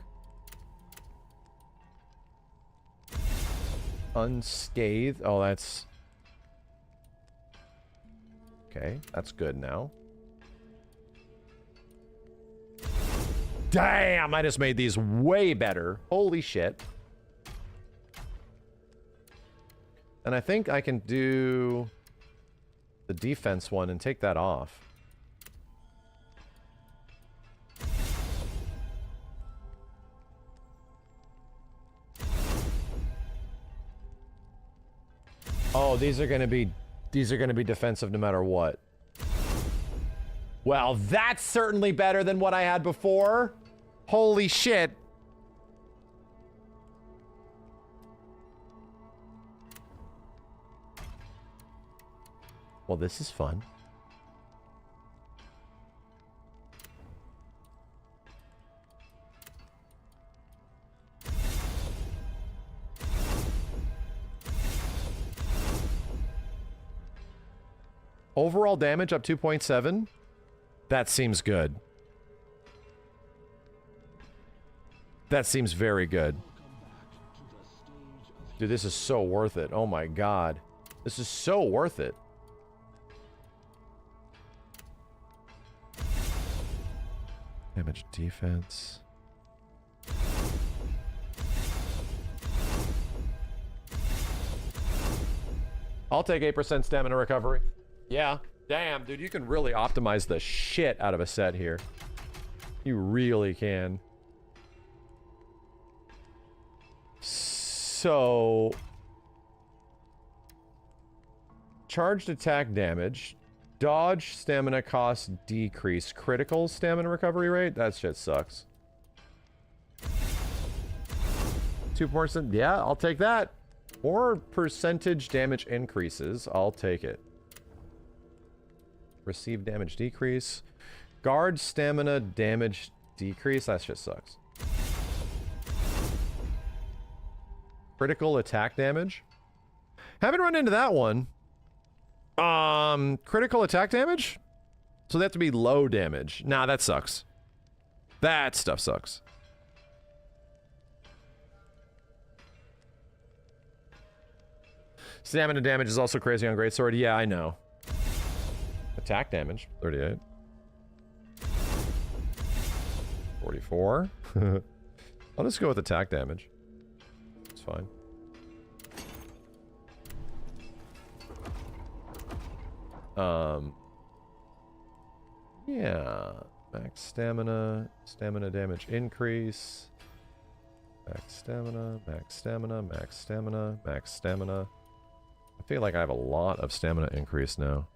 Unscathed. Oh, that's... Okay, that's good now. Damn, I just made these way better. Holy shit. And I think I can do the defense one and take that off. Oh, these are gonna be defensive no matter what. Well, that's certainly better than what I had before. Holy shit. Well, this is fun. Overall damage up 2.7. That seems good. That seems very good. Dude, this is so worth it. Oh my god. This is so worth it. Damage defense. I'll take 8% stamina recovery. Yeah. Damn, dude, you can really optimize the shit out of a set here. You really can. So... charged attack damage. Dodge stamina cost decrease. Critical stamina recovery rate? That shit sucks. 2%? Yeah, I'll take that. More percentage damage increases. I'll take it. Receive damage decrease. Guard stamina damage decrease. That shit sucks. Critical attack damage. Haven't run into that one. Critical attack damage? So they have to be low damage. Nah, that sucks. That stuff sucks. Stamina damage is also crazy on Greatsword. Yeah, I know. Attack damage, 38. 44. I'll just go with attack damage. It's fine. Yeah. Max stamina. Stamina damage increase. Max stamina. Max stamina. Max stamina. Max stamina. I feel like I have a lot of stamina increase now.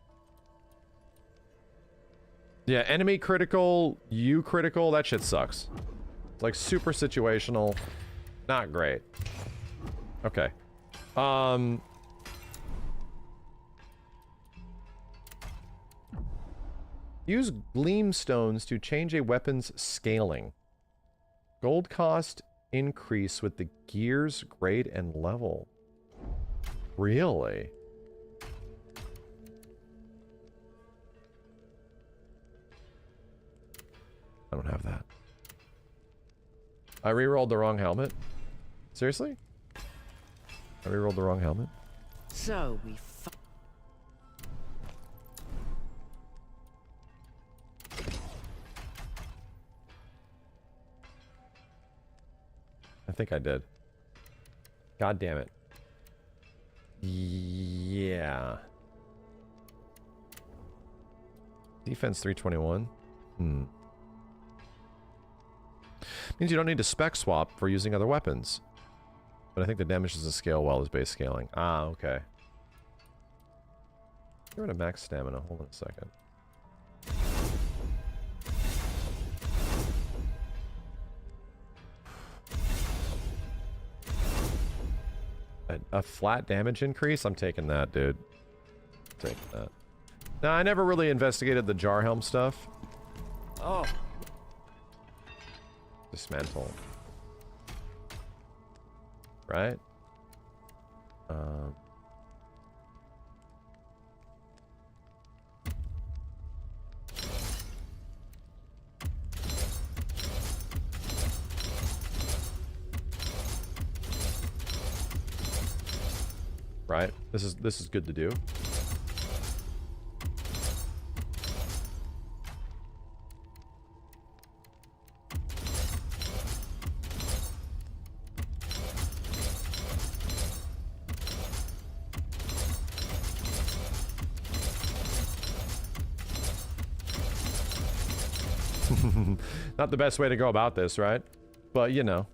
Yeah, enemy critical, you critical, that shit sucks. It's like super situational. Not great. Okay. Use gleam stones to change a weapon's scaling. Gold cost increase with the gear's grade and level. Really? I don't have that. I rerolled the wrong helmet. Seriously? I rerolled the wrong helmet? So we I think I did. God damn it. Yeah. Defense 321. Means you don't need to spec swap for using other weapons. But I think the damage doesn't scale well as base scaling. Ah, okay. Get rid of max stamina. Hold on a second. A flat damage increase? I'm taking that, dude. Taking that. Now, I never really investigated the Jarhelm stuff. Oh. Dismantle. Right? Right? This is good to do. Not the best way to go about this, right? But, you know.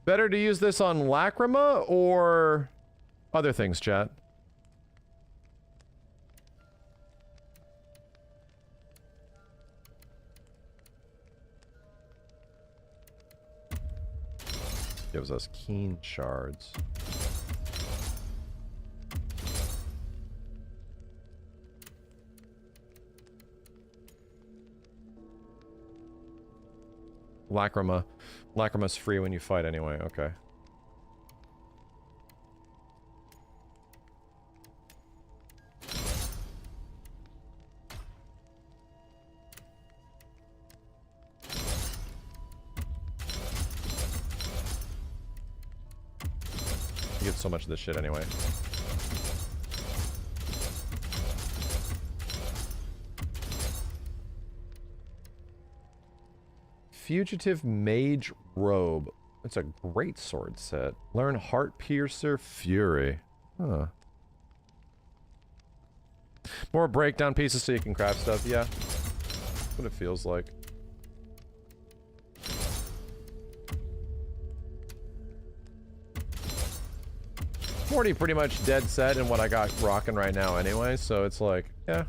Better to use this on Lacrima or other things, chat? Gives us keen shards. Lacrima. Lacrima's free when you fight anyway, okay. You get so much of this shit anyway. Fugitive Mage Robe. It's a great sword set. Learn Heart Piercer Fury. Huh. More breakdown pieces so you can craft stuff. Yeah. That's what it feels like. I'm already pretty much dead set in what I got rocking right now anyway, so it's like, yeah.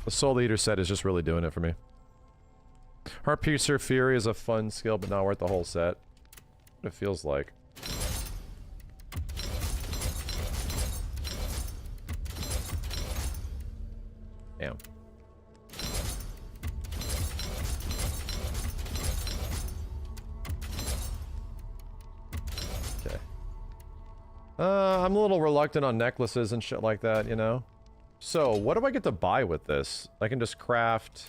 The Soul Eater set is just really doing it for me. Heart Piercer Fury is a fun skill, but not worth the whole set. What it feels like. Damn. Okay. I'm a little reluctant on necklaces and shit like that, you know? So, what do I get to buy with this? I can just craft...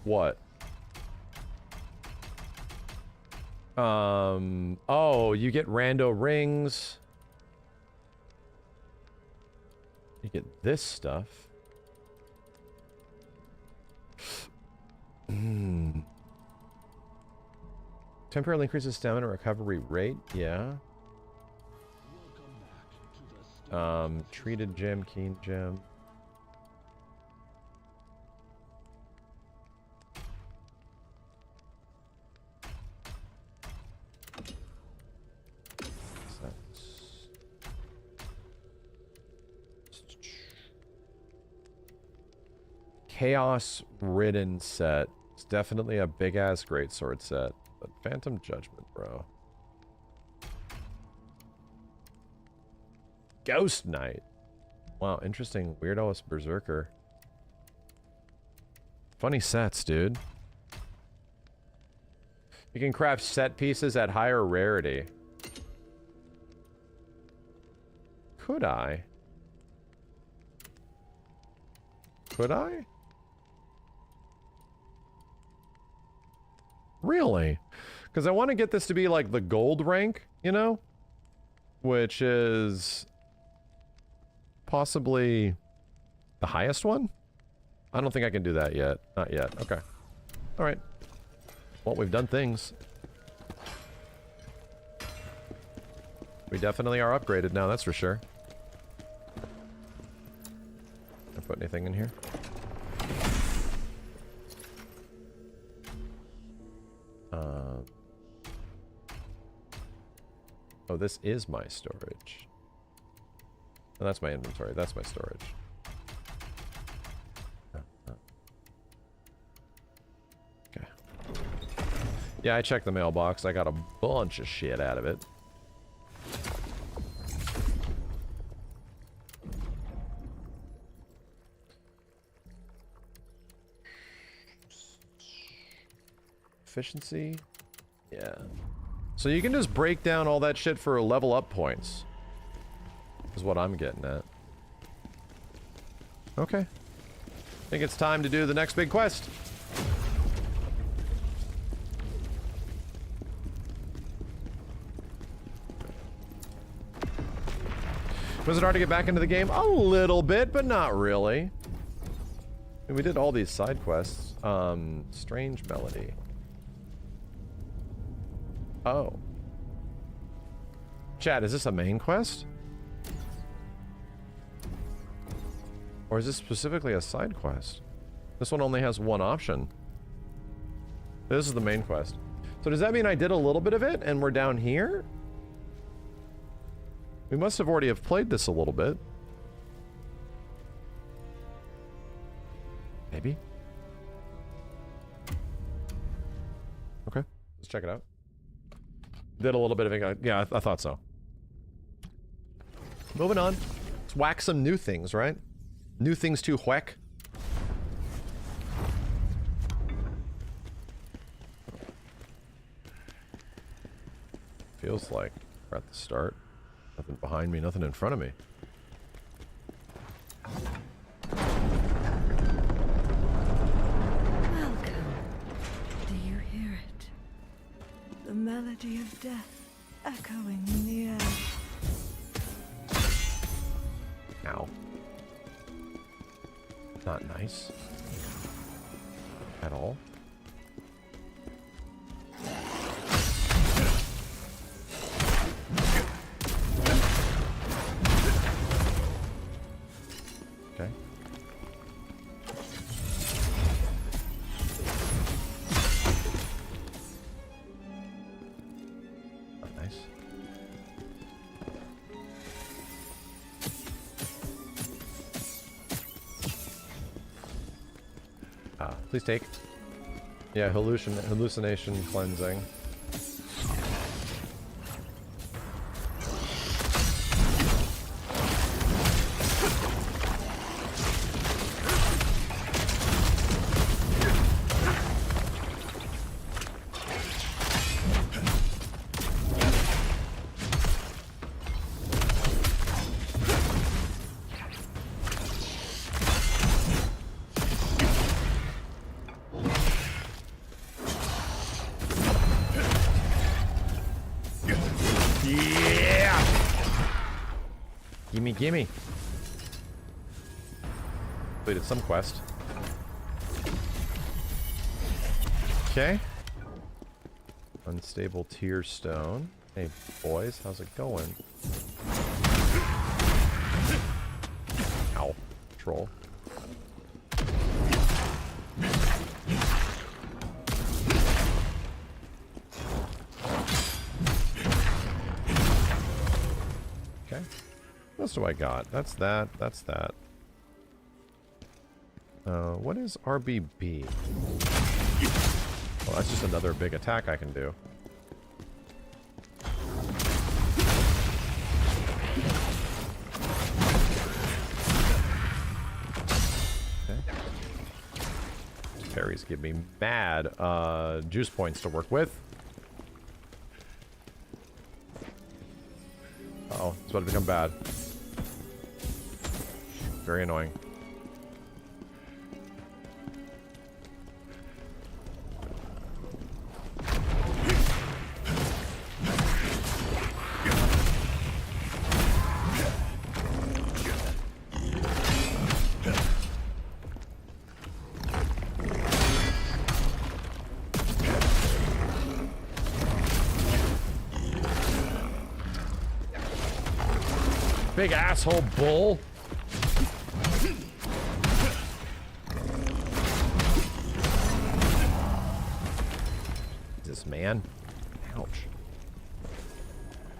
what? Oh, you get rando rings. You get this stuff. Temporarily increases stamina recovery rate, yeah. Treated gem, keen gem. Chaos Ridden set. It's definitely a big ass greatsword set. But Phantom Judgment, bro. Ghost Knight. Wow, interesting. Weirdo-ass Berserker. Funny sets, dude. You can craft set pieces at higher rarity. Could I? Could I? Really? Because I want to get this to be like the gold rank, you know? Which is possibly the highest one? I don't think I can do that yet. Not yet. Okay. Alright. Well, we've done things. We definitely are upgraded now, that's for sure. Did I put anything in here? Oh, this is my storage. Oh, that's my inventory. That's my storage. Okay. Yeah, I checked the mailbox. I got a bunch of shit out of it. Efficiency? Yeah. So you can just break down all that shit for level up points. Is what I'm getting at. Okay. I think it's time to do the next big quest. Was it hard to get back into the game? A little bit, but not really. I mean, we did all these side quests. Strange melody. Oh. Chat, is this a main quest? Or is this specifically a side quest? This one only has one option. This is the main quest. So does that mean I did a little bit of it and we're down here? We must have already have played this a little bit. Maybe? Okay, let's check it out. Did a little bit of it. Yeah, I thought so. Moving on. Let's whack some new things, right? New things to whack. Feels like we're at the start. Nothing behind me, nothing in front of me. Welcome. Do you hear it? The melody of death echoing in the air. Ow. Not nice. At all. Okay. Not nice. Please take. Yeah, hallucination cleansing. Gimme. Completed some quest. Okay. Unstable tier stone. Hey boys, how's it going? Ow. Troll. Okay. What else do I got? That's that. That's that. What is RBB? Well, that's just another big attack I can do. Okay. Fairies give me mad juice points to work with. Uh-oh, it's about to become bad. Very annoying. Big asshole bull. Jesus, man. Ouch.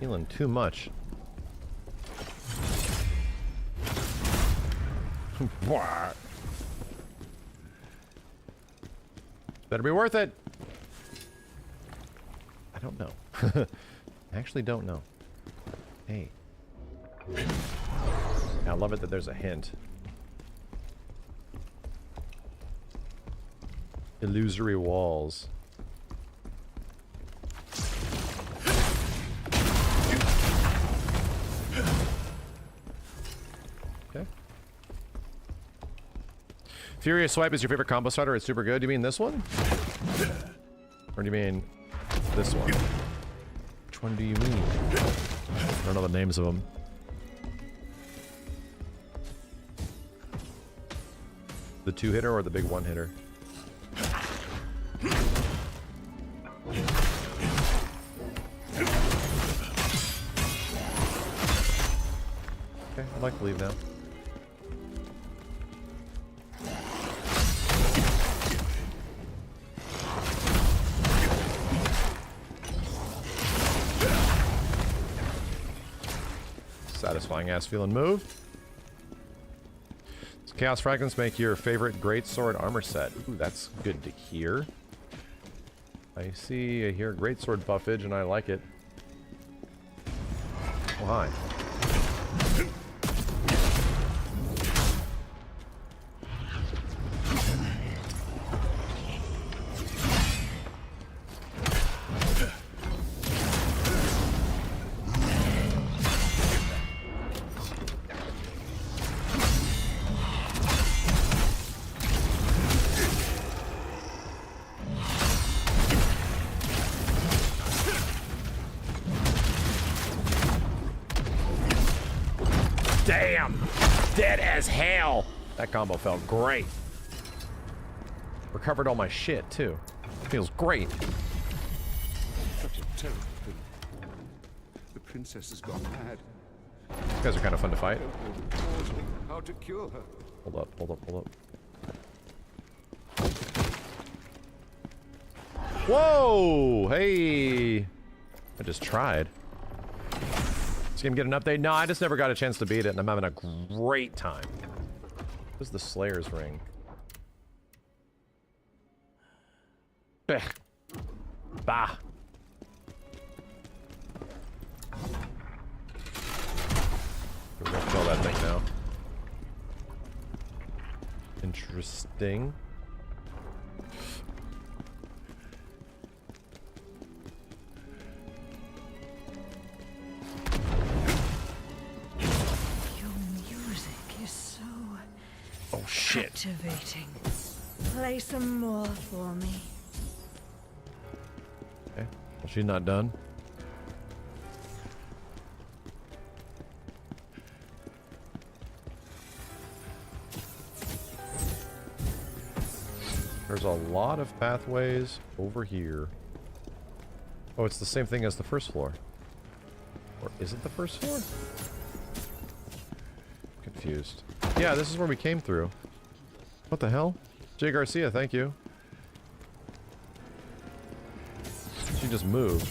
Feeling too much. What? Better be worth it. I don't know. I actually don't know. Hey. I love it that there's a hint. Illusory walls. Okay. Furious Swipe is your favorite combo starter. It's super good. Do you mean this one? Or do you mean this one? Which one do you mean? I don't know the names of them. The 2-hitter or the big 1-hitter? Okay, I'd like to leave now. Satisfying ass feeling move. Does Chaos Fragments make your favorite greatsword armor set? Ooh, that's good to hear. I hear greatsword buffage and I like it. Oh, hi. Damn! Dead as hell! That combo felt great. Recovered all my shit, too. Feels great. Such a terrible thing. The princess has gone mad. You guys are kind of fun to fight. How to cure her? Hold up, hold up, hold up. Whoa! Hey! I just tried. Is gonna get an update? No, I just never got a chance to beat it, and I'm having a great time. What's the Slayer's ring? Bah. Bah. We're gonna kill that thing now. Interesting. Oh shit. Activating. Play some more for me. Okay. Well, she's not done. There's a lot of pathways over here. Oh, it's the same thing as the first floor. Or is it the first floor? Confused. Yeah, this is where we came through. What the hell? Jay Garcia, thank you. She just moved.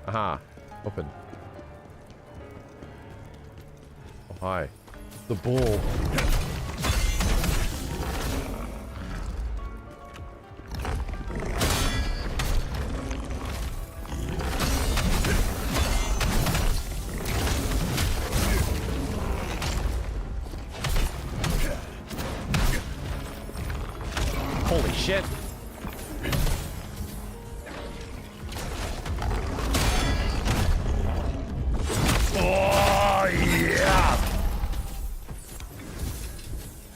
Aha. Open. Oh, hi. The bull. Holy shit. Oh, yeah.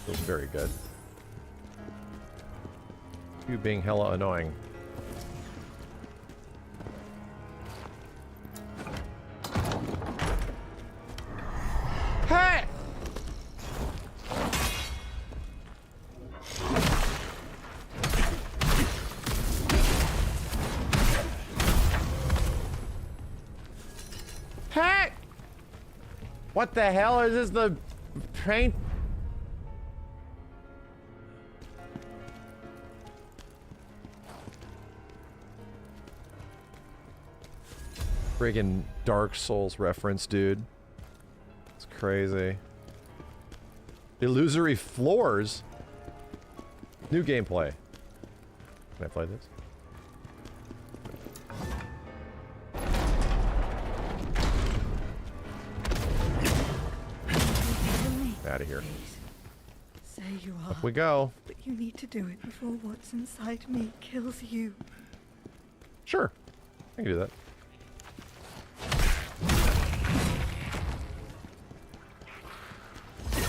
Feels very good. You being hella annoying. Hey! Hey! What the hell is this? The paint? Friggin' Dark Souls reference, dude. It's crazy. Illusory floors? New gameplay. Can I play this? Out of here. Say you are. Up we go. But you need to do it before what's inside me kills you. Sure. I can do that.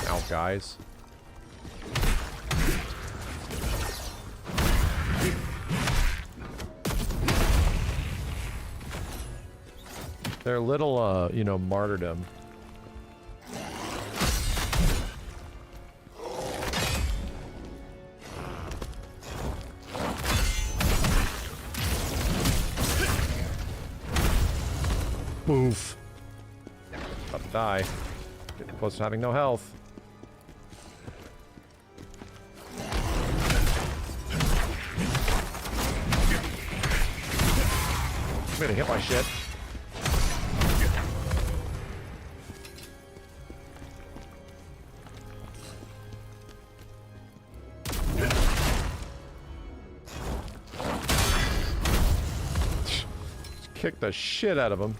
Ow, guys. They're little, you know, martyrdom. Move. About to die. Getting close to having no health. I'm gonna hit my shit. Kick the shit out of him.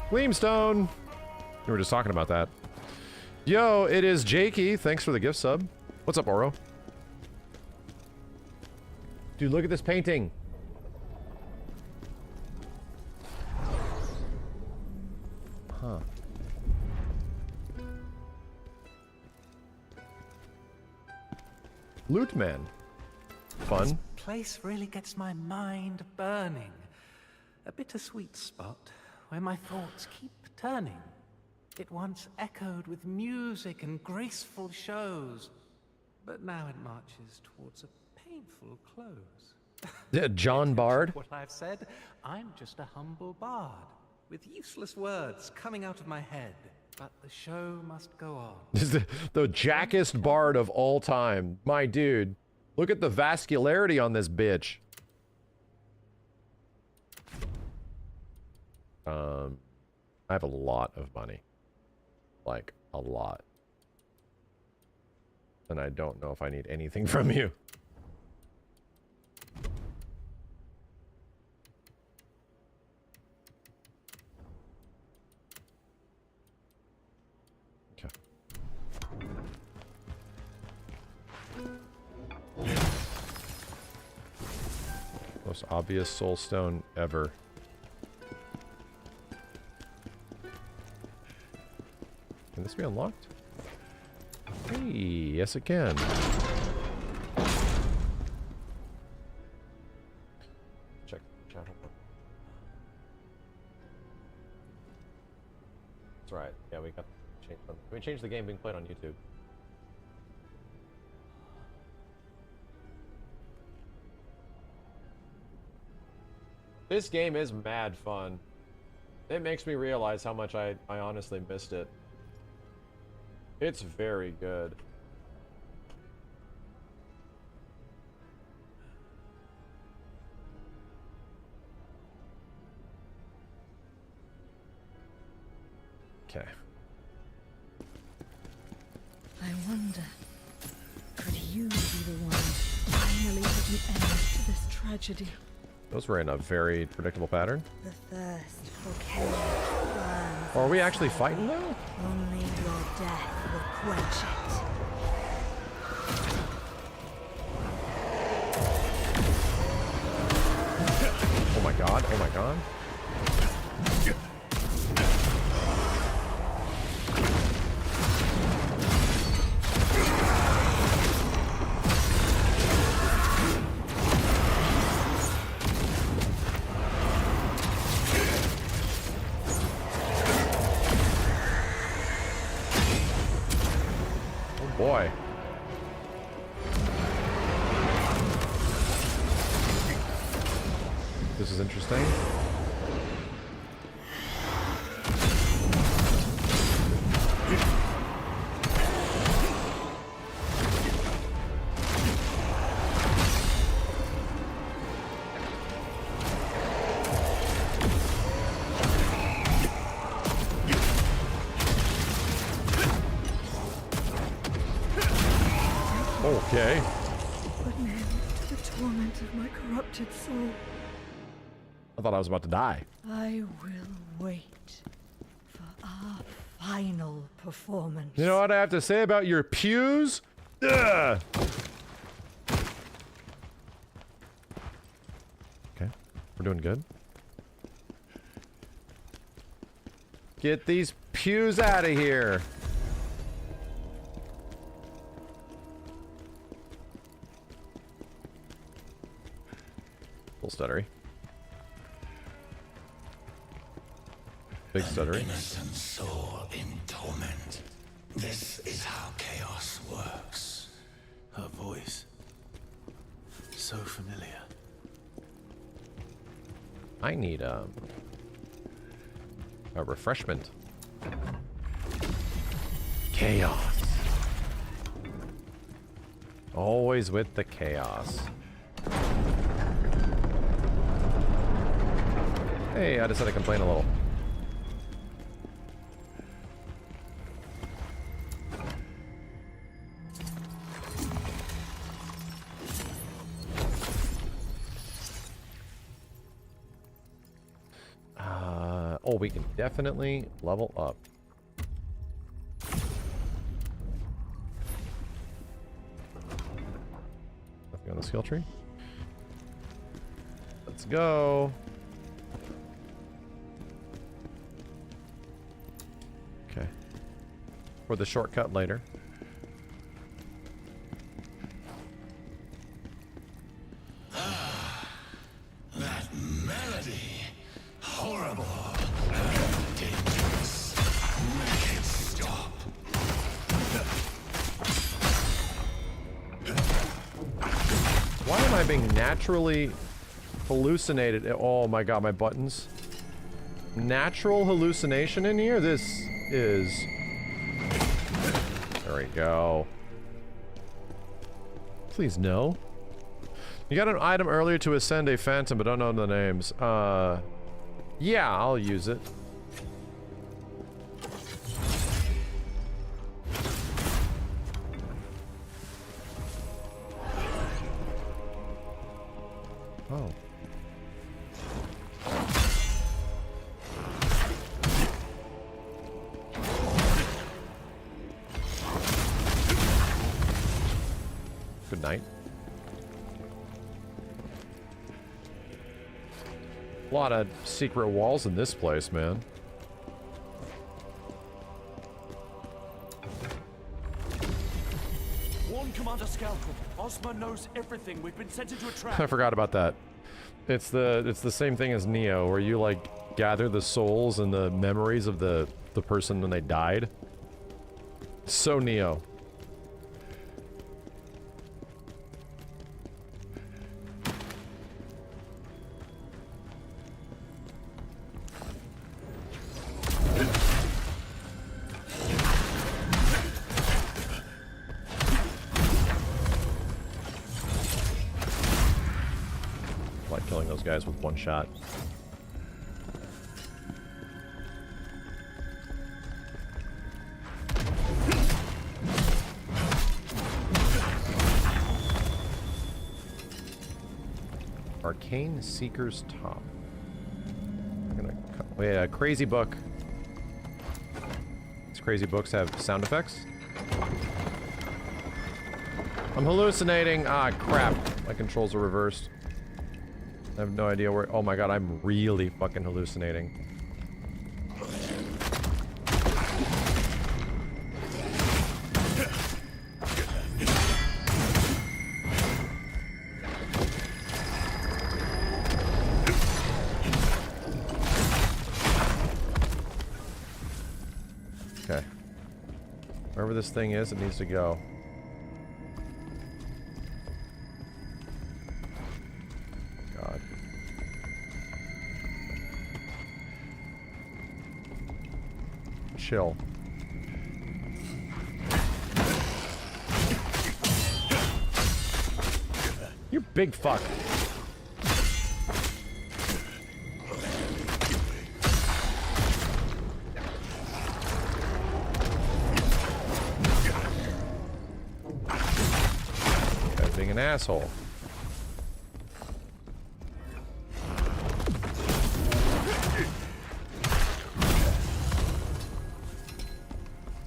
Gleamstone! We were just talking about that. Yo, it is Jakey. Thanks for the gift sub. What's up, Oro? Dude, look at this painting. Huh. Loot Man. Fun. This place really gets my mind burning. A bittersweet spot where my thoughts keep turning. It once echoed with music and graceful shows, but now it marches towards a painful close. Yeah, John Bard. What I've said, I'm just a humble bard with useless words coming out of my head. But the show must go on. This is the jackest bard of all time. My dude. Look at the vascularity on this bitch. I have a lot of money. Like, a lot. And I don't know if I need anything from you. Most obvious soul stone ever. Can this be unlocked? Hey, yes it can. Check the channel. That's right. Yeah, we got change. We changed the game being played on YouTube. This game is mad fun. It makes me realize how much I honestly missed it. It's very good. Okay. I wonder, could you be the one finally put an end to this tragedy? Those were in a very predictable pattern. The thirst for chaos burns. Are we actually fighting though? Only your death will quench it. Oh my god, oh my god. Boy. This is interesting. Okay. Put an end to the torment of my corrupted soul. I thought I was about to die. I will wait for our final performance. You know what I have to say about your pews? Ugh. Okay, we're doing good. Get these pews out of here. Little stuttery. Big stuttery. Innocent soul in torment. This is how chaos works. Her voice. So familiar. I need a refreshment. Chaos. Always with the chaos. Hey, I decided to complain a little. Oh, we can definitely level up. Nothing on the skill tree. Let's go. Okay. For the shortcut later. That melody. Horrible. Dangerous. Make it stop. Why am I being naturally hallucinated? Oh my god, my buttons. Natural hallucination in here? This is... There we go. Please no. You got an item earlier to ascend a phantom, but don't know the names. Yeah, I'll use it. Oh. Good night. A lot of secret walls in this place, man. Warn Commander Scalpel. Ozma knows everything. We've been sent into a trap. I forgot about that. It's the same thing as Neo, where you like gather the souls and the memories of the person when they died. So Neo. Like killing those guys with one shot. Arcane Seeker's Top. I'm gonna wait, a crazy book. These crazy books have sound effects. I'm hallucinating. Ah, crap. My controls are reversed. I have no idea where. Oh my god, I'm really fucking hallucinating. Okay. Wherever this thing is, it needs to go. God. Chill. You big fuck. Guy's being an asshole.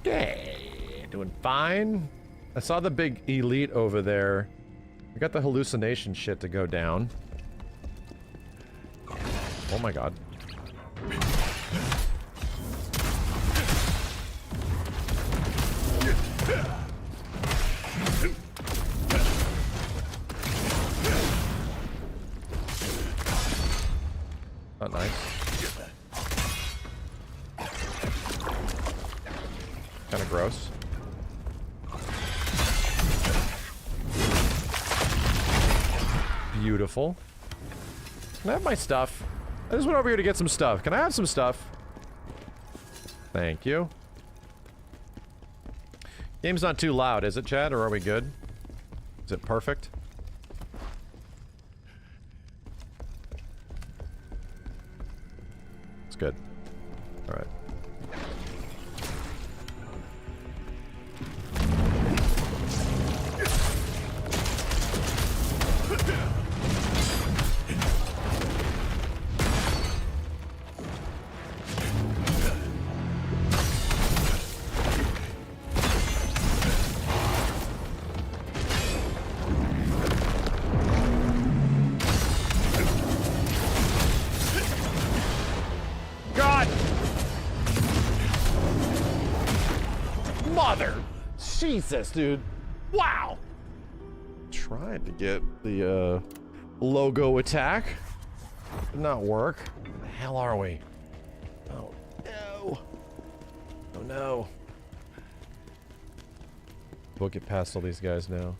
Okay, doing fine. I saw the big elite over there. We got the hallucination shit to go down. Oh my god. Not nice. Kind of gross. Beautiful. Can I have my stuff? I just went over here to get some stuff. Can I have some stuff? Thank you. Game's not too loud, is it, Chad? Or are we good? Is it perfect? It's good. Alright. Jesus, dude. Wow. Tried to get the logo attack. Did not work. Where the hell are we? Oh no. Oh no. We'll get past all these guys now.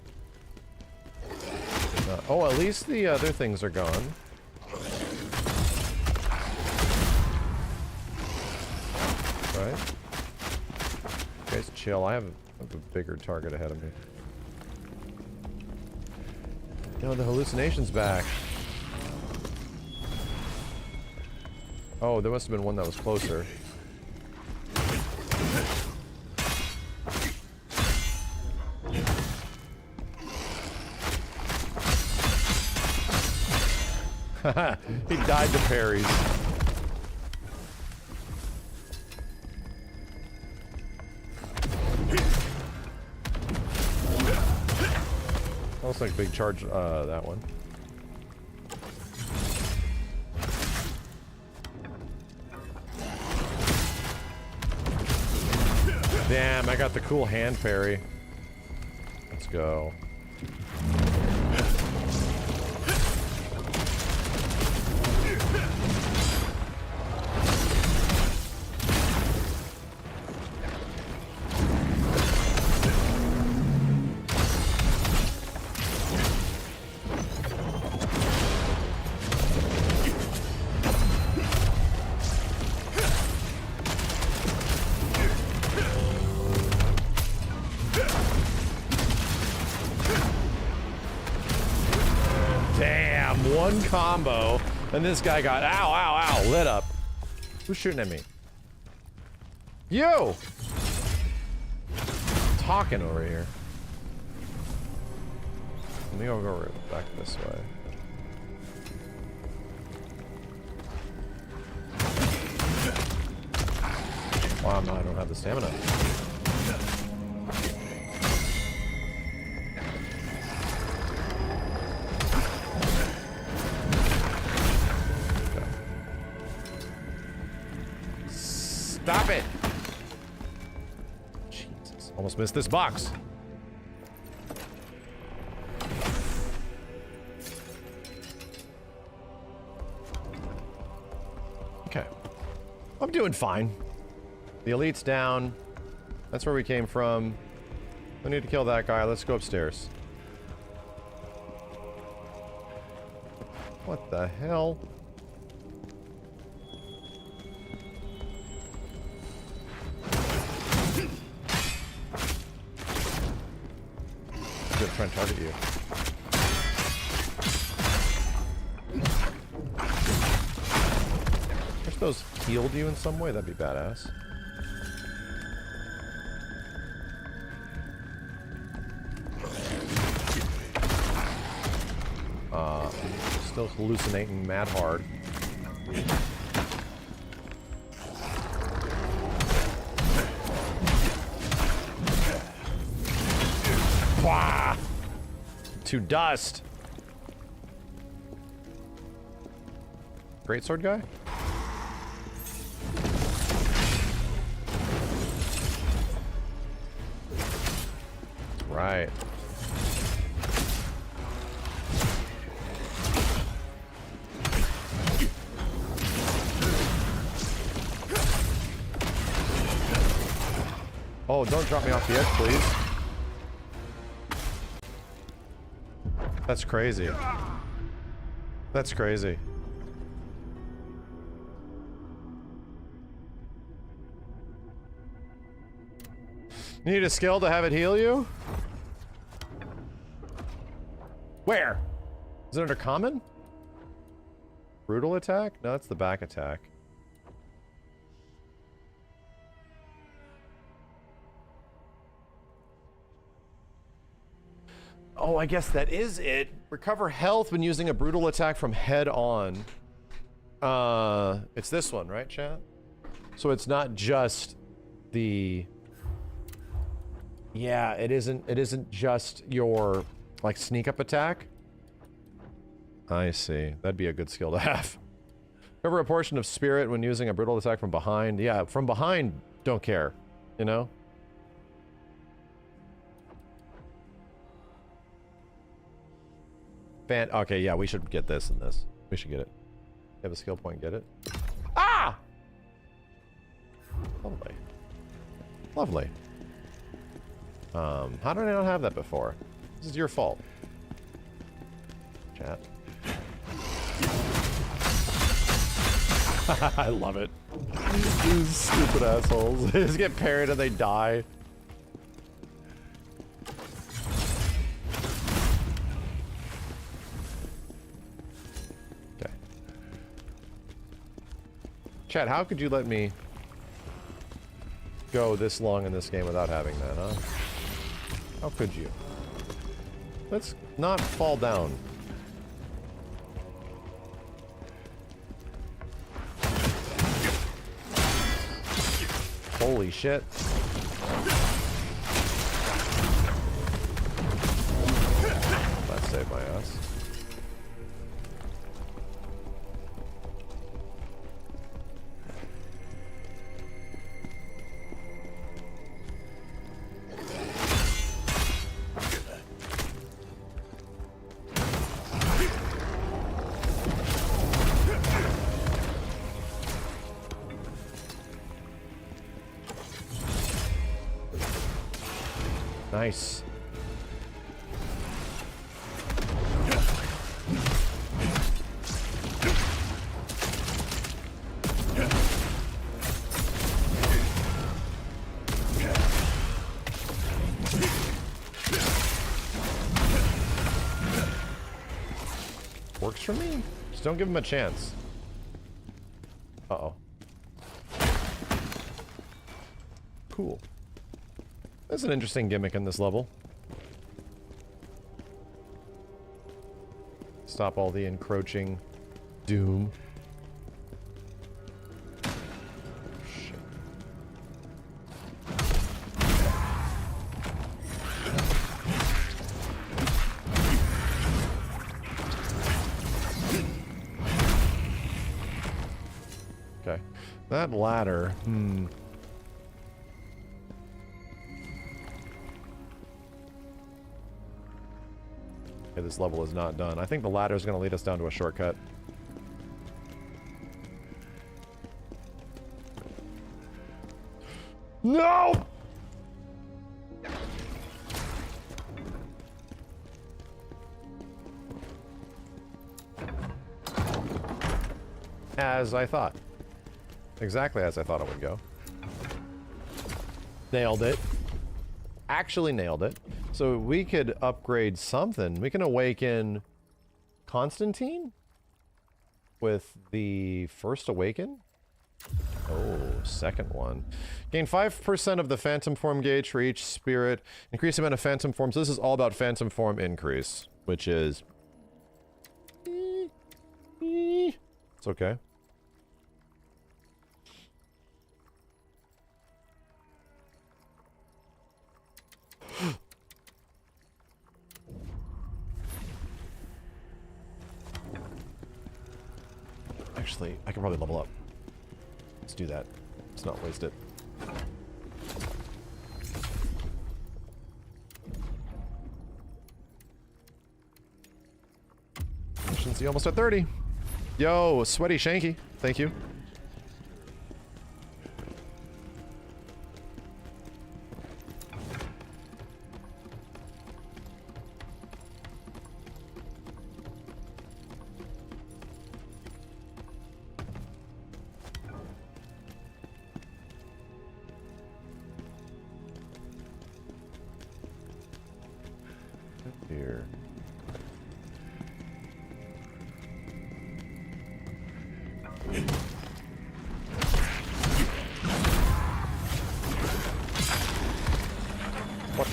Oh, at least the other things are gone. Right? Guys, chill. I have a bigger target ahead of me. No, the hallucination's back. Oh, there must have been one that was closer. He died to parries. Looks like a big charge, that one. Damn, I got the cool hand parry. Let's go. One combo, and this guy got ow, ow, ow, lit up. Who's shooting at me? You! Talking over here. Let me go back this way. Wow, no, I don't have the stamina. Stop it! Jesus, almost missed this box. Okay. I'm doing fine. The elite's down. That's where we came from. We need to kill that guy. Let's go upstairs. What the hell? I'm gonna try and target you. those healed you in some way, that'd be badass. Still hallucinating mad hard. Wah! To dust. Greatsword guy? Right. Oh, don't drop me off the edge, please. That's crazy. That's crazy. Need a skill to have it heal you? Where? Is it under common? Brutal attack? No, that's the back attack. Oh, I guess that is it. Recover health when using a brutal attack from head on. It's this one, right, chat? So it's not just the... Yeah, it isn't just your, like, sneak up attack. I see. That'd be a good skill to have. Recover a portion of spirit when using a brutal attack from behind. Yeah, from behind, don't care, you know? Okay, yeah, we should get this and this. We should get it. Have a skill point, get it. Ah! Lovely. Lovely. How did I not have that before? This is your fault. Chat. I love it. These stupid assholes. They just get parried and they die. Okay. Chat, how could you let me go this long in this game without having that, huh? How could you? Let's not fall down. Holy shit. That saved my ass. Nice. Works for me. Just don't give him a chance. Uh-oh. Cool. That's an interesting gimmick in this level. Stop all the encroaching doom. Shit. Okay. That ladder, Okay, this level is not done. I think the ladder is going to lead us down to a shortcut. No! As I thought. Exactly as I thought it would go. Nailed it. Actually nailed it. So we could upgrade something. We can awaken Constantine with the first awaken. Oh, second one. Gain 5% of the phantom form gauge for each spirit. Increase the amount of phantom forms. This is all about phantom form increase, which is... It's okay. Actually, I can probably level up. Let's do that. Let's not waste it. Efficiency almost at 30. Yo, sweaty Shanky. Thank you. Here. What?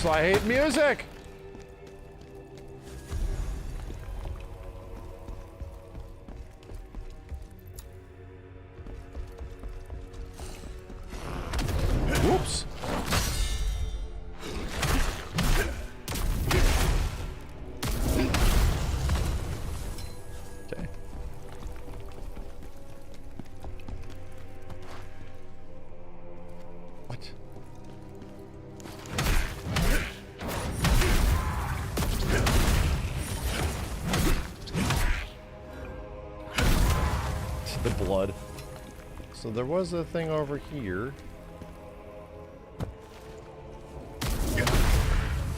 I hate music. Whoops. Okay. What? The blood. So there was a thing over here.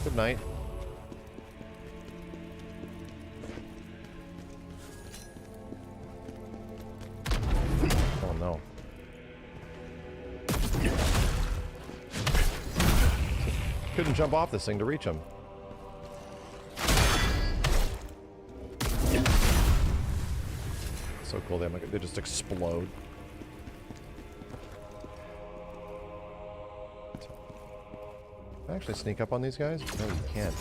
Good night. Oh no. Couldn't jump off this thing to reach him. So cool, they just explode. Can I actually sneak up on these guys? No, you can't.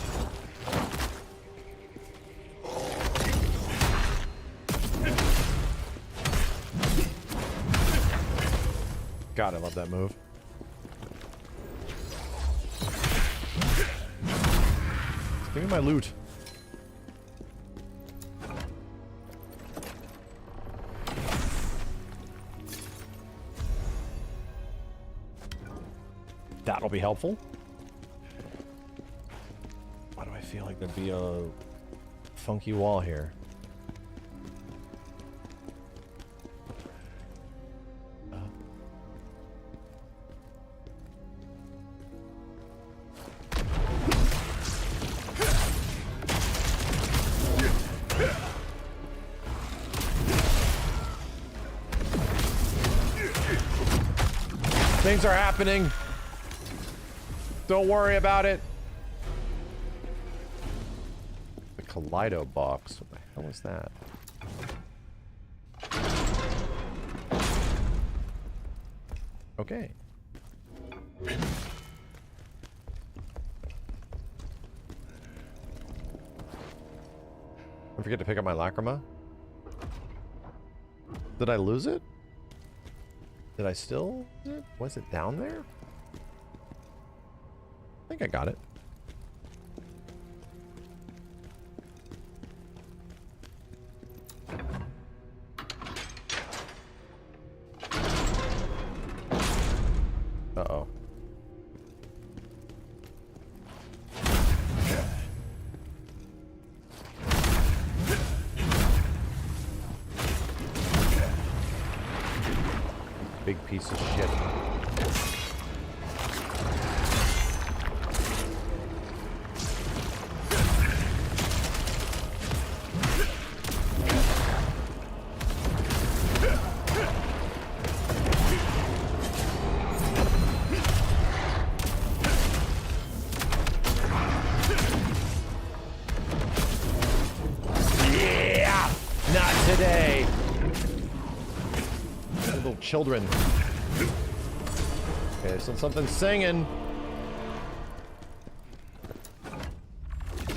God, I love that move. Give me my loot. That'll be helpful. Why do I feel like there'd be a funky wall here? Things are happening. Don't worry about it. The Kaleido box. What the hell is that? Okay. I forget to pick up my lacrima. Did I lose it? Did I still? Was it down there? I think I got it. Uh-oh. Big piece of shit. children. Okay, so something's singing. The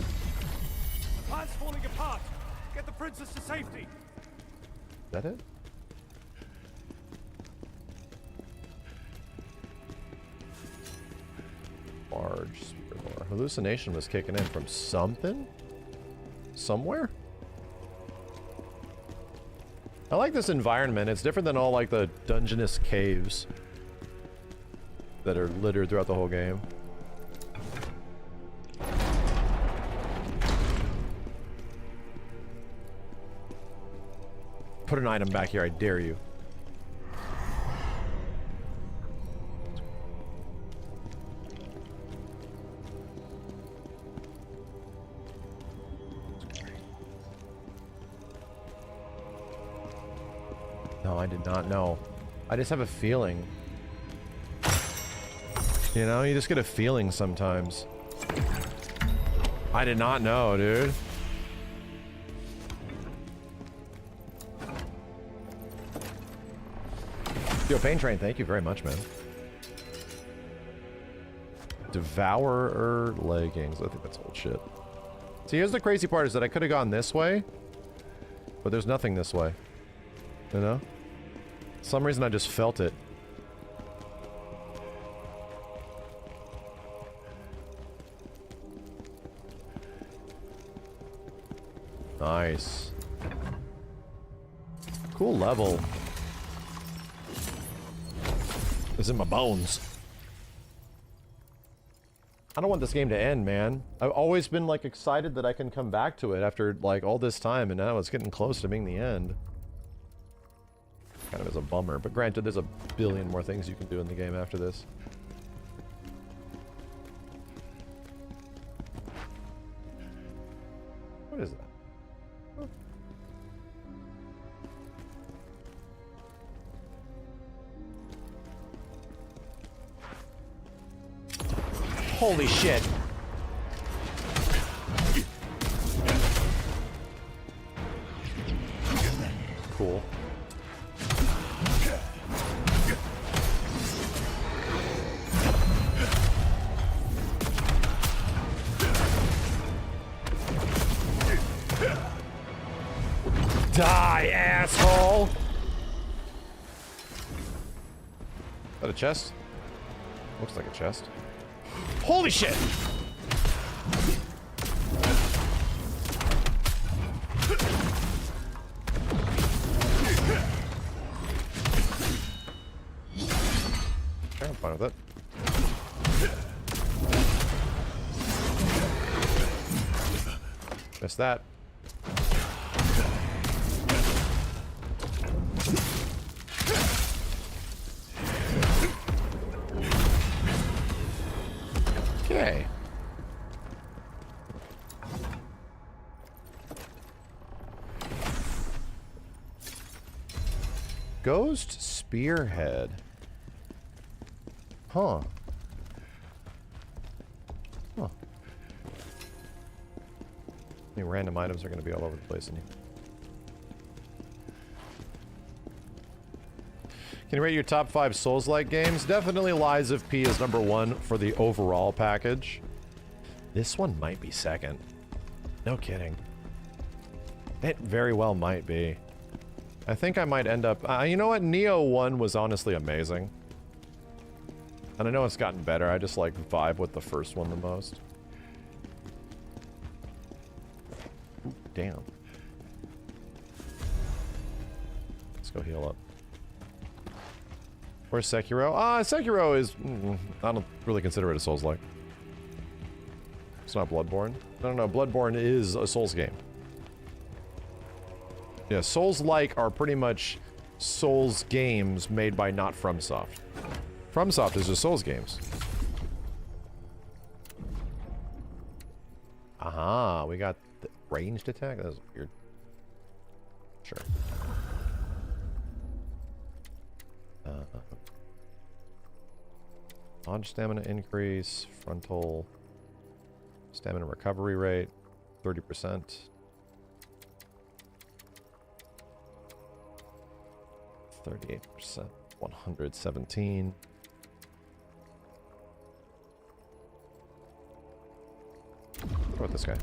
plan's falling apart. Get the princess to safety. Is that it? Large super door. Hallucination was kicking in from something? Somewhere? I like this environment. It's different than all like the dungeness caves that are littered throughout the whole game. Put an item back here, I dare you. No, I did not know. I just have a feeling. You know, you just get a feeling sometimes. I did not know, dude. Yo, Pain Train, thank you very much, man. Devourer leggings. I think that's old shit. See, here's the crazy part is that I could have gone this way, but there's nothing this way. You know? For some reason I just felt it. Nice. Cool level. It's in my bones. I don't want this game to end, man. I've always been like excited that I can come back to it after like all this time, and now it's getting close to being the end. Kind of is a bummer, but granted, there's a billion more things you can do in the game after this. What is that? Oh. Holy shit. Cool. Die, asshole! Is that a chest? Looks like a chest. Holy shit! Okay, I'm fine with it. Missed that. Okay. Ghost Spearhead. Huh. Huh. Any random items are going to be all over the place in here. Can you rate your top 5 Souls-like games? Definitely Lies of P is #1 for the overall package. This one might be second. No kidding. It very well might be. I think I might end up... you know what? Neo 1 was honestly amazing. And I know it's gotten better. I just like vibe with the first one the most. Ooh, damn. Let's go heal up. Where's Sekiro? Sekiro is... I don't really consider it a Souls-like. It's not Bloodborne. No, Bloodborne is a Souls game. Yeah, Souls-like are pretty much Souls games made by not FromSoft. FromSoft is just Souls games. Aha, we got the ranged attack? That was weird. Sure. Dodge stamina increase, frontal stamina recovery rate, 30%. 38%. 117. What about this guy?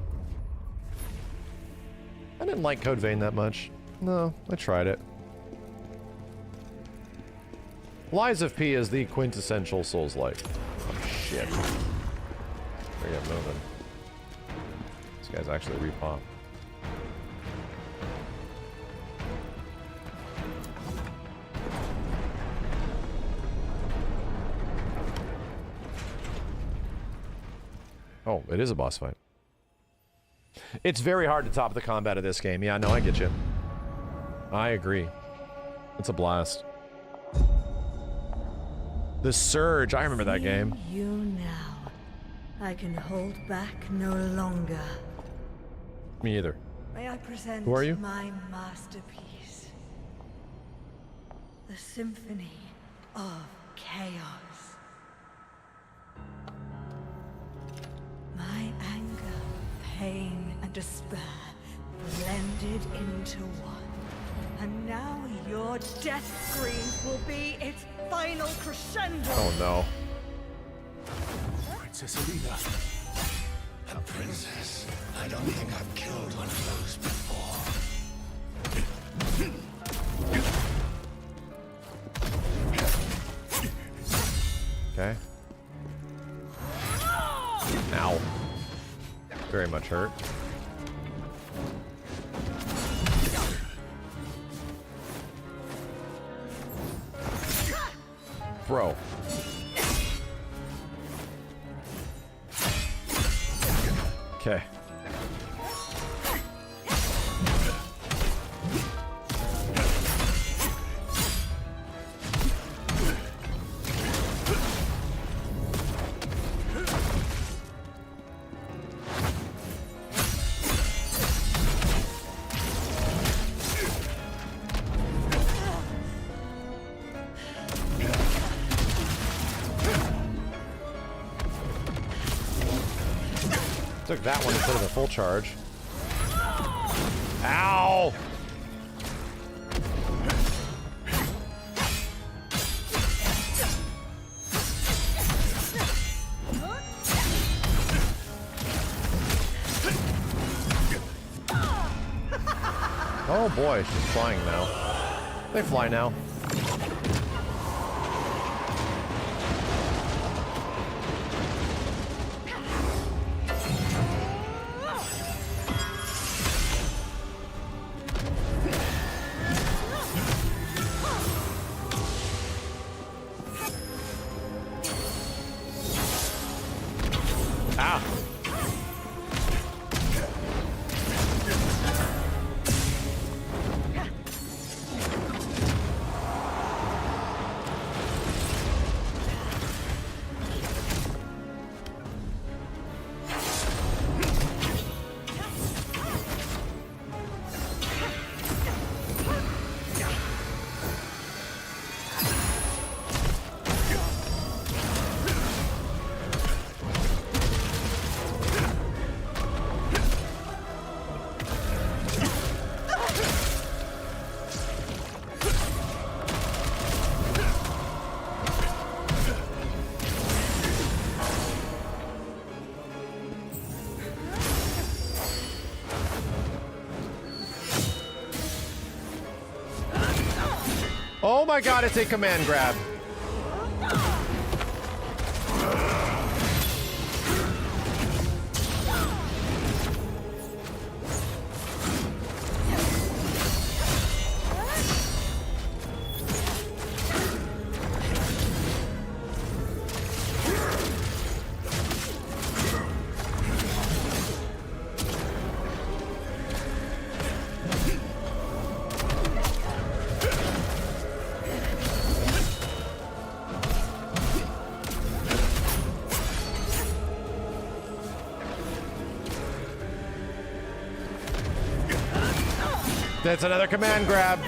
I didn't like Code Vein that much. No, I tried it. Lies of P is the quintessential Souls-like. Oh, shit. There you go, moving. This guy's actually repop. Oh, it is a boss fight. It's very hard to top the combat of this game. Yeah, no, I get you. I agree. It's a blast. The Surge, I remember that game. You now. I can hold back no longer. Me either. May I present Who are you? my masterpiece? The Symphony of Chaos. My anger, pain, and despair blended into one. And now your death screams will be its final crescendo. Oh no. Princess Alina. A princess? I don't think I've killed one of those before. Okay. Ow. Very much hurt. Bro. Okay. Took that one instead of a full charge. Ow! Oh boy, she's flying now. They fly now. Oh my god, it's a command grab. That's another command grab.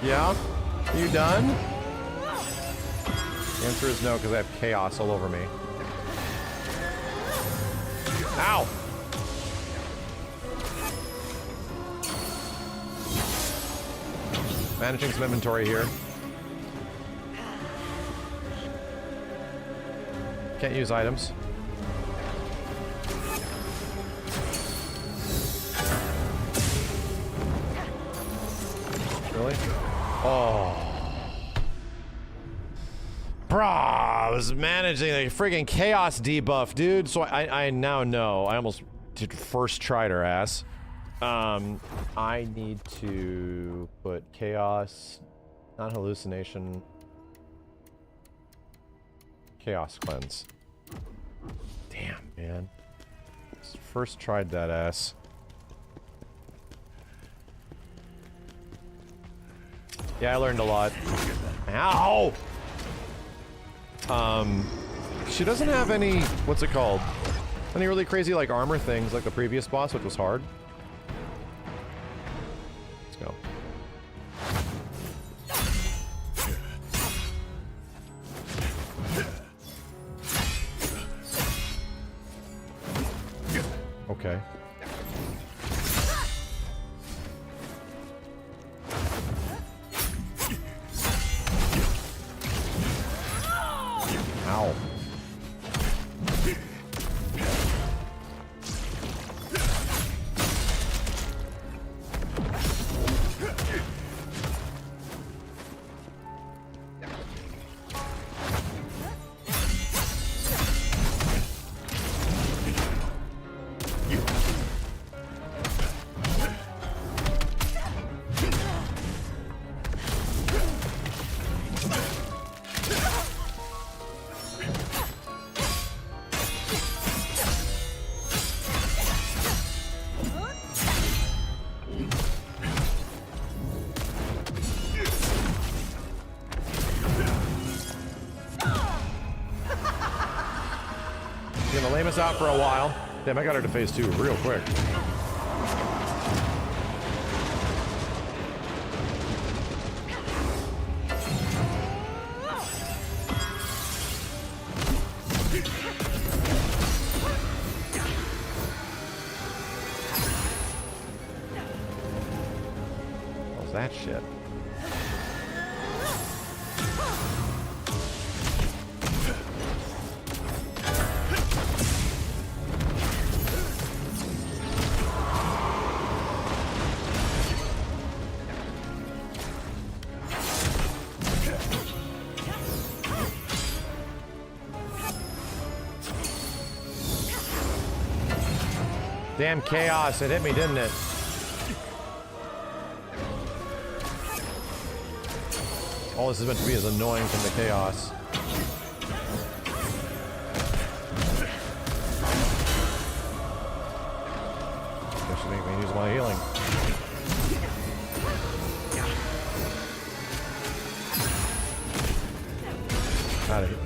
Yeah? Are you done? The answer is no, because I have chaos all over me. Ow! Managing some inventory here. Can't use items. Really? Oh. Bruh, I was managing the friggin' chaos debuff, dude. So I now know. I almost did first tried her ass. I need to put chaos, not hallucination, chaos cleanse. Damn, man. First tried that ass. Yeah, I learned a lot. Ow! She doesn't have any, what's it called? Any really crazy, like, armor things like the previous boss, which was hard. Let's go. Okay. Ow. Lame us out for a while. Damn, I got her to phase 2 real quick. What's that shit? Damn chaos, it hit me, didn't it? All this is meant to be is annoying from the chaos. I should make me use my healing.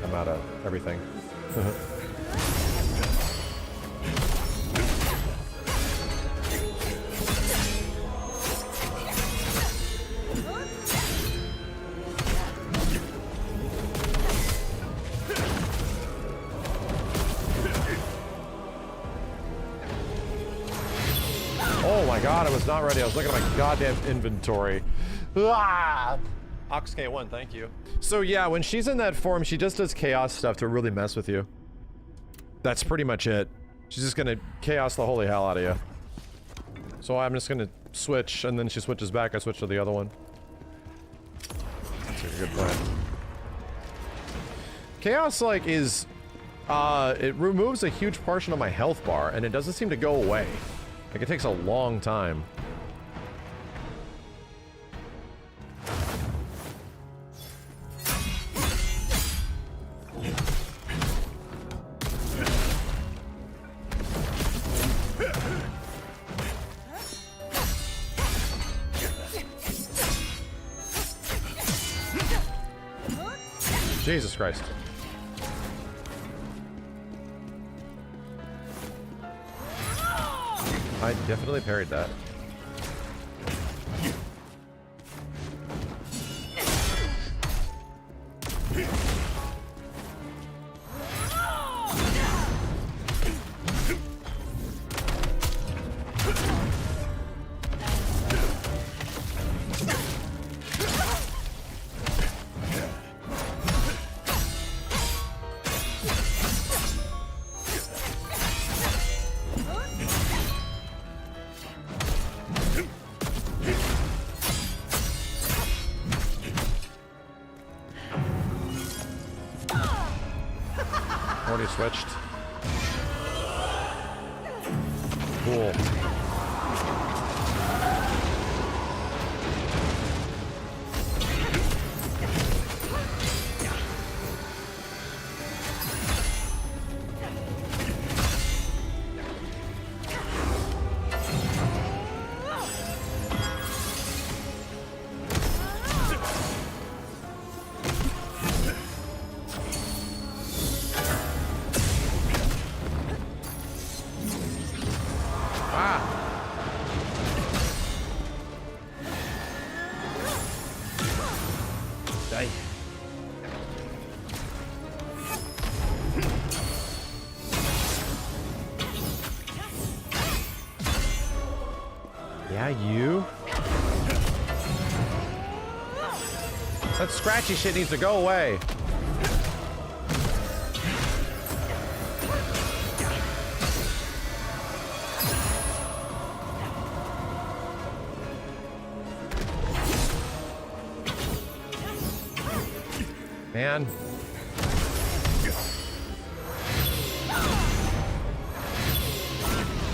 I'm out of everything. God, I was not ready. I was looking at my goddamn inventory. Ah! Ox K1, thank you. So yeah, when she's in that form, she just does chaos stuff to really mess with you. That's pretty much it. She's just gonna chaos the holy hell out of you. So I'm just gonna switch, and then she switches back. I switch to the other one. That's a good plan. Chaos, like, is... it removes a huge portion of my health bar, and it doesn't seem to go away. Like, it takes a long time. Jesus Christ. I definitely parried that. switched. Cool. You? That scratchy shit needs to go away. Man.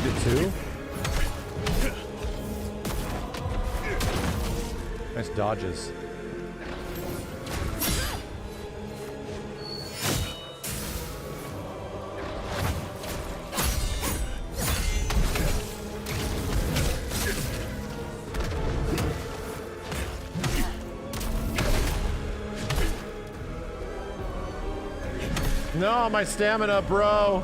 Did two? Nice dodges. No, my stamina, bro.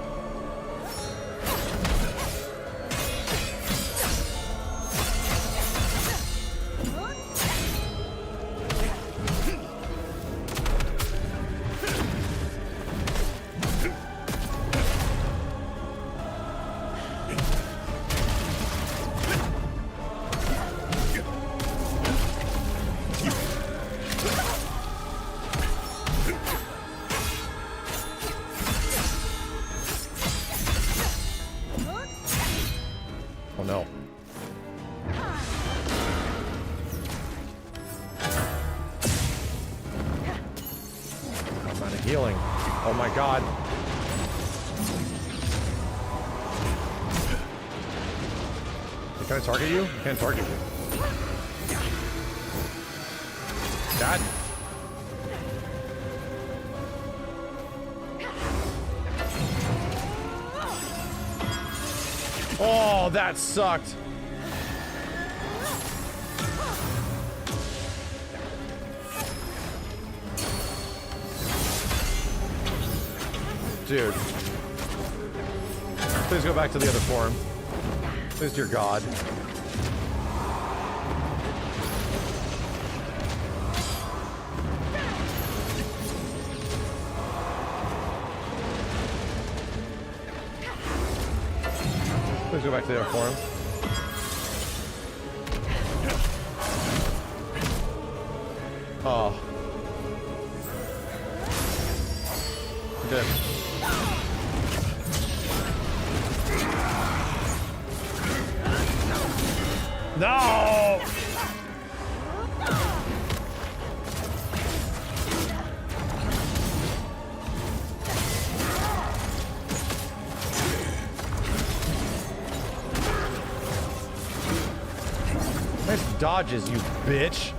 Healing. Oh my god. Can I target you? I can't target you. God. Oh, that sucked. Dude. Please go back to the other form. Please, dear God. Please go back to the other form. Oh. Good. No! Nice dodges, you bitch.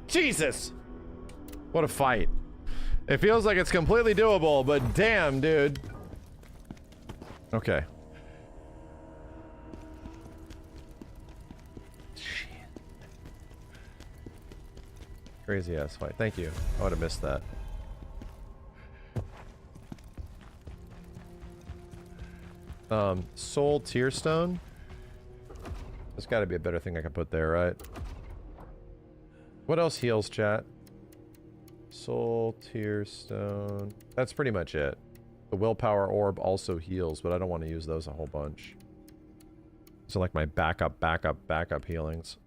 Jesus! What a fight. It feels like it's completely doable, but damn, dude. Okay. Shit. Crazy ass fight. Thank you. I would have missed that. Soul Tear Stone. There's got to be a better thing I can put there, right? What else heals, chat? Soul Tear Stone. That's pretty much it. The willpower orb also heals, but I don't want to use those a whole bunch. So like my backup healings.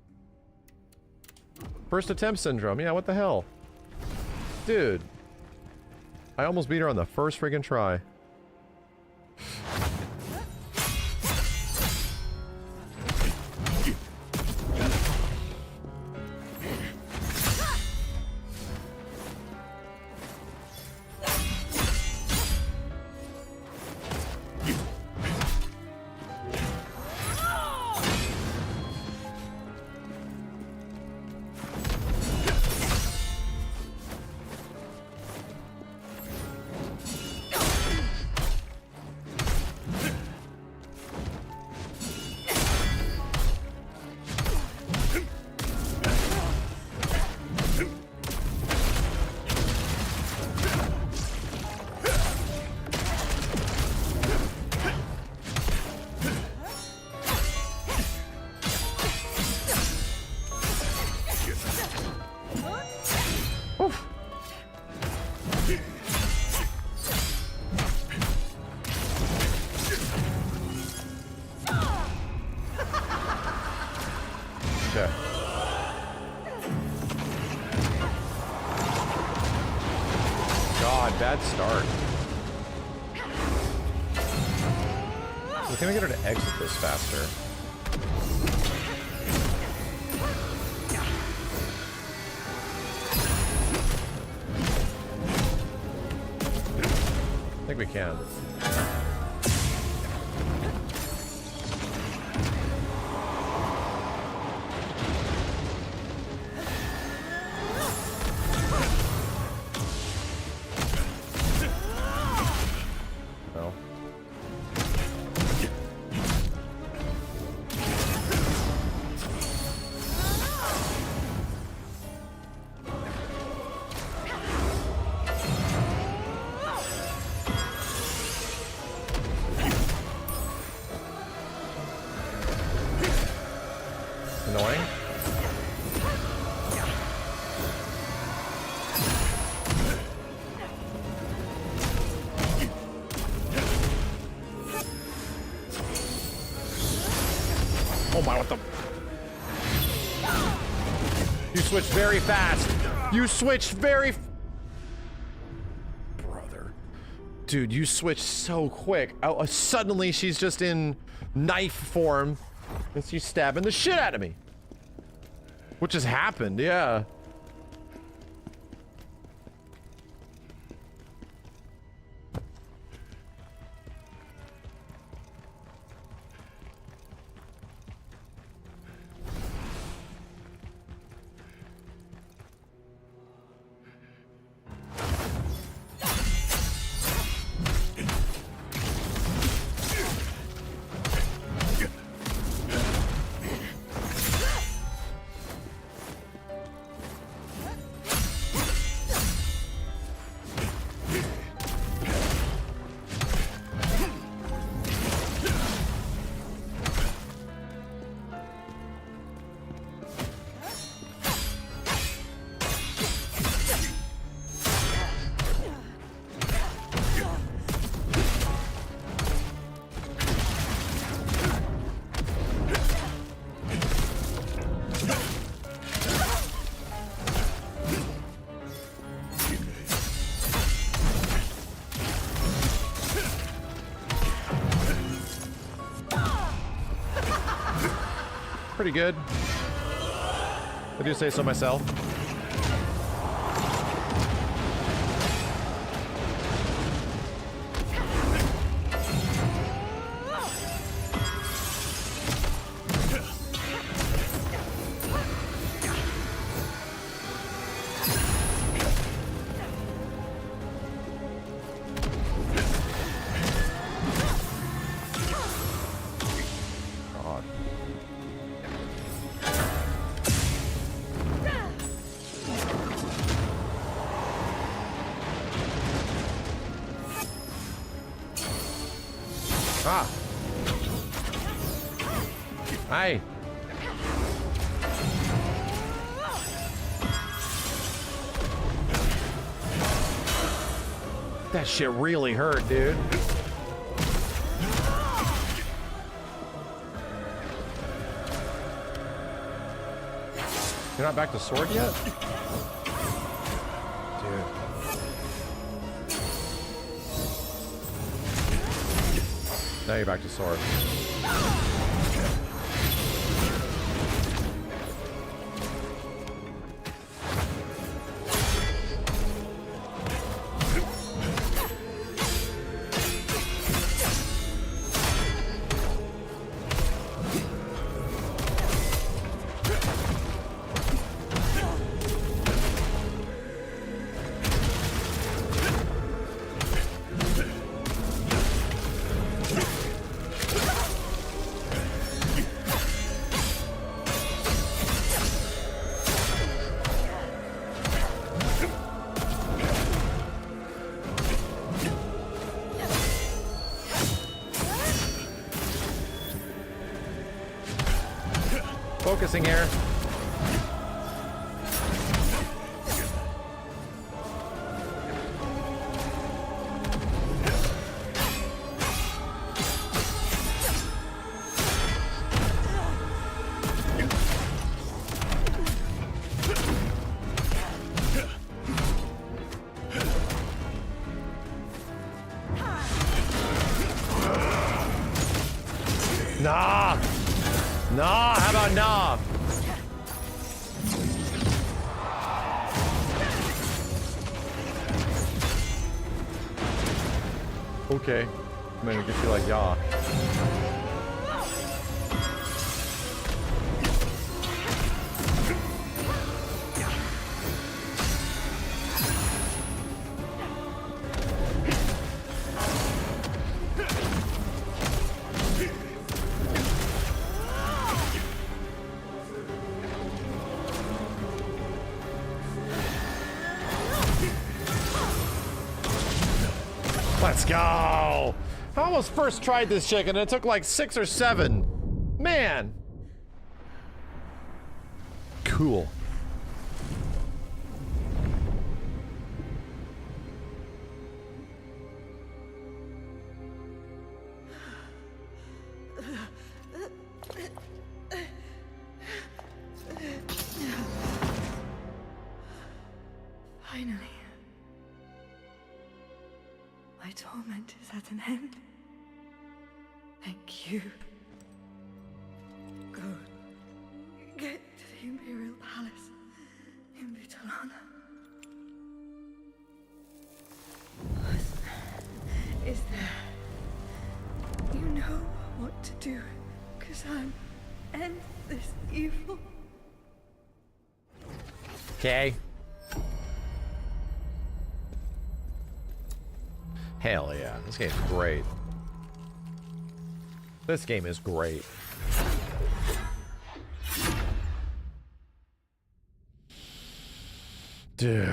First attempt syndrome. Yeah, what the hell? Dude. I almost beat her on the first friggin' try. Bad start. So can I get her to exit this faster? I think we can. Switched very fast. You switched very... Brother. Dude, you switched so quick. Oh, suddenly she's just in knife form. And she's stabbing the shit out of me. Which has happened, yeah. Pretty good. I do say so myself. Hi. That shit really hurt, dude. You're not back to sword yet? Dude. Now you're back to sword. Focusing here. Nah! Nah, how about nah? Okay. Maybe get you like yeah. Let's go! I almost first tried this chicken and it took like 6 or 7. Man! Cool. Finally. My torment is at an end. Thank you. Go. Get to the Imperial Palace in Butalana. What is there? You know what to do, Kazan. End this evil. Okay. Hell yeah, this game's great. This game is great. Dude.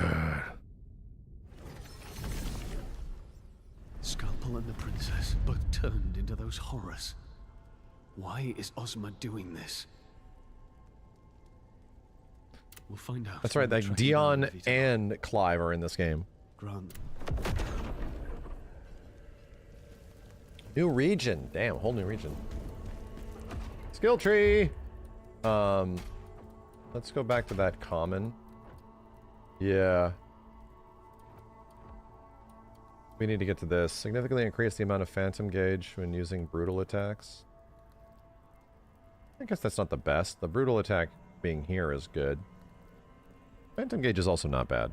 Scalpel and the princess both turned into those horrors. Why is Ozma doing this? We'll find out. That's right, like Dion and Clive are in this game. Grant. New region. Damn, whole new region. Skill tree. Let's go back to that common. Yeah. We need to get to this. Significantly increase the amount of phantom gauge when using brutal attacks. I guess that's not the best. The brutal attack being here is good. Phantom gauge is also not bad.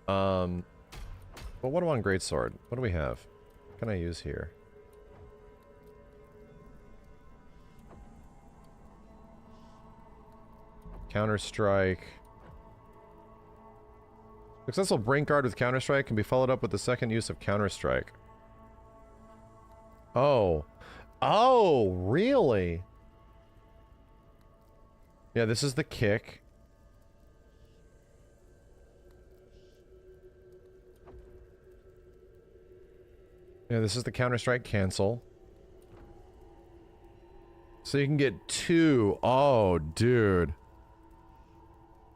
But what do I want greatsword? What do we have? What can I use here? Counter-strike. Successful brink guard with counter-strike can be followed up with the second use of counter-strike. Oh. Oh, really? Yeah, this is the kick. Yeah, this is the counter-strike cancel. So you can get 2. Oh, dude.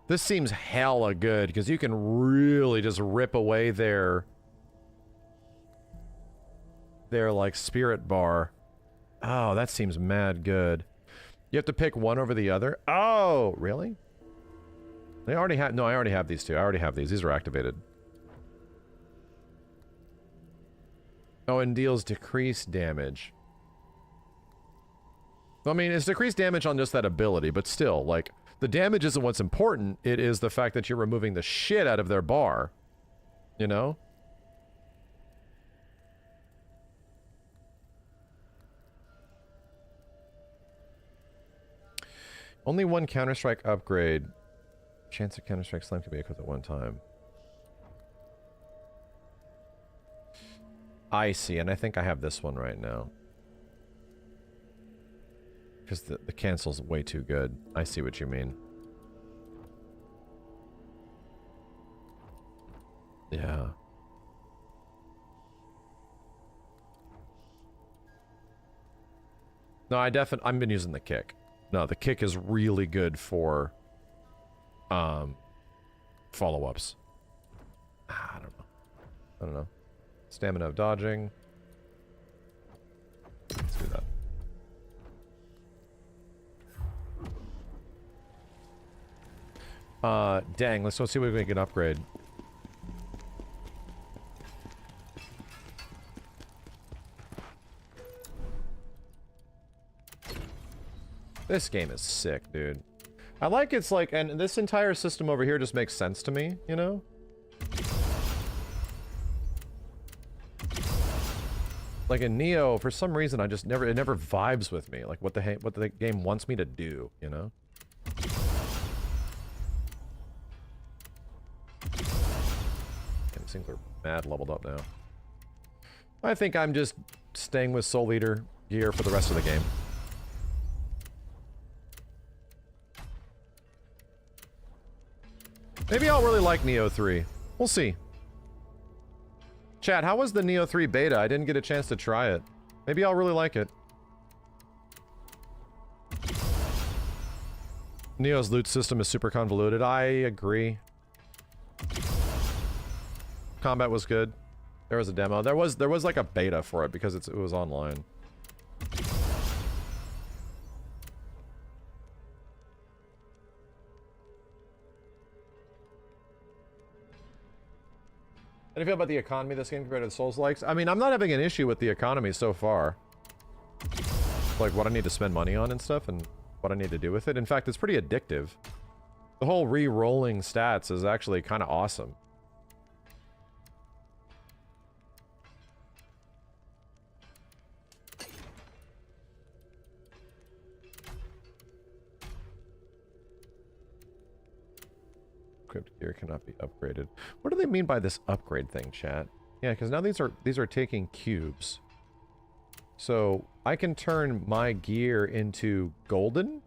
This seems hella good, because you can really just rip away their their like spirit bar. Oh, that seems mad good. You have to pick one over the other? Oh, really? They already have... No, I already have these two. I already have these. These are activated. Oh, and deals decreased damage. I mean, it's decreased damage on just that ability, but still, like, the damage isn't what's important. It is the fact that you're removing the shit out of their bar. You know? Only one Counter-Strike upgrade. Chance of Counter-Strike Slam can be equipped at one time. I see, and I think I have this one right now. Because the cancel's way too good. I see what you mean. Yeah. No, I've been using the kick. No, the kick is really good for follow-ups. I don't know. Stamina of dodging. Let's do that. Dang, let's go see what we can upgrade. This game is sick, dude. I like it's like, and this entire system over here just makes sense to me, you know? Like in Neo, for some reason, it never vibes with me. Like what the game wants me to do, you know? It seems we're mad leveled up now. I think I'm just staying with Soul Eater gear for the rest of the game. Maybe I'll really like Neo 3. We'll see. Chat, how was the Neo 3 beta? I didn't get a chance to try it. Maybe I'll really like it. Neo's loot system is super convoluted. I agree. Combat was good. There was a demo. There was like a beta for it because it was online. How do you feel about the economy of this game compared to the Souls-likes? I mean, I'm not having an issue with the economy so far. Like, what I need to spend money on and stuff, and what I need to do with it. In fact, it's pretty addictive. The whole re-rolling stats is actually kind of awesome. Equipped gear cannot be upgraded. What do they mean by this upgrade thing, chat? Yeah, because now these are taking cubes. So I can turn my gear into golden?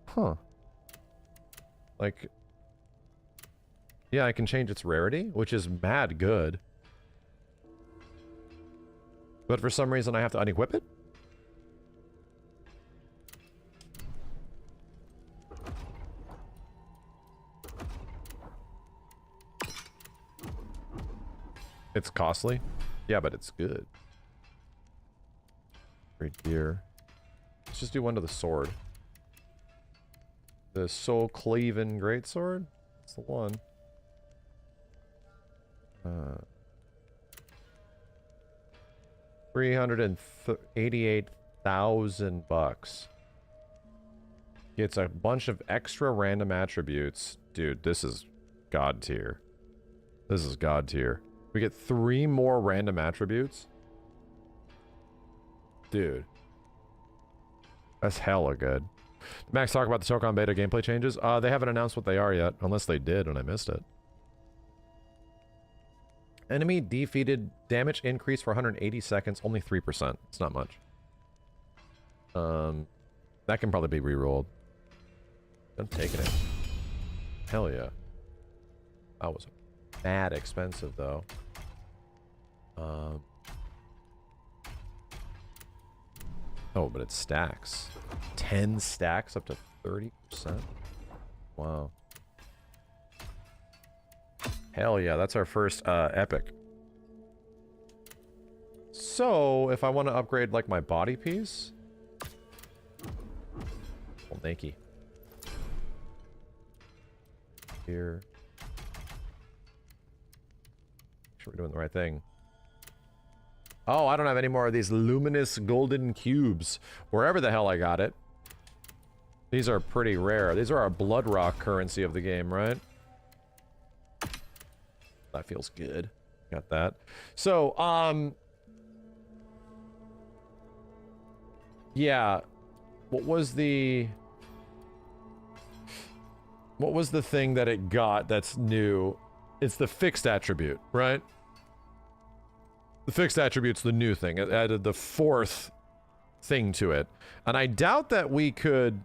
Huh. Like, yeah, I can change its rarity, which is mad good. But for some reason I have to unequip it? It's costly? Yeah, but it's good. Great gear. Let's just do one to the sword. The Soul Cleaving Greatsword? That's the one. 388,000 bucks. It's a bunch of extra random attributes. Dude, this is god tier. This is god tier. We get 3 more random attributes. Dude. That's hella good. Did Max talk about the Tokon beta gameplay changes? They haven't announced what they are yet, unless they did and I missed it. Enemy defeated, damage increase for 180 seconds, only 3%. It's not much. That can probably be re-rolled. I'm taking it. Hell yeah. That was mad expensive though. Oh, but it stacks. 10 stacks up to 30%. Wow. Hell yeah, that's our first epic. So, if I want to upgrade, like, my body piece... Well, nakey. Here. Make sure we're doing the right thing. Oh, I don't have any more of these luminous golden cubes. Wherever the hell I got it. These are pretty rare. These are our blood rock currency of the game, right? That feels good. Got that. So, yeah. What was the thing that it got that's new? It's the fixed attribute, right? The fixed attribute's the new thing. It added the 4th thing to it. And I doubt that we could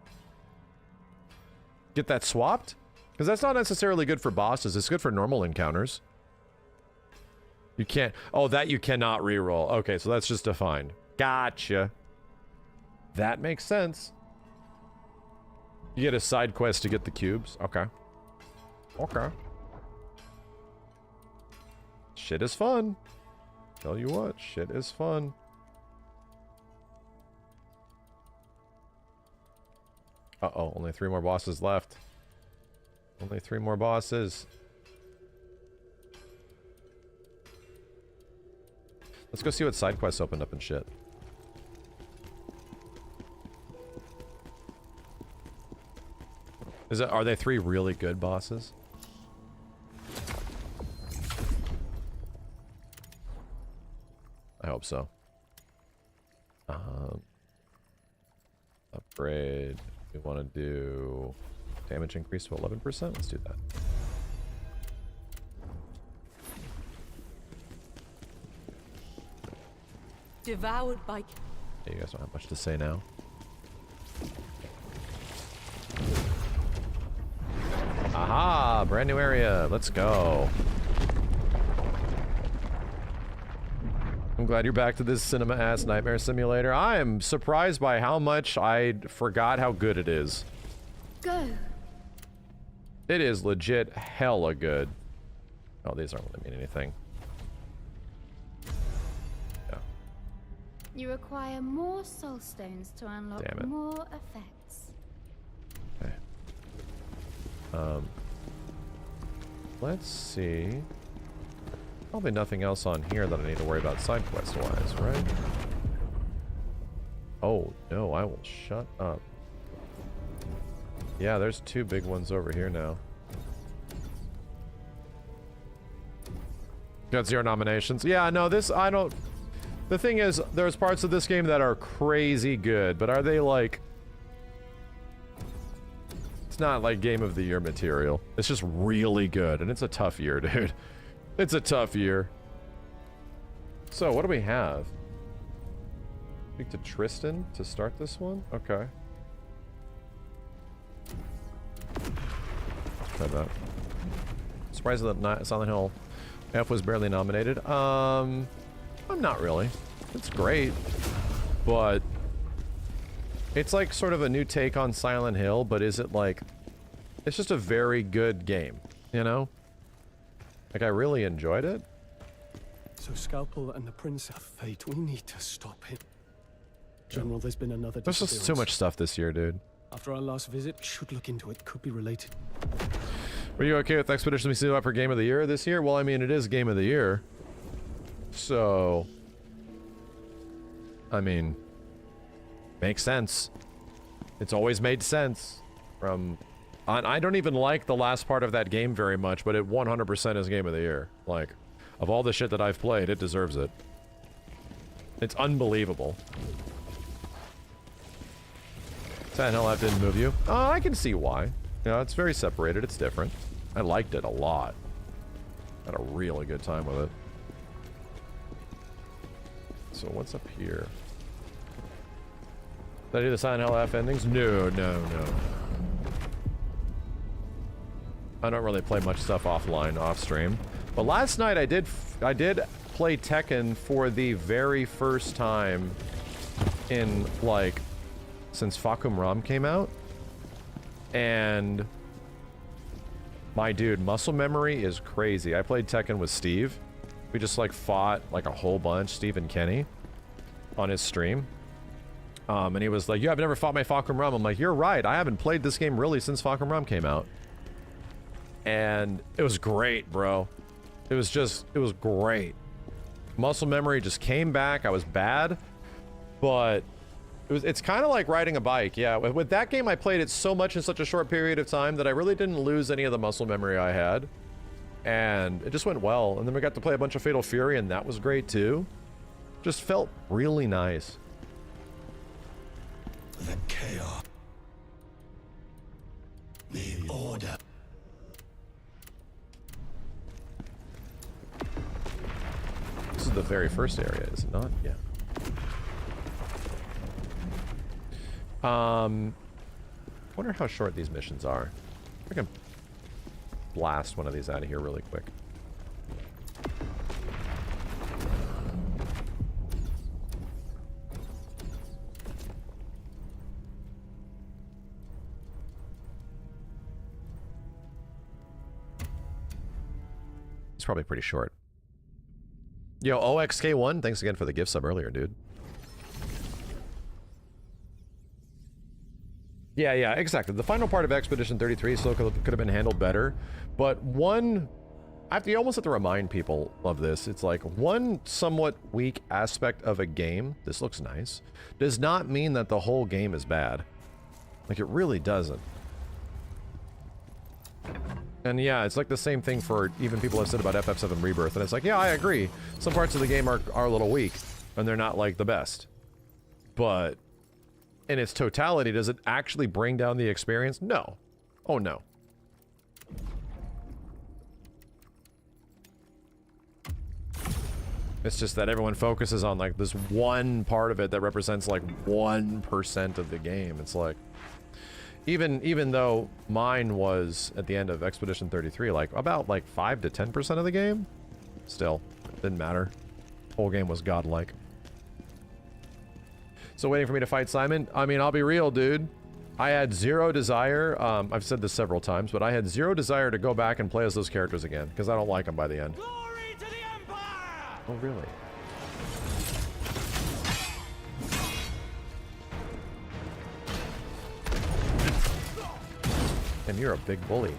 get that swapped, because that's not necessarily good for bosses. It's good for normal encounters. You can't... Oh, that you cannot reroll. Okay, so that's just defined. Gotcha. That makes sense. You get a side quest to get the cubes. Okay. Okay. Shit is fun. Tell you what, shit is fun. Uh-oh, only 3 more bosses left. Only 3 more bosses. Let's go see what side quests opened up and shit. Are they 3 really good bosses? I hope so. Upgrade. We want to do damage increase to 11%. Let's do that. Devoured by... Yeah, you guys don't have much to say now. Aha! Brand new area. Let's go. I'm glad you're back to this cinema-ass nightmare simulator. I am surprised by how much I forgot how good it is. Go. It is legit hella good. Oh, these aren't really mean anything. Yeah. You require more soul stones to unlock Damn it. more effects. Okay. Let's see. Probably nothing else on here that I need to worry about side quest wise, right? Oh, no, I will shut up. Yeah, there's 2 big ones over here now. Got 0 nominations. Yeah, no, this, I don't... The thing is, there's parts of this game that are crazy good, but are they like... It's not like Game of the Year material. It's just really good, and it's a tough year, dude. It's a tough year. So, what do we have? Speak to Tristan to start this one? Okay. Try that. Surprised that Silent Hill F was barely nominated. I'm not really. It's great. But it's like sort of a new take on Silent Hill, but is it like... It's just a very good game, you know? Like, I really enjoyed it. So Scalpel and the Prince of Fate, we need to stop him. General, there's been another There's just too much stuff this year, dude. After our last visit, we should look into it. Could be related. Were you okay with Expedition we see up for Game of the Year this year? Well, I mean, it is Game of the Year. So... I mean... Makes sense. It's always made sense. From... I don't even like the last part of that game very much, but it 100% is Game of the Year. Like, of all the shit that I've played, it deserves it. It's unbelievable. Silent Hill F didn't move you? I can see why. You know, it's very separated. It's different. I liked it a lot. Had a really good time with it. So what's up here? Did I do the Silent Hill F endings? No, no, no. I don't really play much stuff offline, off stream. But last night I did play Tekken for the very first time in, like, since Fakum Ram came out. And my dude, muscle memory is crazy. I played Tekken with Steve, We just like fought like a whole bunch, Steve and Kenny, on his stream. And he was like, "Yeah, I've never fought my Fahkum Rum." I'm like, "You're right. I haven't played this game really since Fahkum Rum came out." And it was great, bro. It was great. Muscle memory just came back. I was bad, but it's kind of like riding a bike. Yeah, with that game, I played it so much in such a short period of time that I really didn't lose any of the muscle memory I had. And it just went well. And then we got to play a bunch of Fatal Fury, and that was great too. Just felt really nice. The chaos. The order. This is the very first area, is it not? Yeah. Wonder how short these missions are. I can blast one of these out of here really quick. It's probably pretty short. Yo, OXK1, thanks again for the gift sub earlier, dude. Yeah, exactly. The final part of Expedition 33 still could have been handled better, but you almost have to remind people of this. It's like one somewhat weak aspect of a game, this looks nice, does not mean that the whole game is bad. Like, it really doesn't. And yeah, it's like the same thing for even people have said about FF7 Rebirth, and it's like, yeah, I agree. Some parts of the game are a little weak, and they're not like the best. But in its totality, does it actually bring down the experience? No. Oh no. It's just that everyone focuses on like this one part of it that represents like 1% of the game. It's like, even though mine was at the end of Expedition 33, like about like 5 to 10% of the game, still didn't matter. Whole game was godlike. So waiting for me to fight Simon? I mean, I'll be real, dude. I had zero desire. I've said this several times, but I had zero desire to go back and play as those characters again because I don't like them by the end. Glory to the Empire! Oh, really? And you're a big bully.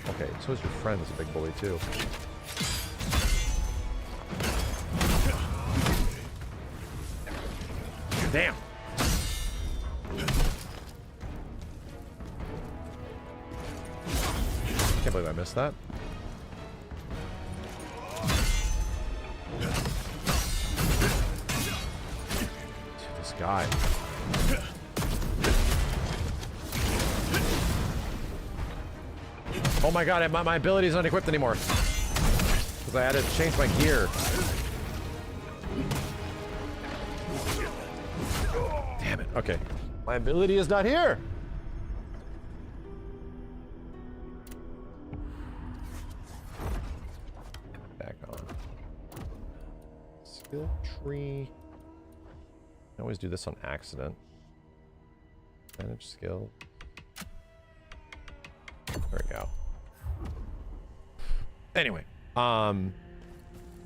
Okay, so is your friend is a big bully too. Damn! Can't believe I missed that. This guy. Oh my god, my ability is not equipped anymore. Because I had to change my gear. Damn it. Okay. My ability is not here. Back on. Skill tree. I always do this on accident. Manage skill. There we go. Anyway,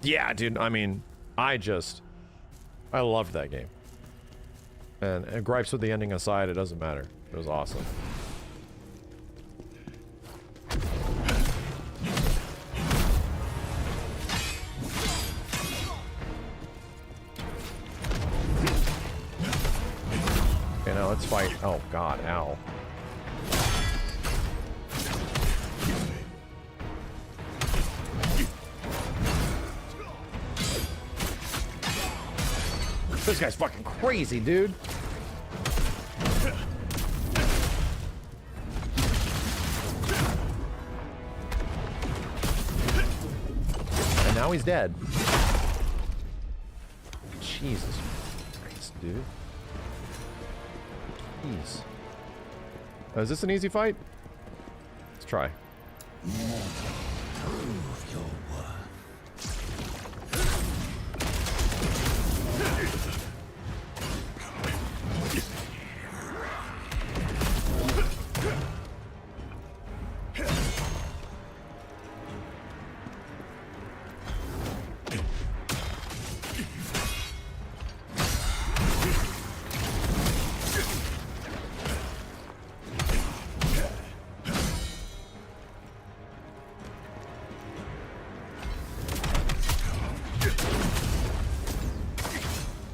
yeah, dude, I mean, I loved that game. And gripes with the ending aside, it doesn't matter. It was awesome. Okay, now let's fight. Oh god, ow. This guy's fucking crazy, dude. And now he's dead. Jesus Christ, dude. Jeez. Is this an easy fight? Let's try. Prove your worth.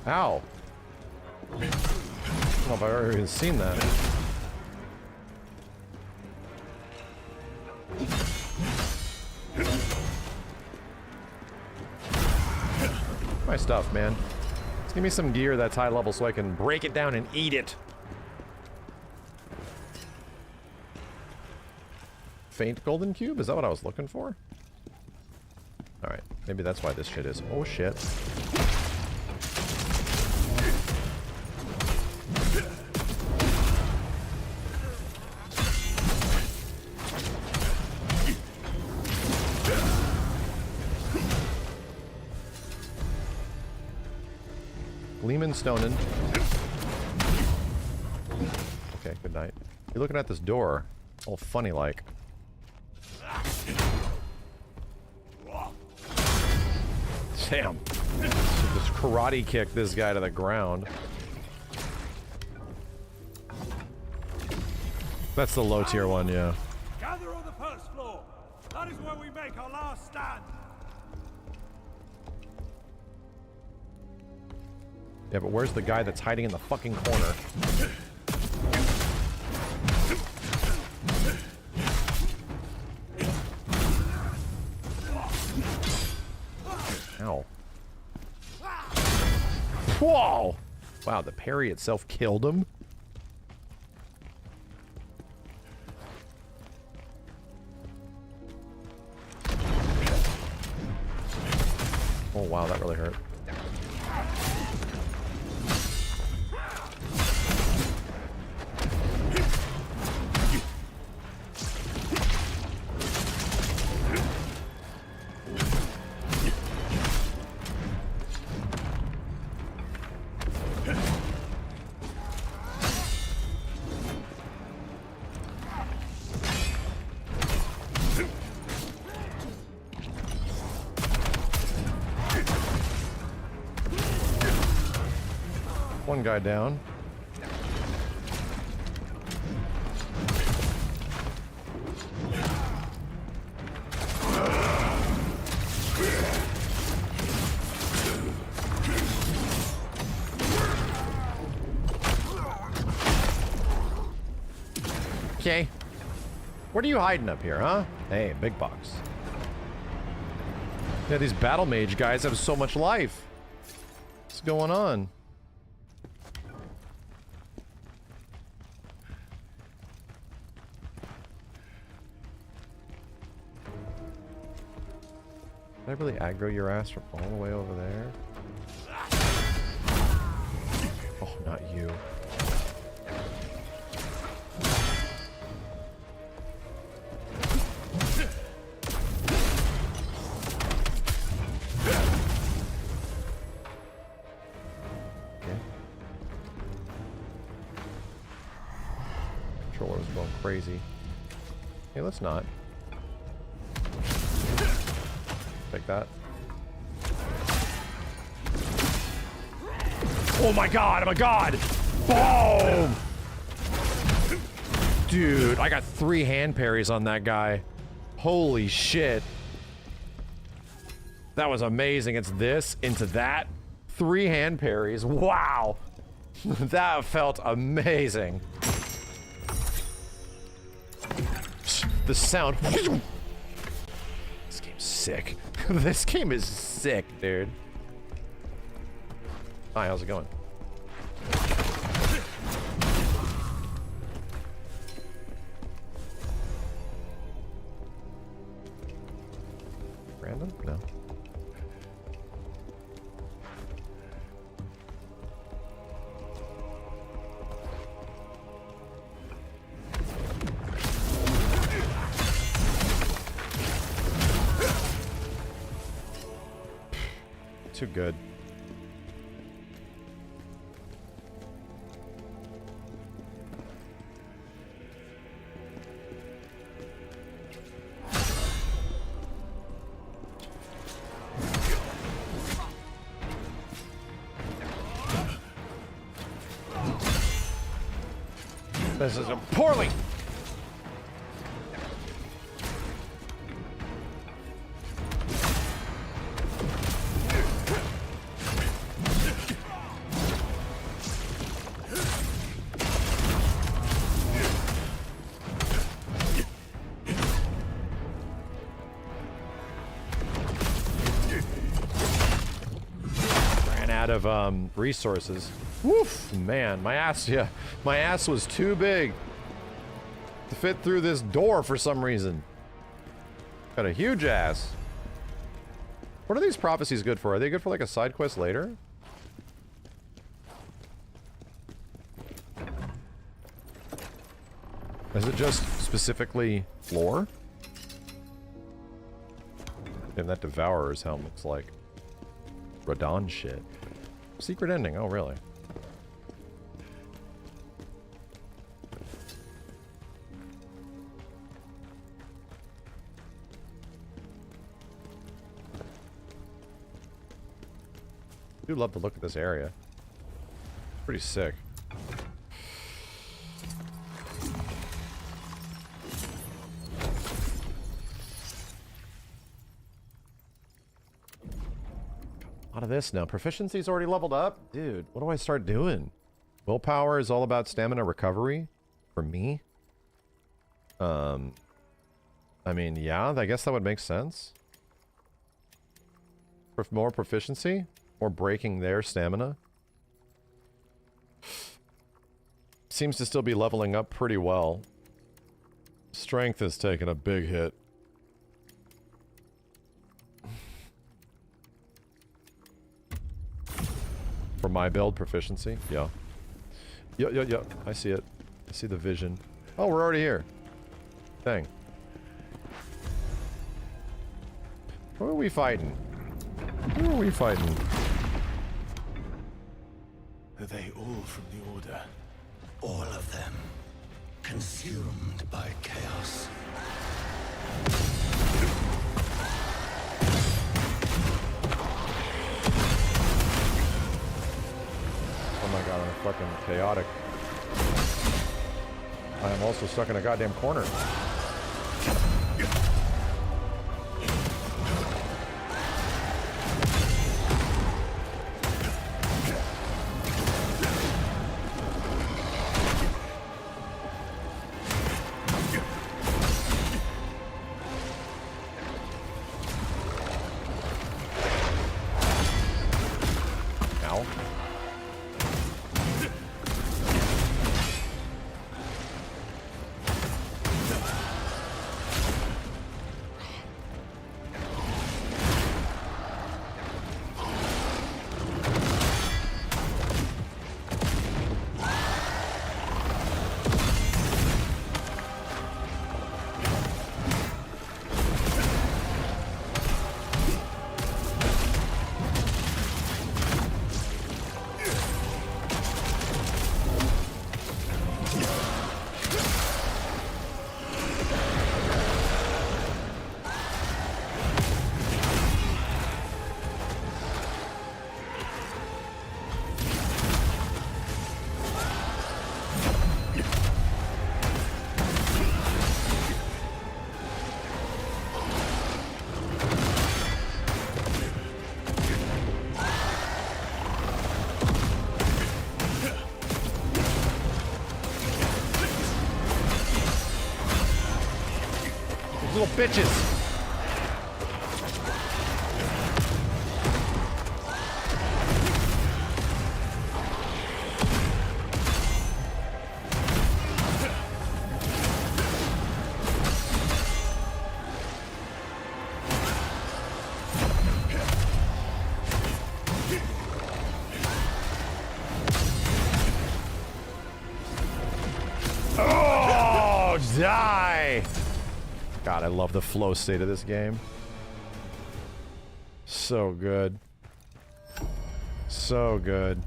Ow. I don't know if I've ever even seen that. My stuff, man. Just give me some gear that's high level so I can break it down and eat it. Faint golden cube? Is that what I was looking for? Alright, maybe that's why this shit is. Oh shit. Gleeman Stonin. Okay, good night. You're looking at this door. All funny like. Damn. Just karate kick this guy to the ground. That's the low tier one, yeah. Gather on the first floor. That is where we make our last stand. Yeah, but where's the guy that's hiding in the fucking corner? Ow. Whoa! Wow, the parry itself killed him? Oh wow, that really hurt. One guy down. Okay. What are you hiding up here, huh? Hey, big box. Yeah, these battle mage guys have so much life. What's going on? Did I really aggro your ass from all the way over there? Oh, not you. Okay. Controller's going crazy. Hey, let's not. Take that. Oh my god, oh my god! Boom! Dude, I got 3 hand parries on that guy. Holy shit. That was amazing. It's this into that. 3 hand parries. Wow. That felt amazing. The sound. This game's sick. This game is sick, dude. Hi, how's it going? Random? No. Too good. This is a poorly. out of resources. Woof, man, my ass, yeah, my ass was too big to fit through this door for some reason. Got a huge ass. What are these prophecies good for? Are they good for like a side quest later? Is it just specifically lore? And that Devourer's helm looks like Radon shit. Secret ending, oh really? I do love the look of this area. Pretty sick. A lot of this now. Proficiency's already leveled up? Dude, what do I start doing? Willpower is all about stamina recovery for me. I mean, yeah, I guess that would make sense. More proficiency? Or breaking their stamina? Seems to still be leveling up pretty well. Strength has taken a big hit. For my build proficiency? Yeah. Yeah. I see it. I see the vision. Oh, we're already here. Dang. Who are we fighting? Who are we fighting? Are they all from the Order? All of them. Consumed by chaos. Oh my god, I'm fucking chaotic. I am also stuck in a goddamn corner. Little bitches. Oh, die! God, I love the flow state of this game. So good. So good.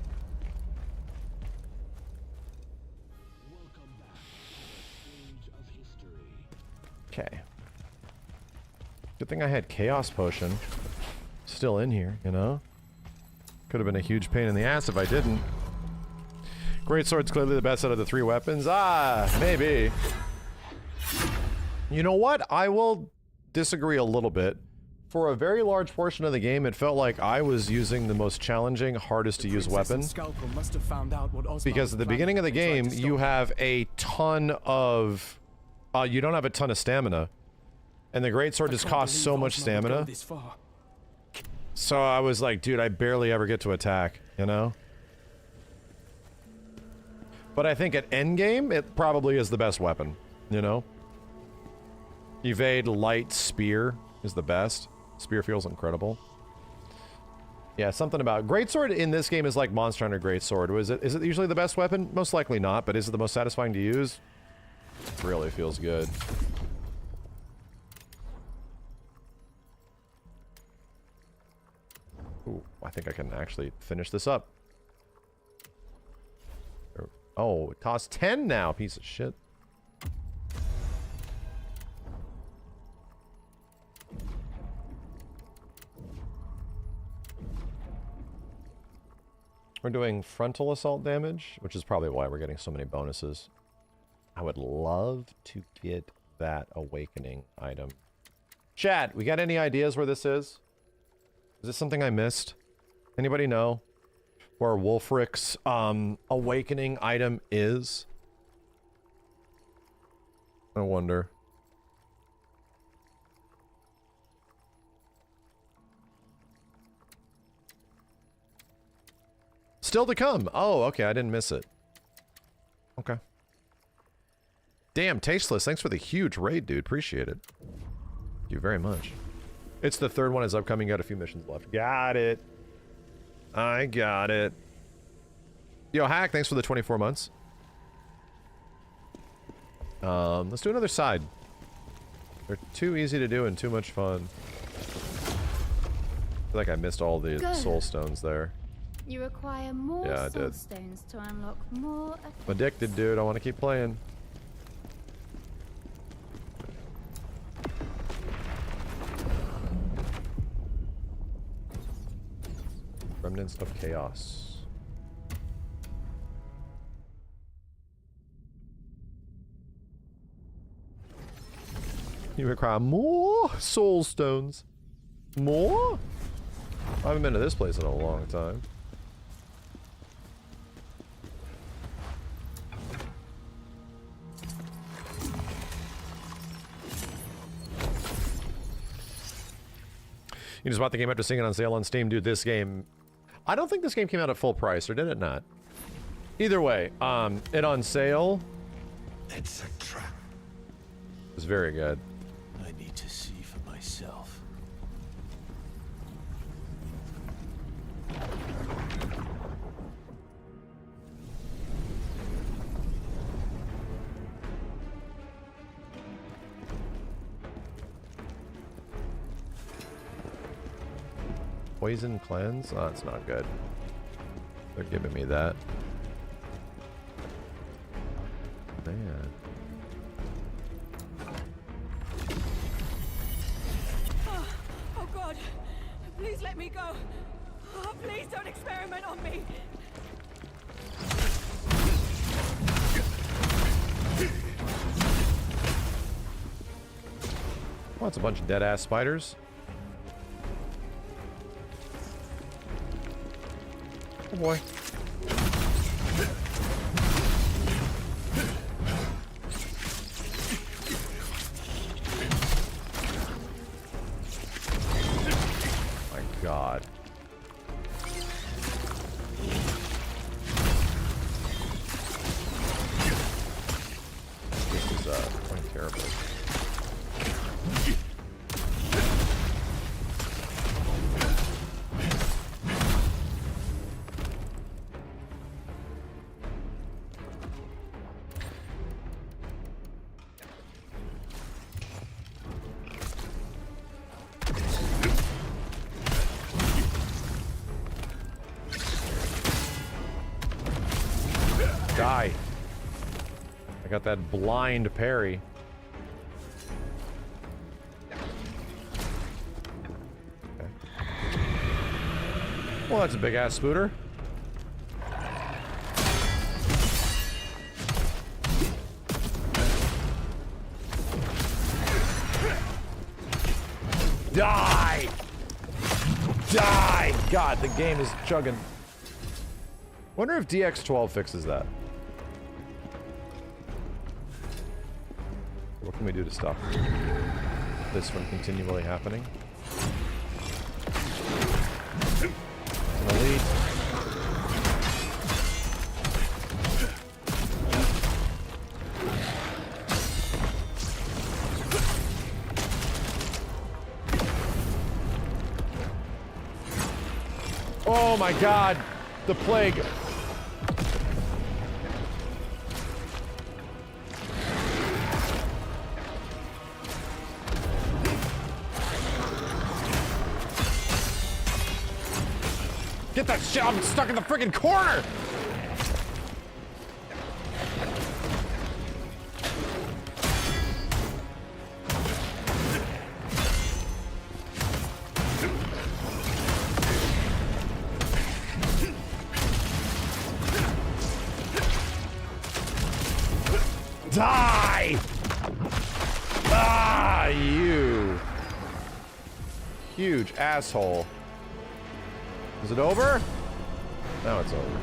Okay. Good thing I had Chaos Potion still in here, you know? Could have been a huge pain in the ass if I didn't. Greatsword's clearly the best out of the 3 weapons. Ah, maybe. You know what? I will disagree a little bit. For a very large portion of the game, it felt like I was using the most challenging, hardest to use weapon. Because at the beginning of the game, you have a ton of... you don't have a ton of stamina. And the greatsword just costs so much stamina. So I was like, dude, I barely ever get to attack, you know? But I think at endgame, it probably is the best weapon, you know? Evade, light, spear is the best. Spear feels incredible. Yeah, something about... Greatsword in this game is like Monster Hunter Greatsword. Is it usually the best weapon? Most likely not, but is it the most satisfying to use? It really feels good. Ooh, I think I can actually finish this up. Oh, it costs 10 now, piece of shit. We're doing frontal assault damage, which is probably why we're getting so many bonuses. I would love to get that awakening item. Chat, we got any ideas where this is? Is this something I missed? Anybody know where Wulfric's awakening item is? I wonder. Still to come. Oh, okay. I didn't miss it. Okay. Damn, Tasteless. Thanks for the huge raid, dude. Appreciate it. Thank you very much. It's the third one is upcoming. Got a few missions left. Got it. I got it. Yo, Hack, thanks for the 24 months. Let's do another side. They're too easy to do and too much fun. I feel like I missed all the soul stones there. You require more soul stones to unlock more. I'm addicted, dude. I want to keep playing. Remnants of Chaos. You require more soul stones. More? I haven't been to this place in a long time. You just bought the game after seeing it on sale on Steam. Dude, this game... I don't think this game came out at full price, or did it not? Either way, it on sale... It's a trap. It was very good. I need to see for myself. Poison cleanse? Oh, that's not good. They're giving me that. Man. Oh God! Please let me go! Oh, please don't experiment on me! Oh, it's a bunch of dead-ass spiders. Oh boy. My God. This is quite terrible. Die. I got that blind parry. Okay. Well, that's a big ass spooter. Die! Die! God, the game is chugging. Wonder if DX12 fixes that. What can we do to stop this from continually happening? An elite. Oh my god, the plague. Get that shit, I'm stuck in the freaking corner! Die! Ah, you huge asshole. Is it over? Now it's over.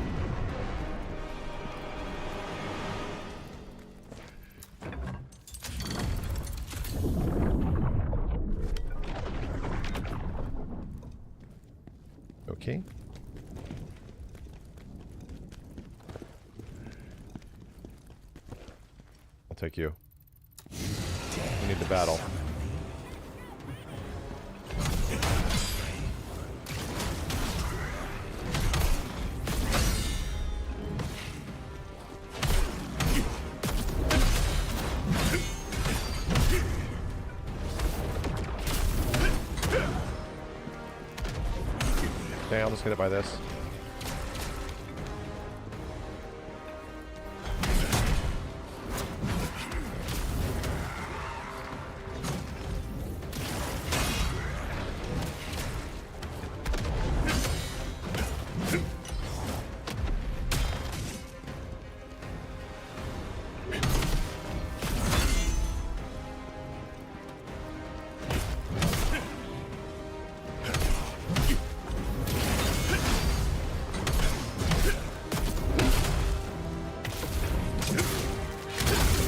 Okay. I'll take you. We need the battle. Okay, I'll just get it by this.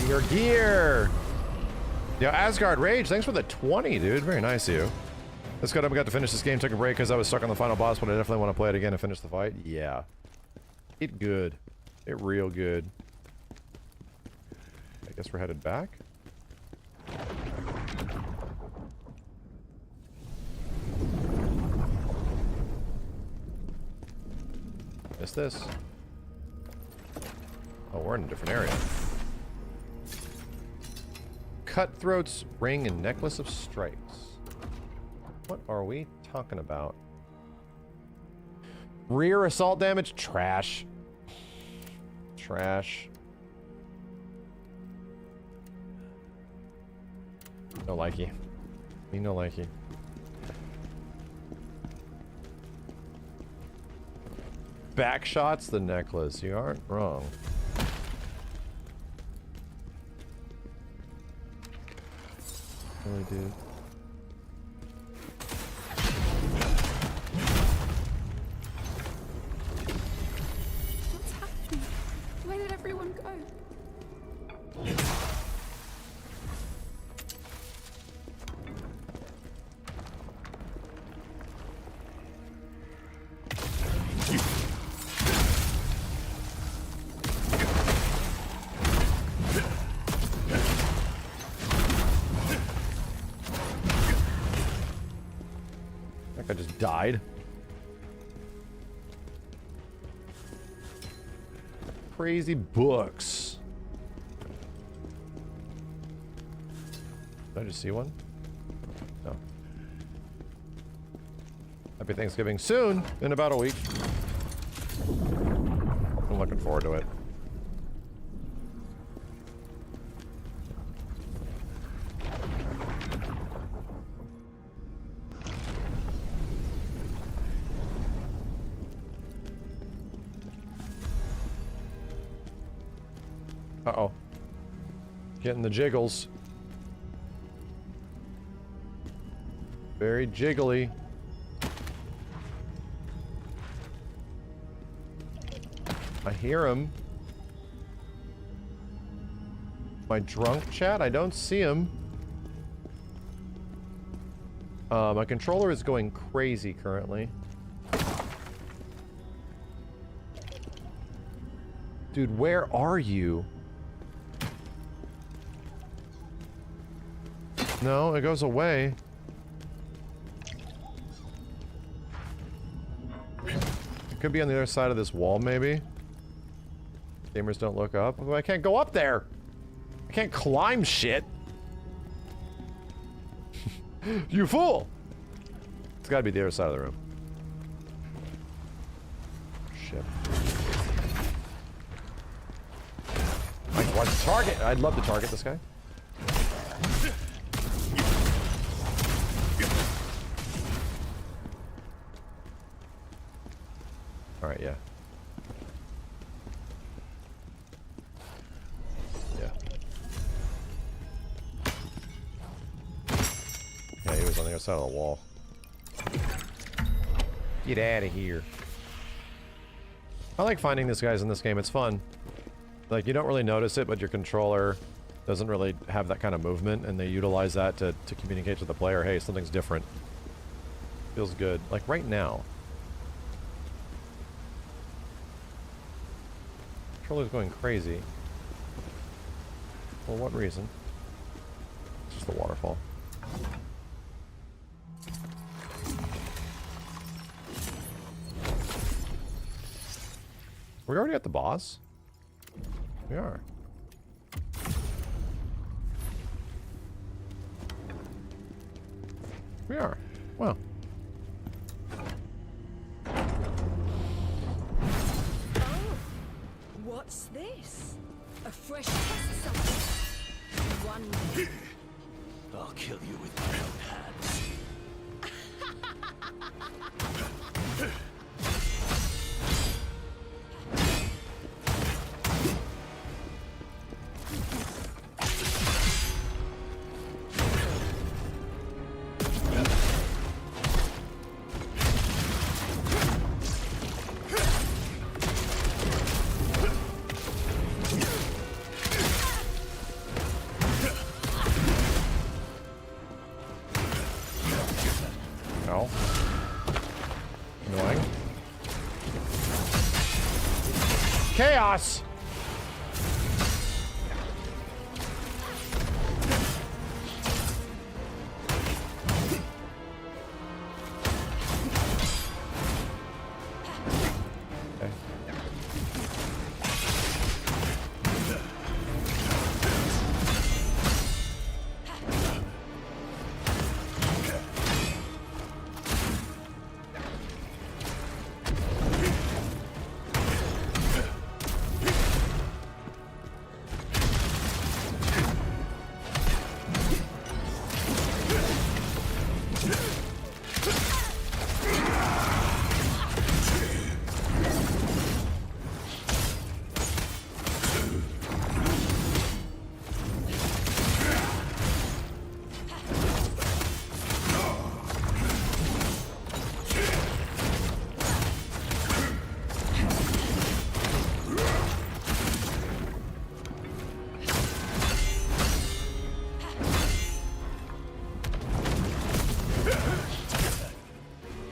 Your gear. Yo, Asgard Rage, thanks for the 20, dude. Very nice of you. Let's go. We got to finish this game. Took a break because I was stuck on the final boss, but I definitely want to play it again and finish the fight. Yeah. It good. It real good. I guess we're headed back. Missed this. Oh, we're in a different area. Cutthroat's ring and necklace of stripes. What are we talking about? Rear assault damage? Trash. Trash. No likey. Me no likey. Back shots the necklace. You aren't wrong. Really, dude. What's happening? Where did everyone go? I just died. Crazy books. Did I just see one? No. Happy Thanksgiving soon, in about a week. I'm looking forward to it. Uh-oh. Getting the jiggles. Very jiggly. I hear him. My drunk chat? I don't see him. My controller is going crazy currently. Dude, where are you? No, it goes away. It could be on the other side of this wall, maybe. Gamers don't look up. Oh, I can't go up there. I can't climb shit. You fool! It's gotta be the other side of the room. Shit. I want to target. I'd love to target this guy. Alright, yeah. Yeah. Yeah, he was on the other side of the wall. Get out of here. I like finding these guys in this game. It's fun. Like, you don't really notice it, but your controller doesn't really have that kind of movement, and they utilize that to communicate to the player, hey, something's different. Feels good. Like, right now. Controller's going crazy. For what reason? It's just the waterfall. We're already at the boss? We are. We are. Wow. What's this? A fresh test subject. One. I'll kill you with my own hands. Chaos!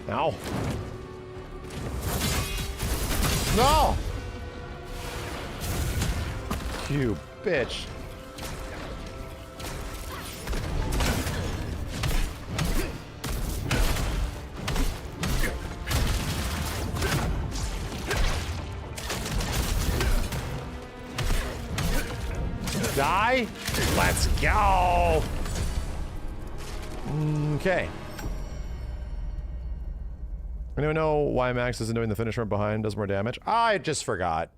Ow. No! You bitch. Die? Let's go! Okay. Anyone know why Max isn't doing the finisher behind does more damage? I just forgot.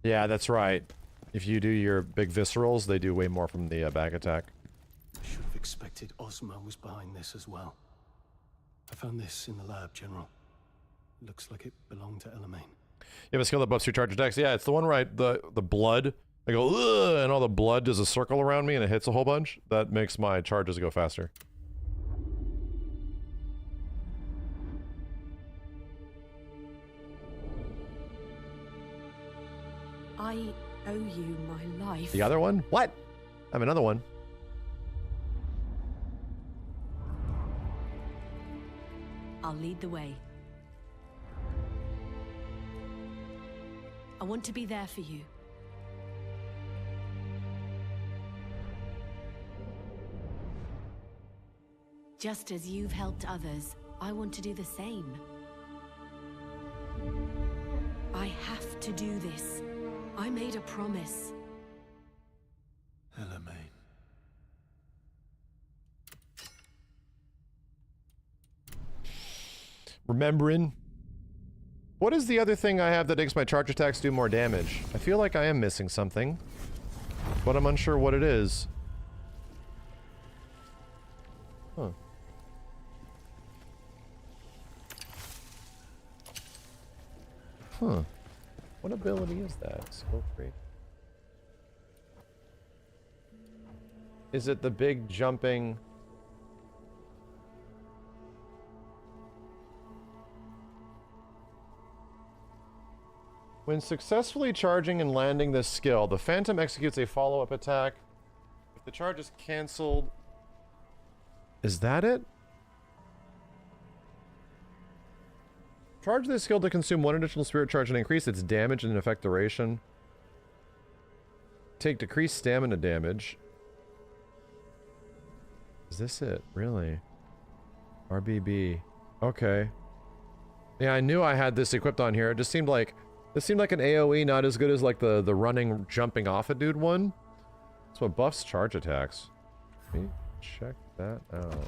Yeah, that's right. If you do your big viscerals, they do way more from the back attack. I should have expected Ozma was behind this as well. I found this in the lab, General. Looks like it belonged to Elaine. You have a skill that buffs your charge attacks? Yeah, it's the one right, the blood. I go, ugh, and all the blood does a circle around me and it hits a whole bunch. That makes my charges go faster. I owe you my life. The other one? What? I have another one. I'll lead the way. I want to be there for you. Just as you've helped others, I want to do the same. I have to do this. I made a promise. Elamane. Remembering. What is the other thing I have that makes my charge attacks do more damage? I feel like I am missing something, but I'm unsure what it is. Huh. Huh. What ability is that? Skill tree. Is it the big jumping? When successfully charging and landing this skill, the Phantom executes a follow-up attack. If the charge is cancelled... Is that it? Charge this skill to consume 1 additional spirit charge and increase its damage and effect duration. Take decreased stamina damage. Is this it? Really? RBB. Okay. Yeah, I knew I had this equipped on here. It just seemed like... This seemed like an AoE, not as good as like the running, jumping off a dude one. That's what buffs charge attacks. Let me check that out.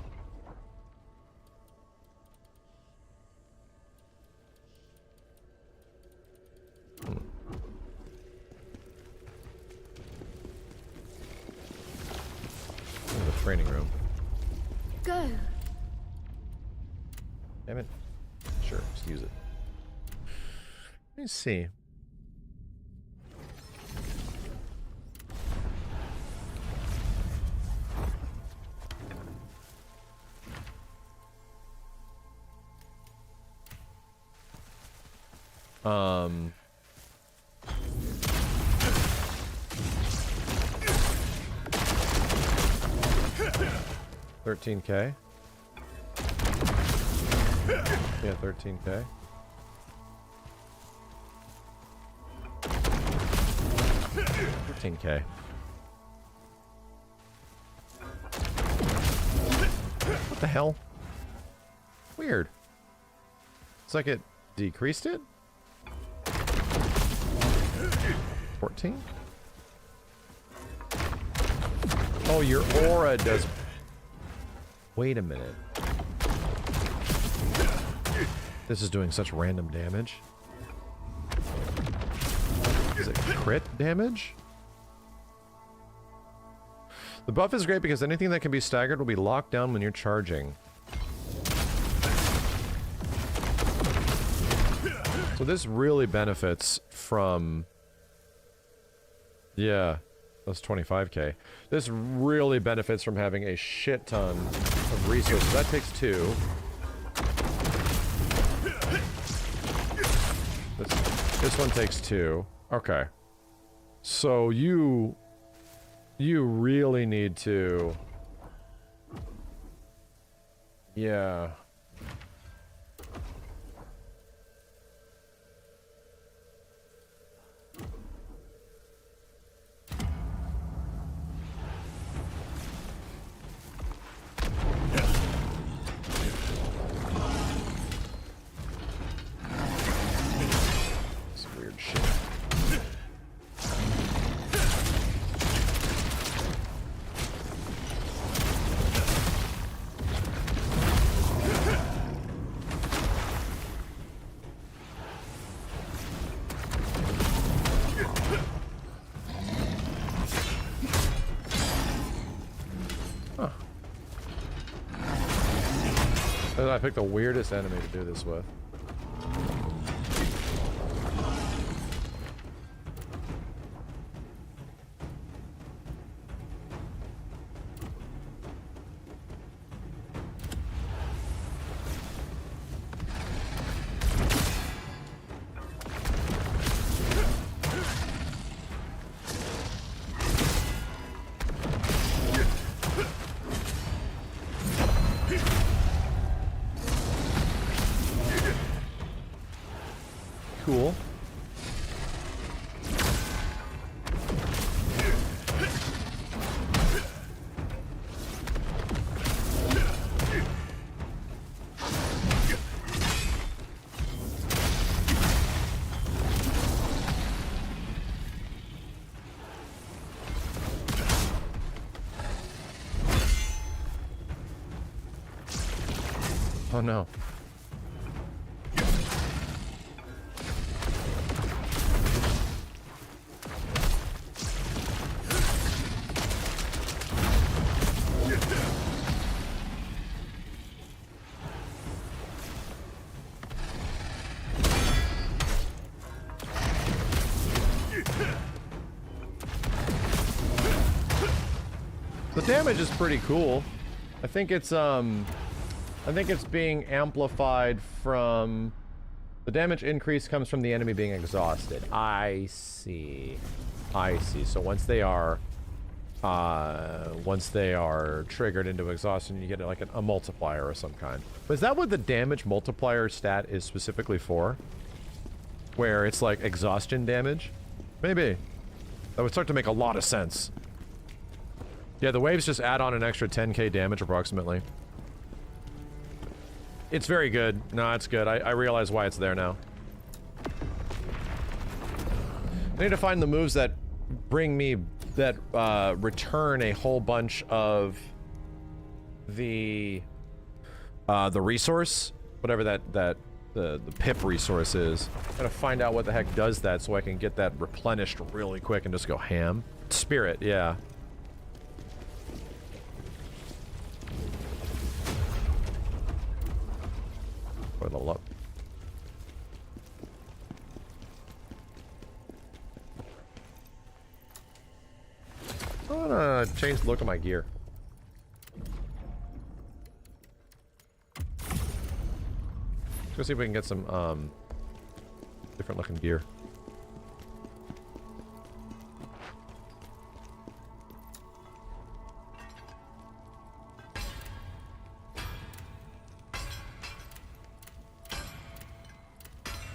The training room. Go. Damn it. Sure, just use it. Let me see. $13K. Yeah, $13K. $13K. What the hell? Weird. It's like it decreased it? 14? Oh, your aura does... Wait a minute. This is doing such random damage. Is it crit damage? The buff is great because anything that can be staggered will be locked down when you're charging. So this really benefits from... Yeah, that's 25K. This really benefits from having a shit ton of resources. That takes 2. This one takes 2. Okay. So you really need to... Yeah. I picked the weirdest enemy to do this with. Cool. Oh no. The damage is pretty cool. I think it's being amplified from the damage increase comes from the enemy being exhausted. I see. I see. So once they are triggered into exhaustion, you get like a multiplier of some kind. But is that what the damage multiplier stat is specifically for? Where it's like exhaustion damage? Maybe. That would start to make a lot of sense. Yeah, the waves just add on an extra 10k damage approximately. It's very good. No, it's good. I realize why it's there now. I need to find the moves that bring me, that return a whole bunch of the resource, whatever the pip resource is. Gotta find out what the heck does that so I can get that replenished really quick and just go ham. Spirit, yeah. Level up. I wanna change the look of my gear. Let's go see if we can get some different looking gear.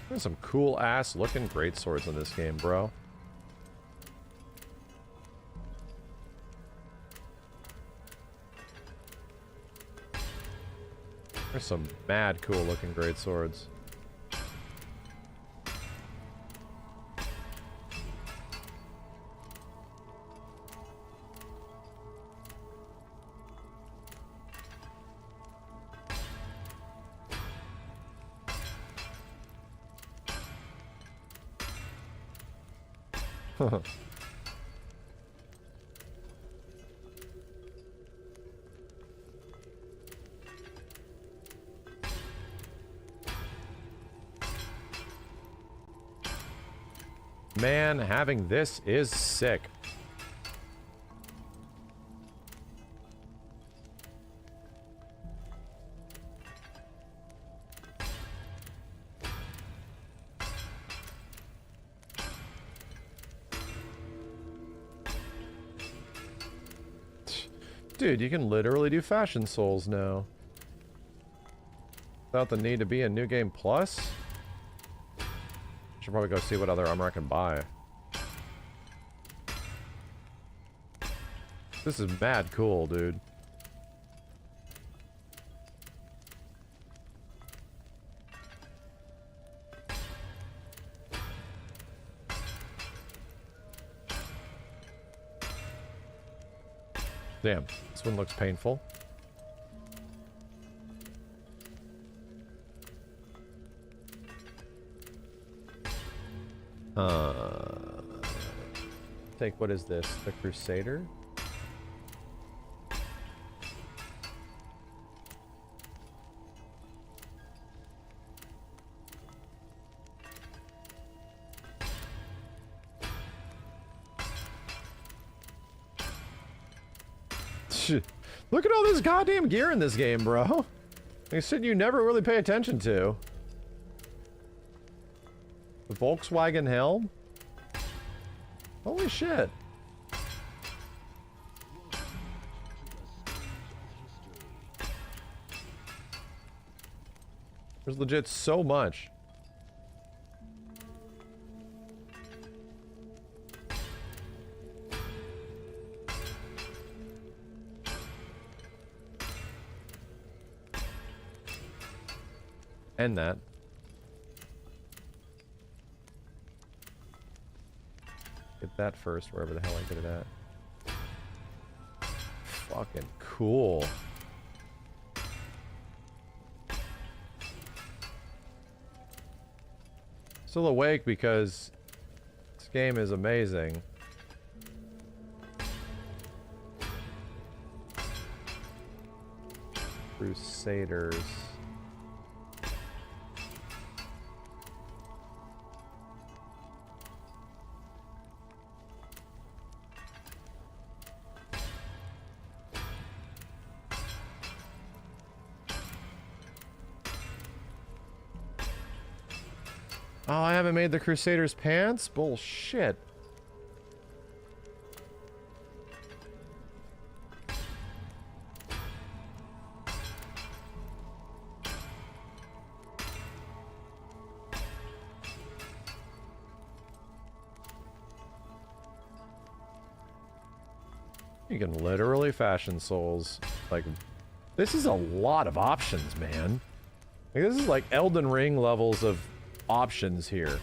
There's some cool ass looking great swords in this game, bro. There's some mad cool looking great swords. Man, having this is sick. Dude, you can literally do fashion souls now. Without the need to be in New Game Plus? Should probably go see what other armor I can buy. This is mad cool, dude. Damn, this one looks painful. Take, what is this? The Crusader? Look at all this goddamn gear in this game, bro. Like shit you never really pay attention to. The Volkswagen helm? Holy shit. There's legit so much. End that. Get that first, wherever the hell I get it at. Fucking cool. Still awake because this game is amazing. Crusaders. Oh, I haven't made the Crusaders pants? Bullshit. You can literally fashion souls. Like, this is a lot of options, man. Like, this is like Elden Ring levels of options here.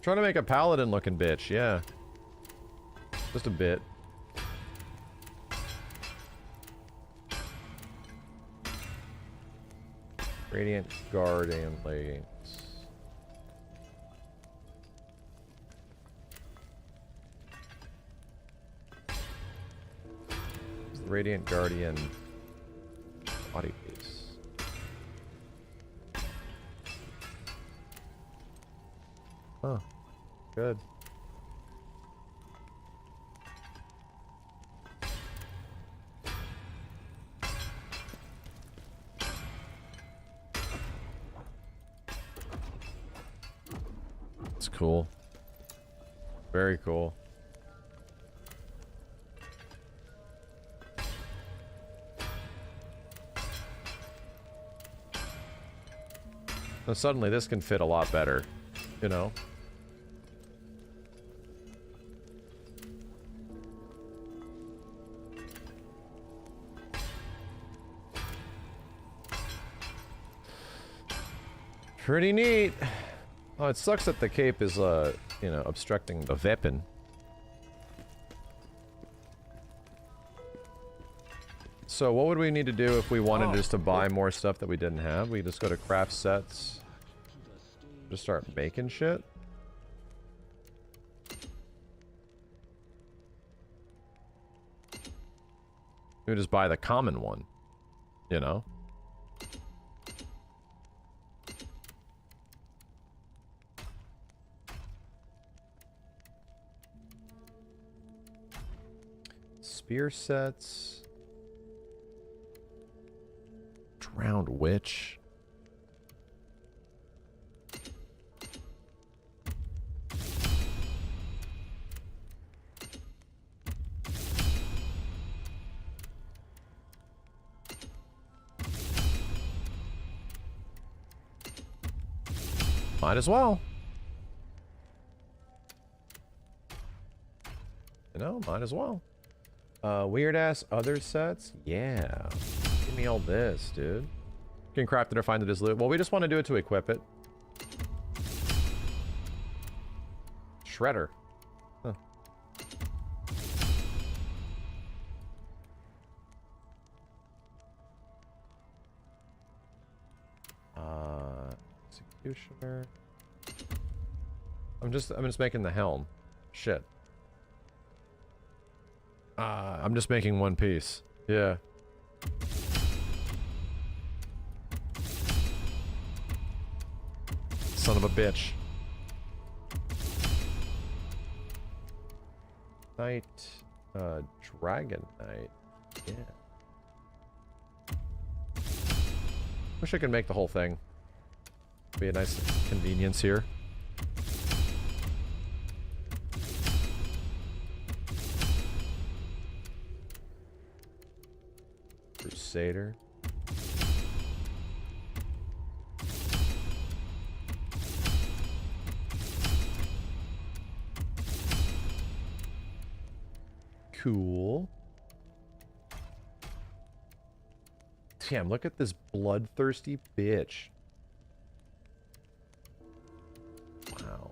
Trying to make a paladin looking bitch, yeah. Just a bit. Radiant Guardian leggings. Radiant Guardian body piece. Huh. Good. It's cool. Very cool. Now suddenly this can fit a lot better, you know? Pretty neat. Oh, it sucks that the cape is, you know, obstructing the weapon. So what would we need to do if we wanted just to buy more stuff that we didn't have? We just go to craft sets. Just start making shit. We just buy the common one, you know? Spear sets. Drowned witch. Might as well. You know, might as well. Weird ass other sets? Yeah. Give me all this, dude. You can craft it or find it as loot. Well, we just want to do it to equip it. Shredder. Huh. Executioner. I'm just making the helm. Shit. I'm just making one piece. Yeah. Son of a bitch. Knight, Dragon Knight. Yeah. Wish I could make the whole thing. Be a nice convenience here. Crusader. Cool. Damn, look at this bloodthirsty bitch. Wow.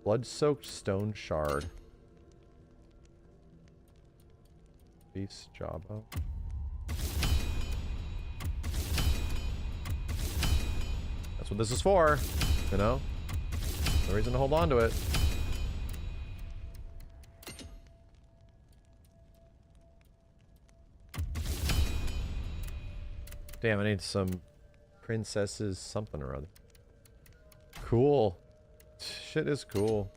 Blood-soaked stone shard. Beast Jabba. That's what this is for, you know? No reason to hold on to it. Damn, I need some princesses something or other. Cool. Shit is cool.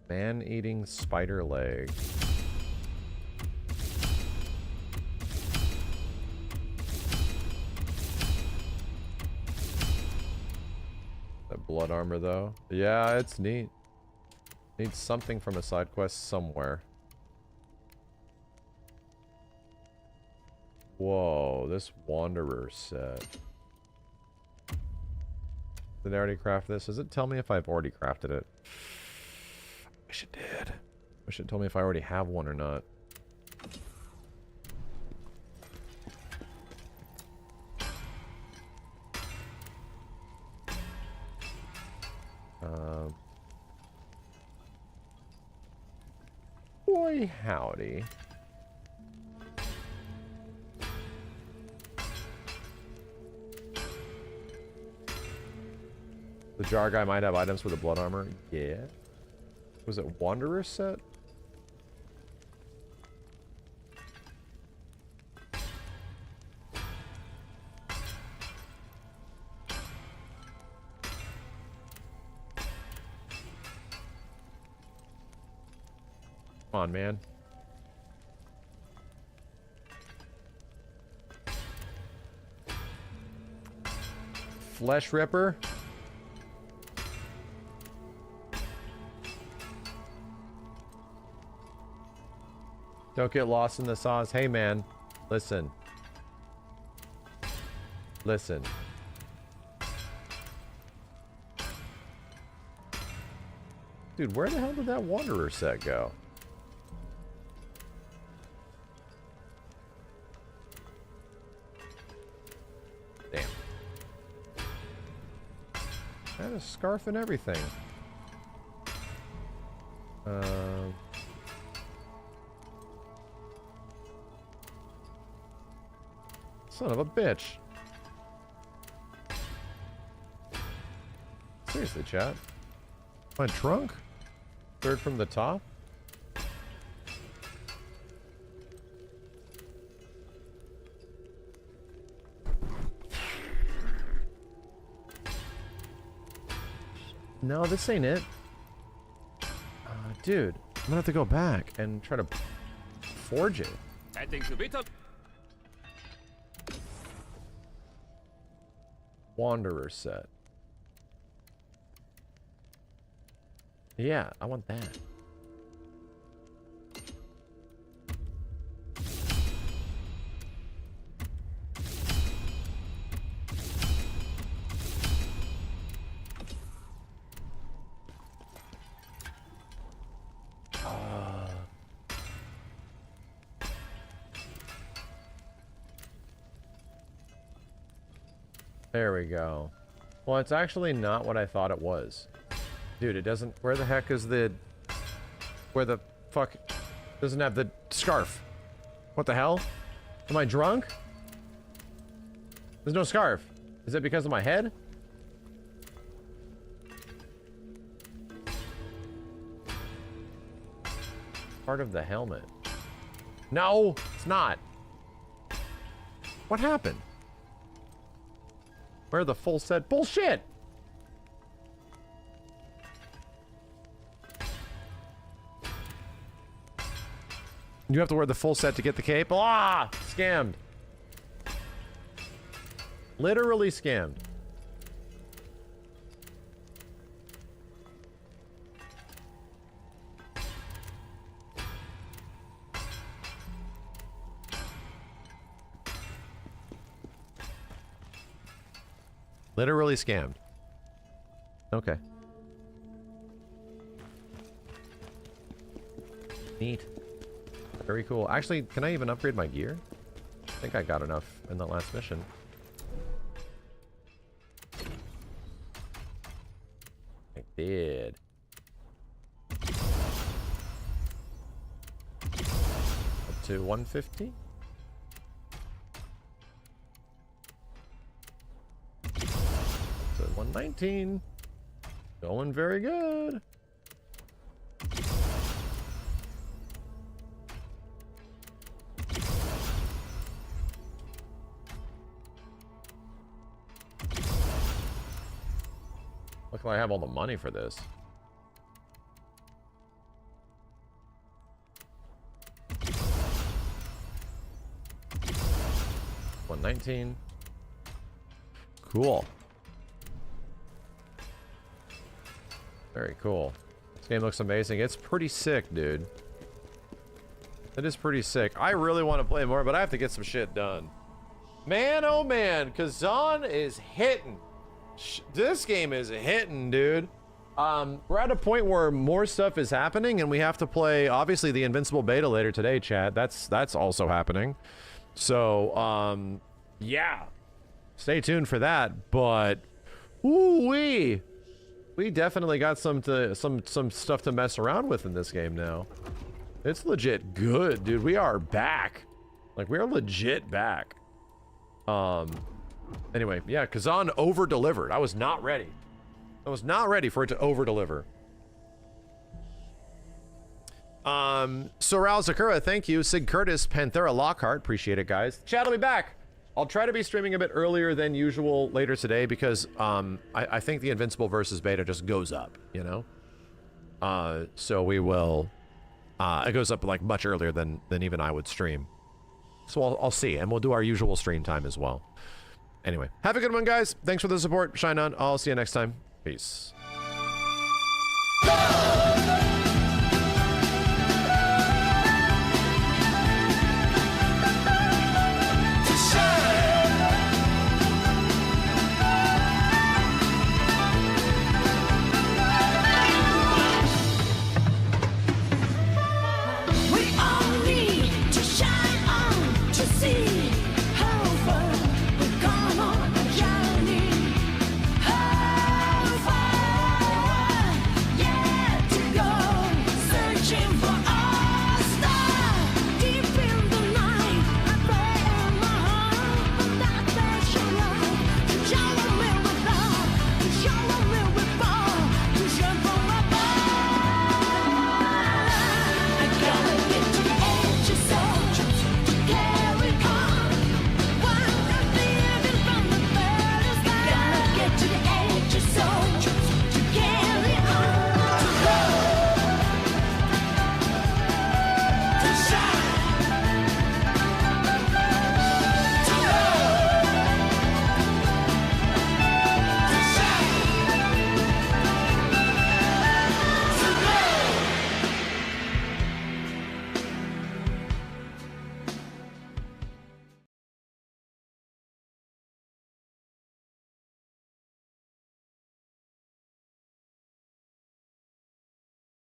Man-eating spider leg. That blood armor though. Yeah, it's neat. Needs something from a side quest somewhere. Whoa, this Wanderer set. Did I already craft this? Does it tell me if I've already crafted it? I wish it did. Wish it told me if I already have one or not. Boy, howdy. The jar guy might have items with the blood armor. Yeah. Was it Wanderer set? Come on, man. Flesh Ripper. Don't get lost in the sauce. Hey, man. Listen. Listen. Dude, where the hell did that Wanderer set go? Damn. I had a scarf and everything. Son of a bitch. Seriously, chat. My trunk? Third from the top? No, this ain't it. Dude, I'm gonna have to go back and try to forge it. Heading to Vita. Wanderer set. Yeah, I want that. There we go. Well, it's actually not what I thought it was. Dude, it doesn't... Where the heck is the... Where the fuck... Doesn't have the scarf. What the hell? Am I drunk? There's no scarf. Is it because of my head? Part of the helmet. No, it's not. What happened? Where the full set? Bullshit! You have to wear the full set to get the cape? Ah! Scammed. Literally scammed. Literally scammed. Okay. Neat. Very cool. Actually, can I even upgrade my gear? I think I got enough in that last mission. I did. Up to 150? 119. Going very good. Look like I have all the money for this. $119. Cool. Very cool. This game looks amazing. It's pretty sick, dude. It is pretty sick. I really want to play more, but I have to get some shit done. Man, oh man, Kazan is hitting. This game is hitting, dude. We're at a point where more stuff is happening, and we have to play, obviously, the Invincible beta later today, chat. That's also happening. So, yeah. Stay tuned for that, but ooh-wee. We definitely got some stuff to mess around with in this game now. It's legit good, dude. We are back. Like, we are legit back. Anyway, yeah, Kazan over-delivered. I was not ready. I was not ready for it to over-deliver. Soral Zakura, thank you. Sig Curtis, Panthera Lockhart, appreciate it, guys. Chat will be back. I'll try to be streaming a bit earlier than usual later today because I think the Invincible versus beta just goes up, you know? So we will... it goes up like much earlier than even I would stream. So I'll see, and we'll do our usual stream time as well. Anyway, have a good one, guys. Thanks for the support. Shine on. I'll see you next time. Peace.